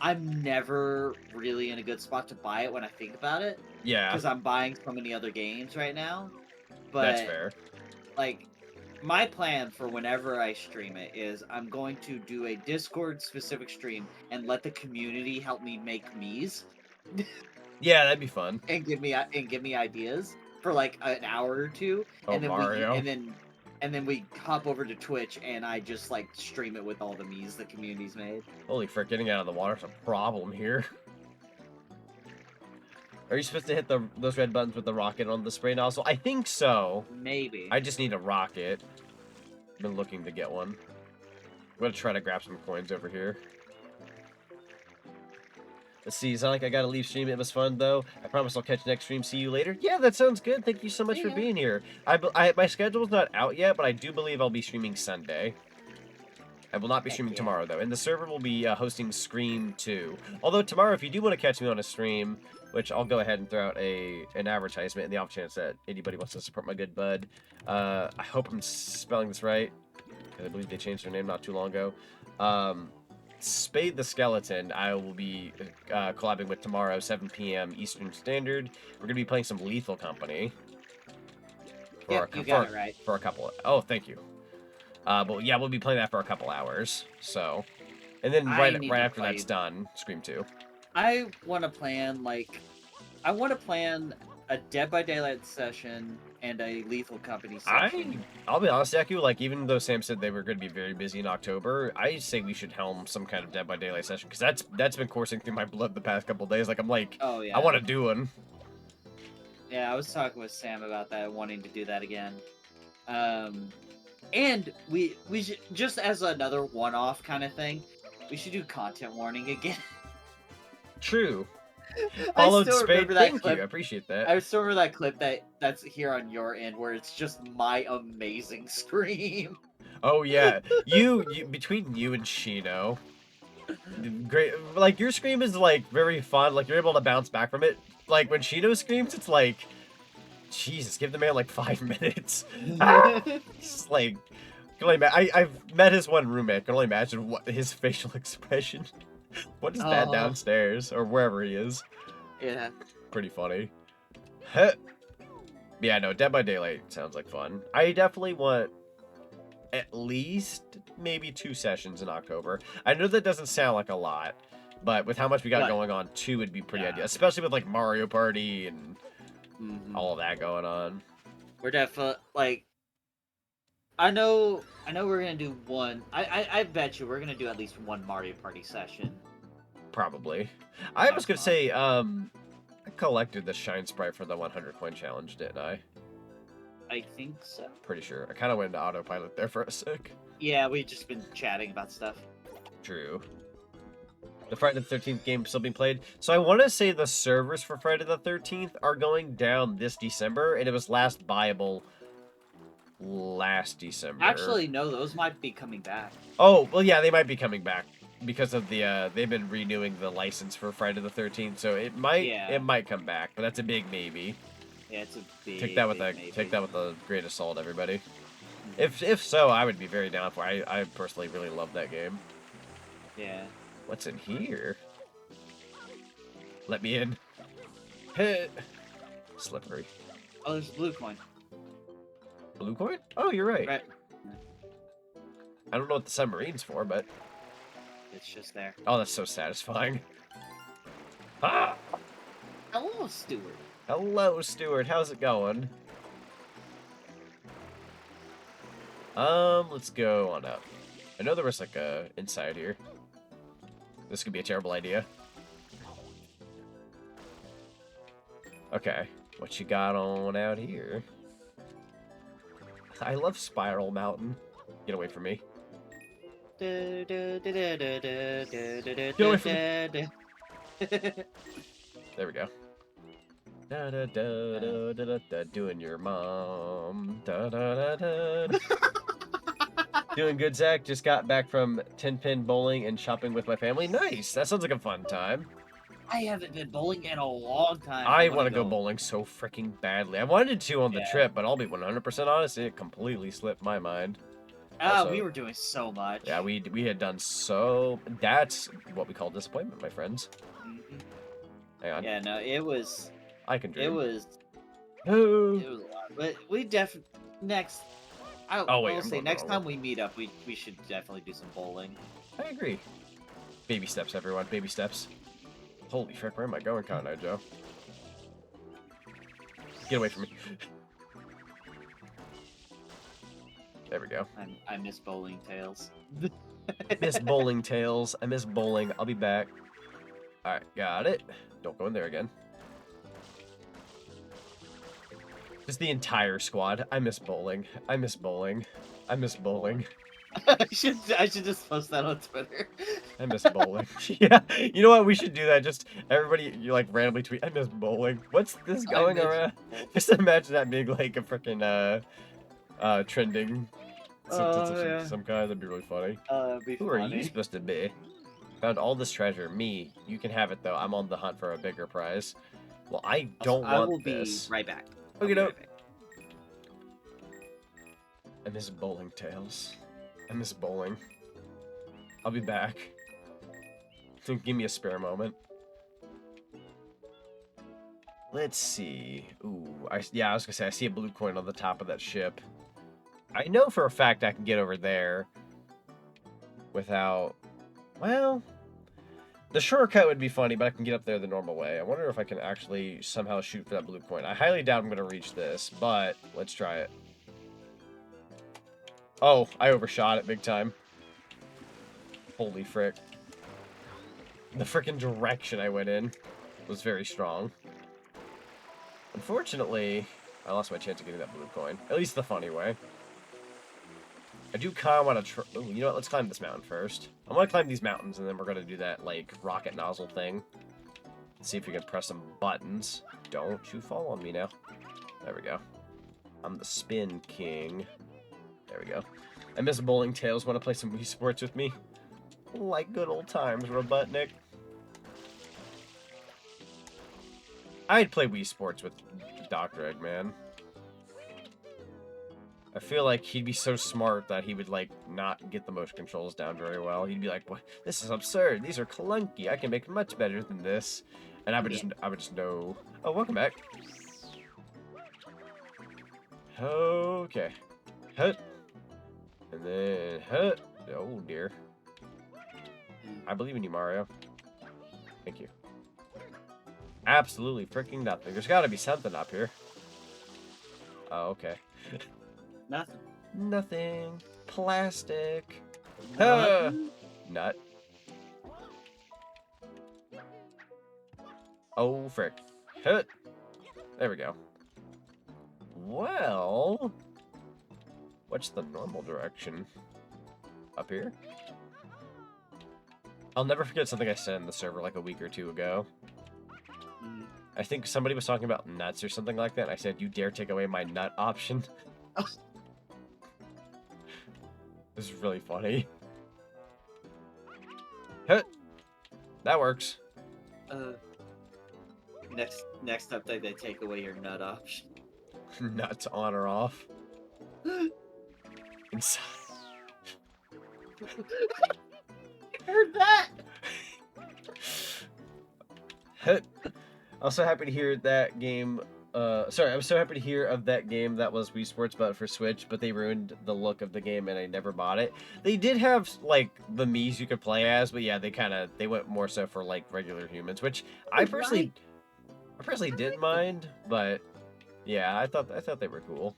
I'm never really in a good spot to buy it when I think about it. Yeah. Because I'm buying so many other games right now. But, that's fair. Like, my plan for whenever I stream it is I'm going to do a Discord-specific stream and let the community help me make Miis. Yeah, that'd be fun. And give me ideas for like an hour or two, and then Mario. and then we hop over to Twitch and I just like stream it with all the Miis the community's made. Holy frick, getting out of the water's a problem here. Are you supposed to hit those red buttons with the rocket on the spray nozzle? I think so. Maybe. I just need a rocket. Been looking to get one. I'm gonna try to grab some coins over here. Let's see, Zonic, I gotta leave stream. It was fun, though. I promise I'll catch you next stream. See you later. Yeah, that sounds good. Thank you so much for being here. My schedule's not out yet, but I do believe I'll be streaming Sunday. I will not be streaming tomorrow, though. And the server will be hosting Scream 2. Although tomorrow, if you do want to catch me on a stream, which I'll go ahead and throw out an advertisement in the off chance that anybody wants to support my good bud. I hope I'm spelling this right. I believe they changed their name not too long ago. Spade the Skeleton, I will be collabing with tomorrow, 7 p.m. Eastern Standard. We're going to be playing some Lethal Company. You got it right. For a couple of... Oh, thank you. But yeah, we'll be playing that for a couple hours. So, and then right after that's done, Scream 2. I want to plan a Dead by Daylight session and a Lethal Company session. I'll be honest, Deku, like, even though Sam said they were going to be very busy in October, I say we should helm some kind of Dead by Daylight session, because that's been coursing through my blood the past couple of days. Like, I'm like, oh, yeah. I want to do one. Yeah, I was talking with Sam about that, wanting to do that again. And we should, just as another one-off kind of thing, we should do content warning again. True. Followed Spade, thank you, I appreciate that. I still remember that clip that's here on your end, where it's just my amazing scream. Oh yeah, you between you and Shino, great. Like, your scream is like very fun. Like, you're able to bounce back from it. Like, when Shino screams, it's like, Jesus, give the man like 5 minutes. Just like, I've met his one roommate. I can only imagine what his facial expression. What is that downstairs or wherever he is? Yeah, pretty funny. Yeah, no, Dead by Daylight sounds like fun. I definitely want at least maybe 2 sessions in October. I know that doesn't sound like a lot, but with how much we got going on, 2 would be pretty ideal, especially with like Mario Party and all of that going on. We're definitely like, I know we're gonna do one. I bet you we're gonna do at least one Mario Party session. Probably. I was gonna say, I collected the Shine Sprite for the 100 coin challenge, didn't I? I think so. Pretty sure. I kind of went into autopilot there for a sec. Yeah, we've just been chatting about stuff. True. The Friday the 13th game still being played. So I want to say the servers for Friday the 13th are going down this December, and it was last viable last December. Actually, no, those might be coming back. Oh, well, yeah, they might be coming back because of the they've been renewing the license for Friday the 13th, so it might come back, but that's a big maybe. Yeah, it's a big. Take that with a great of salt, everybody. If so, I would be very down for it. I personally really love that game. Yeah. What's in here? Let me in. Hit. Slippery. Oh, there's a blue coin. Blue coin? Oh, you're right. Right. I don't know what the submarine's for, but... It's just there. Oh, that's so satisfying. Ah! Hello, Stuart. Hello, Stuart. How's it going? Let's go on up. I know there was like a inside here. This could be a terrible idea. Okay, what you got on out here? I love Spiral Mountain. Get away from me. Get away from me. There we go. Da da da da da da da. Doing your mom. Da da da da. Doing good, Zach. Just got back from 10-pin bowling and shopping with my family. Nice. That sounds like a fun time. I haven't been bowling in a long time. I want to go bowling so freaking badly. I wanted to on the trip, but I'll be 100% honest, it completely slipped my mind. Also, we were doing so much. Yeah, we had done so... That's what we call disappointment, my friends. Mm-hmm. Hang on. Yeah, no, it was... I can dream. It was a lot. But we definitely... Next... I will say, next time we meet up, we should definitely do some bowling. I agree. Baby steps, everyone. Baby steps. Holy frick, where am I going, Cotton Eye Joe? Get away from me. There we go. I miss bowling tails. I miss bowling tails. I miss bowling. I'll be back. Alright, got it. Don't go in there again. Just the entire squad. I miss bowling. I miss bowling. I miss bowling. I should just post that on Twitter. I miss bowling. Yeah, you know what? We should do that. Just everybody, you like randomly tweet. I miss bowling. What's this going around? Just imagine that being like a freaking trending some kind. That'd be really funny. Who are you supposed to be? Found all this treasure. Me. You can have it though. I'm on the hunt for a bigger prize. Well, I don't want this. Be right back. Okay, no. I miss bowling tails. I miss bowling. I'll be back. Give me a spare moment. Let's see. Ooh, I was gonna say I see a blue coin on the top of that ship. I know for a fact I can get over there without. Well, the shortcut would be funny, but I can get up there the normal way. I wonder if I can actually somehow shoot for that blue coin. I highly doubt I'm gonna reach this, but let's try it. Oh, I overshot it big time. Holy frick. The frickin' direction I went in was very strong. Unfortunately, I lost my chance of getting that blue coin. At least the funny way. I do kind of want to oh, you know what? Let's climb this mountain first. I'm going to climb these mountains, and then we're going to do that, like, rocket nozzle thing. Let's see if we can press some buttons. Don't you fall on me now. There we go. I'm the spin king. There we go. I miss bowling tails. Want to play some Wii Sports with me? Like good old times, Robotnik. I'd play Wii Sports with Dr. Eggman. I feel like he'd be so smart that he would, like, not get the motion controls down very well. He'd be like, "What? This is absurd. These are clunky. I can make much better than this." And I would just know. Oh, welcome back. Okay. Hut. And then hut. Oh dear. I believe in you, Mario. Thank you. Absolutely freaking nothing. There's got to be something up here. Oh, okay. Nothing. Nothing. Plastic. Nut? Nut. Oh, frick. Hit. There we go. Well, what's the normal direction? Up here? I'll never forget something I said in the server like a week or two ago. I think somebody was talking about nuts or something like that. And I said, "You dare take away my nut option?" This is really funny. Hit. That works. Next update, they take away your nut option. Nuts on or off. Inside. Heard that? I'm so happy to hear that game. Sorry, I'm so happy to hear of that game that was Wii Sports, but for Switch. But they ruined the look of the game, and I never bought it. They did have like the Miis you could play as, but yeah, they went more so for like regular humans, which I personally didn't mind. But yeah, I thought they were cool.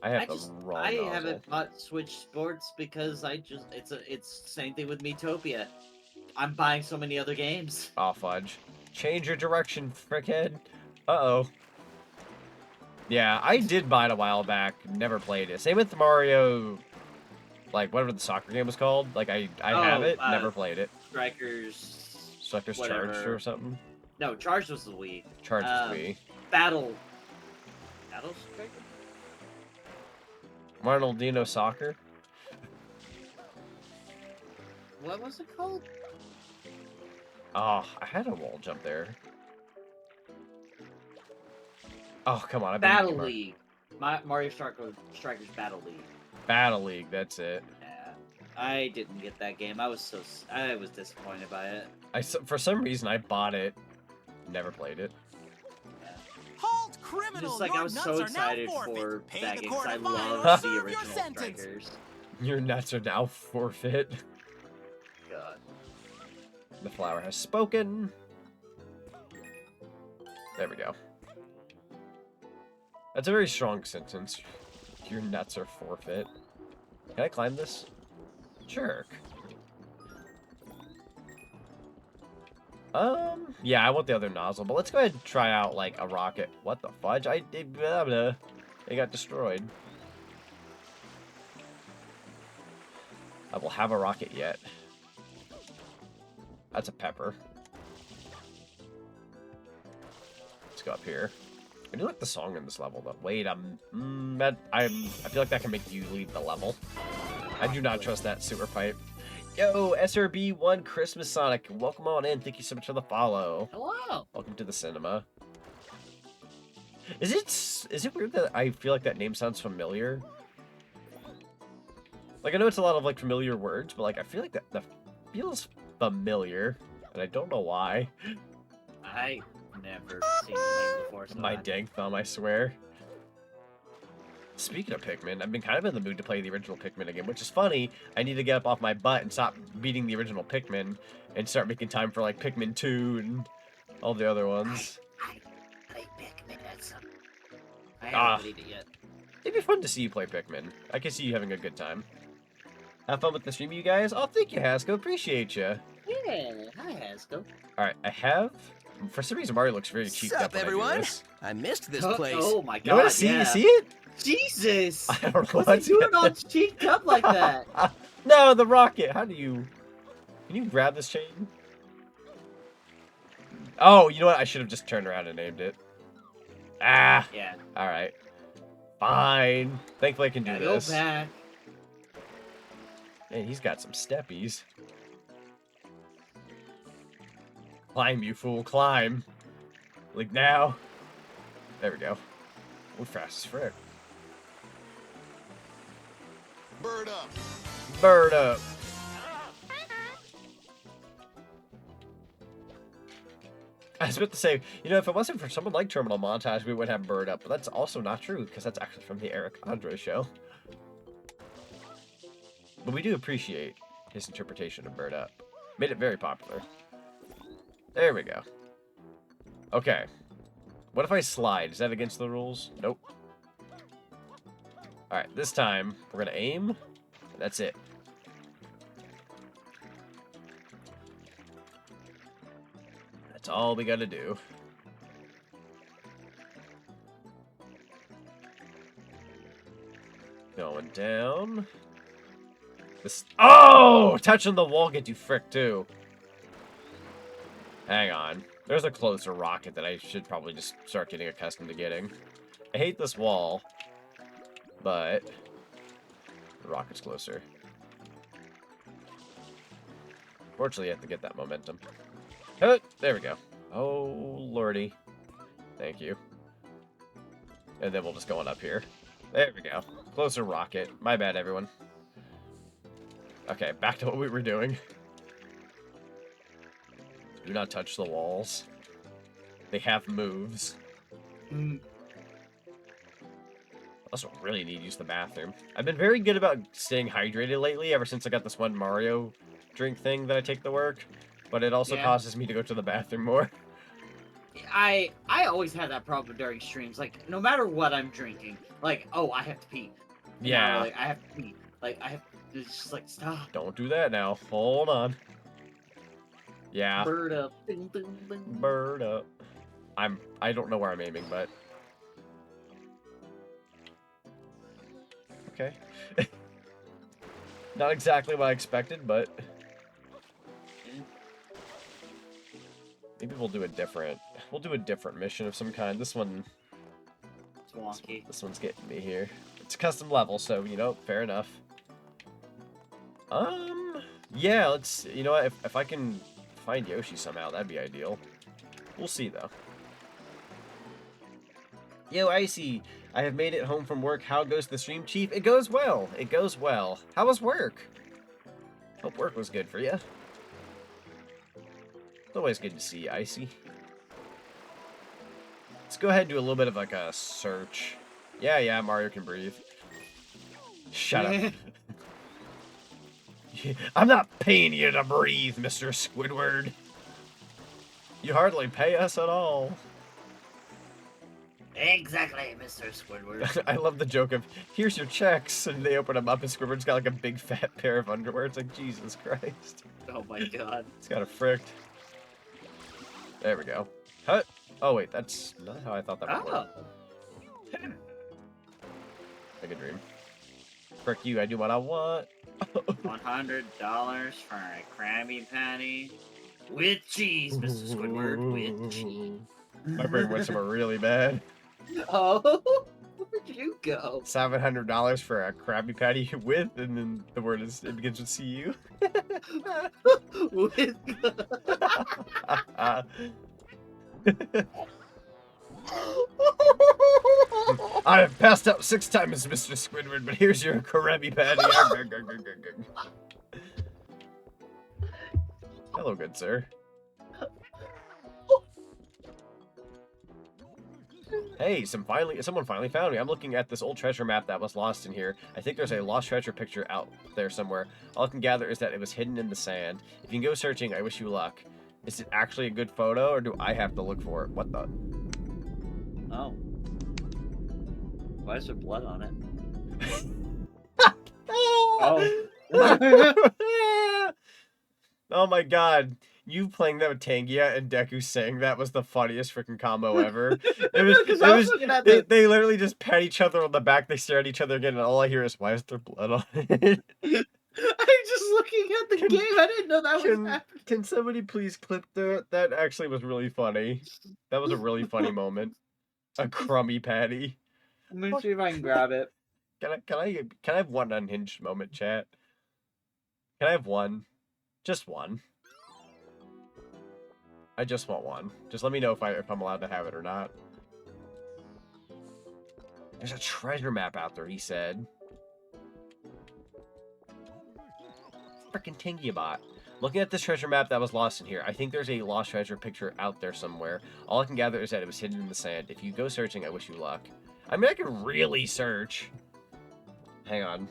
I haven't bought Switch Sports because it's same thing with Miitopia. I'm buying so many other games. Oh, fudge. Change your direction, frickhead. Uh-oh. Yeah, I did buy it a while back. Never played it. Same with the Mario, like, whatever the soccer game was called. Like, I have it, never played it. Strikers whatever. Charged or something? No, Charged was the Wii. Charged was Wii. Battle Striker? Ronaldinho Soccer? What was it called? Oh, I had a wall jump there. Oh, come on. Battle League. Mario Strikers Battle League. Battle League, that's it. Yeah. I didn't get that game. I was disappointed by it. For some reason, I bought it. Never played it. Yeah. Halt, criminal! Just like I was so excited for that game because I love the original Strikers. Your nuts are now forfeit. God. The flower has spoken. There we go. That's a very strong sentence. Your nuts are forfeit. Can I climb this? Jerk. Yeah, I want the other nozzle, but let's go ahead and try out, like, a rocket. What the fudge? It got destroyed. I will have a rocket yet. That's a pepper. Let's go up here. I do like the song in this level, though. Wait, I feel like that can make you leave the level. I do not trust that sewer pipe. Yo, SRB1 Christmas Sonic, welcome on in. Thank you so much for the follow. Hello. Welcome to the cinema. Is it weird that I feel like that name sounds familiar? Like, I know it's a lot of, like, familiar words, but, like, I feel like that feels familiar, and I don't know why. I never seen the name before. So My dang thumb, I swear. Speaking of Pikmin, I've been kind of in the mood to play the original Pikmin again, which is funny. I need to get up off my butt and stop beating the original Pikmin and start making time for, like, Pikmin 2 and all the other ones. I play Pikmin at some... I haven't played it yet. It'd be fun to see you play Pikmin. I can see you having a good time. Have fun with the stream, you guys. Oh, thank you, Hasko. Appreciate you. Yeah, hi, Hasko. Alright, I have... For some reason, Mario looks very cheeked up when everyone? I do this. I missed this place. Oh my god, You want to see, yeah. you see it? Jesus! I don't know What's what's he doing all cheeked up like that? No, the rocket. How do you... Can you grab this chain? Oh, you know what? I should have just turned around and named it. Ah! Yeah. Alright. Fine. Thankfully I can do this. Go back. Man, he's got some steppies. Climb, you fool, climb. Like now. There we go. We're fast as frick. Bird up. Bird up. I was about to say, you know, if it wasn't for someone like Terminal Montage, we would have Bird Up, but that's also not true, because that's actually from the Eric Andre show. But we do appreciate his interpretation of Bird Up. Made it very popular. There we go. Okay. What if I slide? Is that against the rules? Nope. Alright, this time, we're gonna aim. And that's it. That's all we gotta do. Going down. This. Oh! Touching the wall gets you frick too. Hang on. There's a closer rocket that I should probably just start getting accustomed to getting. I hate this wall, but the rocket's closer. Fortunately, you have to get that momentum. Oh, there we go. Oh, lordy. Thank you. And then we'll just go on up here. There we go. Closer rocket. My bad, everyone. Okay, back to what we were doing. Do not touch the walls. They have moves. I also really need to use the bathroom. I've been very good about staying hydrated lately, ever since I got this one Mario drink thing that I take to work. But it also causes me to go to the bathroom more. I always had that problem during streams. Like, no matter what I'm drinking, like, oh, I have to pee. And Yeah. now, like, I have to pee. Like, I have to just, like, stop. Don't do that now. Hold on. Yeah. Bird up. Ding, ding, ding. Bird up. I don't know where I'm aiming, but... Okay. Not exactly what I expected, but... Maybe we'll do a different... We'll do a different mission of some kind. This one... It's wonky. This one's getting me here. It's a custom level, so, you know, fair enough. Yeah, let's... You know what? If I can find Yoshi somehow, that'd be ideal. We'll see, though. Yo, Icy, I have made it home from work. How goes the stream, Chief? It goes well. It goes well. How was work? Hope work was good for you. It's always good to see you, Icy. Let's go ahead and do a little bit of like a search. Yeah, Mario can breathe. Shut up. I'm not paying you to breathe, Mr. Squidward. You hardly pay us at all. Exactly, Mr. Squidward. I love the joke of, here's your checks, and they open them up, and Squidward's got like a big fat pair of underwear. It's like, Jesus Christ. Oh my god. It's got a fricked. There we go. Huh? Oh wait, that's not how I thought that would work. Like a dream. Frick you, I do what I want. $100 for a Krabby Patty. With cheese, Mr. Squidward. With cheese. My brain went somewhere really bad. Oh, where'd you go? $700 for a Krabby Patty with, and then the word is, it begins with CU. With I have passed out 6 times, Mr. Squidward, but here's your Krabby Patty. Hello, good sir. Hey, someone finally found me. I'm looking at this old treasure map that was lost in here. I think there's a lost treasure picture out there somewhere. All I can gather is that it was hidden in the sand. If you can go searching, I wish you luck. Is it actually a good photo, or do I have to look for it? What the? Oh. Why is there blood on it? Oh. Oh my god. You playing that with Tangia and Deku saying that was the funniest freaking combo ever. They literally just pat each other on the back, they stare at each other again, and all I hear is, why is there blood on it? I'm just looking at the game, I didn't know that was happening. Can somebody please clip that? That actually was really funny. That was a really funny moment. A crummy patty. I'm gonna see if I can grab it. Can I have one unhinged moment, chat? Can I have one? Just one. I just want one. Just let me know if I'm allowed to have it or not. There's a treasure map out there, he said. Frickin' Tingy-bot. Looking at this treasure map that was lost in here, I think there's a lost treasure picture out there somewhere. All I can gather is that it was hidden in the sand. If you go searching, I wish you luck. I mean, I can really search. Hang on.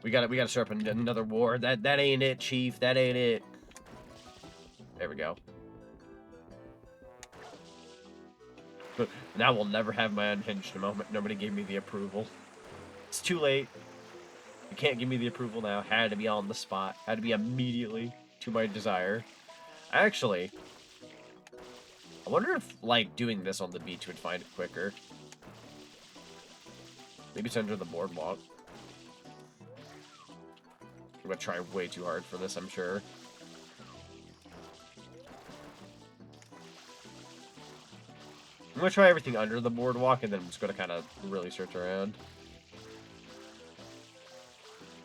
We gotta start up another war. That ain't it, Chief. That ain't it. There we go. Now we'll never have my unhinged moment. Nobody gave me the approval. It's too late. You can't give me the approval now. Had to be on the spot. Had to be immediately to my desire. Actually, I wonder if, like, doing this on the beach would find it quicker. Maybe it's under the boardwalk. I'm gonna try way too hard for this, I'm sure. I'm gonna try everything under the boardwalk, and then I'm just gonna kind of really search around.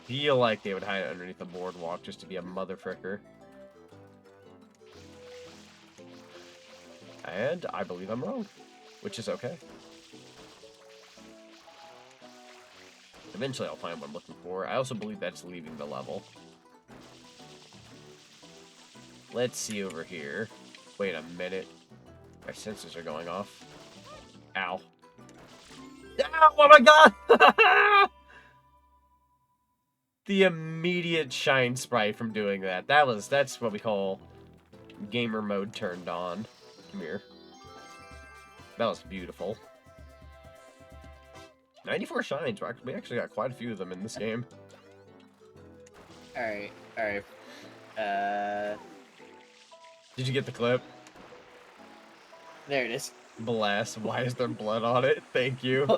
Feel like they would hide it underneath the boardwalk just to be a motherfricker. And I believe I'm wrong, which is okay. Eventually I'll find what I'm looking for. I also believe that's leaving the level. Let's see over here. Wait a minute. My sensors are going off. Ow. Ow! Oh my god! The immediate shine sprite from doing that. That's what we call gamer mode turned on. Come here. That was beautiful. 94 shines. We actually got quite a few of them in this game. Alright, alright. Did you get the clip? There it is. Bless. Why is there blood on it? Thank you.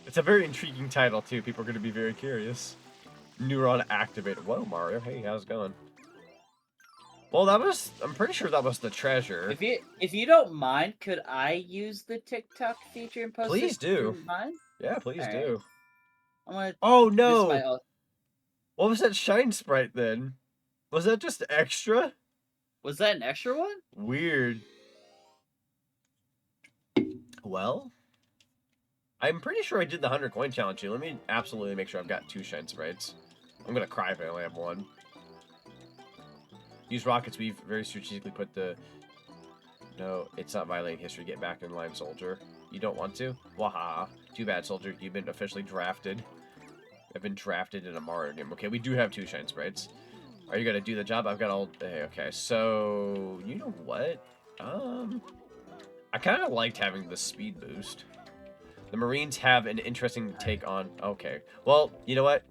It's a very intriguing title, too. People are going to be very curious. Neuron activated. Whoa, Mario. Hey, how's it going? Well, I'm pretty sure that was the treasure. If you don't mind, could I use the TikTok feature and post it? Please do. Mine? Yeah, please do. I'm gonna. Oh no! What was that shine sprite then? Was that just extra? Was that an extra one? Weird. Well, I'm pretty sure I did the 100 coin challenge here. Let me absolutely make sure I've got 2 shine sprites. I'm gonna cry if I only have 1. Use rockets. We've very strategically put the... No, it's not violating history. Get back in line, soldier. You don't want to? Waha. Too bad, soldier. You've been officially drafted. I've been drafted in a Mario game. Okay, we do have 2 shine sprites. Are you gonna do the job? I've got all... Okay, so... You know what? I kind of liked having the speed boost. The Marines have an interesting take on... Okay. Well, you know what?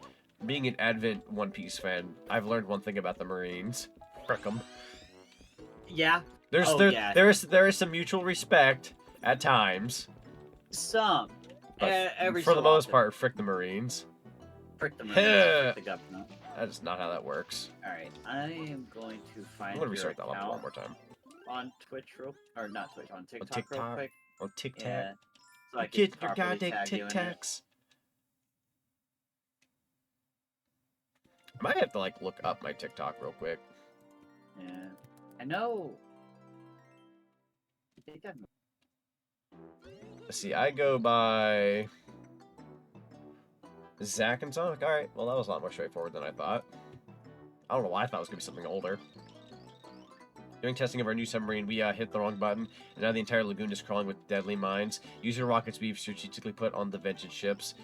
Being an Advent One Piece fan, I've learned one thing about the Marines. Frick 'em. Yeah. There is some mutual respect at times. Some. But Every for so the most often. part, frick the Marines. Frick the Marines. Frick the government. That is not how that works. Alright, I am going to find I'm gonna restart your that level one account more time. on Twitch or not Twitch, on TikTok, real TikTok? quick. On TikTok. Yeah. So I can Get your properly goddamn tag you in it. TikToks. I might have to like look up my TikTok real quick. Yeah. I know. I think Let's see, I go by Zach and Zonic. Alright, well that was a lot more straightforward than I thought. I don't know why I thought it was gonna be something older. During testing of our new submarine, we hit the wrong button, and now the entire lagoon is crawling with deadly mines. Use your rockets we've strategically put on the vented ships.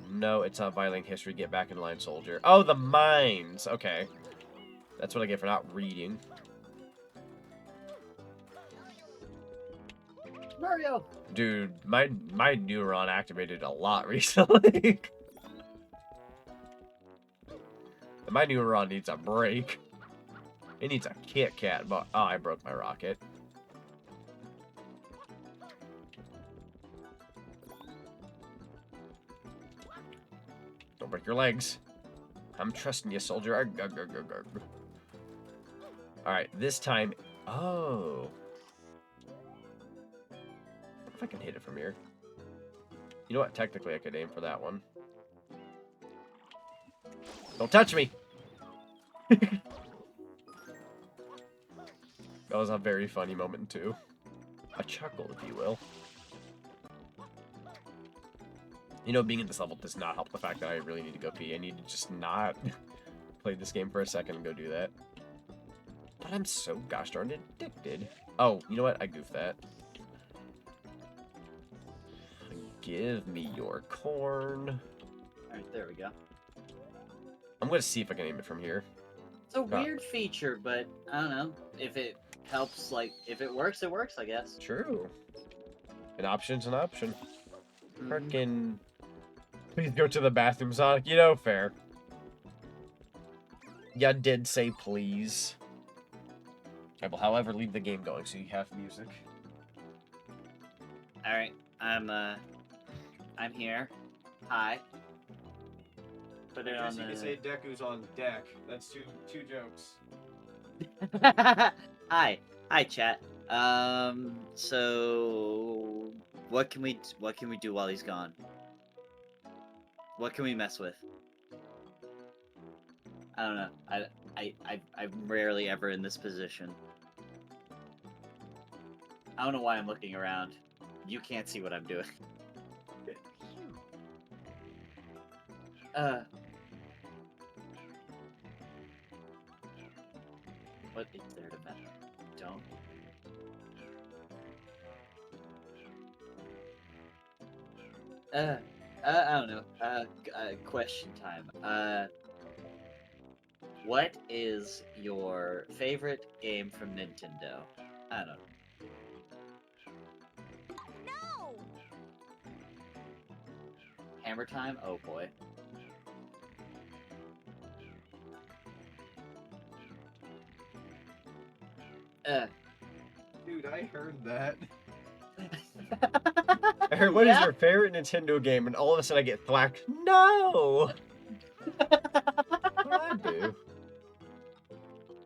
No, it's not violating history. Get back in line, soldier. Oh, the mines! Okay. That's what I get for not reading. Mario! Dude, my neuron activated a lot recently. My neuron needs a break. It needs a Kit Kat, but... Oh, I broke my rocket. Don't break your legs. I'm trusting you, soldier. Arg, arg, arg, arg, arg. Alright, this time... Oh. What if I can hit it from here? You know what? Technically, I could aim for that one. Don't touch me! That was a very funny moment, too. A chuckle, if you will. You know, being in this level does not help the fact that I really need to go pee. I need to just not play this game for a second and go do that. But I'm so gosh darn addicted. Oh, you know what? I goofed that. Give me your corn. Alright, there we go. I'm gonna see if I can aim it from here. It's a weird feature, but I don't know. If it helps, like, if it works, I guess. True. An option's an option. Frickin' Please go to the bathroom, Sonic. You know, fair. Ya did say please. I will, however, leave the game going so you have music. All right, I'm here. Hi. Put it on the. Deku's on deck. That's two jokes. Hi, chat. So what can we do while he's gone? What can we mess with? I don't know. I'm rarely ever in this position. I don't know why I'm looking around. You can't see what I'm doing. What is there to mess? Don't. I don't know. Question time. What is your favorite game from Nintendo? I don't know. No! Hammer Time? Oh boy. Dude, I heard that. I heard, what is your favorite Nintendo game? And all of a sudden I get thwacked. No! What I do?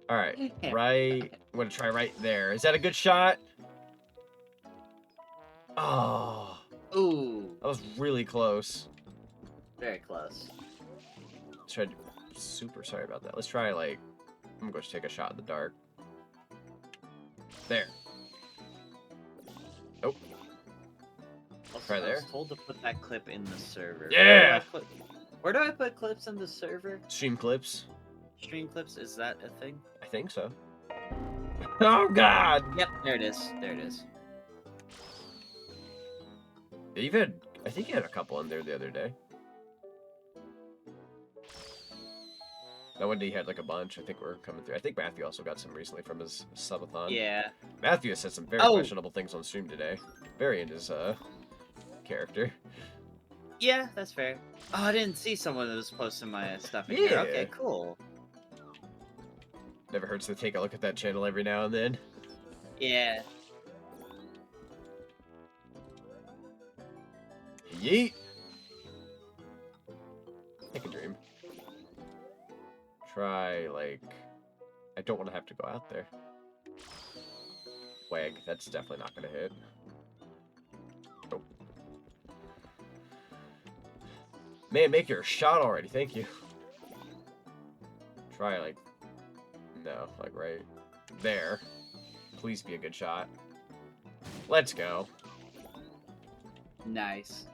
Alright, right. I'm gonna try right there. Is that a good shot? Oh. Ooh. That was really close. Very close. Let's try. Super sorry about that. Let's try, like, I'm gonna go take a shot in the dark. There. Nope. Also, Right there. I was told to put that clip in the server. Yeah! Where do I put clips in the server? Stream clips. Stream clips, is that a thing? I think so. Oh god! Yep, there it is. There it is. You've had, I think you had a couple in there the other day. That one day you had like a bunch. I think we're coming through. I think Matthew also got some recently from his subathon. Yeah. Matthew has said some very questionable things on stream today. Very in his character. Yeah, that's fair. Oh, I didn't see someone that was posting my stuff in here. Okay, cool. Never hurts to take a look at that channel every now and then. Yeah. Yeet! Take a dream. Try, like... I don't want to have to go out there. Wag, that's definitely not going to hit. Nope. Man, make your shot already, thank you. Try, like... No, like right there. Please be a good shot. Let's go. Nice.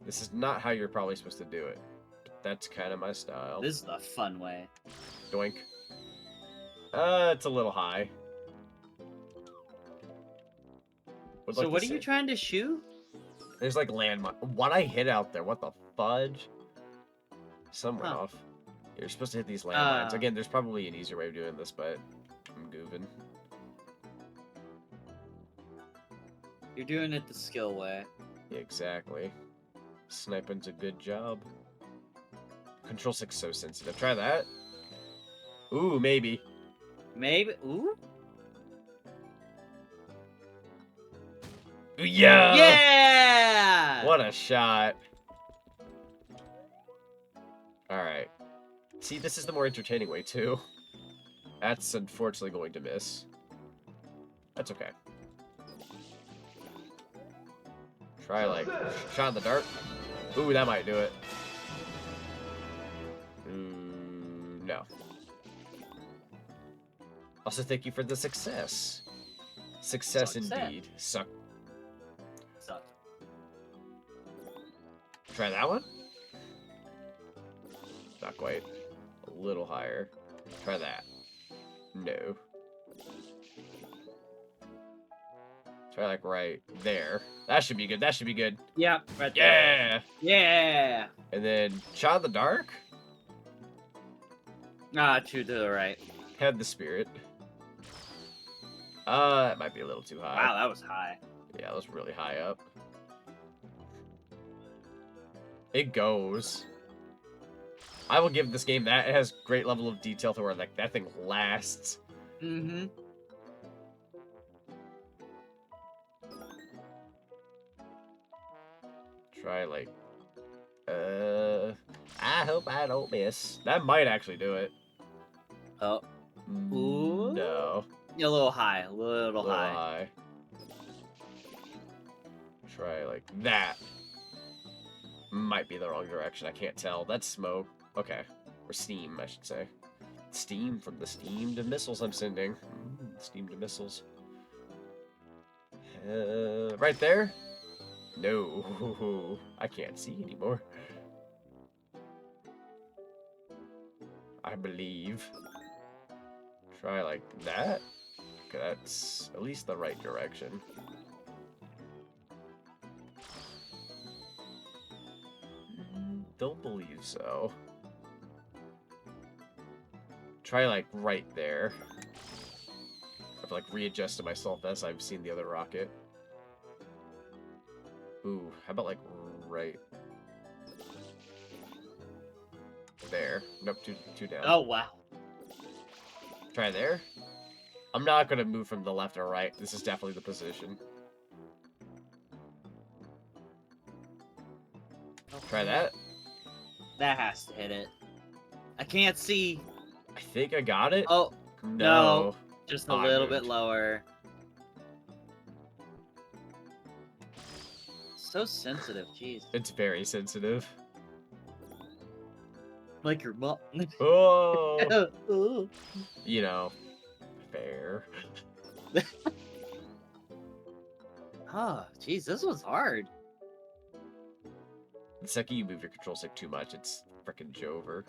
This is not how you're probably supposed to do it. But that's kind of my style. This is the fun way. Doink. It's a little high. So what are you trying to shoot? There's like landmine. What I hit out there? What the fudge? Some went off. You're supposed to hit these landmines. Again, there's probably an easier way of doing this, but I'm goofing. You're doing it the skill way. Yeah, exactly. Sniping's a good job. Control 6 so sensitive. Try that. Ooh, maybe. Maybe. Ooh. Yeah! Yeah! What a shot. Alright. See, this is the more entertaining way, too. That's unfortunately going to miss. That's okay. Try, like, shot in the dark. Ooh, that might do it. No. Also, thank you for the success. Success indeed. Suck. Try that one? Not quite. A little higher. Try that. No. Try like right there. That should be good. That should be good. Yeah, right there. Yeah! Yeah! And then shot in the dark? Ah, two to the right. Had the spirit. That might be a little too high. Wow, that was high. Yeah, that was really high up. It goes. I will give this game that. It has great level of detail to where, like, that thing lasts. Mm-hmm. Try, like... I hope I don't miss. That might actually do it. Oh. Ooh. No. A little high. A little Little high. high. Try like that. Might be the wrong direction. I can't tell. That's smoke. Okay. Or steam, I should say. Steam from the steamed missiles I'm sending. Steamed missiles. Right there? No. I can't see anymore. I believe. Try like that. Okay, that's at least the right direction. Don't believe so. Try like right there. I've like readjusted myself as I've seen the other rocket. Ooh, how about like right there? Nope, two down. Oh, wow. Try there. I'm not gonna move from the left or right. This is definitely the position. Try that. That has to hit it. I can't see. I think I got it. Oh, no. just a I little moved. bit lower. So sensitive, jeez. It's very sensitive. Like your mom. Oh, Ooh. you know, fair. Oh, jeez, this was hard. The second you move your control stick too much, it's frickin' Jover.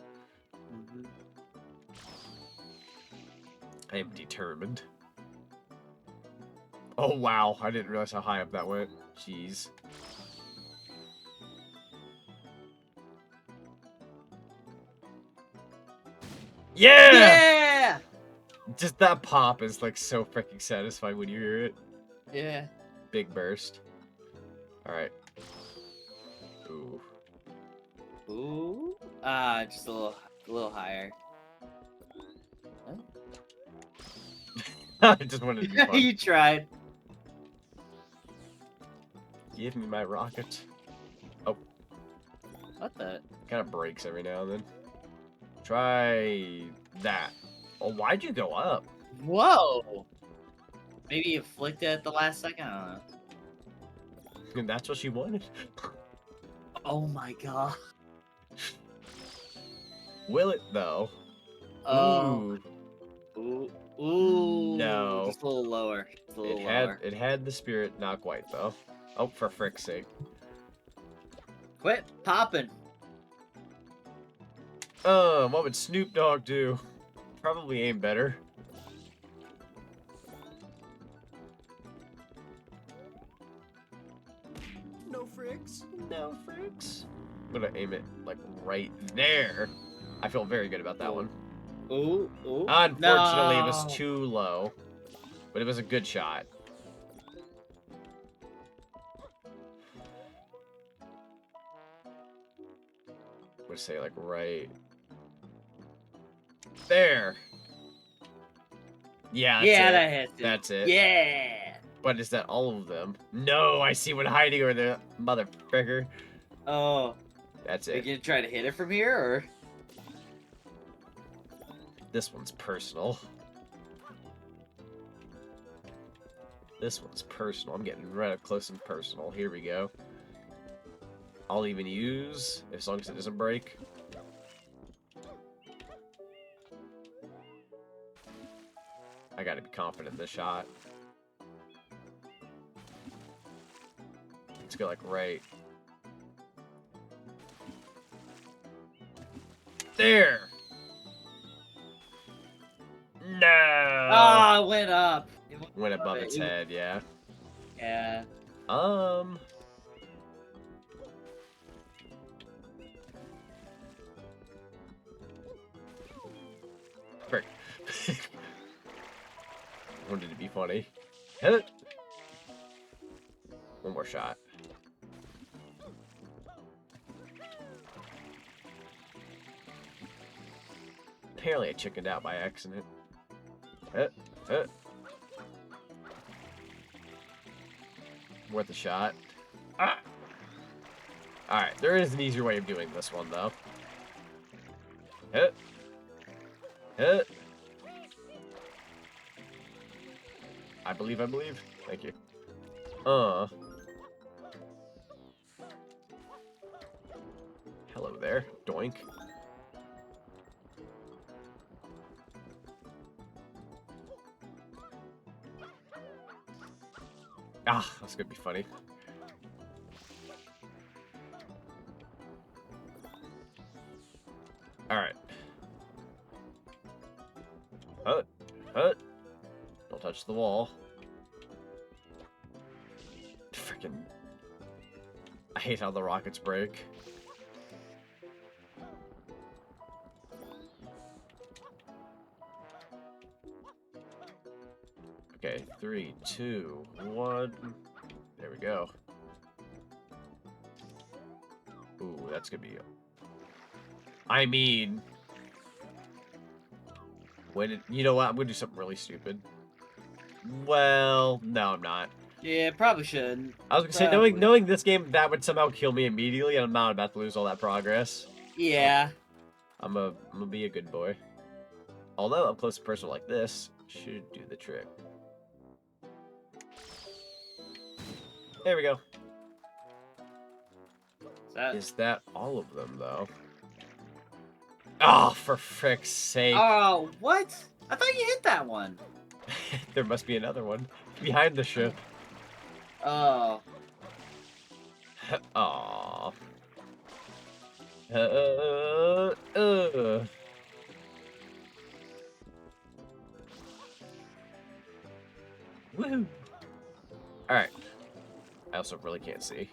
I am determined. Oh wow, I didn't realize how high up that went. Jeez. Yeah! Yeah! Just that pop is like so freaking satisfying when you hear it. Yeah. Big burst. Alright. Ooh. Ooh. Just a little higher. I just wanted to be fun. You tried. Give me my rocket. Oh, What the? kind of breaks every now and then. Try that. Oh, why'd you go up? Whoa! Maybe you flicked it at the last second. I don't know. And that's what she wanted. Oh my god. Will it though? Oh. Ooh. Ooh. Ooh. No. Just a little lower. Just a little lower. It had the spirit, not quite though. Oh, for frick's sake. Quit popping. What would Snoop Dogg do? Probably aim better. No fricks. No fricks. I'm gonna aim it like right there. I feel very good about that one. Ooh. Ooh. Unfortunately, no. it was too low, but it was a good shot. Would say like right there. Yeah, that's Yeah, it. that hits it. That's it. Yeah. But is that all of them? No, I see one hiding over there, motherfucker. Oh. That's Are you it. gonna try to hit it from here, or? This one's personal. This one's personal. I'm getting right up close and personal. Here we go. I'll even use, as long as it doesn't break. I gotta be confident in this shot. Let's go like right. There! No! Oh, it went up. It Went above it. its head, yeah. Yeah. Frick. Wanted to be funny. Hit it! One more shot. Apparently I chickened out by accident. Worth a shot. Ah! Alright, there is an easier way of doing this one, though. Hit. Hit. I believe. Thank you. Hello there. Doink. Ah, that's gonna be funny. Alright. Hut. Don't touch the wall. Freaking. I hate how the rockets break. Okay, 3, 2, 1. There we go. Ooh, that's gonna be. I mean, you know what? I'm gonna do something really stupid. Well, no, I'm not. Yeah, probably shouldn't. I was gonna say, knowing this game, that would somehow kill me immediately, and I'm not about to lose all that progress. Yeah. I'm gonna be a good boy. Although up close and personal like this should do the trick. There we go. Is that all of them, though? Oh, for frick's sake. Oh, what? I thought you hit that one. There must be another one. Behind the ship. Oh. Aww. Woohoo! Alright. I also really can't see.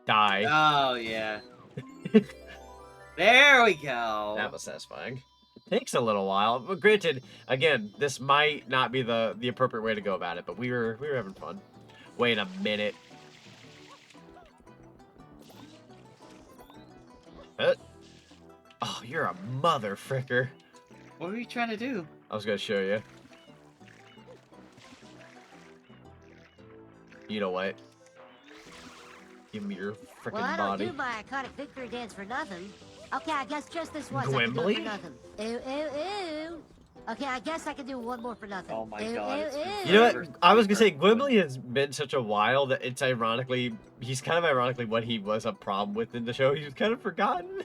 Die. Oh, yeah. There we go. That was satisfying. Takes a little while, but granted, again, this might not be the appropriate way to go about it, but we were having fun. Wait a minute. Oh, you're a mother fricker. What were you trying to do? I was gonna show you. You know what? Give me your frickin' Well, I body. don't do my iconic victory dance for nothing. Okay, I guess just this once I Gwimbly? can do it for nothing. Ew, ew, ew. Okay, I guess I can do one more for nothing. Oh my Ew, god. ew, it's been ew. You know what? forever. I was gonna say Gwimbly has been such a while that it's ironically, he's kind of ironically what he was a problem with in the show. He was kind of forgotten.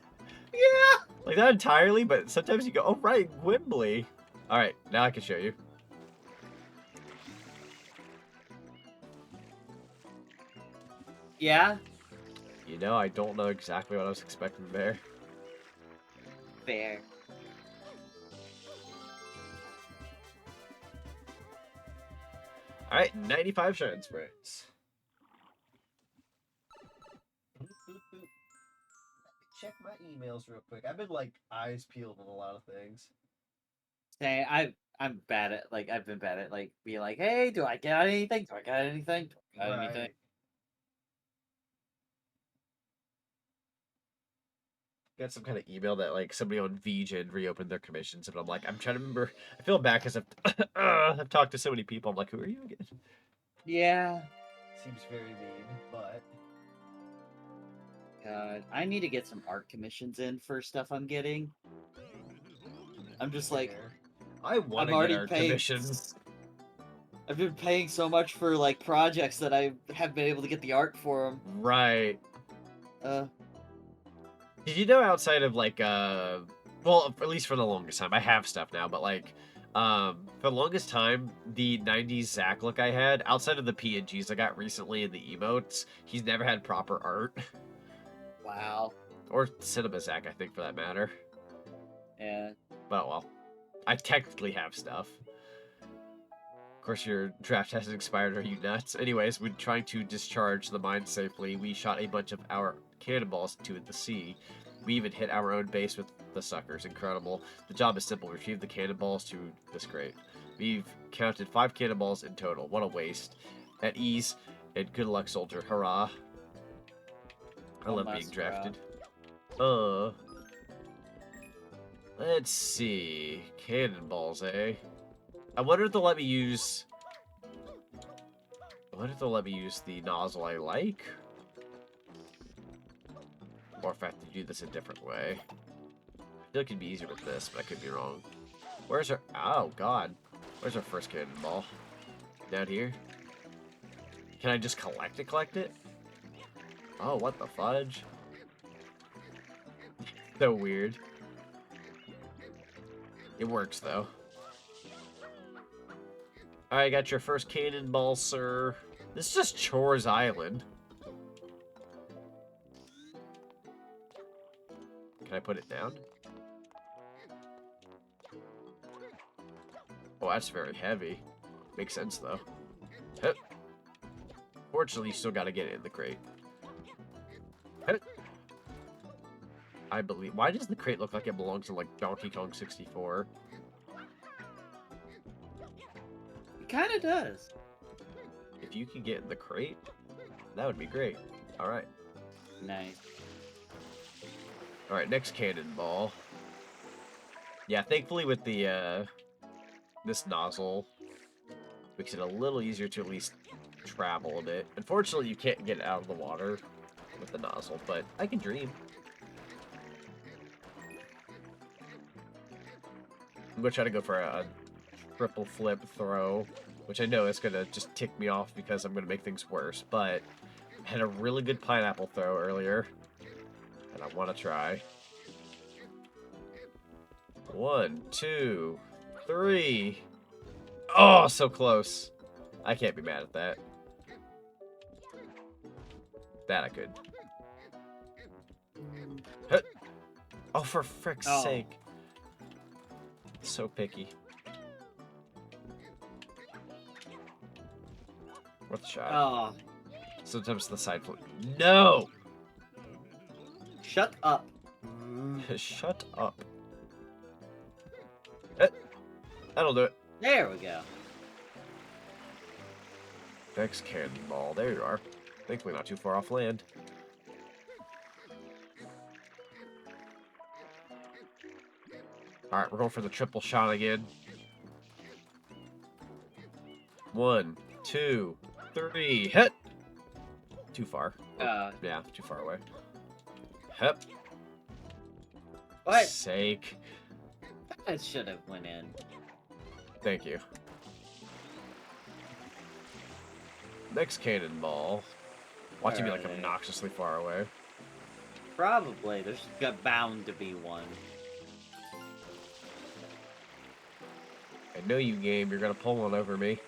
Yeah. Like not entirely, but sometimes you go, oh right, Gwimbly. All right, now I can show you. Yeah. You know, I don't know exactly what I was expecting there. Fair. All right, 95 shine sprints. Check my emails real quick. I've been like eyes peeled on a lot of things. Hey, I'm bad at I've been bad at being like, hey, do I got anything? Do I got anything? Do I got anything? Right. Got some kind of email that like somebody on VGen reopened their commissions, and I'm like, I'm trying to remember. I feel bad because I've talked to so many people. I'm like, who are you again? Yeah. Seems very mean, but God, I need to get some art commissions in for stuff I'm getting. I'm just like, I want to get our commissions. I've been paying so much for like projects that I haven't been able to get the art for them. Right. Did you know outside of like well, at least for the longest time, I have stuff now, but like for the longest time, the 90s Zach look I had, outside of the PNGs I got recently and the emotes, he's never had proper art. Wow. Or Cinema Zach, I think, for that matter. Yeah. But well, I technically have stuff. Of course, your draft hasn't expired. Are you nuts? Anyways, when trying to discharge the mine safely, we shot a bunch of our cannonballs into the sea. We even hit our own base with the suckers. Incredible. The job is simple. Retrieve the cannonballs to this crate. We've counted 5 cannonballs in total. What a waste. At ease, and good luck, soldier. Hurrah. I love being drafted. Let's see. Cannonballs, eh? I wonder if they'll let me use... I wonder if they'll let me use the nozzle I like? Or if I have to do this a different way. I feel like it'd be easier with this, but I could be wrong. Where's our... Oh, God. Where's our first cannonball? Down here? Can I just collect it? Oh, what the fudge? So weird. It works, though. Alright, got your first cannonball, sir. This is just Chores Island. Can I put it down? Oh, that's very heavy. Makes sense, though. Hup. Fortunately, you still gotta get it in the crate. Hup. I believe... Why does the crate look like it belongs to, like, Donkey Kong 64? It kind of does. If you could get in the crate, that would be great. Alright. Nice. Alright, next cannonball. Yeah, thankfully with the, this nozzle, makes it a little easier to at least travel a bit. Unfortunately, you can't get it out of the water with the nozzle, but I can dream. I'm gonna try to go for a triple flip throw, which I know is gonna just tick me off because I'm gonna make things worse, but I had a really good pineapple throw earlier, and I want to try. 1, 2, 3. Oh, so close. I can't be mad at that. That I could. Huh. Oh, for frick's sake. So picky. Worth a shot. Oh, Sometimes the side flip. No! shut up. Shut up. That'll do it. There we go. Next cannonball. There you are. Thankfully not too far off land. Alright, we're going for the triple shot again. 1, 2, 3. Hit! Too far. Yeah, too far away. Hep. What? Sake. That should have went in. Thank you. Next cannonball. Watch it be like Alright. obnoxiously far away. Probably. There's bound to be one. I know you, game. You're gonna pull one over me.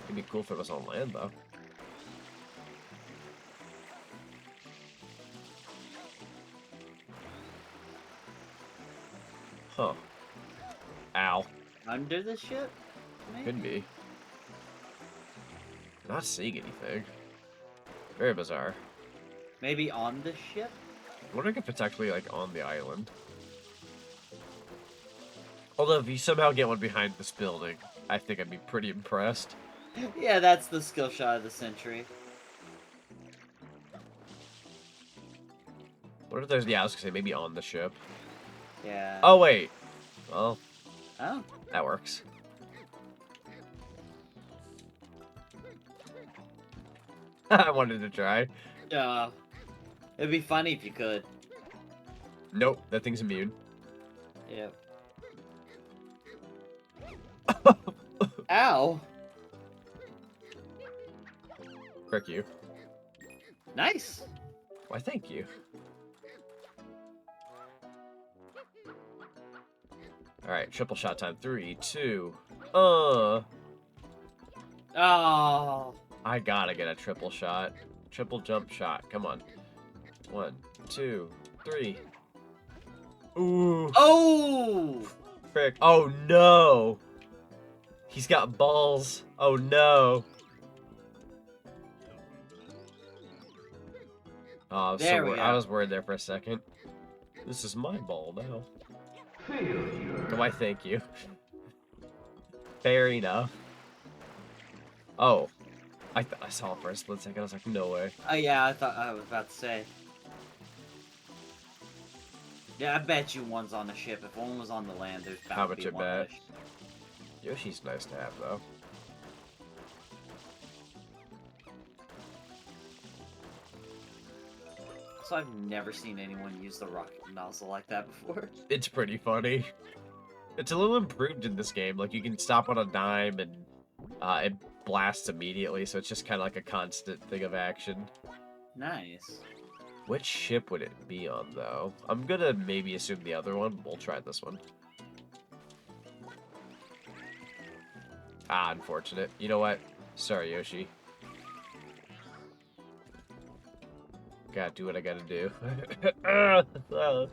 It'd be cool if it was on land, though. Huh. Ow. Under the ship? Maybe? Could be. Not seeing anything. Very bizarre. Maybe on the ship? I'm wondering if it's actually, like, on the island. Although, if you somehow get one behind this building, I think I'd be pretty impressed. Yeah, that's the skill shot of the century. What if there's... Yeah, I was gonna say, maybe on the ship. Yeah. Oh, wait. Well, Oh. that works. I wanted to try. It'd be funny if you could. Nope, that thing's immune. Yep. Ow. Frick you. Nice. Why, thank you. Alright, triple shot time. 3, 2. Oh. I gotta get a triple shot. Triple jump shot. Come on. 1, 2, 3. Ooh. Oh. Frick. Oh, no. He's got balls. Oh, no. Oh, There we go. I was worried there for a second. This is my ball now. Why, thank you. Fair enough. Oh. I saw it for a split second. I was like, no way. Oh yeah, I was about to say. Yeah, I bet you one's on the ship. If one was on the land, there's How bound to much be you one on bet? the ship. Yoshi's nice to have, though. So I've never seen anyone use the rocket nozzle like that before. It's pretty funny. It's a little improved in this game. Like, you can stop on a dime and it blasts immediately, so it's just kind of like a constant thing of action. Nice. Which ship would it be on, though? I'm gonna maybe assume the other one. We'll try this one. Ah, unfortunate. You know what? Sorry, Yoshi. Gotta do what I gotta do. Oh,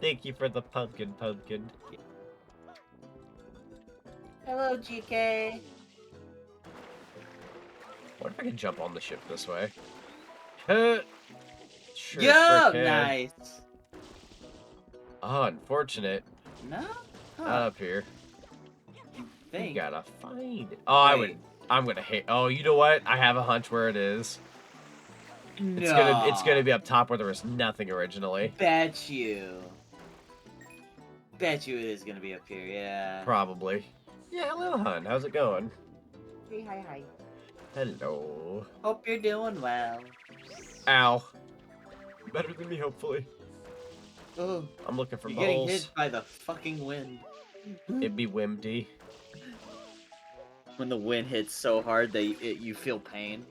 thank you for the pumpkin. Hello, GK. What if I can jump on the ship this way? Sure, Yo, can. nice. Oh, unfortunate. No? Huh. Not up here. You You think? gotta find it. Oh, Wait. I'm gonna hate. Oh, you know what? I have a hunch where it is. No. It's gonna be up top where there was nothing originally. Bet you. Bet you it is gonna be up here, yeah. Probably. Yeah, hello, hun. How's it going? Hey, hi. Hello. Hope you're doing well. Ow. Better than me, hopefully. Oh, I'm looking for you're getting balls. hit by the fucking wind. It'd be Wimdy. When the wind hits so hard that you feel pain.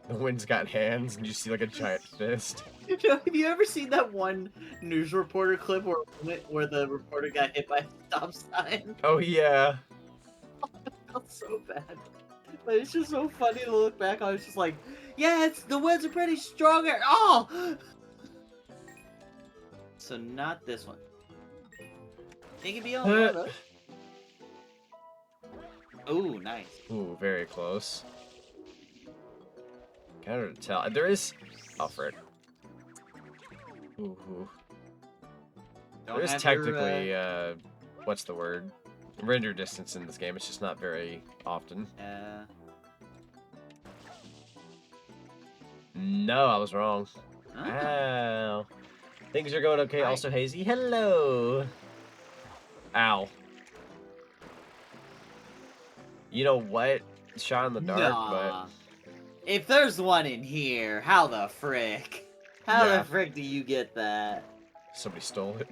The wind's got hands, and you see like a giant fist. Have you ever seen that one news reporter clip where the reporter got hit by a stop sign? Oh yeah. I felt so bad. But it's just so funny to look back on. It's just like, yeah, the winds are pretty strong here. Oh! So not this one. Think it'd be on one of those. Ooh, nice. Ooh, very close. Kind of to tell. There is. Oh, frick. Ooh. Don't There is have technically, your, what's the word? Render distance in this game. It's just not very often. No, I was wrong. Oh. Ow. Things are going okay. Hi. Also, Hazy. Hello. Ow. You know what? Shot in the dark, Nah. If there's one in here, how the frick? How Yeah. the frick do you get that? but somebody stole it.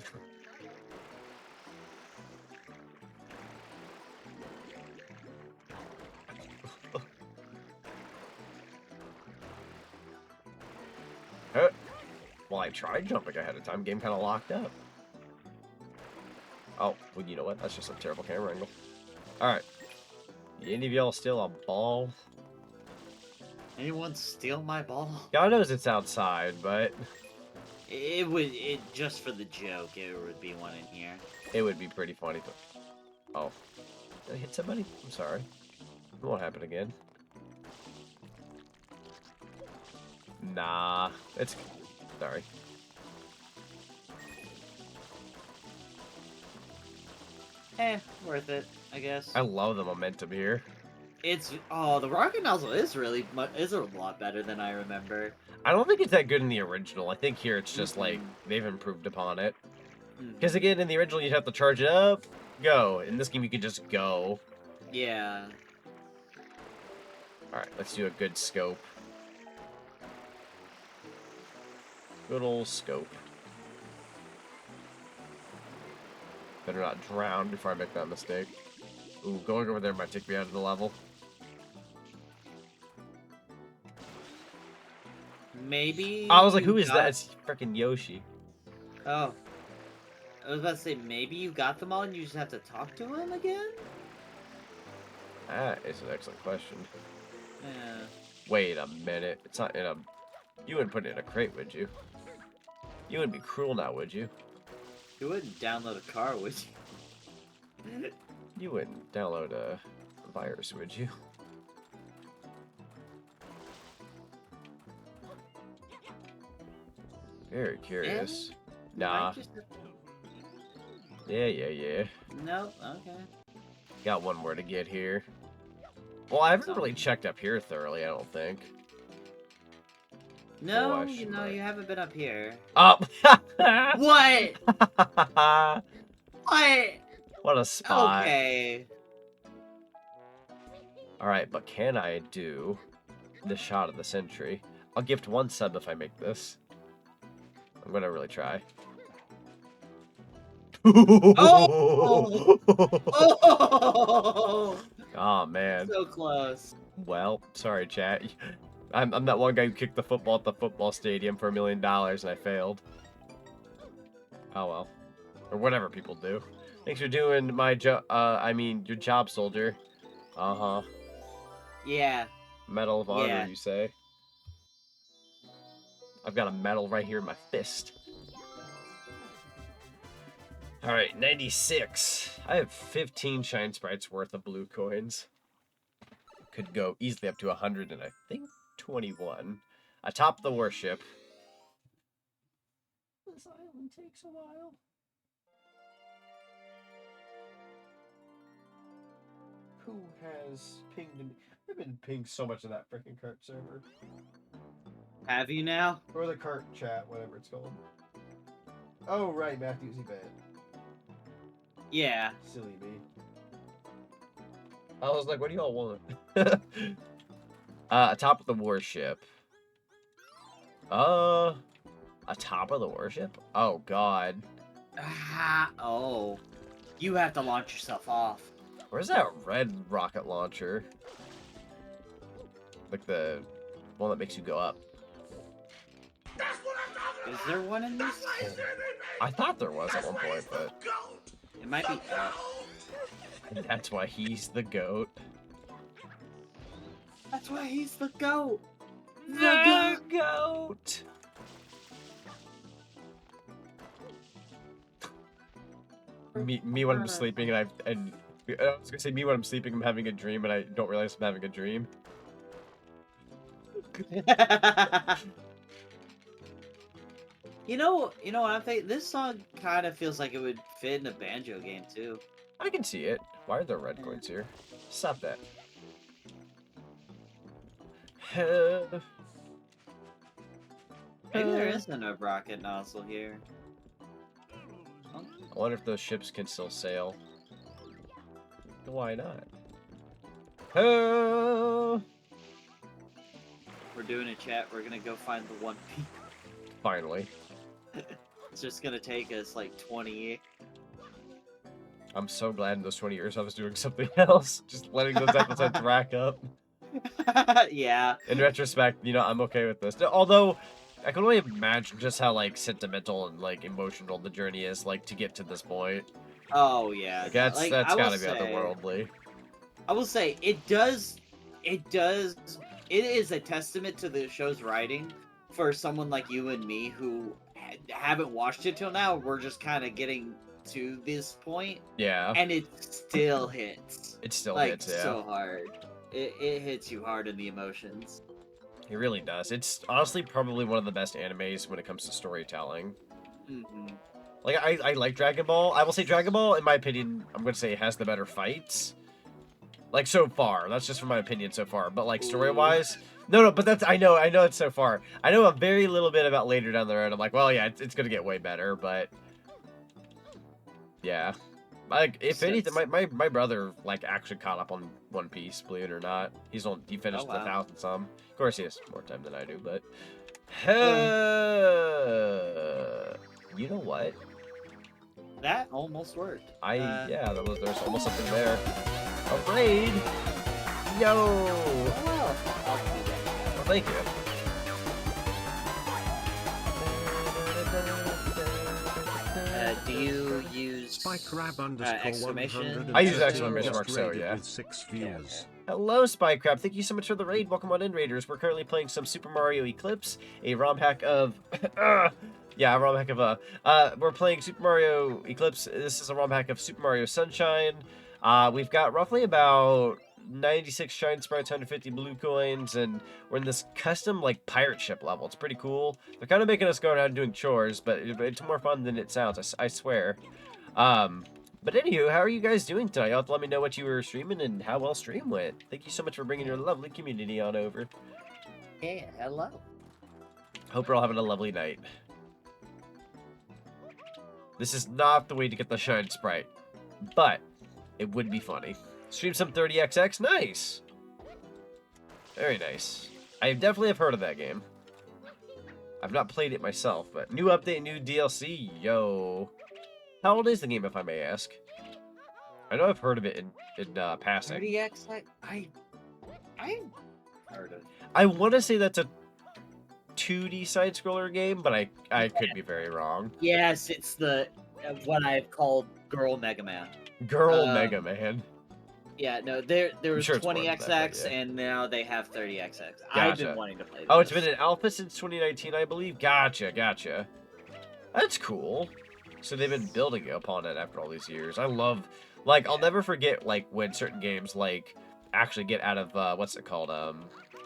Huh. Well, I tried jumping ahead of time. Game kind of locked up. Oh, well, you know what? That's just a terrible camera angle. Alright. Any of y'all steal a ball? Anyone steal my ball? God knows it's outside, but It just for the joke, it would be one in here. it would be pretty funny to... Oh. Did I hit somebody? I'm sorry. It won't happen again. Nah. It's... Sorry. Worth it, I guess. I love the momentum here. The rocket nozzle is really is a lot better than I remember. I don't think it's that good in the original. I think here it's just like they've improved upon it. Because again, in the original you'd have to charge it up, go. In this game you can just go. Yeah. Alright, let's do a good scope. Good old scope. Better not drown before I make that mistake. Ooh, going over there might take me out of the level. Maybe. I was like, who you is got- that? It's freaking Yoshi. Oh. I was about to say, maybe you got them all and you just have to talk to him again? That is an excellent question. Yeah. Wait a minute. It's not in a... You wouldn't put it in a crate, would you? You wouldn't be cruel now, would you? You wouldn't download a car, would you? You wouldn't download a virus, would you? Very curious. Nah. Yeah. Yeah. No, okay. Got one more to get here. Well, I haven't really checked up here thoroughly, I don't think. No, Oh, you haven't been up here. Oh! What? What? What a spot. Okay. Alright, but can I do the shot of the century? I'll gift 1 sub if I make this. I'm gonna really try. Oh! Oh! Oh, man. So close. Well, sorry, chat. I'm that one guy who kicked the football at the football stadium for $1 million and I failed. Oh well. Or whatever people do. Thanks for doing my job, your job, soldier. Uh-huh. Yeah. Medal of Honor, Yeah. you say? I've got a medal right here in my fist. Alright, 96. I have 15 Shine Sprites worth of blue coins. Could go easily up to 100 and I think 21. Atop the warship. This island takes a while. Who has pinged me? I've been pinged so much of that freaking cart server. Have you now? Or the cart chat, whatever it's called. Oh, right, Matthew's event. Yeah. Silly me. I was like, what do y'all want? Atop of the warship. Atop of the warship? Oh, God. Ah, oh. You have to launch yourself off. Where's that red rocket launcher? Like the one that makes you go up. Is there one in this? I thought there was at one point, but It might be up. that's why he's the GOAT. That's why he's the GOAT. The GOAT! Me when I'm sleeping and I was gonna say me when I'm sleeping I'm having a dream and I don't realize I'm having a dream. You know what I'm thinking? This song kind of feels like it would fit in a banjo game too. I can see it. Why are there red coins here? Stop that. Maybe there isn't a rocket nozzle here. I wonder if those ships can still sail. Why not? We're doing a chat. We're gonna go find the One Piece. Finally. It's just gonna take us like 20 years. I'm so glad in those 20 years I was doing something else. Just letting those episodes rack up. Yeah. In retrospect, you know, I'm okay with this. Although, I can only imagine just how, like, sentimental and, like, emotional the journey is, like, to get to this point. Oh yeah. Like, that's Like, gotta be say- otherworldly. I will say it does. It is a testament to the show's writing for someone like you and me who haven't watched it till now. We're just kind of getting to this point, Yeah. and it still hits. It still Like hits, yeah. so hard. It hits you hard in the emotions. It really does. It's honestly probably one of the best animes when it comes to storytelling. Mm-hmm. Like, I like Dragon Ball. I will say Dragon Ball, in my opinion, I'm going to say has the better fights. Like, so far. That's just from my opinion so far. But, like, story-wise... No, but that's... I know it's so far. I know a very little bit about later down the road. I'm like, well, yeah, it's going to get way better, but... Yeah. Like, if anything, my brother, like, actually caught up on One Piece, believe it or not. He finished Oh, wow. 1,000 some. Of course, he has more time than I do, but... You know what? That almost worked. Yeah, there's almost something there. A raid! Yo! Well, I'll do that. Well, thank you. Do you use exclamation? I use exclamation mark, so yeah. With 6 views. Hello, Spycrab. Thank you so much for the raid. Welcome on in, Raiders. We're currently playing some Super Mario Eclipse, a ROM hack of... yeah, a ROM hack of... we're playing Super Mario Eclipse. This is a ROM hack of Super Mario Sunshine. We've got roughly about 96 shine sprites, 150 blue coins, and we're in this custom, like, pirate ship level. It's pretty cool. They're kind of making us go around doing chores, but it's more fun than it sounds, I swear. The But anywho, how are you guys doing tonight? You'll have to let me know what you were streaming and how well stream went. Thank you so much for bringing your lovely community on over. Yeah, hello. Hope you're all having a lovely night. This is not the way to get the Shine Sprite, but it would be funny. Stream some 30XX, nice! Very nice. I definitely have heard of that game. I've not played it myself, but new update, new DLC, yo. How old is the game, if I may ask? I know I've heard of it in passing. 30X, I heard of it. I want to say that's a 2D side-scroller game, but I could be very wrong. Yes, it's the what I've called Girl Mega Man. Girl Mega Man. Yeah, no, there was sure it's more than 20XX, that, but yeah. and now they have 30XX. I've Gotcha. been wanting to play this. Oh, it's been in alpha since 2019, I believe? Gotcha. That's cool. So they've been building upon it after all these years. I love, like, I'll never forget, like, when certain games, like, actually get out of, what's it called,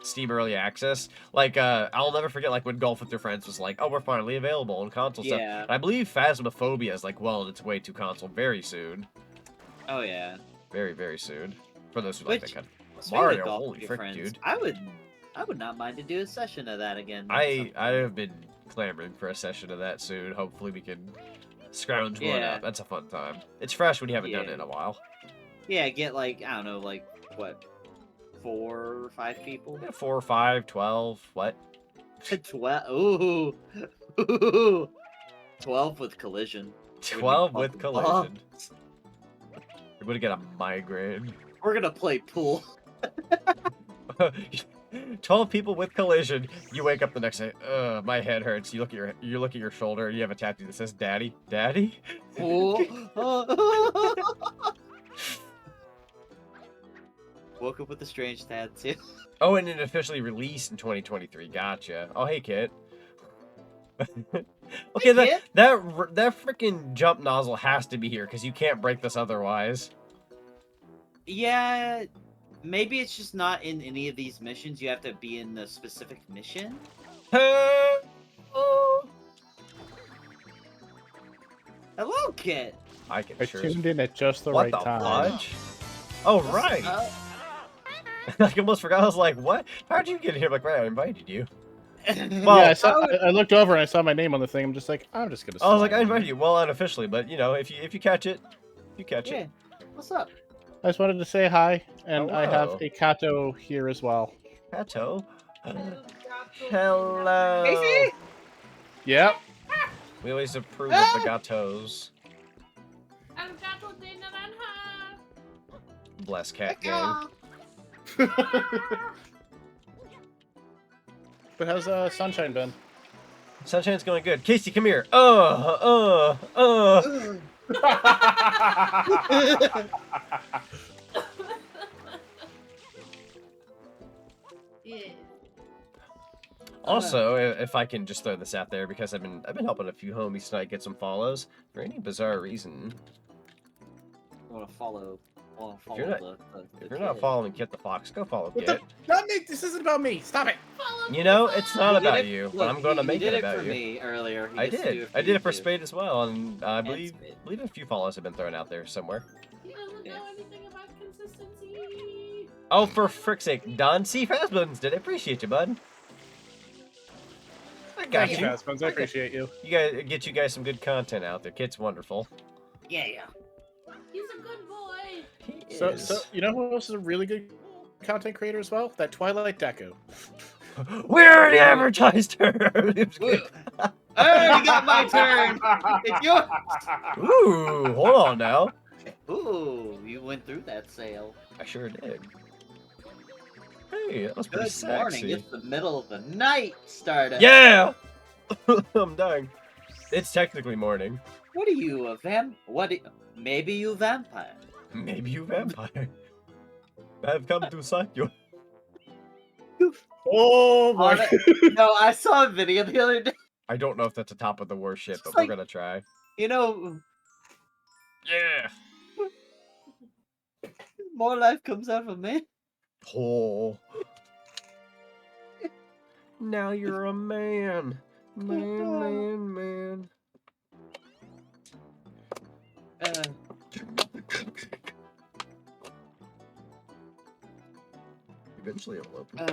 Steam Early Access. Like, I'll never forget, like, when Golf with Your Friends was like, oh, we're finally available on console stuff. Yeah. And I believe Phasmophobia is, like, well on its way to console very soon. Oh, yeah. Very, very soon. For those who like that kind of... Speaking of Mario, Golf holy with Your frick, Friends, dude. I would not mind to do a session of that again. I have been clamoring for a session of that soon. Hopefully we can scrounge one up. That's a fun time. It's fresh when you haven't done it in a while. Yeah, get like, I don't know, like, what, 4 or 5 people? Yeah, 4 or 5, 12, what? 12, ooh. 12 with collision. 12 with collision. You're gonna get a migraine. We're gonna play pool. 12 people with collision. You wake up the next day. My head hurts. You look at your shoulder. And you have a tattoo that says "Daddy, Daddy." Woke up with a strange tattoo. Oh, and it officially released in 2023. Gotcha. Oh, hey, Kit. Okay, Hey, Kit. that freaking jump nozzle has to be here because you can't break this otherwise. Yeah, maybe it's just not in any of these missions. You have to be in the specific mission. Oh. Hello, Kit. I can I sure. tuned in at just the What right the time. fudge? Oh, right. I almost forgot. I was like, what? How'd you get here? Like, right, I invited you. Well, Yeah, I looked over and I saw my name on the thing. I'm just like, I'm just gonna. I was like, slide I in. invited you. Well, unofficially, but you know, if you catch it, you catch Yeah. it. What's up? I just wanted to say hi, and I have Hello. a Kato here as well. Kato. Hello. Casey? Yep. We always approve of the gatos. Bless Cat Gang. But how's Sunshine been? Sunshine's going good. Casey, come here. Also, if I can just throw this out there, because I've been helping a few homies tonight get some follows for any bizarre reason. I want to follow. If you're not, if you're not following Kit the Fox, go follow What Kit. the? Not me. This isn't about me. Stop it. You know, it's not did about it- you, look, but I'm going to he make did it about for you. me earlier. He I gets to do did. it I did it for you, too. Spade as well, and I And believe Spade. a few follows have been thrown out there somewhere. He doesn't know anything about consistency. Oh, for frick's sake, Don C. Fazbuns did. I appreciate you, bud. I got Thank you. you, Fazbuns. I appreciate you. You guys get you guys some good content out there. Kit's wonderful. Yeah. He's a good boy. He So is. you know who else is a really good content creator as well? That Twilight Deku. We already advertised her. It was good. I already got my turn. It's yours. Ooh, hold on now. Ooh, you went through that sale. I sure did. Hey, that was pretty Good morning. sexy. It's the middle of the night, Stardust. Yeah! I'm dying. It's technically morning. What are you, a vamp? Maybe you vampire. Maybe you vampire. I've come to sight you. Oh my! No, I saw a video the other day. I don't know if that's the top of the worst shit, It's but like- we're gonna try. You know, Yeah. more life comes out of me. Oh. Now you're a man. Man. Eventually it'll open.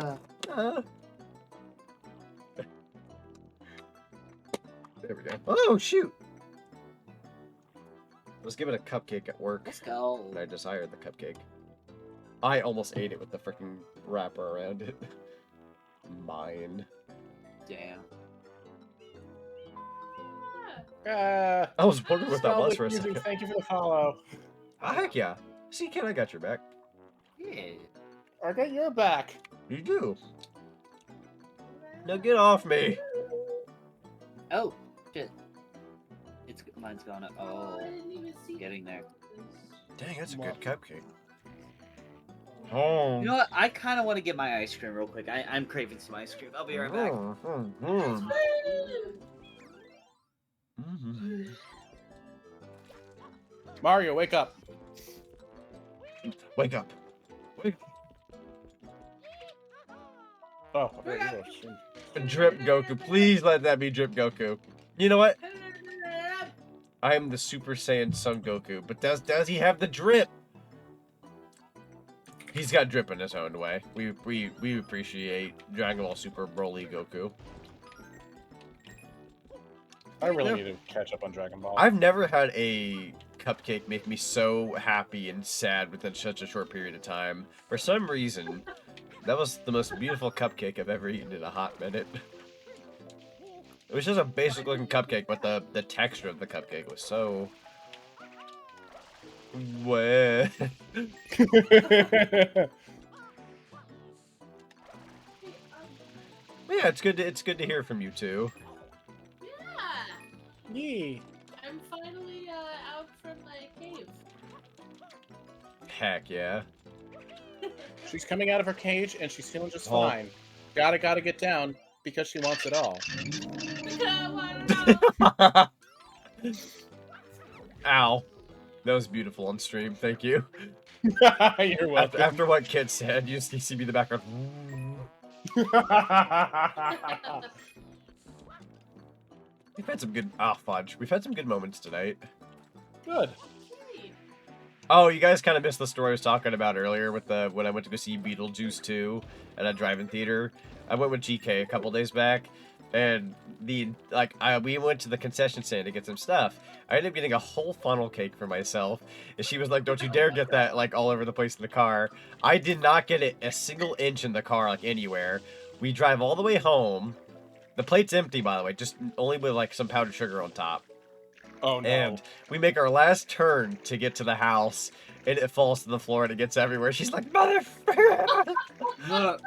There we go. Oh, shoot! I was given a cupcake at work. Let's go. And I desired the cupcake. I almost ate it with the freaking wrapper around it. Mine. Damn. I was wondering what that was for a Music, second. thank you for the follow. Oh, heck yeah. See, Ken, I got your back. Yeah. I got your back. You do. Now get off me. Oh, shit. Mine's gone up. Oh, Oh, I didn't even see getting there. Dang, that's a good cupcake. Oh. You know what? I kind of want to get my ice cream real quick. I'm craving some ice cream. I'll be right back. Mario, wake up. Wake up. Wake Oh, okay. Drip Goku. Please let that be Drip Goku. You know what? I am the Super Saiyan Son Goku, but does he have the drip? He's got drip in his own way. We appreciate Dragon Ball Super Broly Goku. I really need to catch up on Dragon Ball. I've never had a cupcake make me so happy and sad within such a short period of time. For some reason, that was the most beautiful cupcake I've ever eaten in a hot minute. It was just a basic looking cupcake, but the texture of the cupcake was so... What? Yeah, it's good to hear from you too. Yeah, Yee. I'm finally out from my cave. Heck yeah. She's coming out of her cage and she's feeling just Oh. fine. Gotta get down because she wants it all. Ow. That was beautiful on stream. Thank you. You're welcome. After what Kit said, you just see me in the background. We've had some good... Ah, fudge. We've had some good moments tonight. Good. Oh, you guys kind of missed the story I was talking about earlier with when I went to go see Beetlejuice 2 at a drive-in theater. I went with GK a couple days back, and we went to the concession stand to get some stuff. I ended up getting a whole funnel cake for myself, and she was like, "Don't you dare get that like all over the place in the car." I did not get it a single inch in the car, like anywhere. We drive all the way home. The plate's empty, by the way, just only with like some powdered sugar on top. Oh no. And we make our last turn to get to the house, and it falls to the floor and it gets everywhere. She's like, "Motherfucker!"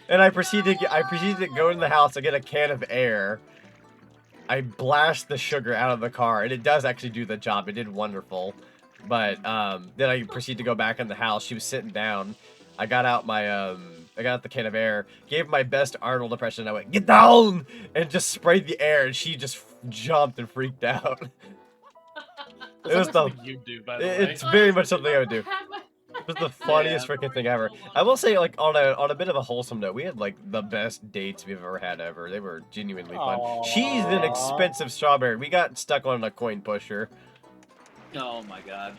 And I proceeded to go in the house and get a can of air. I blast the sugar out of the car, and it does actually do the job. It did wonderful. But then I proceed to go back in the house. She was sitting down. I got out the can of air, gave my best Arnold impression. I went, "Get down!" and just sprayed the air, and she just jumped and freaked out. It was something you do, by the way. It's very much something I would do. It was the funniest freaking thing ever. I will say, like, on a bit of a wholesome note, we had like the best dates we've ever had ever. They were genuinely fun. Aww. She's an expensive strawberry. We got stuck on a coin pusher. Oh my god.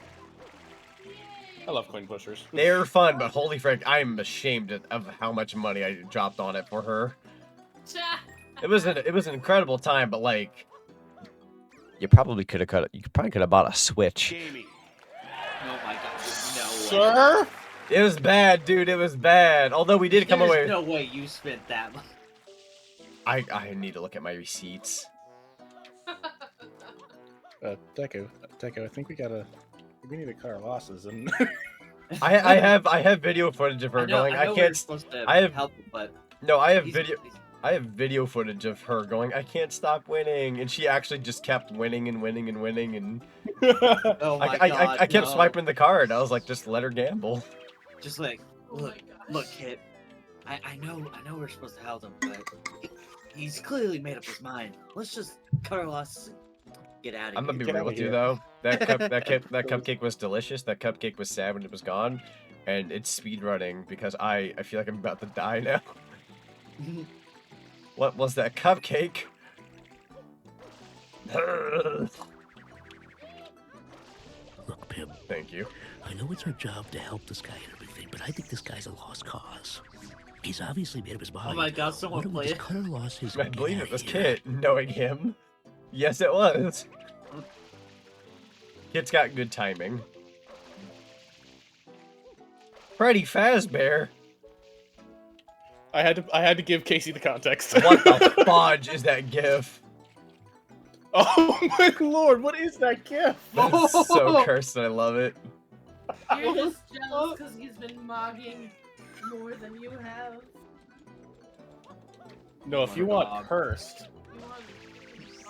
I love coin pushers. They're fun, but holy frick, I'm ashamed of how much money I dropped on it for her. It was an incredible time, but like, you probably could have bought a Switch. Oh my god. No way. Sir? It was bad, dude. It was bad. Although we did come There's away. no way you spent that much. I need to look at my receipts. Deku, I think we need to cut our losses and I have video footage of her going. I we're can't. supposed to I have- help, but No, I have these- video. I have video footage of her going, "I can't stop winning," and she actually just kept winning and winning and winning, and Oh my I god. kept no. swiping the card. I was like, just let her gamble. Just like, Oh my look, gosh. Kit. I know we're supposed to help him, but he's clearly made up his mind. Let's just cut our losses and get out of I'm here. gonna be Get real outta with you here. though. That cupcake was delicious. That cupcake was sad when it was gone, and it's speed running because I feel like I'm about to die now. What was that cupcake? Thank you. I know it's our job to help this guy and everything, but I think this guy's a lost cause. He's obviously made up his mind. Oh my god, Why someone don't we play just it. cut our losses I and get believe out it of was here? Kit, knowing him. Yes, it was. Kit's got good timing. Freddy Fazbear? I had to give Casey the context. What the fudge is that gif? Oh my lord, what is that gift? That's so cursed, I love it. You're just jealous because he's been mogging more than you have. No, if you want God. cursed. You want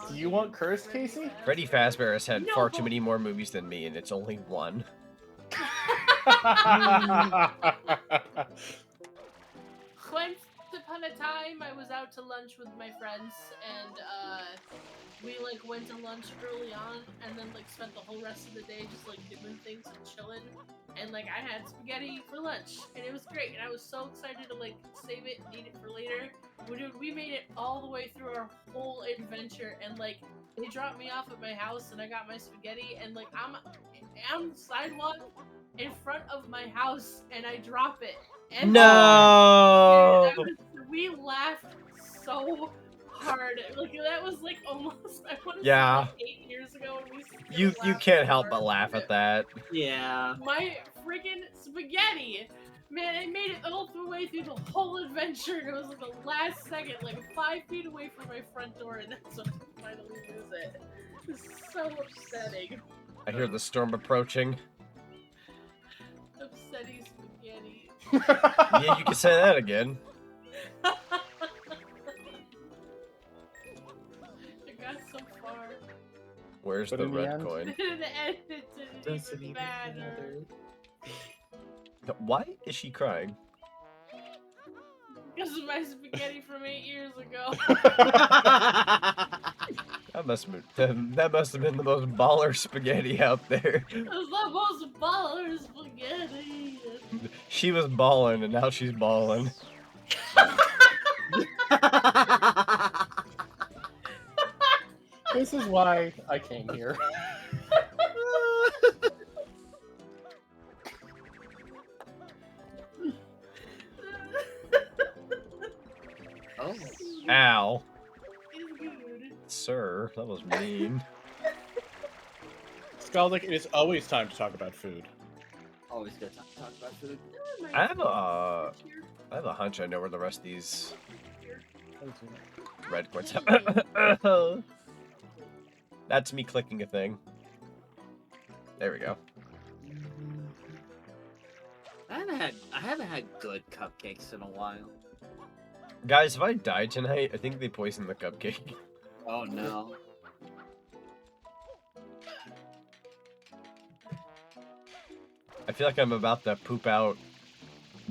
Do you want cursed, Casey? Freddy Fazbear has had No, far but- too many more movies than me, and it's only one. Once upon a time, I was out to lunch with my friends, and we like went to lunch early on, and then like spent the whole rest of the day just like doing things and chilling. And like I had spaghetti for lunch, and it was great. And I was so excited to like save it and eat it for later. We made it all the way through our whole adventure, and like they dropped me off at my house, and I got my spaghetti, and like I'm on the sidewalk in front of my house, and I drop it. And No! we laughed so hard. Like that was like almost I want to Yeah. say like 8 years ago when we still You laughed can't so help but hard laugh about at that. Yeah. it. My friggin' spaghetti! Man, I made it all the way through the whole adventure, and it was like the last second, like 5 feet away from my front door, and that's when I finally lose it. It's so upsetting. I hear the storm approaching. Upsetting spaghetti. Yeah, you can say that again. I got so far. Where's But the in the red end- coin? And it didn't even matter. Why is she crying? Because of my spaghetti from 8 years ago. That must have been the most baller spaghetti out there. It was the most baller spaghetti. She was balling, and now she's balling. This is why I came here. Oh. Ow. It's good. Sir, that was mean. Scarlett, it is always time to talk about food. Always good time to talk about food. I have a hunch I know where the rest of these red coins are. That's me clicking a thing. There we go. I haven't had good cupcakes in a while. Guys, if I die tonight, I think they poisoned the cupcake. Oh no. I feel like I'm about to poop out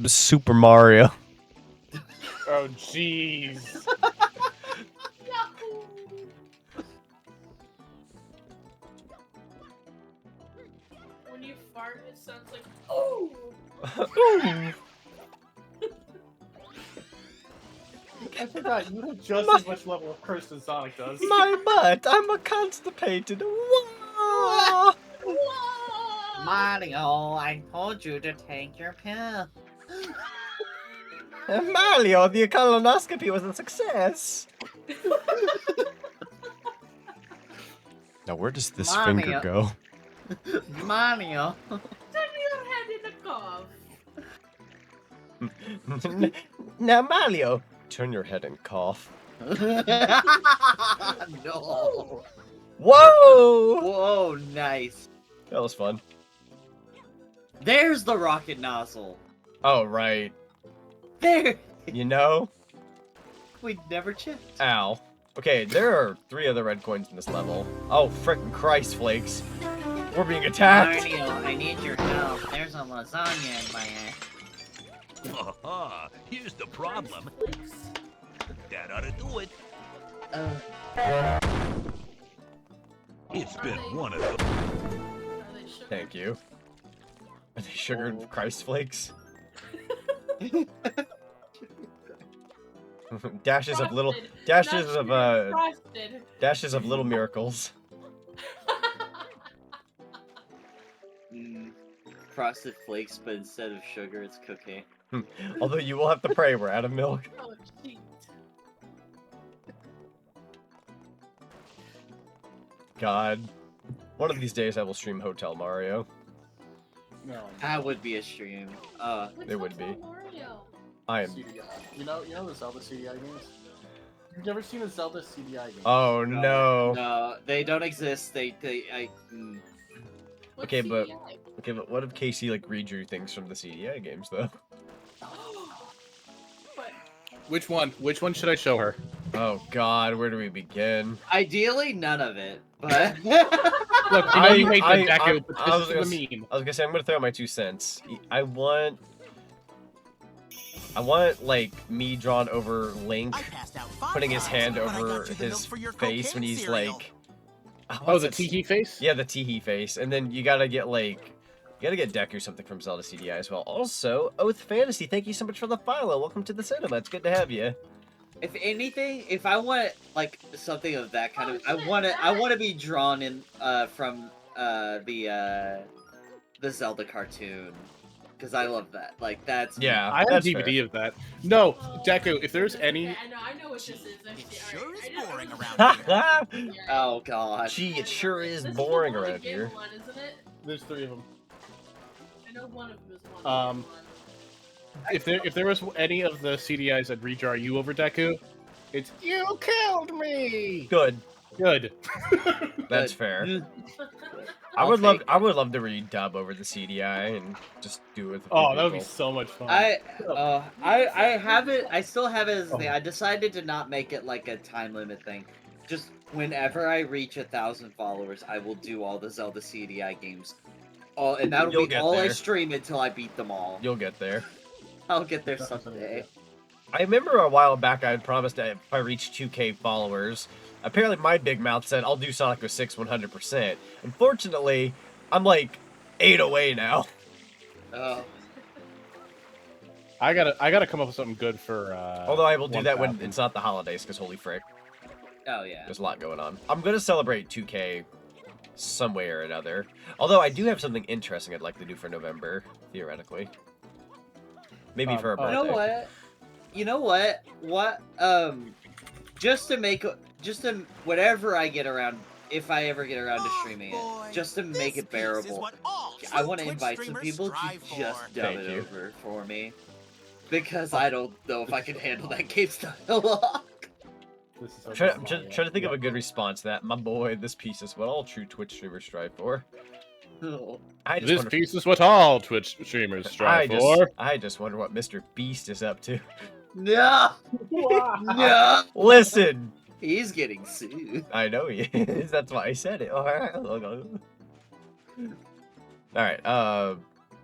Super Mario. Oh, jeez. Yahoo! When you fart, it sounds like oh. I forgot, you have just as much level of curse as Zonic does. My butt, I'm a constipated. Whoa. Whoa! Mario, I told you to take your pill. Mario, the colonoscopy was a success. Now, where does this finger Mario. go? Mario. Turn your head in a cough. Now, Mario, turn your head and cough. No. Whoa! Whoa, nice. That was fun. There's the rocket nozzle. Oh, right. There. You know? We never checked. Ow. Okay, there are 3 other red coins in this level. Oh, frickin' Christ flakes. We're being attacked. Mario, I need your help. There's a lasagna in my ass. Haha, here's the problem. That ought to do it. It's been one of those. Are they sugar? Thank you. Are they sugared Christ flakes? Dashes of little Frosted, dashes not of sugar, frosted. dashes of little miracles. Mm. Frosted Flakes, but instead of sugar, it's cocaine. Although you will have to pray we're out of milk. Oh, cheat. God. One of these days I will stream Hotel Mario. No. That would be a stream. It would be. Mario? I am. CDI. You know the Zelda CDI games? You've never seen a Zelda CDI game? Oh no. No, they don't exist. What's Okay, but CDI? what if Casey like redrew things from the CDI games though? But Which one? Which one should I show her? Oh God, where do we begin? Ideally, none of it. But Look, you know you hate the Deku, but I was this is the meme. I was gonna say I'm gonna throw out my 2 cents. I want like me drawn over Link, putting his hand over his face when he's like. Oh, the Tiki face? Yeah, the Teehee face, and then you gotta get Deku something from Zelda CDI as well. Also, Oath Fantasy, thank you so much for the follow. Welcome to the cinema. It's good to have you. if anything, if I want like something of that kind of, I want to be drawn in from the Zelda cartoon. Because I love that. Like, that's... Yeah, I have a DVD of that. No, Deku, if there's any... Yeah, I know what this is. Actually. Sure is boring around here. Oh, God. Gee, it sure is This boring the only around game here. One, isn't it? There's 3 of them. I know one of them is one. If there was any of the CDIs that redraw you over Deku, it's "You killed me." Good. Good. That's fair. I I'll would love take to redub over the CDI and just do it with a few Oh, that would be people. so much fun. I have it. I still have it as a thing. I decided to not make it like a time limit thing. Just whenever I reach 1,000 followers, I will do all the Zelda CDI games. And that'll You'll be get all I there. stream until I beat them all. You'll get there. I'll get there someday. I remember a while back I had promised that if I reached 2K followers, apparently my big mouth said I'll do Sonic 06 100%. Unfortunately, I'm like 8 away now. Oh. I gotta come up with something good for. Although I will do that when 1,000. it's not the holidays, because holy frick, Oh, yeah. there's a lot going on. I'm gonna celebrate 2K some way or another. Although I do have something interesting I'd like to do for November, theoretically. Maybe for a birthday. You know what? You know what? Just to whatever I get around, if I ever get around to streaming it, just to make it bearable, I want to invite some people to just dub it over for me, because I don't know if I can handle that game style. I'm trying to think of a good response to that. My boy, this piece is what all true Twitch streamers strive for. This piece is what all Twitch streamers strive for. I just wonder what Mr. Beast is up to. No! No! Listen! He's getting sued. I know he is. That's why I said it. Alright,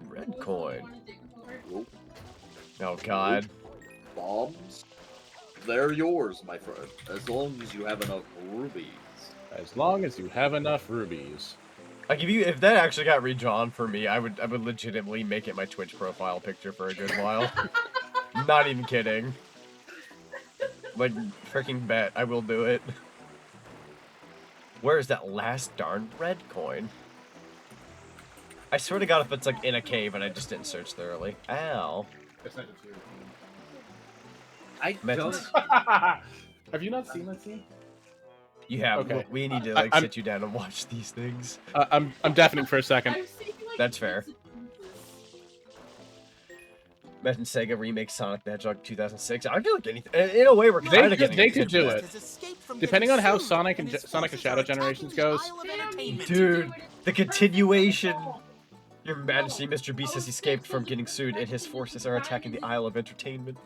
red coin. Oh god. Bombs? They're yours, my friend, as long as you have enough rubies. As long as you have enough rubies. Like if that actually got redrawn for me, I would legitimately make it my Twitch profile picture for a good while. Not even kidding. Like freaking bet, I will do it. Where is that last darn red coin? I swear to God, if it's like in a cave and I just didn't search thoroughly. Ow. I don't. Have you not seen that scene? You have. Okay. We need to like sit you down and watch these things. I'm deafening for a second. That's fair. Imagine Sega remake Sonic the Hedgehog 2006. I feel like anything. In a way, we're kind of getting. They could do it. Depending on how Sonic and Shadow Generations goes. Dude, the continuation. Your Majesty, Mr. Beast has escaped from getting sued, and his forces are attacking the Isle of Entertainment.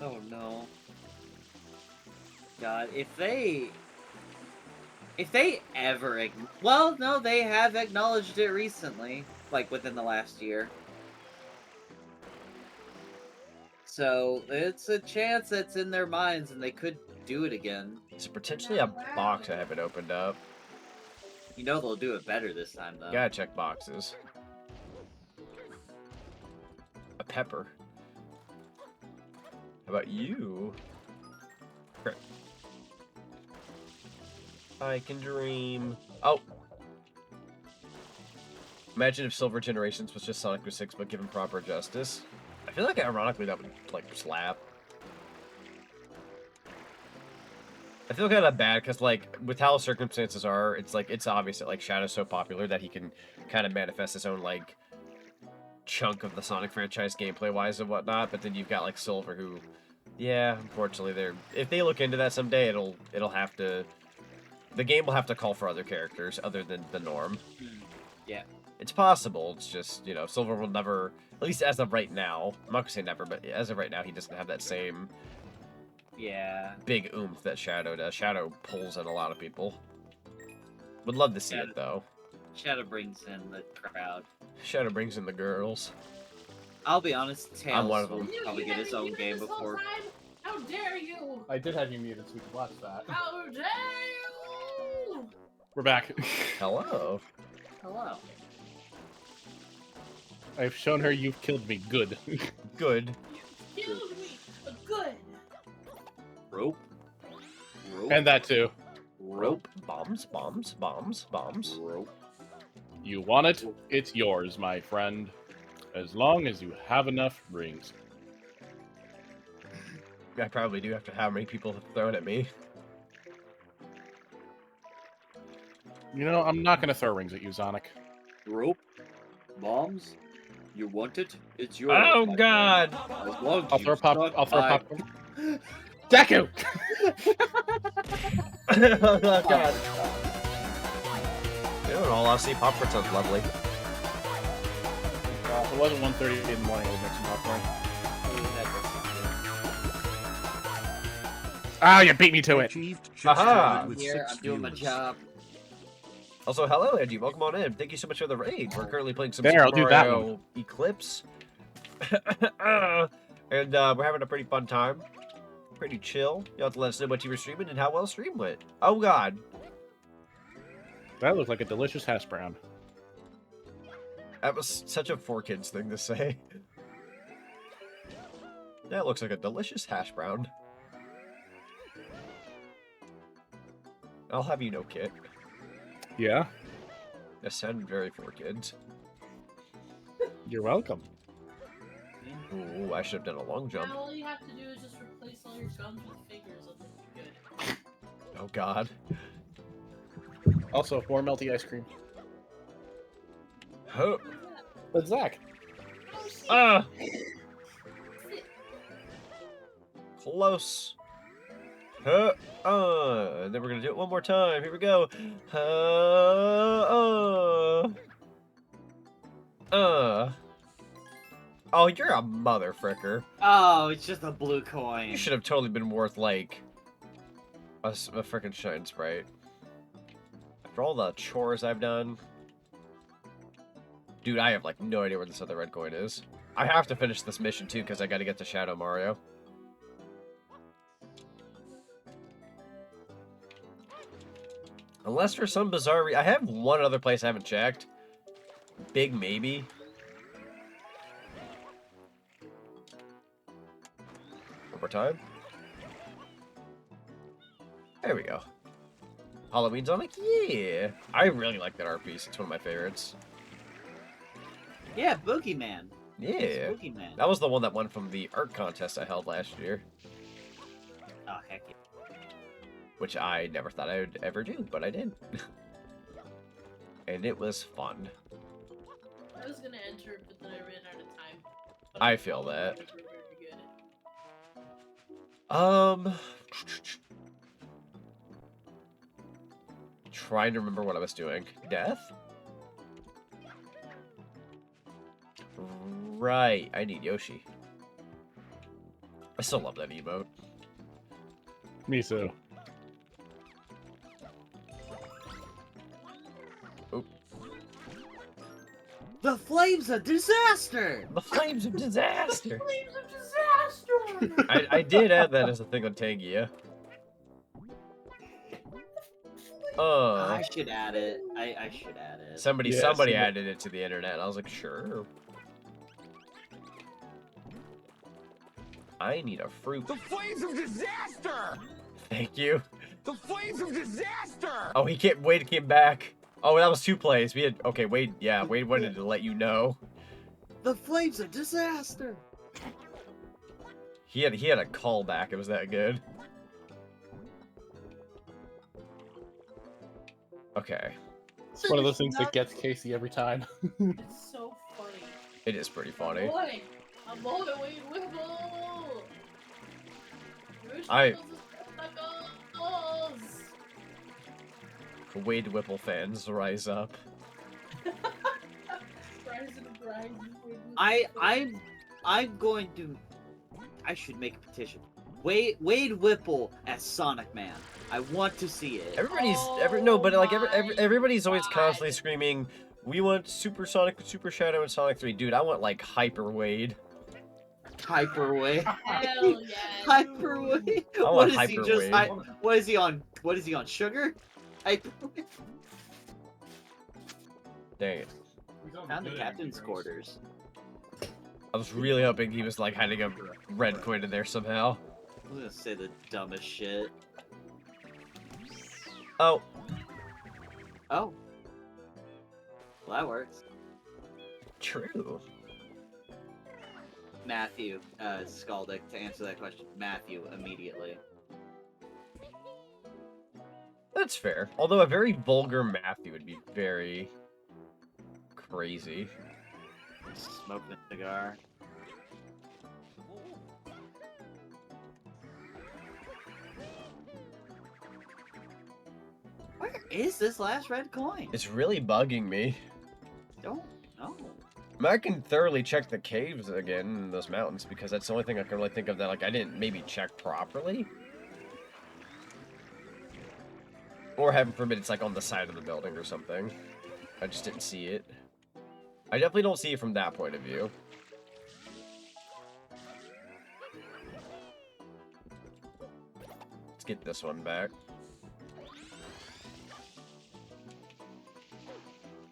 Oh no. God, if they ever, well, no, they have acknowledged it recently, like within the last year. So it's a chance that's in their minds, and they could do it again. So potentially a box I haven't opened up. You know they'll do it better this time, though. Gotta check boxes. A pepper. How about you? Crap. I can dream. Oh. Imagine if Silver Generations was just Sonic with 6, but given proper justice. I feel like, ironically, that would, like, slap. I feel kind of bad, because, like, with how circumstances are, it's, like, it's obvious that, like, Shadow's so popular that he can kind of manifest his own, like, chunk of the Sonic franchise gameplay-wise and whatnot, but then you've got, like, Silver, who, yeah, unfortunately, if they look into that someday, it'll have to, the game will have to call for other characters other than the norm. Yeah. It's possible, it's just, you know, Silver will never, at least as of right now, I'm not gonna say never, but as of right now, he doesn't have that same big oomph that Shadow does. Shadow pulls in a lot of people. Would love to see it, though. Shadow brings in the crowd. Shadow brings in the girls. I'll be honest, Tails I'm one of will them. probably get his own game before. How dare you! I did have you muted so we could watch that. How dare you! We're back. Hello. Hello. I've shown her you've killed me. Good. Good. Killed me! Good! Rope. Rope. And that too. Rope. Bombs, bombs, bombs, bombs. Rope. You want it? It's yours, my friend. As long as you have enough rings. I probably do after how many people have thrown at me. You know, I'm not going to throw rings at you, Zonic. Rope. Bombs. You want it? It's yours. Oh, God! As long I'll as throw you pop. suck I'll throw my- popcorn. Deku! Oh, God. You know, in all honesty, popcorn sounds lovely. If it wasn't 1:30 in the morning, I would make some popcorn. Ah, you beat me to it. Aha! Here, I'm doing my job. Also, hello, Angie. Welcome on in. Thank you so much for the raid. We're currently playing some There, Super I'll do that Mario Eclipse. And we're having a pretty fun time. Pretty chill. You'll have to let us know what you were streaming and how well stream went. Oh, God. That looked like a delicious hash brown. That was such a 4Kids thing to say. That looks like a delicious hash brown. I'll have you know, Kit. Yeah? That sounded very 4Kids. You're welcome. Ooh, I should have done a long jump. Now all you have to do is just replace all your guns with figures and then you're good. Oh, God. Also, more melty ice cream. Oh. But Zach. Ah! Close. And then we're gonna do it one more time. Here we go. Oh, you're a mother fricker. Oh, it's just a blue coin. You should have totally been worth, like, a frickin' shine sprite. After all the chores I've done. Dude, I have, like, no idea where this other red coin is. I have to finish this mission, too, because I gotta get to Shadow Mario. Unless for some bizarre I have one other place I haven't checked. Big maybe. One more time. There we go. Halloween Zonic? Yeah. I really like that art piece. It's one of my favorites. Yeah, Boogeyman. Yeah. Boogeyman. That was the one that won from the art contest I held last year. Oh, heck yeah. Which I never thought I would ever do, but I did. And it was fun. I was gonna enter, but then I ran out of time. I feel that. Trying to remember what I was doing. Death? Right, I need Yoshi. I still love that emote. Me too. The flames of disaster! The flames of disaster! Flames of disaster! I did add that as a thing on Tangia. I should add it. I should add it. Somebody added it to the internet. I was like, sure. I need a fruit. The flames of disaster! Thank you. The flames of disaster! Oh, he can't wait. He came back. Oh, that was 2 plays. We had okay. Wade, yeah, Wade wanted to let you know. The flame's a disaster. He had a callback. It was that good. Okay. It's one of those things that gets Casey every time. It's so funny. It is pretty funny. Boy, a boy, Wade Whipple. I- Knuckles. Wade Whipple fans, rise up. Rise and grind, Wade Whipple. I'm going to. I should make a petition. Wade Whipple as Sonic Man. I want to see it. Everybody's everybody's always constantly screaming, "We want Super Sonic, Super Shadow, and Sonic 3." Dude, I want like Hyper Wade. Hyper Wade. Hell yes. Hyper Wade. I want What is he Hyper just? Wade. What is he on? What is he on? Sugar? Hyper Wade. Dang it. Found the captain's quarters. I was really hoping he was like hiding a red coin in there somehow. I'm gonna say the dumbest shit. Oh, Oh. Well, that works. true. Matthew, Skaldic, to answer that question. Matthew, immediately. That's fair. Although a very vulgar Matthew would be very crazy. Smoking a cigar. Where is this last red coin? It's really bugging me. Don't know. I mean, I can thoroughly check the caves again in those mountains because that's the only thing I can really think of that like I didn't maybe check properly. Or heaven forbid it's like on the side of the building or something. I just didn't see it. I definitely don't see it from that point of view. Let's get this one back.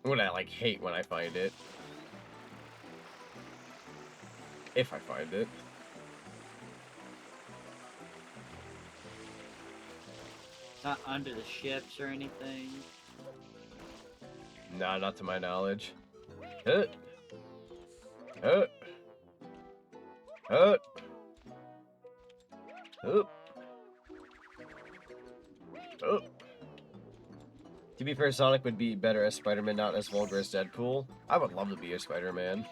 What I like hate when I find it. If I find it. Not under the ships or anything. Nah, not to my knowledge. Hut. Hut. Hut. Hut. Hut. To be fair, Sonic would be better as Spider-Man, not as vulgar as Deadpool. I would love to be a Spider-Man.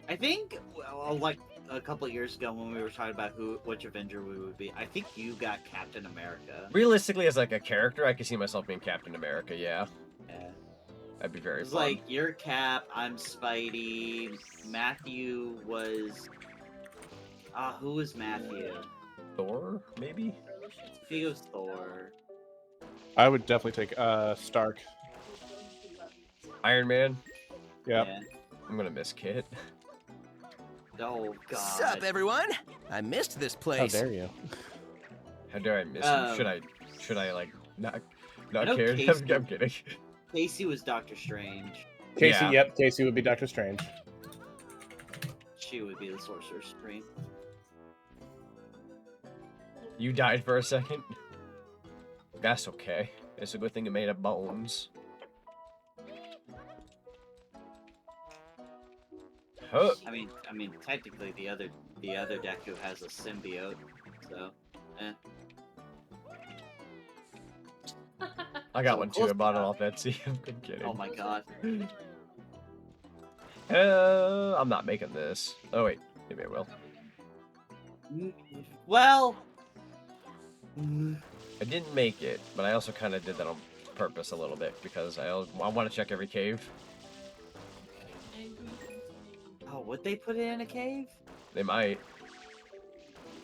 I think, well, like a couple of years ago when we were talking about which Avenger we would be, I think you got Captain America. Realistically, as like a character, I could see myself being Captain America, yeah. Yeah. That'd be very It's fun. like, you're Cap, I'm Spidey, Matthew was... who was Matthew? Thor, maybe? I think it was Thor. I would definitely take Stark. Iron Man? Yep. Yeah. I'm gonna miss Kit. Oh, God. Sup, everyone? I missed this How place. dare you? How dare I miss him? Should I like not know care? Casey- I'm kidding. Casey was Doctor Strange. Casey, Yeah. yep, Casey would be Doctor Strange. She would be the Sorcerer's Supreme. You died for a second. That's okay. It's a good thing you made of bones. Huh. I mean, technically the other Deku has a symbiote, so, I got one too. I bought it off Etsy. I'm kidding. Oh my God. I'm not making this. Oh wait, maybe I will. Well, I didn't make it, but I also kind of did that on purpose a little bit because I want to check every cave. oh, would they put it in a cave? They might.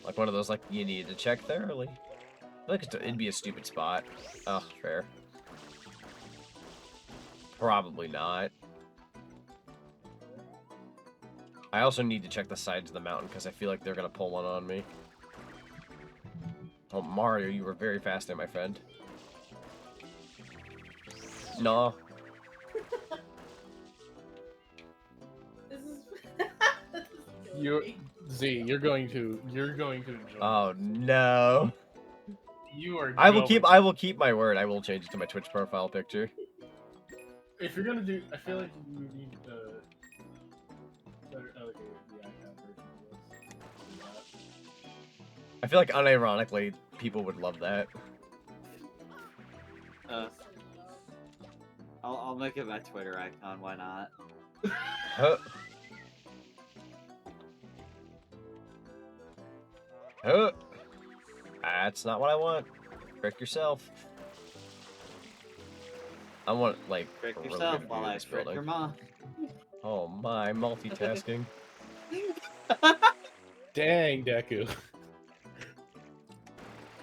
Like one of those, like, you need to check thoroughly. I feel like it'd be a stupid spot. Oh, fair. Probably not. I also need to check the sides of the mountain because I feel like they're going to pull one on me. Oh, Mario, you were very fast there, my friend. No. You're going to enjoy. Oh, no. You are. I will keep my word. I will change it to my Twitch profile picture. If you're gonna do, I feel like you need the better. Okay, the iPad version of this. I feel like unironically, people would love that. I'll make it my Twitter icon. Why not? Huh. Huh. That's not what I want. Trick yourself. I want like Trick a really yourself good while view of I this trick building. your mom. Oh my, multitasking. Dang, Deku.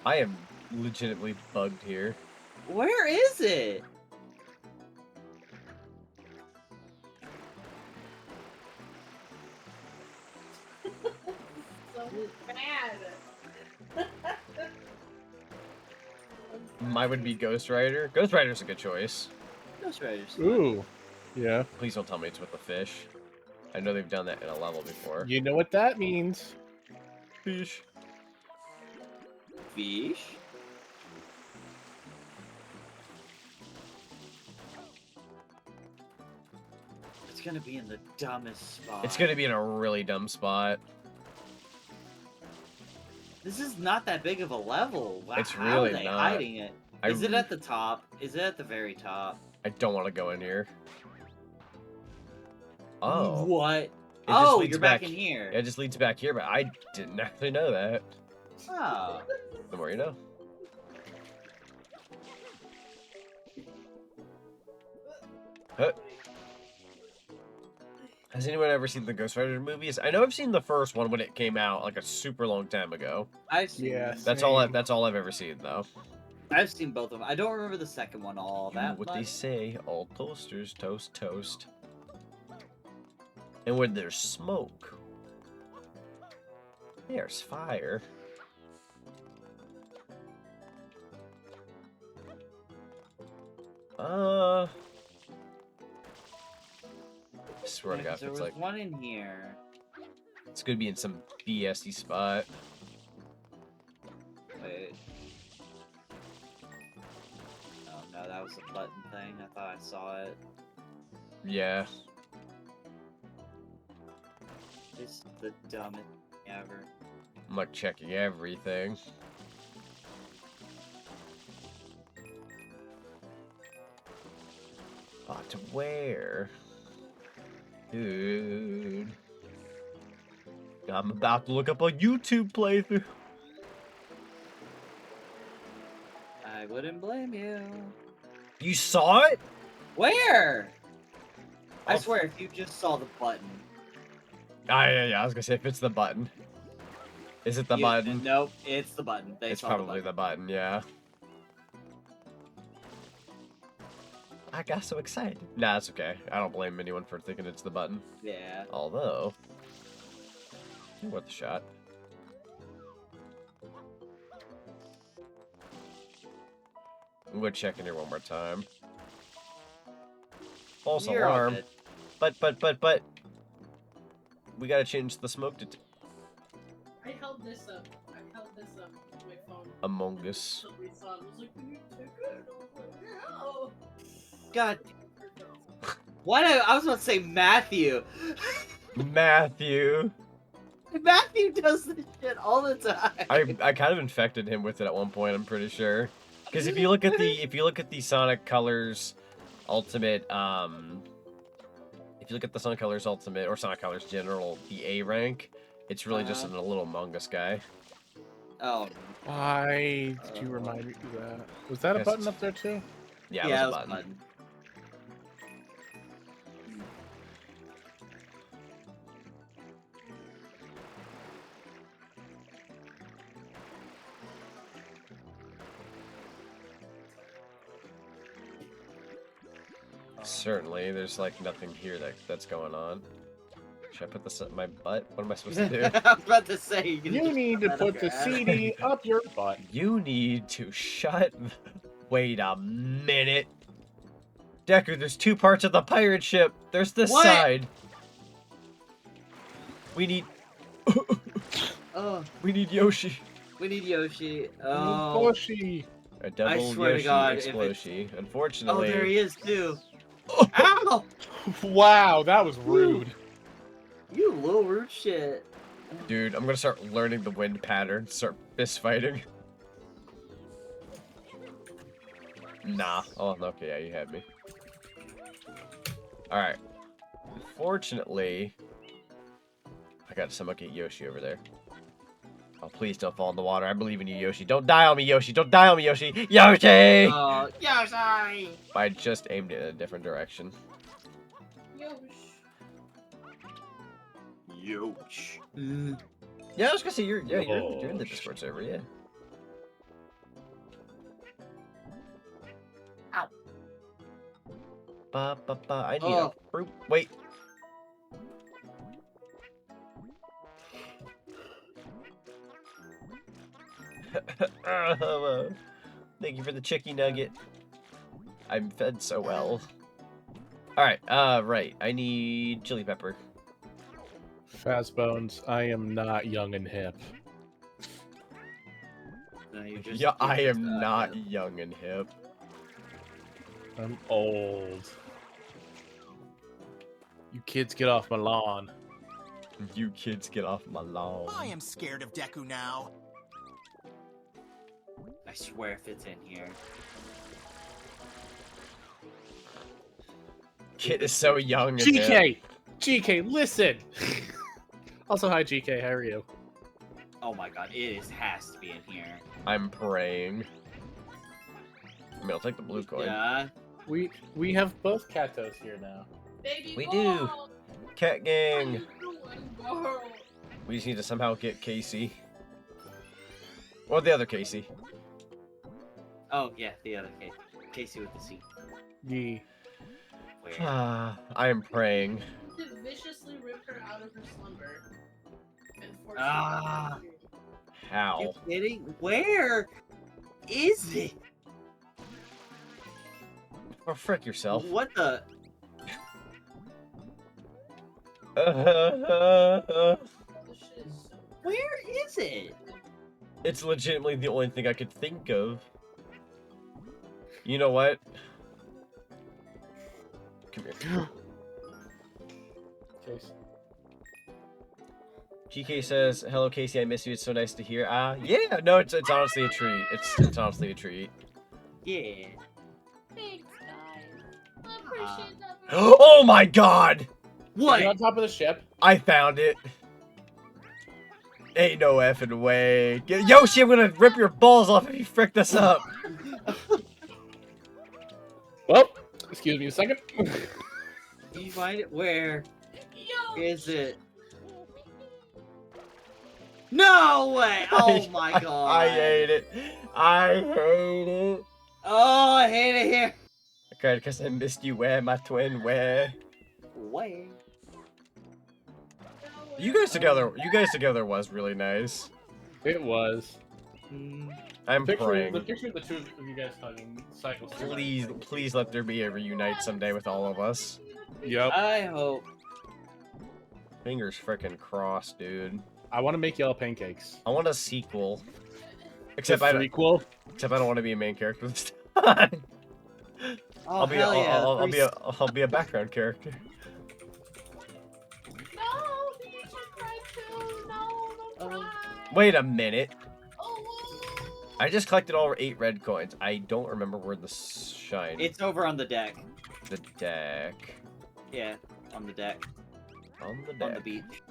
I am legitimately bugged here. Where is it? So bad. Mine would be Ghost Rider. Ghost Rider's a good choice. Ghost Rider's fun. Ooh. Yeah. Please don't tell me it's with the fish. I know they've done that in a level before. You know what that means. Fish. Fish? It's gonna be in the dumbest spot. It's gonna be in a really dumb spot. This is not that big of a level. Wow, It's how really are they not. hiding it? Is it at the top? Is it at the very top? I don't want to go in here. Oh. What? It just Oh, leads you're back back in here. It just leads back here, but I didn't actually know that. Oh. The more you know. Huh. Has anyone ever seen the Ghost Rider movies? I know I've seen the first one when it came out, like a super long time ago. I've seen Yes. That's all. That's all I've ever seen, though. I've seen both of them. I don't remember the second one all You know that what much. they say, all toasters toast toast. And when there's smoke, there's fire. I swear to Yeah, God, 'cause there it's was like one in here. it's gonna be in some BSy spot. Wait. Oh no, that was a button thing. I thought I saw it. Yeah. This is the dumbest thing ever. I'm like checking everything. But where? Dude. I'm about to look up a YouTube playthrough. I wouldn't blame you. You saw it? Where? I Oh. swear, if you just saw the button. Yeah, I was gonna say if it's the button. Is it the button? Nope, it's the button. They It's saw probably the the button, yeah. I got so excited. Nah, it's okay. I don't blame anyone for thinking it's the button. Yeah. Although, worth a shot. I'm gonna check in here one more time. False You're all alarm. good. But. We gotta change the smoke I held this up. To my phone. Among Us. Somebody saw it. I was like, "Can you take it?" I was like, "No." God. What? I was about to say Matthew. Matthew. Matthew does this shit all the time. I kind of infected him with it at one point. I'm pretty sure. Because if you look at the Sonic Colors Ultimate, if you look at the Sonic Colors Ultimate or Sonic Colors General, the A rank, it's really just a little Among Us guy. Oh. Why did you remind me of that? Was that a Yes, button it's- up there too? Yeah, Yeah, it it was was a button. Certainly, there's like nothing here that's going on. Should I put this up my butt? What am I supposed to do? I was about to say you, can You just need shove to that up put your the ass. CD up your butt. You need to shut. Wait a minute. Deku, there's two parts of the pirate ship. There's this What? side. We need Oh, we need Yoshi. We need Yoshi. Oh. Yoshi. A double swear to Yoshi God, if explosion. Oh, Unfortunately. there he is too. Ow! Wow, that was rude. You little rude shit. Dude, I'm gonna start learning the wind pattern. Start fist fighting. Nah. Oh, okay, yeah, you had me. Alright. Unfortunately, I got someone get Yoshi over there. Oh, please don't fall in the water. I believe in you, Yoshi. Don't die on me, Yoshi. Don't die on me, Yoshi. Yoshi! Oh, Yoshi! I just aimed it in a different direction. Yosh. Yeah, I was gonna say you're in the Discord server, yeah. Ow. I need a fruit. Wait. Thank you for the chicky nugget. I'm fed so well. Alright, right. I need chili pepper. Fazbones, I am not young and hip. No, you're just Yeah, I am not young and hip. I'm old. You kids get off my lawn. You kids get off my lawn. I am scared of Deku now. I swear if it's in here. Kid is so young and hip. GK! GK, listen! Also, hi GK, how are you? Oh my god, has to be in here. I'm praying. I mean, I'll take the blue coin. Yeah. We have both Katos here now. Baby We girl. do. Cat gang. How you doing, girl? We just need to somehow get Casey. Or the other Casey. Oh yeah, the other Casey with the C. Yeah. Where? I am praying. To viciously rip her out of her slumber. And force Ah. her to How? You kidding? Where is it? Oh, frick yourself. What the? This shit is so Where is it? It's legitimately the only thing I could think of. You know what? Come here. Case. GK says, "Hello, Casey. I miss you. It's so nice to hear." Yeah. No, it's honestly a treat. It's honestly a treat. Yeah. Thanks, guys. I appreciate that. Oh my God! What? You on top of the ship? I found it. Ain't no effing way. Yoshi, I'm gonna rip your balls off if you frick this up. Well, excuse me a second. Can you find it? Where Yo, is it? No way! Oh my god! I hate it. I hate it. Oh, I hate it here. I cried because I missed you. Where, my twin? Where? Where? You guys together was really nice. It was. I'm The praying. picture of the two of you guys hugging cycles. Please let there be a reunite someday with all of us. Yep. I hope. Fingers frickin' crossed, dude. I want to make y'all pancakes. I want a sequel. Except I don't want to be a main character this time. Oh, I'll be a background character. no, you should cry too. No, don't cry. Wait a minute. Oh, I just collected all 8 red coins. I don't remember where the shine. It's over on the deck. The deck. Yeah, on the deck. On the deck. On the beach.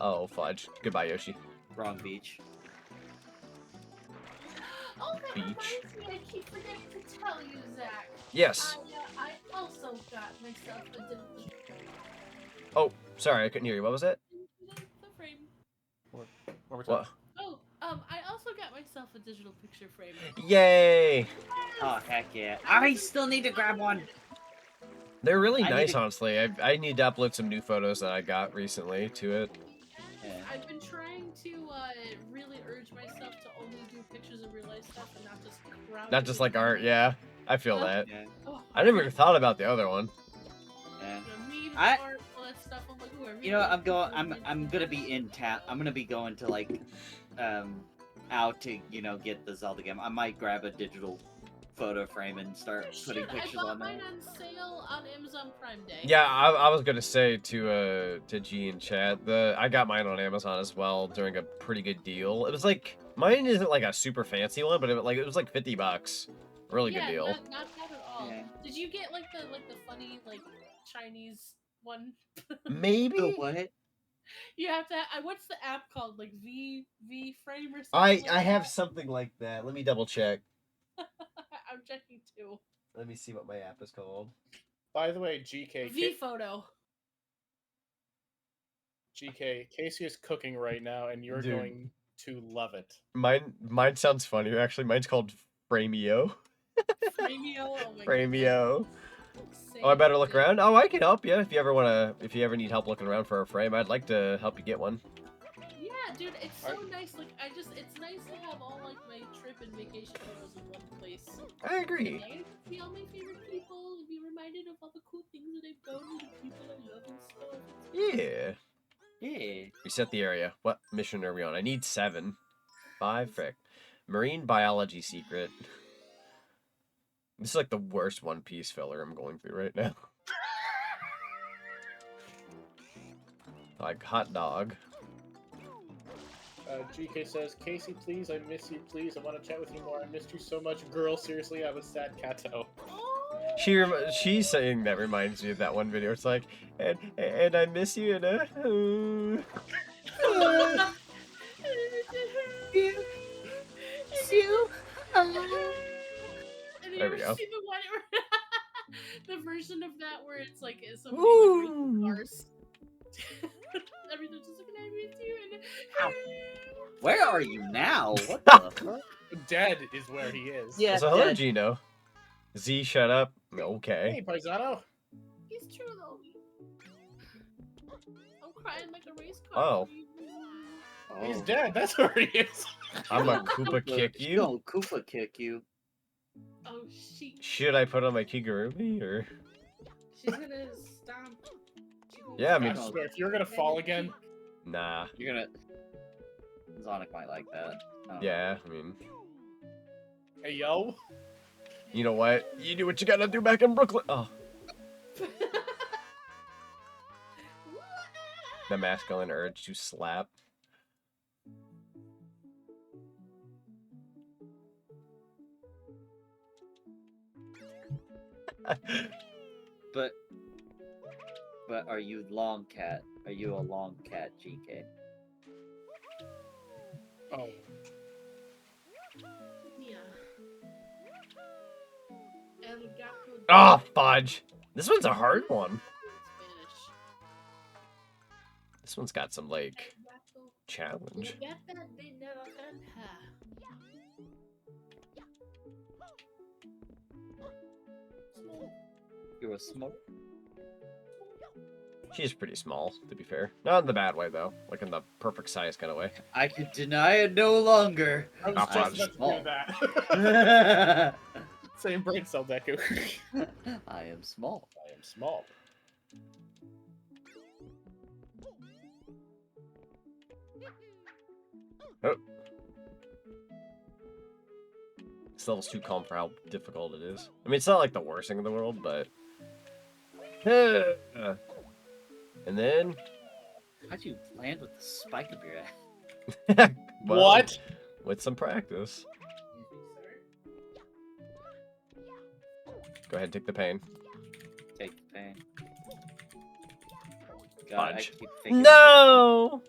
Oh fudge. Goodbye, Yoshi. Wrong beach. oh, that Beach. reminds me, I keep forgetting to tell you, Zach. Yes. I also got myself a digital Oh, sorry, I couldn't hear you. What was it? the frame. What? Oh, I also got myself a digital picture frame. Yay! Oh heck yeah! I still need to grab one. They're really I need nice, to- honestly. I need to upload some new photos that I got recently to it. Yeah. I've been trying to really urge myself to only do pictures of real life stuff and not just crowd. Not just like art, yeah. I feel that. Yeah. Oh, I never even thought about the other one. Yeah. memes, I- art, all that stuff. I'm like, ooh, I You know, really I'm gonna be in town. I'm gonna be going to like, out to, you know, get the Zelda game. I might grab a digital photo frame and start putting pictures I bought on mine there. on sale on Amazon Prime Day. Yeah, I was gonna say to G in chat, I got mine on Amazon as well during a pretty good deal. It was like mine isn't like a super fancy one, but it was like $50. Really good deal. Not bad at all. Yeah. Did you get like the funny like Chinese one? Maybe. The what? You have to. What's the app called? Like V frame or something? I have something like that. Let me double check. I'm checking too. Let me see what my app is called. By the way, GK. V photo. GK, Casey is cooking right now, and you're going to love it. Mine sounds funnier actually. Mine's called Frameo. Frameo. Oh my Frameo. God. Oh, I better look around. Oh, I can help you if you ever need help looking around for a frame. I'd like to help you get one. Yeah, dude, it's so nice. Like, it's nice to have all like my trip and vacation photos in one place. I agree. And I get to see all my favorite people and be reminded of all the cool things that I've done and the people I love and stuff. Yeah. Yeah. Reset the area. What mission are we on? I need 7. 5, frick. Marine biology secret. This is like the worst One Piece filler I'm going through right now. Like hot dog. GK says, Casey, please, I miss you, please. I want to chat with you more. I missed you so much. Girl, seriously, I was sad Kato. She's saying that reminds me of that one video. It's like, and I miss you, and there we go. See the one the version of that where it's like somebody Woo! like cars. Everything's just like, I miss you, and Where are you now? What the fuck? Dead is where he is. Yeah, So hello, dead. Gino. Z, shut up. Okay. Hey, Paisano. It's true though. I'm crying like a race car. Oh. He's dead. That's where he is. I'm a Koopa kick you. No, Koopa kick you. Oh, she. Should I put on my Kigurumi or? She's gonna stomp. Yeah, I mean, I swear, if you're gonna fall again, nah. You're gonna. Zonic might like that. Yeah, I mean, hey yo. you know what? You do what you gotta do back in Brooklyn. Oh, the masculine urge to slap. But are you long cat? Are you a long cat, GK? Oh. Yeah. El gato. Oh, fudge. This one's a hard one. Spanish. This one's got some, like, challenge. You're a smoke. She's pretty small, to be fair. Not in the bad way, though. Like in the perfect size kind of way. I could deny it no longer. I was Ah, just fudge. about to do that. I Same brain cell, Deku. am small. I am small. Oh. This level's too calm for how difficult it is. I mean, it's not like the worst thing in the world, but... And then... How'd you land with the spike up your ass? Well, What? With some practice. Go ahead and take the pain. Take the pain. God, Fudge. No!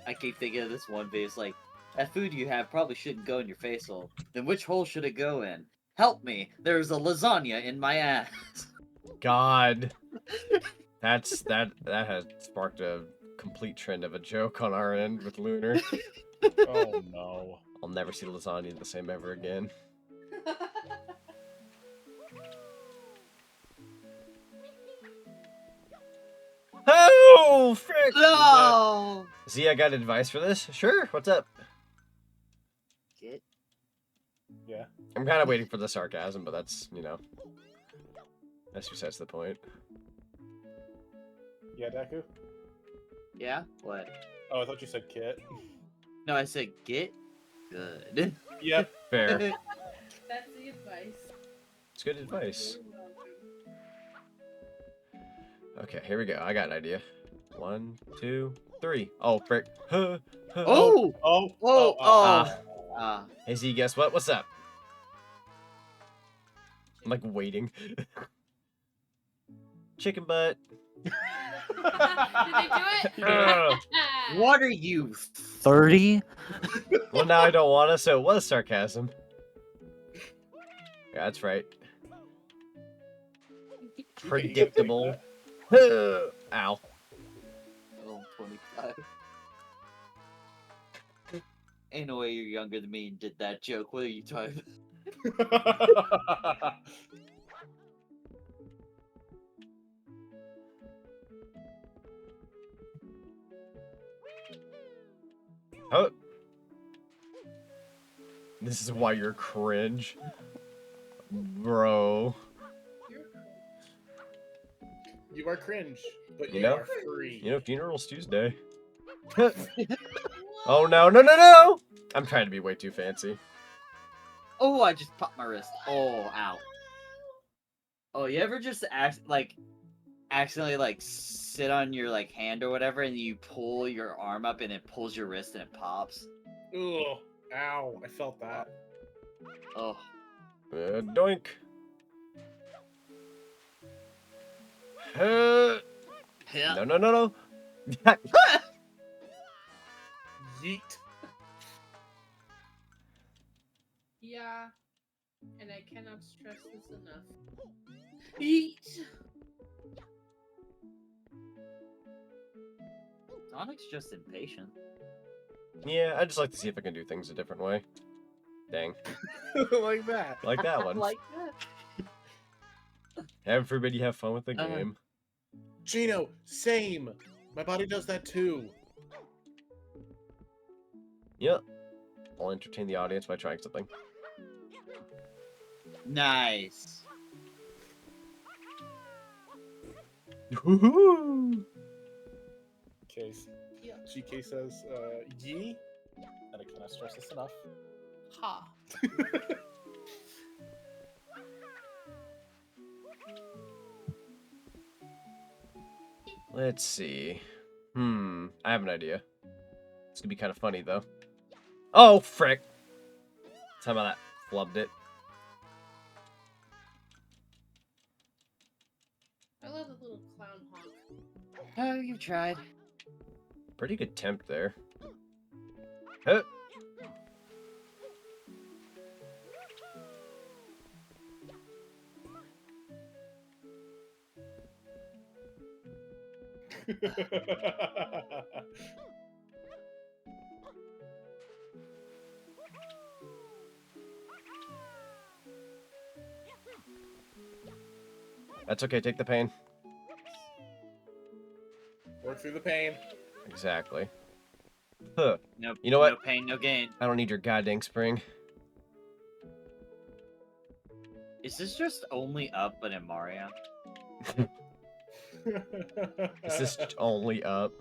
I keep thinking of this one video. It's like, that food you have probably shouldn't go in your face hole. Then which hole should it go in? Help me! There's a lasagna in my ass. God. That has sparked a complete trend of a joke on our end with Lunar. Oh no. I'll never see lasagna the same ever again. Oh, frick! No! Z, I got advice for this? Sure, what's up? Get. Yeah. I'm kind of waiting for the sarcasm, but that's, you know, that's besides the point. Yeah, Deku? Yeah? What? Oh, I thought you said Kit. No, I said get. good. Yep. Fair. That's the advice. It's good advice. You're welcome. Okay, here we go. I got an idea. 1, 2, 3. Oh, frick. Oh! Oh! Oh! Oh! Oh! Hey, Z, guess what? What's up? I'm like waiting. Chicken butt. Did they do it? Ugh. What are you, 30? Well, now I don't want to, so it was sarcasm. Yeah, that's right. Predictable. Ow. Oh, 25. Ain't no way you're younger than me and did that joke. What are you talking about? Oh. This is why you're cringe. Bro. You are cringe, but You you know? are free. You know, funeral's Tuesday. Oh, no, no, no, no! I'm trying to be way too fancy. Oh, I just popped my wrist. Oh, ow. Oh, you ever just accidentally like sit on your like hand or whatever, and you pull your arm up and it pulls your wrist and it pops? Ugh. Ow. I felt that. Oh. Doink. Yeah. No, no, no, no. Yeet. Yeah. And I cannot stress this enough. Eat. Zonic's just impatient. Yeah, I just like to see if I can do things a different way. Dang. Like that. Like that one. Like that. Everybody have fun with the Uh-huh. game. Gino, same. My body does that too. Yep. I'll entertain the audience by trying something. Nice. Woohoo! Case. Yeah. GK says, Yee. And I cannot stress this enough. Ha. Let's see. I have an idea. It's gonna be kind of funny though. Oh, frick! How about that? Flubbed it. I love the little clown honk. Oh, you tried. Pretty good temp there. Huh. That's okay, take the pain. Work through the pain. Exactly. Huh. Nope. You know what? No pain, no gain. I don't need your goddamn spring. Is this just only up but in Mario? Is this only up?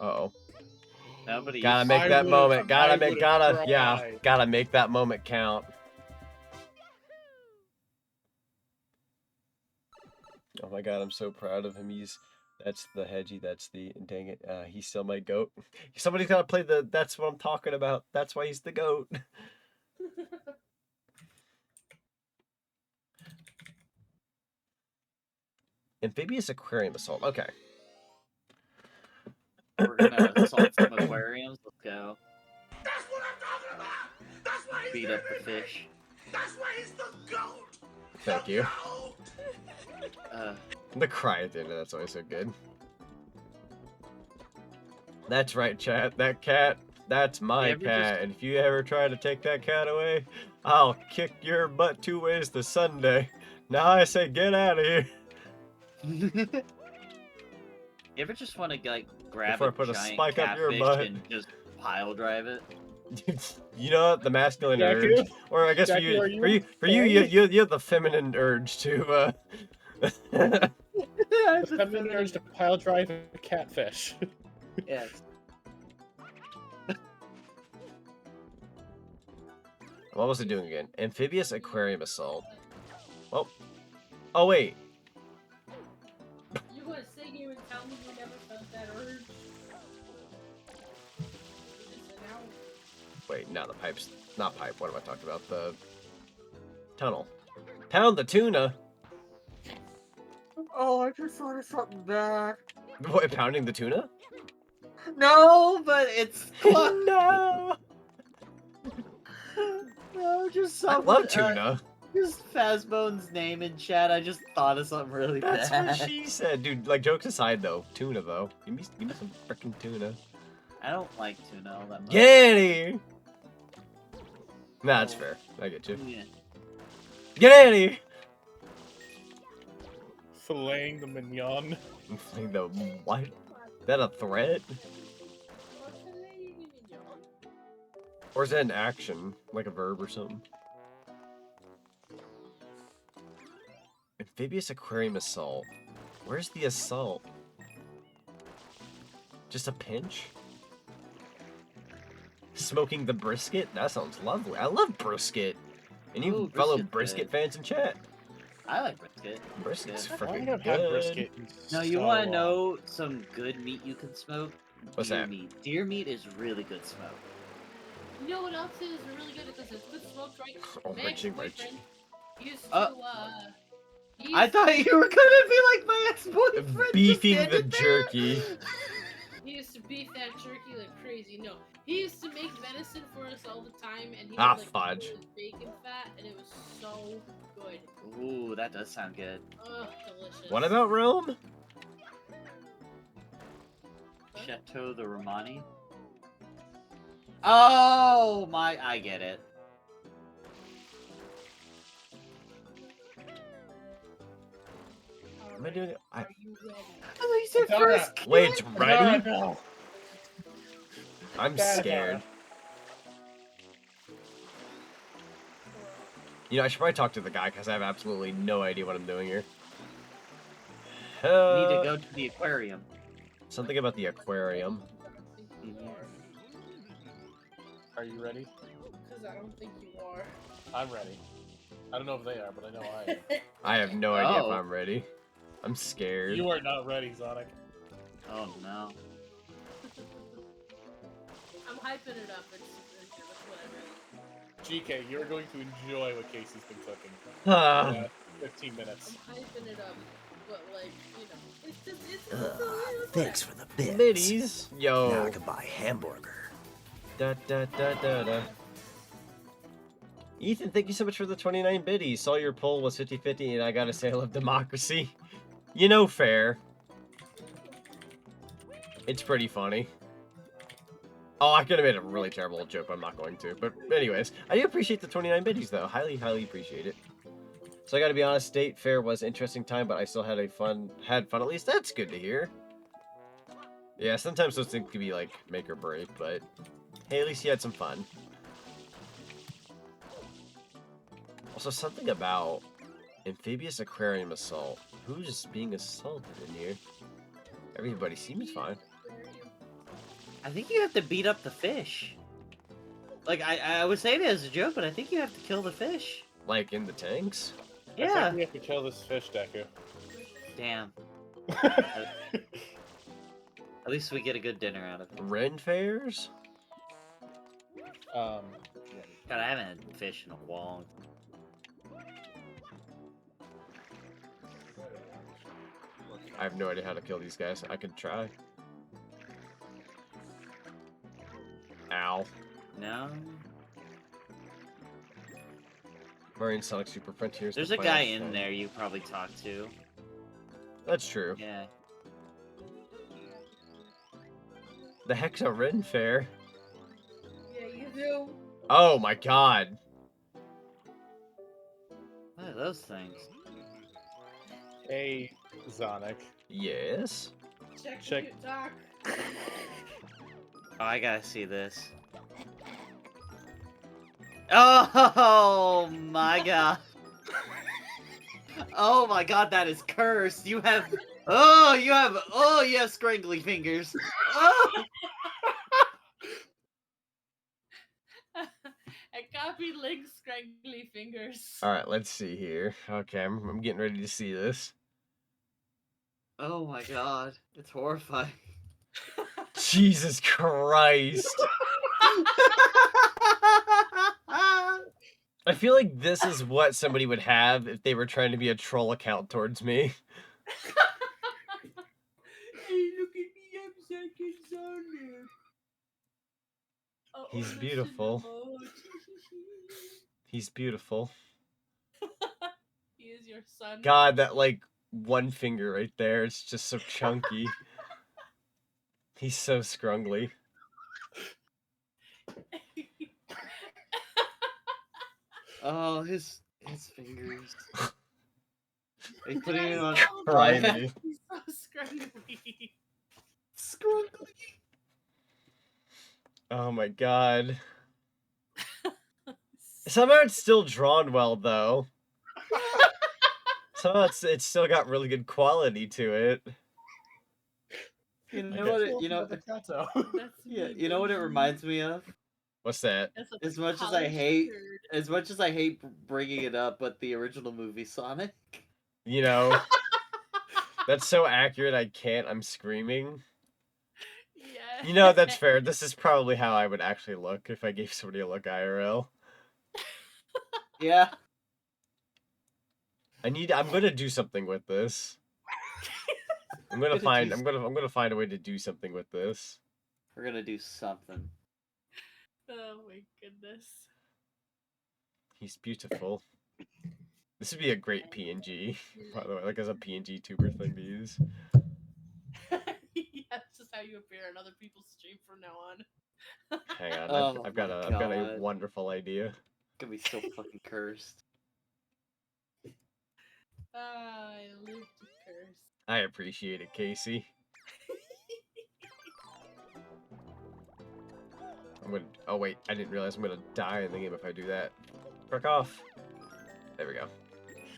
Uh-oh. Nobody. Gotta make I that would've- moment. I Gotta would've yeah. cried. Gotta make that moment count. Oh my god, I'm so proud of him. That's the Hedgie, that's the, dang it, he's still my goat. Somebody's gotta play the, that's what I'm talking about. That's why he's the goat. Amphibious aquarium assault, okay. We're gonna assault some aquariums. Let's go. That's what I'm talking about! That's why he's Beat the up the very fish. That's why he's the GOAT! Thank you. GOAT! The cry at the end of that's always so good. That's right, chat. That cat, that's my cat. And if you ever try to take that cat away, I'll kick your butt 2 ways to Sunday. Now I say get out of here. You ever just want to like grab Before I a put a giant spike up your catfish butt. and just pile drive it? You know what? The masculine Deku? urge, or I guess Deku, are for you, okay? you have the feminine urge to. Have the urge to pile drive a catfish. Yes. What was it doing again? Amphibious aquarium assault. Oh. Oh, wait. You want to say you and tell me you never felt that urge? Wait, no, the pipe's... Not pipe, what am I talking about? The... tunnel. Pound the tuna! Oh, I just thought of something bad. What, pounding the tuna? No, but it's No! no, just I something. love tuna. Just Fazbone's name in chat. I just thought of something really That's bad. what she said. Dude, like, jokes aside, though. Tuna, though. Give me some freaking tuna. I don't like tuna all that much. Get here! Nah, that's fair. I get you. Yeah. Get out of here! Filleting the mignon. Like the what? Is that a threat? Or is that an action? Like a verb or something? Amphibious aquarium assault. Where's the assault? Just a pinch? Smoking the brisket? That sounds lovely. I love brisket. And you Ooh, fellow brisket's brisket good. fans in chat. I like brisket. Brisket's Yeah. I freaking don't have good. brisket. No, you want to know some good meat you can smoke? What's Deer that? meat. Deer meat is really good smoke. You know what else is really good because it's good smoked, right? Oh, My Richie, ex-boyfriend used to, he I used thought to- you were gonna be like my ex-boyfriend. Beefing just the ended there. jerky. He used to beef that jerky like crazy. No, he used to make venison for us all the time, and he Ah, would, like, fudge. put it with bacon fat, and it was so good. Ooh, that does sound good. Ugh, delicious. What about Rome? Chateau the Romani. Oh my! I get it. Am I doing it? Are you ready? I thought you said Dara. first. Wait, it's ready? No. I'm Dara. scared. You know, I should probably talk to the guy because I have absolutely no idea what I'm doing here. You need to go to the aquarium. Something about the aquarium. Are you ready? Because I don't think you are. I'm ready. I don't know if they are, but I know I am. I have no idea Oh. if I'm ready. I'm scared. You are not ready, Zonic. Oh no. I'm hyping it up. It's whatever. GK, you're going to enjoy what Casey's been cooking. Ah. 15 minutes. I'm hyping it up, but like, you know, it's just Thanks for the bits. Middies. Now I Yo. can buy a hamburger. Da, da, da, da, da. Ethan, thank you so much for the 29 biddies. Saw your poll was 50-50 and I gotta say I love democracy. You know, fair. It's pretty funny. Oh, I could have made a really terrible joke, but I'm not going to. But anyways, I do appreciate the 29 biddies though. Highly, highly appreciate it. So I gotta be honest, State Fair was an interesting time, but I still had fun at least. That's good to hear. Yeah, sometimes those things can be like make or break, but hey, at least you had some fun. Also, something about amphibious aquarium assault. Who's being assaulted in here? Everybody seems fine. I think you have to beat up the fish. Like I was saying it as a joke, but I think you have to kill the fish. Like in the tanks? I Yeah. think we have to kill this fish, Deku. Damn. At least we get a good dinner out of it. Ren fairs? Um, God, I haven't had fish in a long. I have no idea how to kill these guys. I could try. Ow. No. Marine Sonic Super Frontiers. There's the a guy final in form. there you probably talked to. That's true. Yeah. The heck's a Ren fair? Yeah, you do. Oh my god. What are those things? hey, Zonic. Yes? Check. TikTok. Oh, I gotta see this. Oh my god. Oh my god, that is cursed. You have you have scrangly fingers. Oh. I copied Link's scraggly fingers. All right, let's see here. Okay, I'm getting ready to see this. Oh my god, it's horrifying. Jesus Christ. I feel like this is what somebody would have if they were trying to be a troll account towards me. Hey, look at me, I'm second Zonic. He's beautiful. He's beautiful. He is your son. God, that like one finger right there, it's just so chunky. He's so scrungly. Oh, his fingers. He's putting it on. Crying. He's so scruggly. Scrungly. Oh my god. Somehow it's still drawn well though. Somehow it's still got really good quality to it. You know what? You know. Yeah. You know what it reminds me of? What's that? As much as I hate bringing it up, but the original movie Sonic. You know, that's so accurate. I can't. I'm screaming. Yeah. You know, that's fair. This is probably how I would actually look if I gave somebody a look IRL. Yeah. I'm gonna do something with this. I'm gonna find a way to do something with this. We're gonna do something. Oh my goodness. He's beautiful. This would be a great PNG, by the way, like as a PNG tuber thing to use. Yeah, that's just how you appear on other people's stream from now on. Hang on, Oh I've got a wonderful idea. It's gonna be so fucking cursed. I live to curse. I appreciate it, Casey. Oh wait, I didn't realize I'm gonna die in the game if I do that. Frick off. There we go.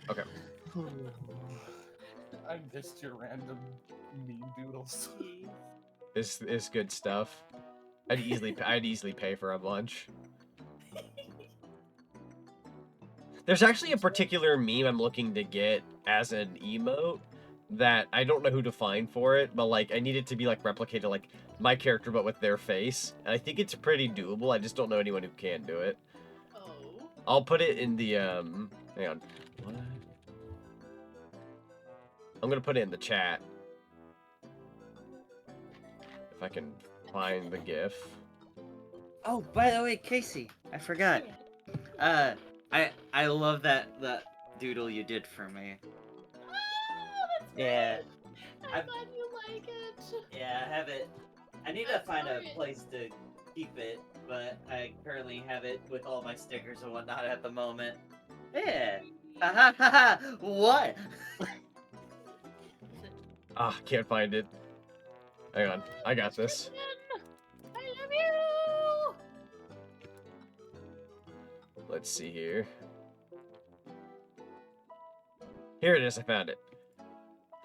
Okay. I missed your random meme doodles. It's good stuff. I'd easily pay for a lunch. There's actually a particular meme I'm looking to get as an emote that I don't know who to find for it, but like I need it to be like replicated like my character but with their face. And I think it's pretty doable. I just don't know anyone who can do it. Oh. I'll put it in the hang on. What? I'm gonna put it in the chat. If I can find the GIF. Oh, by the way, Casey, I forgot. I love that doodle you did for me. Oh, that's Yeah. good. I'm glad you like it. Yeah, I have it. I need to find a place to keep it, but I currently have it with all my stickers and whatnot at the moment. Yeah. Ha ha ha ha. What? Ah, can't find it. Hang on, I got this. I love you. Let's see here. Here it is, I found it.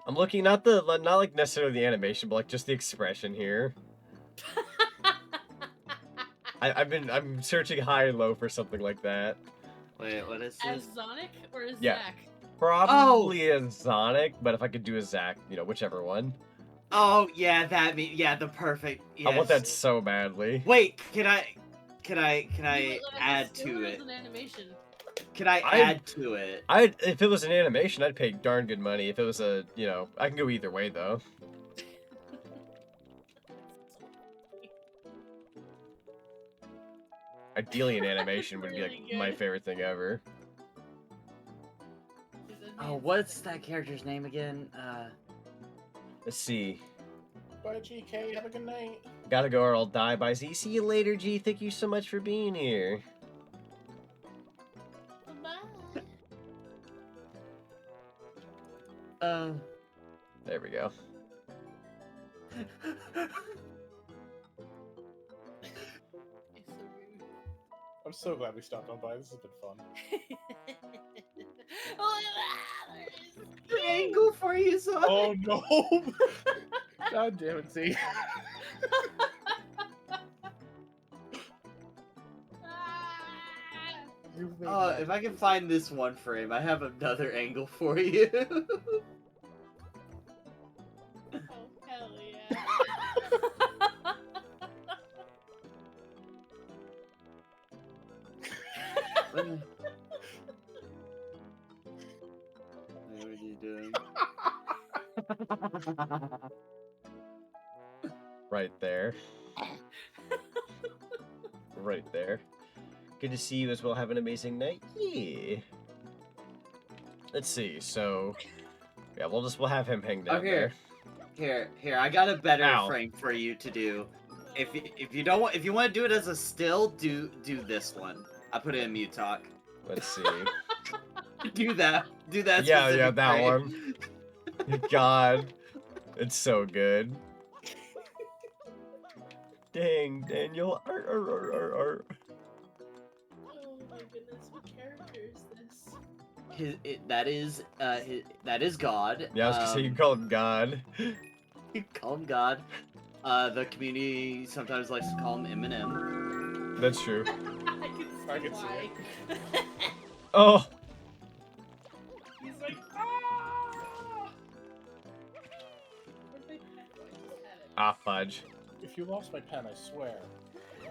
I'm looking not like necessarily the animation, but like just the expression here. I'm searching high and low for something like that. Wait, what is As this? Zonic or as Yeah. Zach? Probably a Zonic, but if I could do a Zach, you know, whichever one. Oh yeah, the perfect. Yes. I want that so badly. Wait, can I You look like a add still to or it? as an animation? Can I add to it? If it was an animation, I'd pay darn good money. If it was a, you know, I can go either way though. Ideally, an animation would be like Really my good. favorite thing ever. Oh, what's that character's name again? Let's see. Bye, GK. Have a good night. Gotta go or I'll die by Z. See you later, G. Thank you so much for being here. Bye. There we go. It's so rude. I'm so glad we stopped on by. This has been fun. Oh, angle for you, Zonic. Oh no! God damn it, see. If I can find this one frame, I have another angle for you. Oh, hell yeah. What are you doing? Right there. Right there. Good to see you as well. Have an amazing night. Yeah. Let's see. So, yeah, we'll have him hang down there. Here. I got a better Ow. frame for you to do. If you want to do it as a still, do this one. I put it in mute talk. Let's see. Do that. Yeah, specific that frame. one. God, it's so good. Dang, Daniel. Oh my goodness, what character is this? That is God. Yeah, I was gonna say you call him God. You call him God. The community sometimes likes to call him Eminem. That's true. I can see why. Oh, He's like, ah! Where'd my pen go? I just had it. ah, fudge. If you lost my pen, I swear.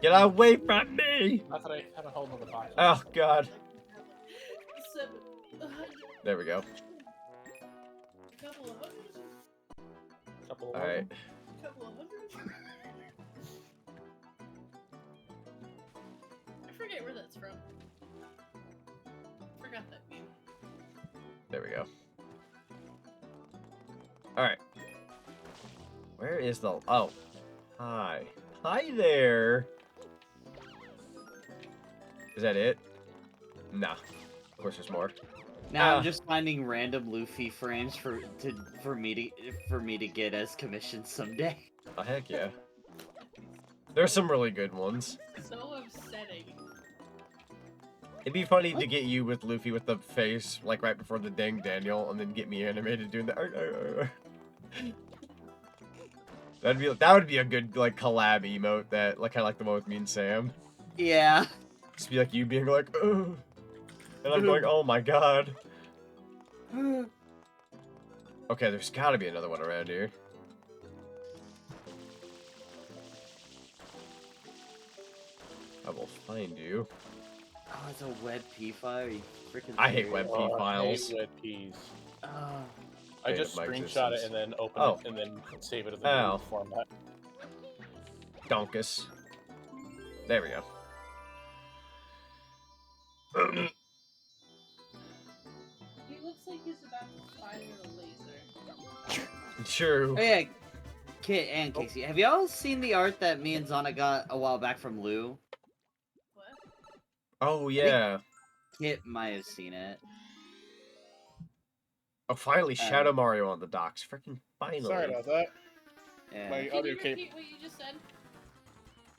Get away from me! Not that I have a hold on the pocket. Oh, God. 700. There we go. Couple of hundred. Couple of Alright. Couple of hundred. I forget where that's from. Forgot that meme. There we go. Alright. Where is the... Oh. Hi. Hi there! Is that it? Nah. Of course there's more. Now I'm just finding random Luffy frames for me to get as commissioned someday. Oh, heck yeah. There's some really good ones. So upsetting. It'd be funny to get you with Luffy with the face, like right before the dang Daniel, and then get me animated doing the That would be a good like collab emote that like kinda like the one with me and Sam. Yeah. Just be like you being like, oh, and I'm going, oh my god. Okay, there's gotta be another one around here. I will find you. Oh, it's a WebP file. Are you freaking I hate serious? WebP files. I hate red peas. Oh. I just my screenshot existence. it and then open Oh. it and then save it as a Ow. new format. Donkus. There we go. He looks like he's about to fire a laser. True. Oh yeah, Kit and Casey, have y'all seen the art that me and Zonic got a while back from Lou? What? Oh yeah. Kit might have seen it. Oh, finally, Shadow Mario on the docks. Freaking finally. Sorry about that. Yeah. My Can audio you cable. repeat what you just said?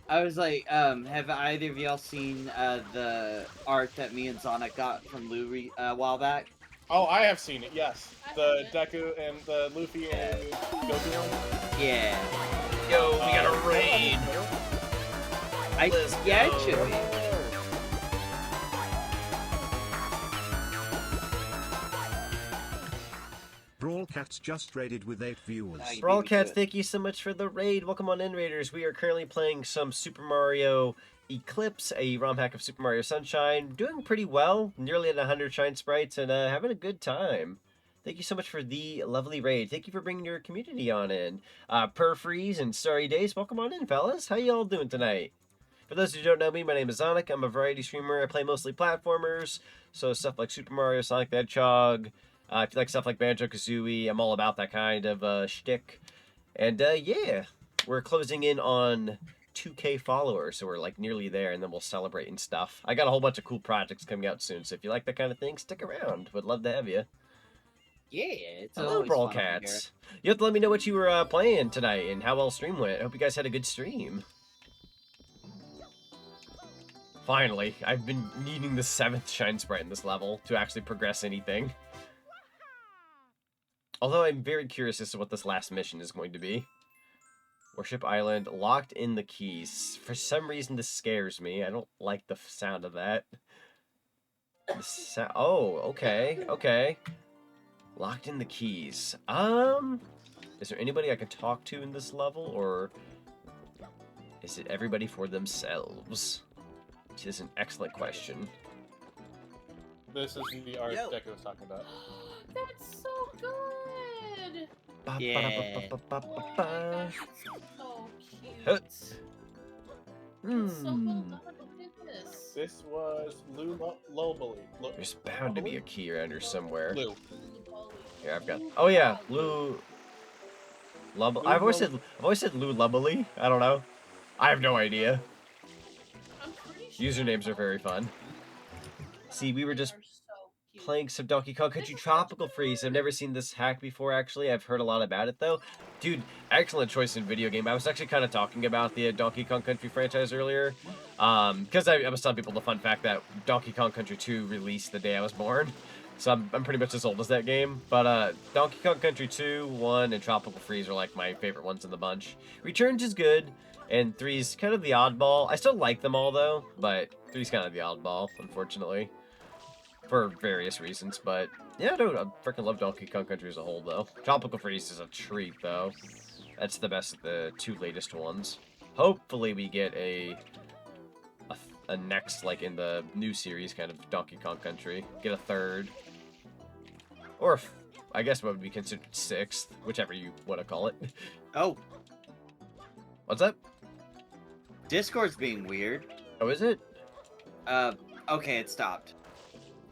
I was like, have either of y'all seen the art that me and Zonic got from Lou a while back? Oh, I have seen it. Yes, I the have Deku and the Luffy and Goku. Yeah. Yo, we got a raid. Yeah, it should be. Brawl Cats just raided with 8 viewers. Nice. Brawl Cats, thank you so much for the raid. Welcome on in, Raiders. We are currently playing some Super Mario Eclipse, a ROM hack of Super Mario Sunshine. Doing pretty well, nearly at 100 shine sprites, and having a good time. Thank you so much for the lovely raid. Thank you for bringing your community on in. Perfreeze and Starry Days, welcome on in, fellas. How y'all doing tonight? For those who don't know me, my name is Zonic. I'm a variety streamer. I play mostly platformers, so stuff like Super Mario, Sonic the Hedgehog. If you like stuff like Banjo-Kazooie, I'm all about that kind of shtick. And yeah, we're closing in on 2K followers, so we're like nearly there, and then we'll celebrate and stuff. I got a whole bunch of cool projects coming out soon, so if you like that kind of thing, stick around. Would love to have you. Yeah, it's Hello, always Brawl fun over Cats. You have to let me know what you were playing tonight and how well stream went. I hope you guys had a good stream. Finally, I've been needing the 7th shine sprite in this level to actually progress anything. Although I'm very curious as to what this last mission is going to be. Worship Island, locked in the keys. For some reason, this scares me. I don't like the sound of that. Oh, okay, okay. Locked in the keys. Is there anybody I can talk to in this level, or is it everybody for themselves? Which is an excellent question. This is the art Deku was talking about. That's so good. Yeah. Oh my gosh, so cute. It's so well done. Look at this. This was Lobely. There's bound to be a key around here somewhere. Lou. Here, I've got. Oh yeah, Lou. I've always said Lou Lubbly. I don't know. I have no idea. I'm pretty sure Usernames are very fun. See, we were just playing some Donkey Kong Country Tropical Freeze. I've never seen this hack before, actually. I've heard a lot about it, though. Dude, excellent choice in video game. I was actually kind of talking about the Donkey Kong Country franchise earlier. Because I was telling people the fun fact that Donkey Kong Country 2 released the day I was born. So I'm pretty much as old as that game. But Donkey Kong Country 2, 1, and Tropical Freeze are like my favorite ones in the bunch. Returns is good, and 3's kind of the oddball. I still like them all, though, but 3's kind of the oddball, unfortunately. For various reasons, but yeah, dude, I freaking love Donkey Kong Country as a whole, though. Tropical Freeze is a treat, though. That's the best of the 2 latest ones. Hopefully we get a next, like, in the new series, kind of Donkey Kong Country. Get a 3rd. Or, I guess what would be considered 6th, whichever you want to call it. Oh. What's up? Discord's being weird. Oh, is it? Okay, it stopped.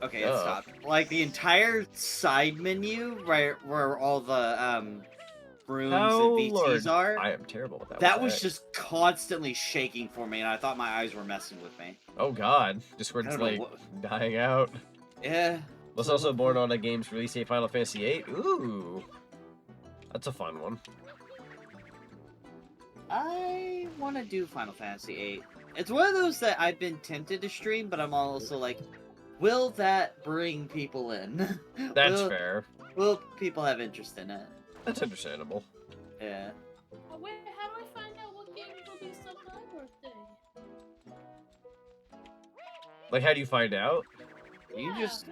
Okay, it stopped. Like, the entire side menu, right where all the, rooms and VTs are. I am terrible with that. That was just constantly shaking for me, and I thought my eyes were messing with me. Oh god. Discord's, like, dying out. Yeah. Was also born on a game's release date, Final Fantasy VIII. Ooh. That's a fun one. I want to do Final Fantasy VIII. It's one of those that I've been tempted to stream, but I'm also like, will that bring people in? That's fair. Will people have interest in it? That's understandable. Yeah. Oh, wait, how do I find out what game will be sub my birthday? Like, how do you find out? You just...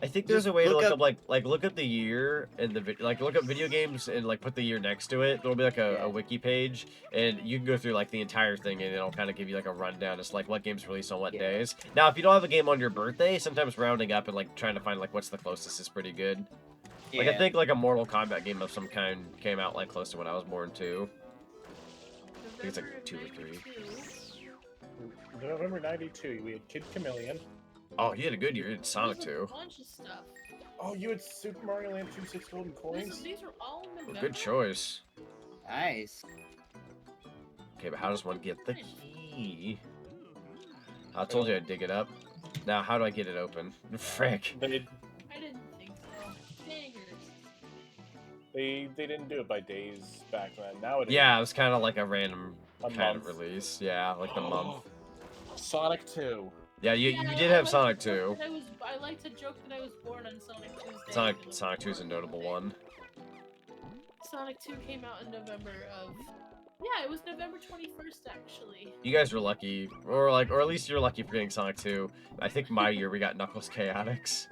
I think there's a way to look up like look up the year and look up video games and like put the year next to it. There'll be like a wiki page, and you can go through like the entire thing, and it'll kind of give you like a rundown as like what games release on what days. Now, if you don't have a game on your birthday, sometimes rounding up and like trying to find like what's the closest is pretty good. Like I think like a Mortal Kombat game of some kind came out like close to when I was born too. I think it's like 2 or 3. November 92, we had Kid Chameleon. Oh, you had a good year. You had Sonic 2. A bunch of stuff. Oh, you had Super Mario Land 2 6 Golden Coins? These are all in November. Good choice. Nice. Okay, but how does one get the key? I told you I'd dig it up. Now, how do I get it open? Frick. I didn't think so. Dangers. They didn't do it by days back then. Nowadays. Yeah, it was kind of like a random kind of release. Yeah, like the month. Sonic 2. Yeah, you did have Sonic 2. I like to joke that I was born on Sonic 2's Sonic 2 is a notable one. Sonic 2 came out in November of... Yeah, it was November 21st, actually. You guys were lucky, or at least you're lucky for getting Sonic 2. I think my year we got Knuckles Chaotix.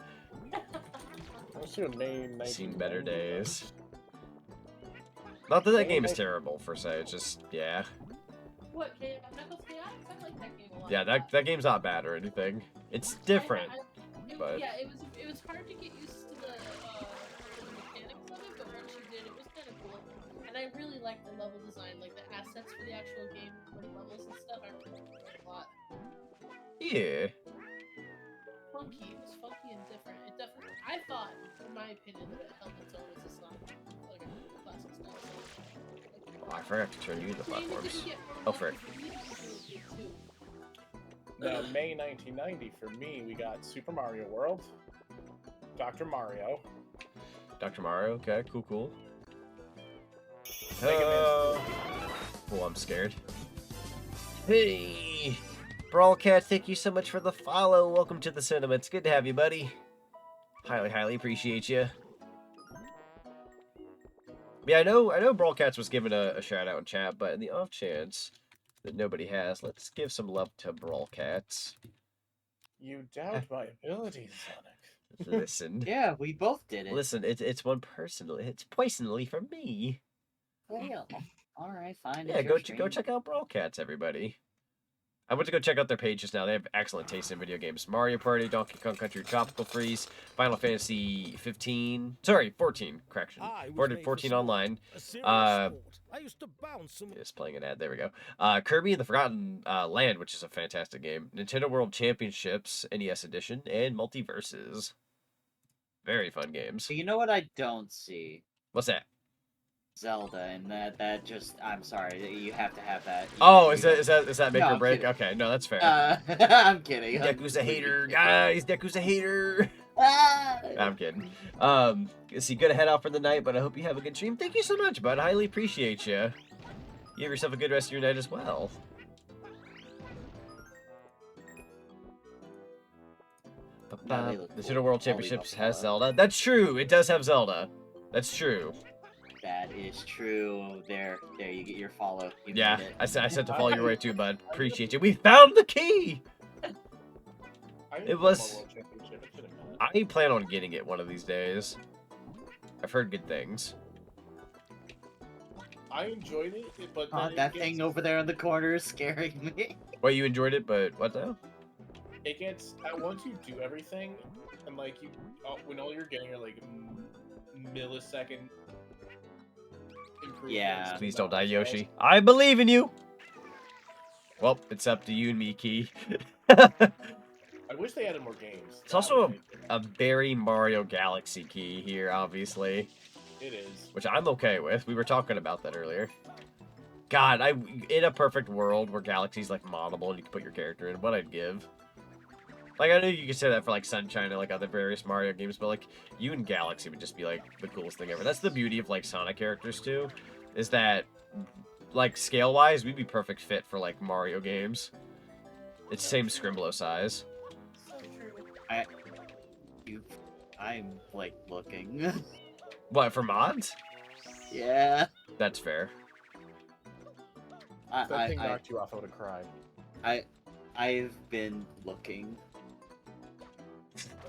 Seen better days. Not that game is terrible, per se, it's just, yeah. What, Knuckles Chaotix? I like that game a lot. Yeah, that game's not bad or anything. It's different, but... Yeah, it was hard to get used to the mechanics of it, but once you did, it was kind of cool. And I really liked the level design, like the assets for the actual game, like levels and stuff, I really liked it a lot. Yeah. Funky. It was funky and different. It definitely, I thought, in my opinion, that it held its own as a Sonic, like a classic style. Oh, I forgot to turn you to the platforms. Oh, frick. Now, May 1990, for me, we got Super Mario World, Dr. Mario. Dr. Mario, okay, cool. Mega Man. Oh, I'm scared. Hey! Brawlcat, thank you so much for the follow. Welcome to the cinema. It's good to have you, buddy. Highly appreciate you. Yeah, I know Brawlcats was given a shout out in chat, but in the off chance that nobody has, let's give some love to Brawlcats. You doubt my abilities, Zonic. Listen. Yeah, we both did it. Listen, it's one personally. It's personally for me. Well, all right, fine. Yeah, go check out Brawlcats, everybody. I went to go check out their pages now. They have excellent taste in video games. Mario Party, Donkey Kong Country, Tropical Freeze, Final Fantasy 14. Sorry, 14. Correction. 14 online. I used to bounce some... Just playing an ad. There we go. Kirby and the Forgotten Land, which is a fantastic game. Nintendo World Championships, NES Edition, and Multiverses. Very fun games. So you know what I don't see? What's that? Zelda, and that just, I'm sorry, you have to have that. Is that make or break? Okay, no, that's fair. I'm kidding. Deku's a hater, guys. Deku's a hater. I'm kidding. Is he gonna head out for the night? But I hope you have a good stream. Thank you so much, bud. I highly appreciate you. You have yourself a good rest of your night as well. The Nintendo World Championships has Zelda. That's true. It does have Zelda. That's true. That is true. There, you get your follow. You Yeah, made it. I said to follow your way too, bud. Appreciate you. We found the key. It was. I plan on getting it one of these days. I've heard good things. I enjoyed it, but that thing over there in the corner is scaring me. Well, you enjoyed it, but what now? It gets once you do everything, and like when all you're getting are like millisecond improvements. Yeah. Please don't die, Yoshi. I believe in you. Well, it's up to you and me, Key. I wish they added more games. It's also a very Mario Galaxy key here, obviously. It is. Which I'm okay with. We were talking about that earlier. God, in a perfect world where Galaxy's like moddable and you can put your character in, what I'd give. Like, I know you could say that for like Sunshine and like other various Mario games, but like you and Galaxy would just be like the coolest thing ever. That's the beauty of like Sonic characters too, is that like scale wise, we'd be perfect fit for like Mario games. It's same Scrimblow size. I'm like looking. What, for mods? Yeah. That's fair. If that thing knocked you off, I would have cried. I've been looking.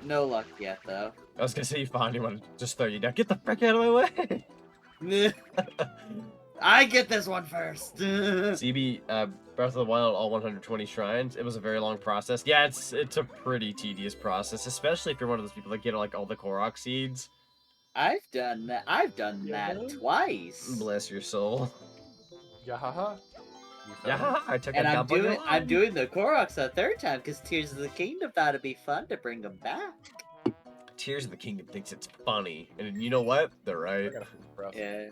No luck yet, though. I was gonna say you finally want to just throw you down. Get the frick out of my way! I get this one first. CB, Breath of the Wild, all 120 shrines. It was a very long process. Yeah, it's a pretty tedious process, especially if you're one of those people that get like all the Korok seeds. I've done that. I've done that twice. Bless your soul. Yahaha. Yeah, I took and a I'm doing the Koroks a third time because Tears of the Kingdom thought it'd be fun to bring them back. Tears of the Kingdom thinks it's funny, and you know what? They're right. Yeah.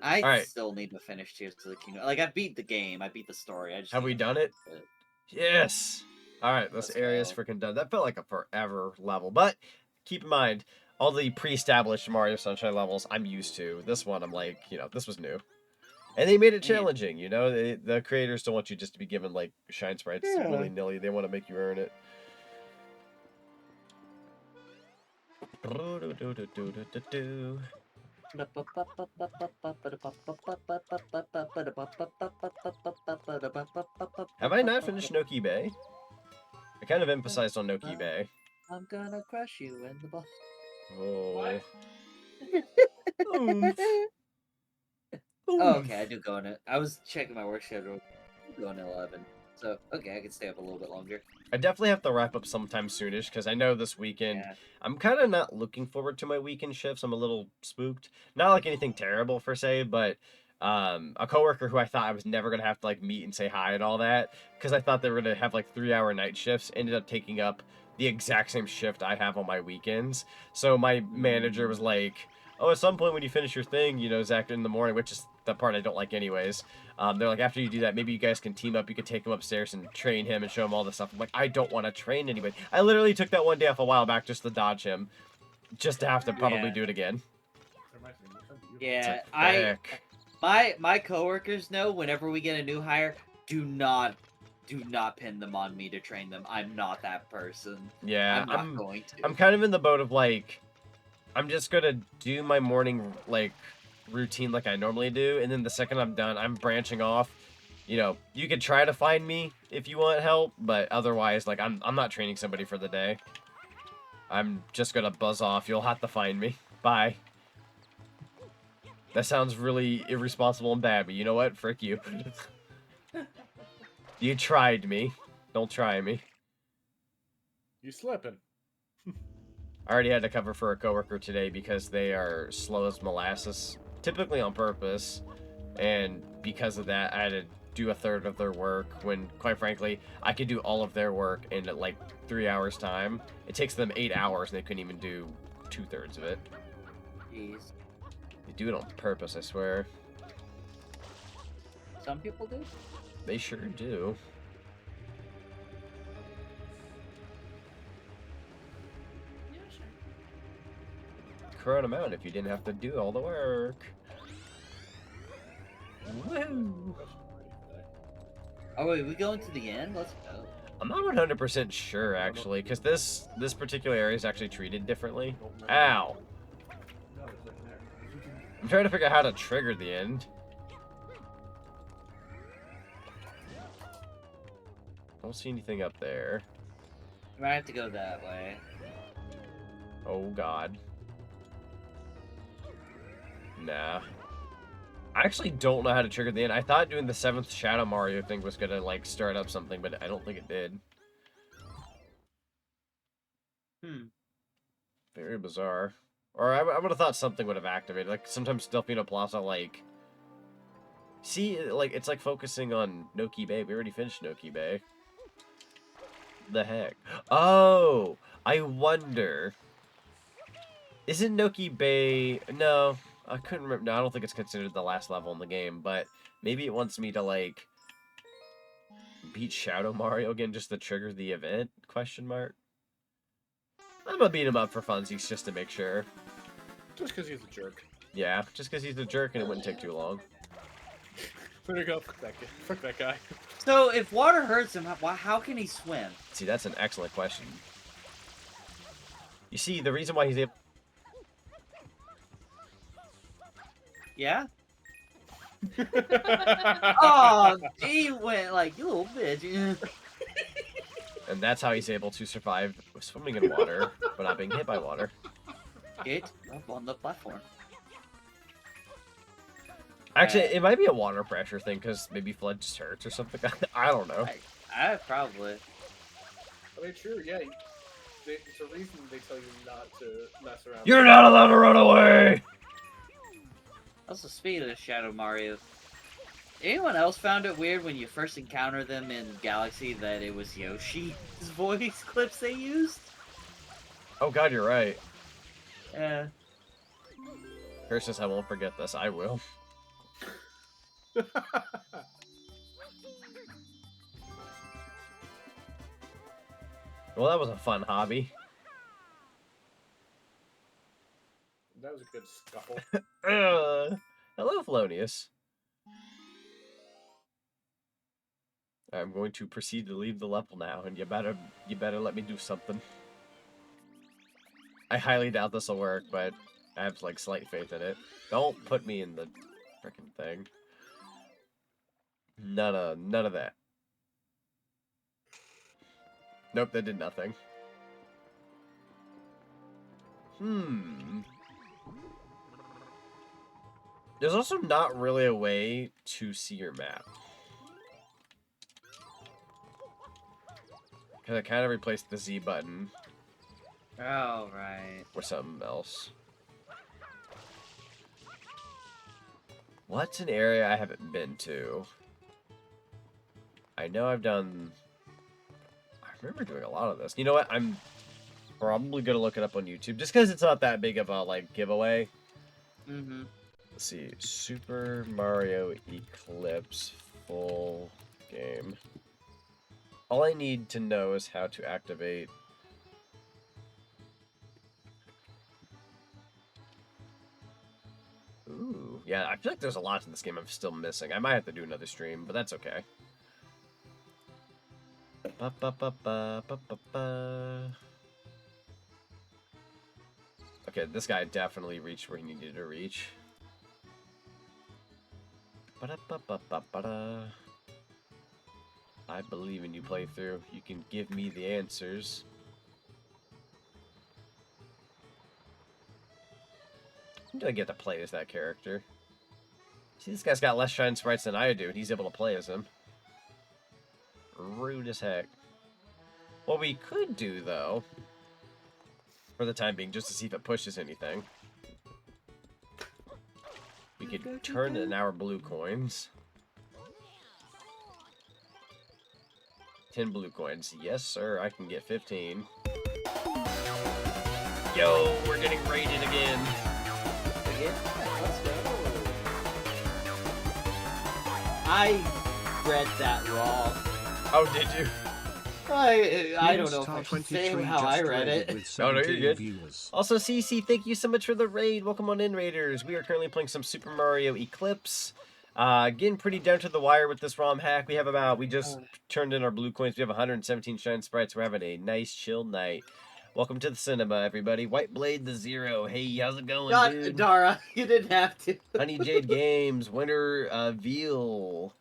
I still need to finish Tears of the Kingdom. Like, I beat the game, I beat the story. I just have we done it? Yes. All right, this area's go. freaking done. That felt like a forever level, but keep in mind all the pre-established Mario Sunshine levels I'm used to. This one, I'm like, this was new. And they made it challenging, the creators don't want you just to be given, like, shine sprites willy-nilly. They want to make you earn it. Have I not finished Noki Bay? I kind of emphasized on Noki Bay. I'm gonna crush you in the ball. Oh. Oh, okay, I do go on it. I was checking my work schedule. I'm going to 11. So, okay, I can stay up a little bit longer. I definitely have to wrap up sometime soonish, because I know this weekend, I'm kind of not looking forward to my weekend shifts. I'm a little spooked. Not like anything terrible, per se, but a coworker who I thought I was never going to have to, like, meet and say hi and all that, because I thought they were going to have, like, 3-hour night shifts, ended up taking up the exact same shift I have on my weekends. So my manager was like, oh, at some point when you finish your thing, Zach, in the morning, which is the part I don't like anyways. They're like, after you do that, maybe you guys can team up. You could take him upstairs and train him and show him all this stuff. I'm like, I don't want to train anybody. I literally took that one day off a while back just to dodge him, just to have to probably do it again. Yeah, Heck. my coworkers know whenever we get a new hire, do not pin them on me to train them. I'm not that person. Yeah, I'm not going to. I'm kind of in the boat of like, I'm just gonna do my morning like routine like I normally do, and then the second I'm done, I'm branching off. You know, you could try to find me if you want help, but otherwise, like, I'm not training somebody for the day. I'm just gonna buzz off. You'll have to find me. Bye. That sounds really irresponsible and bad, but you know what? Frick you. You tried me. Don't try me. You slipping. I already had to cover for a coworker today because they are slow as molasses, typically on purpose, and because of that, I had to do a third of their work when, quite frankly, I could do all of their work in like 3 hours time. It takes them 8 hours and they couldn't even do 2/3 of it. Jeez. They do it on purpose, I swear. Some people do. They sure do. Yeah, sure. Crowd them out if you didn't have to do all the work. Woo! Oh wait, we going to the end? Let's go. I'm not 100% sure, actually, because this particular area is actually treated differently. Ow! I'm trying to figure out how to trigger the end. I don't see anything up there. You might have to go that way. Oh, God. Nah. I actually don't know how to trigger the end. I thought doing the 7th Shadow Mario thing was gonna, like, start up something, but I don't think it did. Very bizarre. Or I would have thought something would have activated. Like, sometimes Delfino Plaza, like... See, like, it's like focusing on Noki Bay. We already finished Noki Bay. The heck? Oh! I wonder... Isn't Noki Bay... No... I couldn't remember. No, I don't think it's considered the last level in the game, but maybe it wants me to, like, beat Shadow Mario again just to trigger the event? Question mark. I'm gonna beat him up for funsies just to make sure. Just because he's a jerk. Yeah, just because he's a jerk and it wouldn't take too long. There you go. Fuck that guy. Fuck that guy. So, if water hurts him, how can he swim? See, that's an excellent question. You see, the reason why he's able... Yeah? Oh, he went like, you little bitch. And that's how he's able to survive swimming in water, but not being hit by water. Get up on the platform. Actually, it might be a water pressure thing, because maybe flood just hurts or something. I don't know. I probably. I mean, true, yeah. It's a reason they tell you not to mess around. You're not allowed to run away! Also, speaking of Shadow Mario, anyone else found it weird when you first encountered them in Galaxy that it was Yoshi's voice clips they used? Oh god, you're right. Yeah. Curses, I won't forget this. I will. Well, that was a fun hobby. That was a good scuffle. Hello, Felonious. I'm going to proceed to leave the level now, and you better let me do something. I highly doubt this will work, but I have like slight faith in it. Don't put me in the frickin' thing. None of that. Nope, that did nothing. There's also not really a way to see your map. Because I kind of replaced the Z button. Oh, right. Or something else. What's an area I haven't been to? I know I've done... I remember doing a lot of this. You know what? I'm probably going to look it up on YouTube. Just because it's not that big of a, like, giveaway. Mm-hmm. Let's see. Super Mario Eclipse full game. All I need to know is how to activate... Ooh, yeah, I feel like there's a lot in this game I'm still missing. I might have to do another stream, but that's okay. Okay, this guy definitely reached where he needed to reach. Ba-da-ba-ba-ba-ba-da. I believe in you, playthrough. You can give me the answers. When do I get to play as that character? See, this guy's got less shine sprites than I do, and he's able to play as him. Rude as heck. What we could do, though, for the time being, just to see if it pushes anything, we could turn in our blue coins. 10 blue coins. Yes, sir, I can get 15. Yo, we're getting raided again. Let's go. I read that wrong. Oh, did you? I don't know if I should say how I read it. Oh, no, you're good. Also, CC, thank you so much for the raid. Welcome on in, Raiders. We are currently playing some Super Mario Eclipse. Getting pretty down to the wire with this ROM hack. We just turned in our blue coins. We have 117 shine sprites. We're having a nice, chill night. Welcome to the cinema, everybody. White Blade the Zero. Hey, how's it going, dude? Dara, you didn't have to. Honey Jade Games. Winter Veal.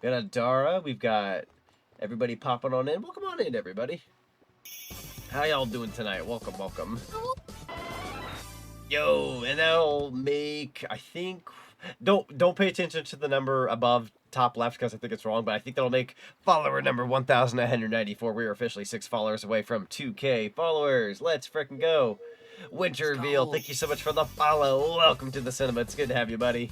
We got a Dara. We've got everybody popping on in. Welcome on in, everybody. How y'all doing tonight? Welcome, welcome. Yo, and that'll make, I think, don't pay attention to the number above top left because I think it's wrong, but I think that'll make follower number 1,994. We are officially 6 followers away from 2K followers. Let's frickin' go. Winter Veal, thank you so much for the follow. Welcome to the cinema. It's good to have you, buddy.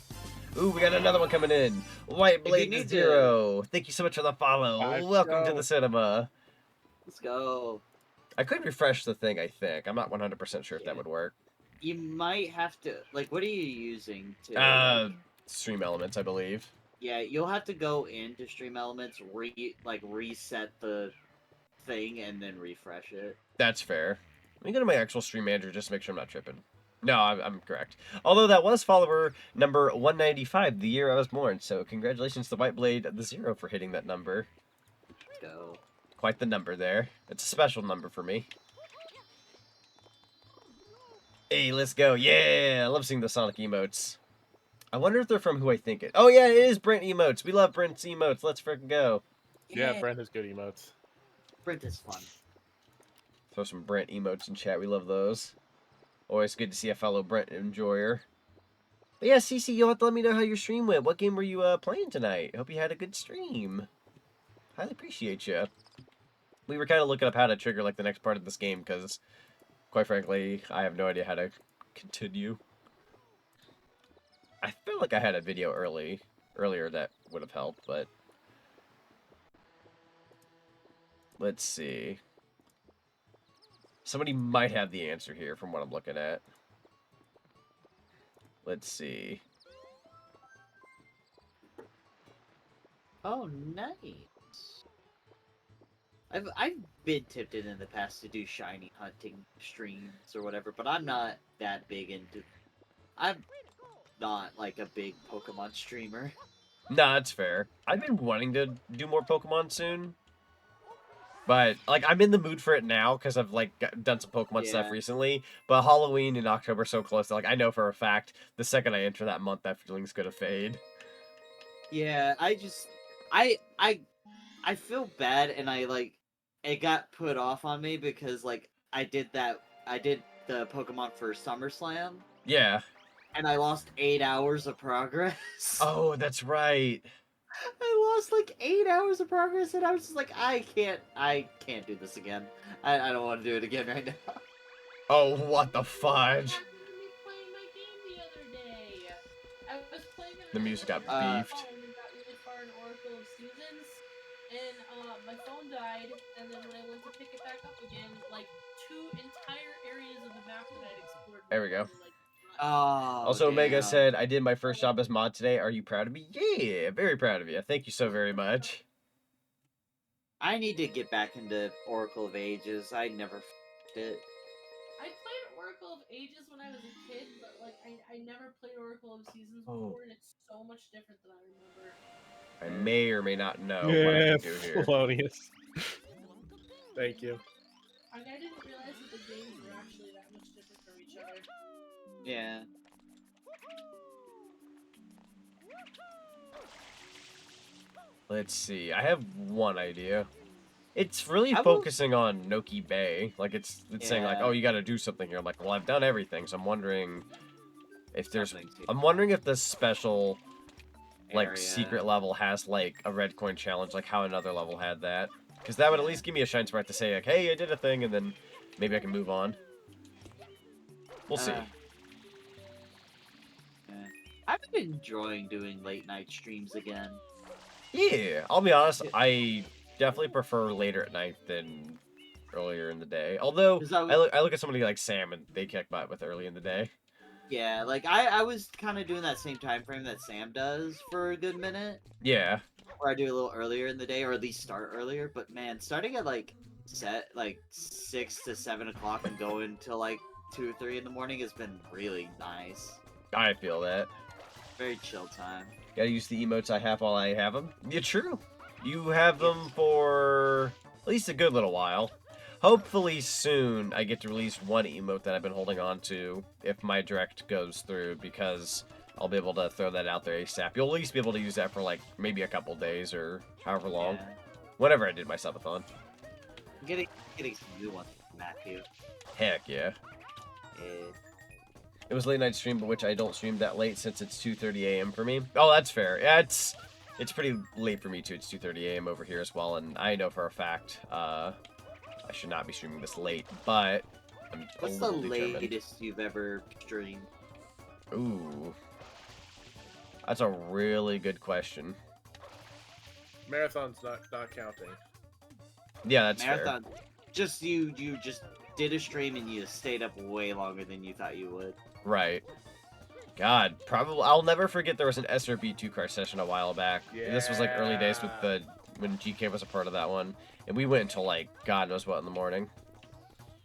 Ooh, we got another one coming in. White Blade Zero. Thank you so much for the follow. Welcome to the cinema. Let's go. I could refresh the thing, I think. I'm not 100% sure if that would work. You might have to, like, what are you using to... Stream Elements, I believe. Yeah, you'll have to go into Stream Elements, reset the thing, and then refresh it. That's fair. Let me go to my actual Stream Manager just to make sure I'm not tripping. No, I'm correct. Although that was follower number 195, the year I was born. So congratulations to White Blade the Zero for hitting that number. Let's go. Quite the number there. It's a special number for me. Hey, let's go. Yeah, I love seeing the Sonic emotes. I wonder if they're from who I think it. Oh yeah, it is Brent emotes. We love Brent's emotes. Let's frickin' go. Yeah, Brent has good emotes. Brent is fun. Throw some Brent emotes in chat. We love those. Always good to see a fellow Brent enjoyer. But yeah, CC, you'll have to let me know how your stream went. What game were you playing tonight? Hope you had a good stream. Highly appreciate you. We were kind of looking up how to trigger like the next part of this game because, quite frankly, I have no idea how to continue. I feel like I had a video earlier that would have helped, but let's see. Somebody might have the answer here from what I'm looking at. Let's see. Oh, nice. I've been tempted in the past to do shiny hunting streams or whatever, but I'm not that big into... I'm not, like, a big Pokemon streamer. Nah, that's fair. I've been wanting to do more Pokemon soon. But, like, I'm in the mood for it now because I've, like, done some Pokemon stuff recently. But Halloween in October so close that, like, I know for a fact the second I enter that month, that feeling's gonna fade. Yeah, I feel bad, and it got put off on me because, like, I did the Pokemon for SummerSlam. Yeah. And I lost 8 hours of progress. Oh, that's right. I lost like 8 hours of progress, and I was just like, I can't do this again. I don't want to do it again right now. Oh, what the fudge? The music got beefed. My phone died, and then when I went to pick it back up again, like 2 entire areas of the map that I'd explored. There we go. Oh, also, Omega said, I did my first job as mod today. Are you proud of me? Yeah, very proud of you. Thank you so very much. I need to get back into Oracle of Ages. I never finished it. I played Oracle of Ages when I was a kid, but like I never played Oracle of Seasons before, and it's so much different than I remember. I may or may not know what I can do here. Felonious. Thank you. I didn't realize that the games were actually that much different from each other. Yeah. Let's see. I have one idea. It's really I will- focusing on Noki Bay. Like, it's saying, like, Yeah. oh, you gotta do something here. I'm like, well, I've done everything, so I'm wondering if there's... Something to- I'm wondering if this special, like, Area. secret level has, like, a red coin challenge, like how another level had that. Because that would at least give me a shine sprite to say, like, hey, I did a thing, and then maybe I can move on. We'll see. I've been enjoying doing late night streams again. Yeah, I'll be honest, I definitely prefer later at night than earlier in the day. Although, 'Cause I look at somebody like Sam, and they kick butt with early in the day. Yeah, like I was kind of doing that same time frame that Sam does for a good minute. Yeah. Or I do a little earlier in the day, or at least start earlier. But man, starting at like 6 to 7 o'clock and going till like 2 or 3 in the morning has been really nice. I feel that. Very chill time. Gotta use the emotes I have while I have them. Yeah, true. You have them for at least a good little while. Hopefully soon I get to release one emote that I've been holding on to if my direct goes through, because I'll be able to throw that out there ASAP. You'll at least be able to use that for like maybe a couple days or however long. Yeah. Whenever I did my subathon. I'm getting some new ones from Matthew. Heck yeah. It was late night stream, but which I don't stream that late since it's 2:30 a.m. for me. Oh, that's fair. Yeah, it's pretty late for me too. It's 2:30 a.m. over here as well, and I know for a fact I should not be streaming this late, but I'm What's the latest you've ever streamed? Ooh, that's a really good question. Marathon's not counting. Yeah, that's Marathon. Fair. Just you just did a stream and you stayed up way longer than you thought you would. Right. God, probably I'll never forget there was an SRB2 car session a while back. Yeah. This was like early days with when GK was a part of that one, and we went until like God knows what in the morning.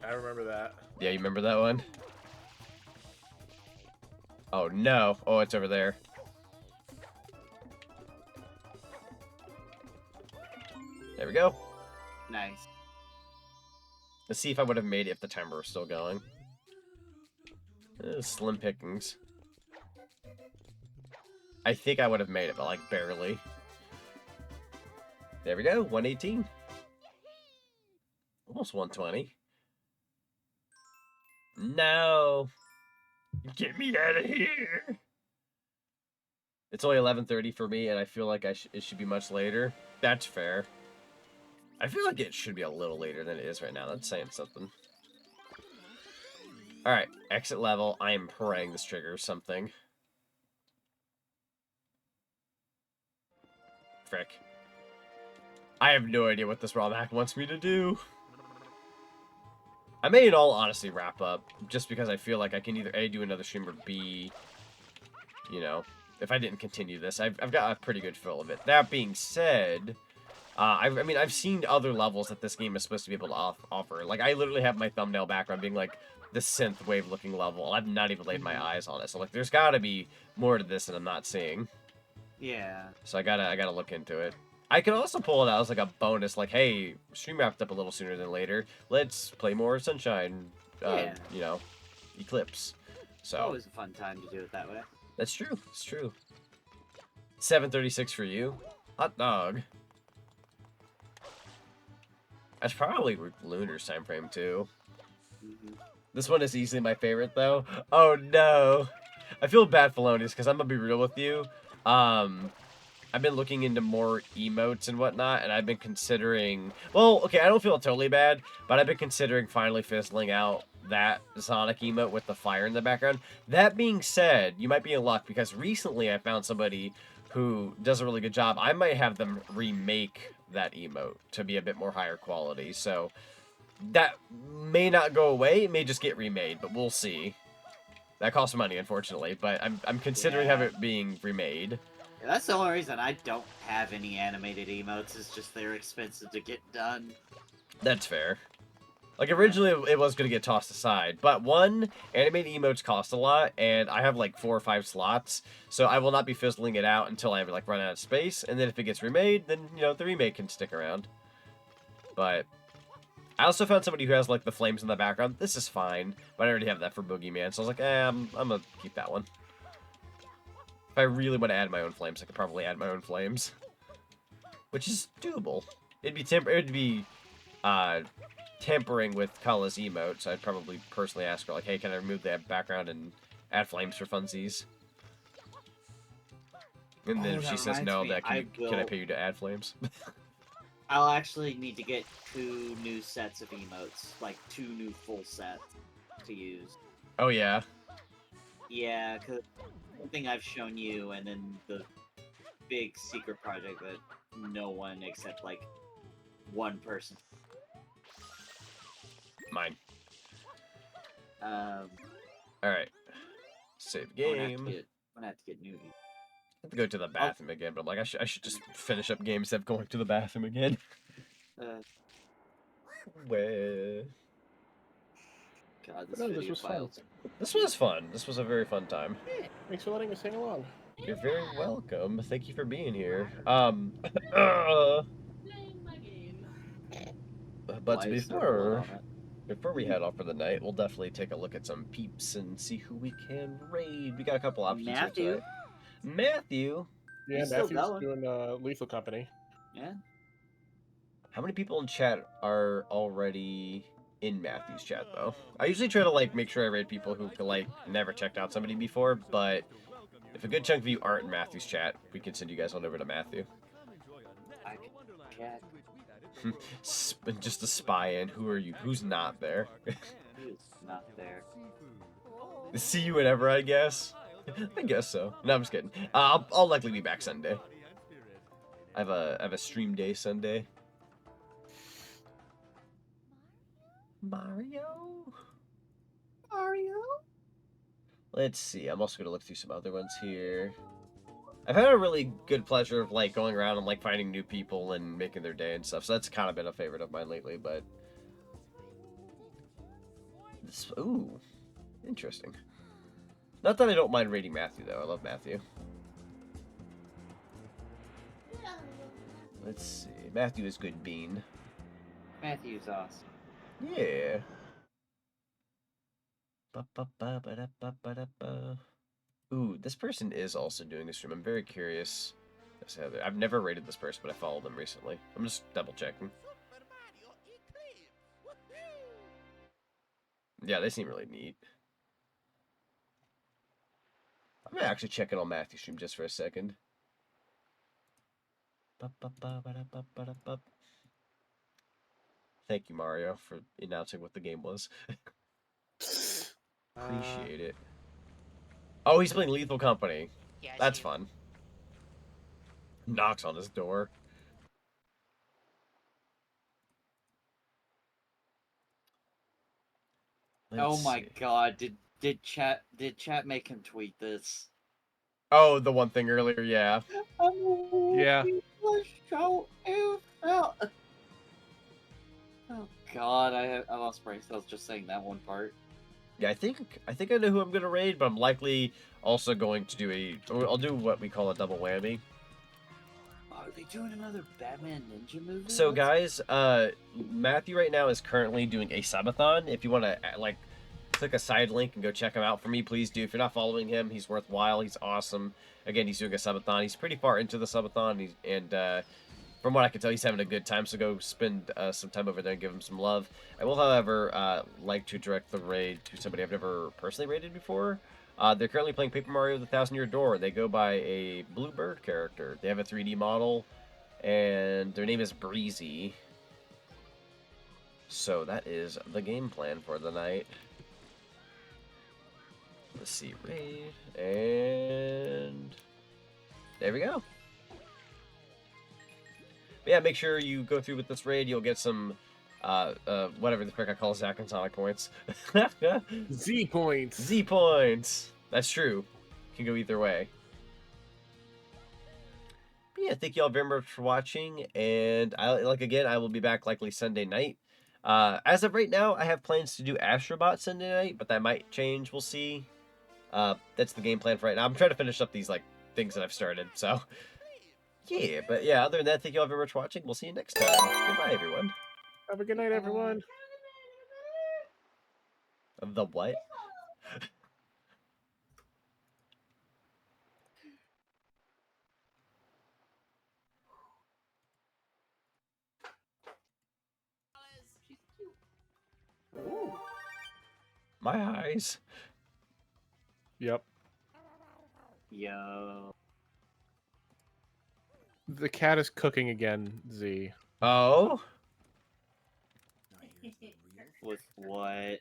I remember that. Yeah, you remember that one? Oh no! Oh, it's over there. There we go. Nice. Let's see if I would have made it if the timer was still going. Slim pickings. I think I would have made it, but like barely. There we go, 118. Almost 120. No! Get me out of here! It's only 11:30 for me, and I feel like it should be much later. That's fair. I feel like it should be a little later than it is right now. That's saying something. Alright, exit level. I am praying this triggers something. Frick. I have no idea what this ROM hack wants me to do. I may in all honesty wrap up, just because I feel like I can either A, do another stream, or B, you know, if I didn't continue this. I've got a pretty good feel of it. That being said, I mean, I've seen other levels that this game is supposed to be able to offer. Like, I literally have my thumbnail background being, like, the synthwave looking level. I've not even laid my eyes on it. So, like, there's gotta be more to this that I'm not seeing. Yeah. So I gotta look into it. I could also pull it out as, like, a bonus, like, hey, stream wrapped up a little sooner than later. Let's play more Sunshine, yeah. You know, Eclipse. So. It's always a fun time to do it that way. That's true. It's true. 7:36 for you. Hot dog. That's probably Lunar's time frame too. This one is easily my favorite though. Oh no. I feel bad for Felonious because I'm gonna be real with you. I've been looking into more emotes and whatnot, and I've been considering, well, okay, I don't feel totally bad, but I've been considering finally fizzling out that Zonic emote with the fire in the background. That being said, you might be in luck because recently I found somebody who does a really good job. I might have them remake that emote to be a bit more higher quality, so that may not go away. It may just get remade, but we'll see. That costs money, unfortunately, but I'm considering having it being remade. Yeah, that's the only reason I don't have any animated emotes, is just they're expensive to get done. That's fair. Like, originally it was going to get tossed aside, but one, animated emotes cost a lot, and I have like 4 or 5 slots, so I will not be fizzling it out until I like run out of space, and then if it gets remade, then, you know, the remake can stick around. But I also found somebody who has like the flames in the background. This is fine, but I already have that for Boogeyman, so I was like, I'm gonna keep that one. If I really want to add my own flames, I could probably add my own flames. which is doable. It'd be tampering with Kala's emote, so I'd probably personally ask her, like, hey, can I remove that background and add flames for funsies? And then if she says no, that can I pay you to add flames? I'll actually need to get 2 new sets of emotes, like 2 new full sets to use. Oh yeah. Yeah, because something I've shown you, and then the big secret project that no one except like one person. Mine. All right. Save game. I'm gonna have to get new. I have to go to the bathroom again, but I'm like, I should just finish up games instead of going to the bathroom again. Where? God, this was fun. This was fun. This was a very fun time. Thanks for letting us sing along. You're very welcome. Thank you for being here. Playing my game. But before we head off for the night, we'll definitely take a look at some peeps and see who we can raid. We got a couple options here. Matthew. Yeah, Matthew's doing Lethal Company. Yeah. How many people in chat are already in Matthew's chat, though? I usually try to, like, make sure I raid people who, like, never checked out somebody before, but if a good chunk of you aren't in Matthew's chat, we can send you guys on over to Matthew. I can check. Just a spy in. Who are you? Who's not there? Who's not there? See you whenever, I guess. I guess so. No, I'm just kidding. I'll likely be back Sunday. I have a stream day Sunday. Mario? Let's see. I'm also gonna look through some other ones here. I've had a really good pleasure of like going around and like finding new people and making their day and stuff. So that's kind of been a favorite of mine lately. But ooh, interesting. Not that I don't mind raiding Matthew, though. I love Matthew. Let's see. Matthew is good bean. Matthew's awesome. Yeah. Ooh, this person is also doing this stream. I'm very curious. I've never raided this person, but I followed them recently. I'm just double checking. Yeah, they seem really neat. I'm gonna actually check it on Matthew's stream just for a second. Thank you, Mario, for announcing what the game was. Appreciate it. Oh, he's playing Lethal Company. Yeah, that's fun. Knocks on his door. Oh my god, did chat make him tweet this? Oh, the one thing earlier, yeah. Yeah. Oh god, I lost brain cells just saying that one part. Yeah, I think I know who I'm gonna raid, but I'm likely also going to do I'll do what we call a double whammy. Are they doing another Batman Ninja movie? So guys, Matthew right now is currently doing a subathon. If you want to like click a side link and go check him out for me, please do. If you're not following him, he's worthwhile. He's awesome. Again, he's doing a subathon. He's pretty far into the subathon, and from what I can tell, he's having a good time. So go spend some time over there and give him some love. I will, however, like to direct the raid to somebody I've never personally raided before. They're currently playing Paper Mario: The Thousand-Year Door. They go by a blue bird character. They have a 3D model, and their name is Breezy. So that is the game plan for the night. Let's see, raid, and there we go. But yeah, make sure you go through with this raid. You'll get some, whatever the frick I call Zach and Sonic points. Z points. Z points. That's true. Can go either way. But yeah, thank you all very much for watching. And I will be back likely Sunday night. As of right now, I have plans to do Astrobot Sunday night, but that might change. We'll see. That's the game plan for right now. I'm trying to finish up these like things that I've started. So. Yeah, but yeah, other than that, thank you all very much for watching. We'll see you next time. Goodbye, everyone. Have a good night, everyone. The what? My eyes. Yep. Yo. The cat is cooking again, Z. Oh? With what?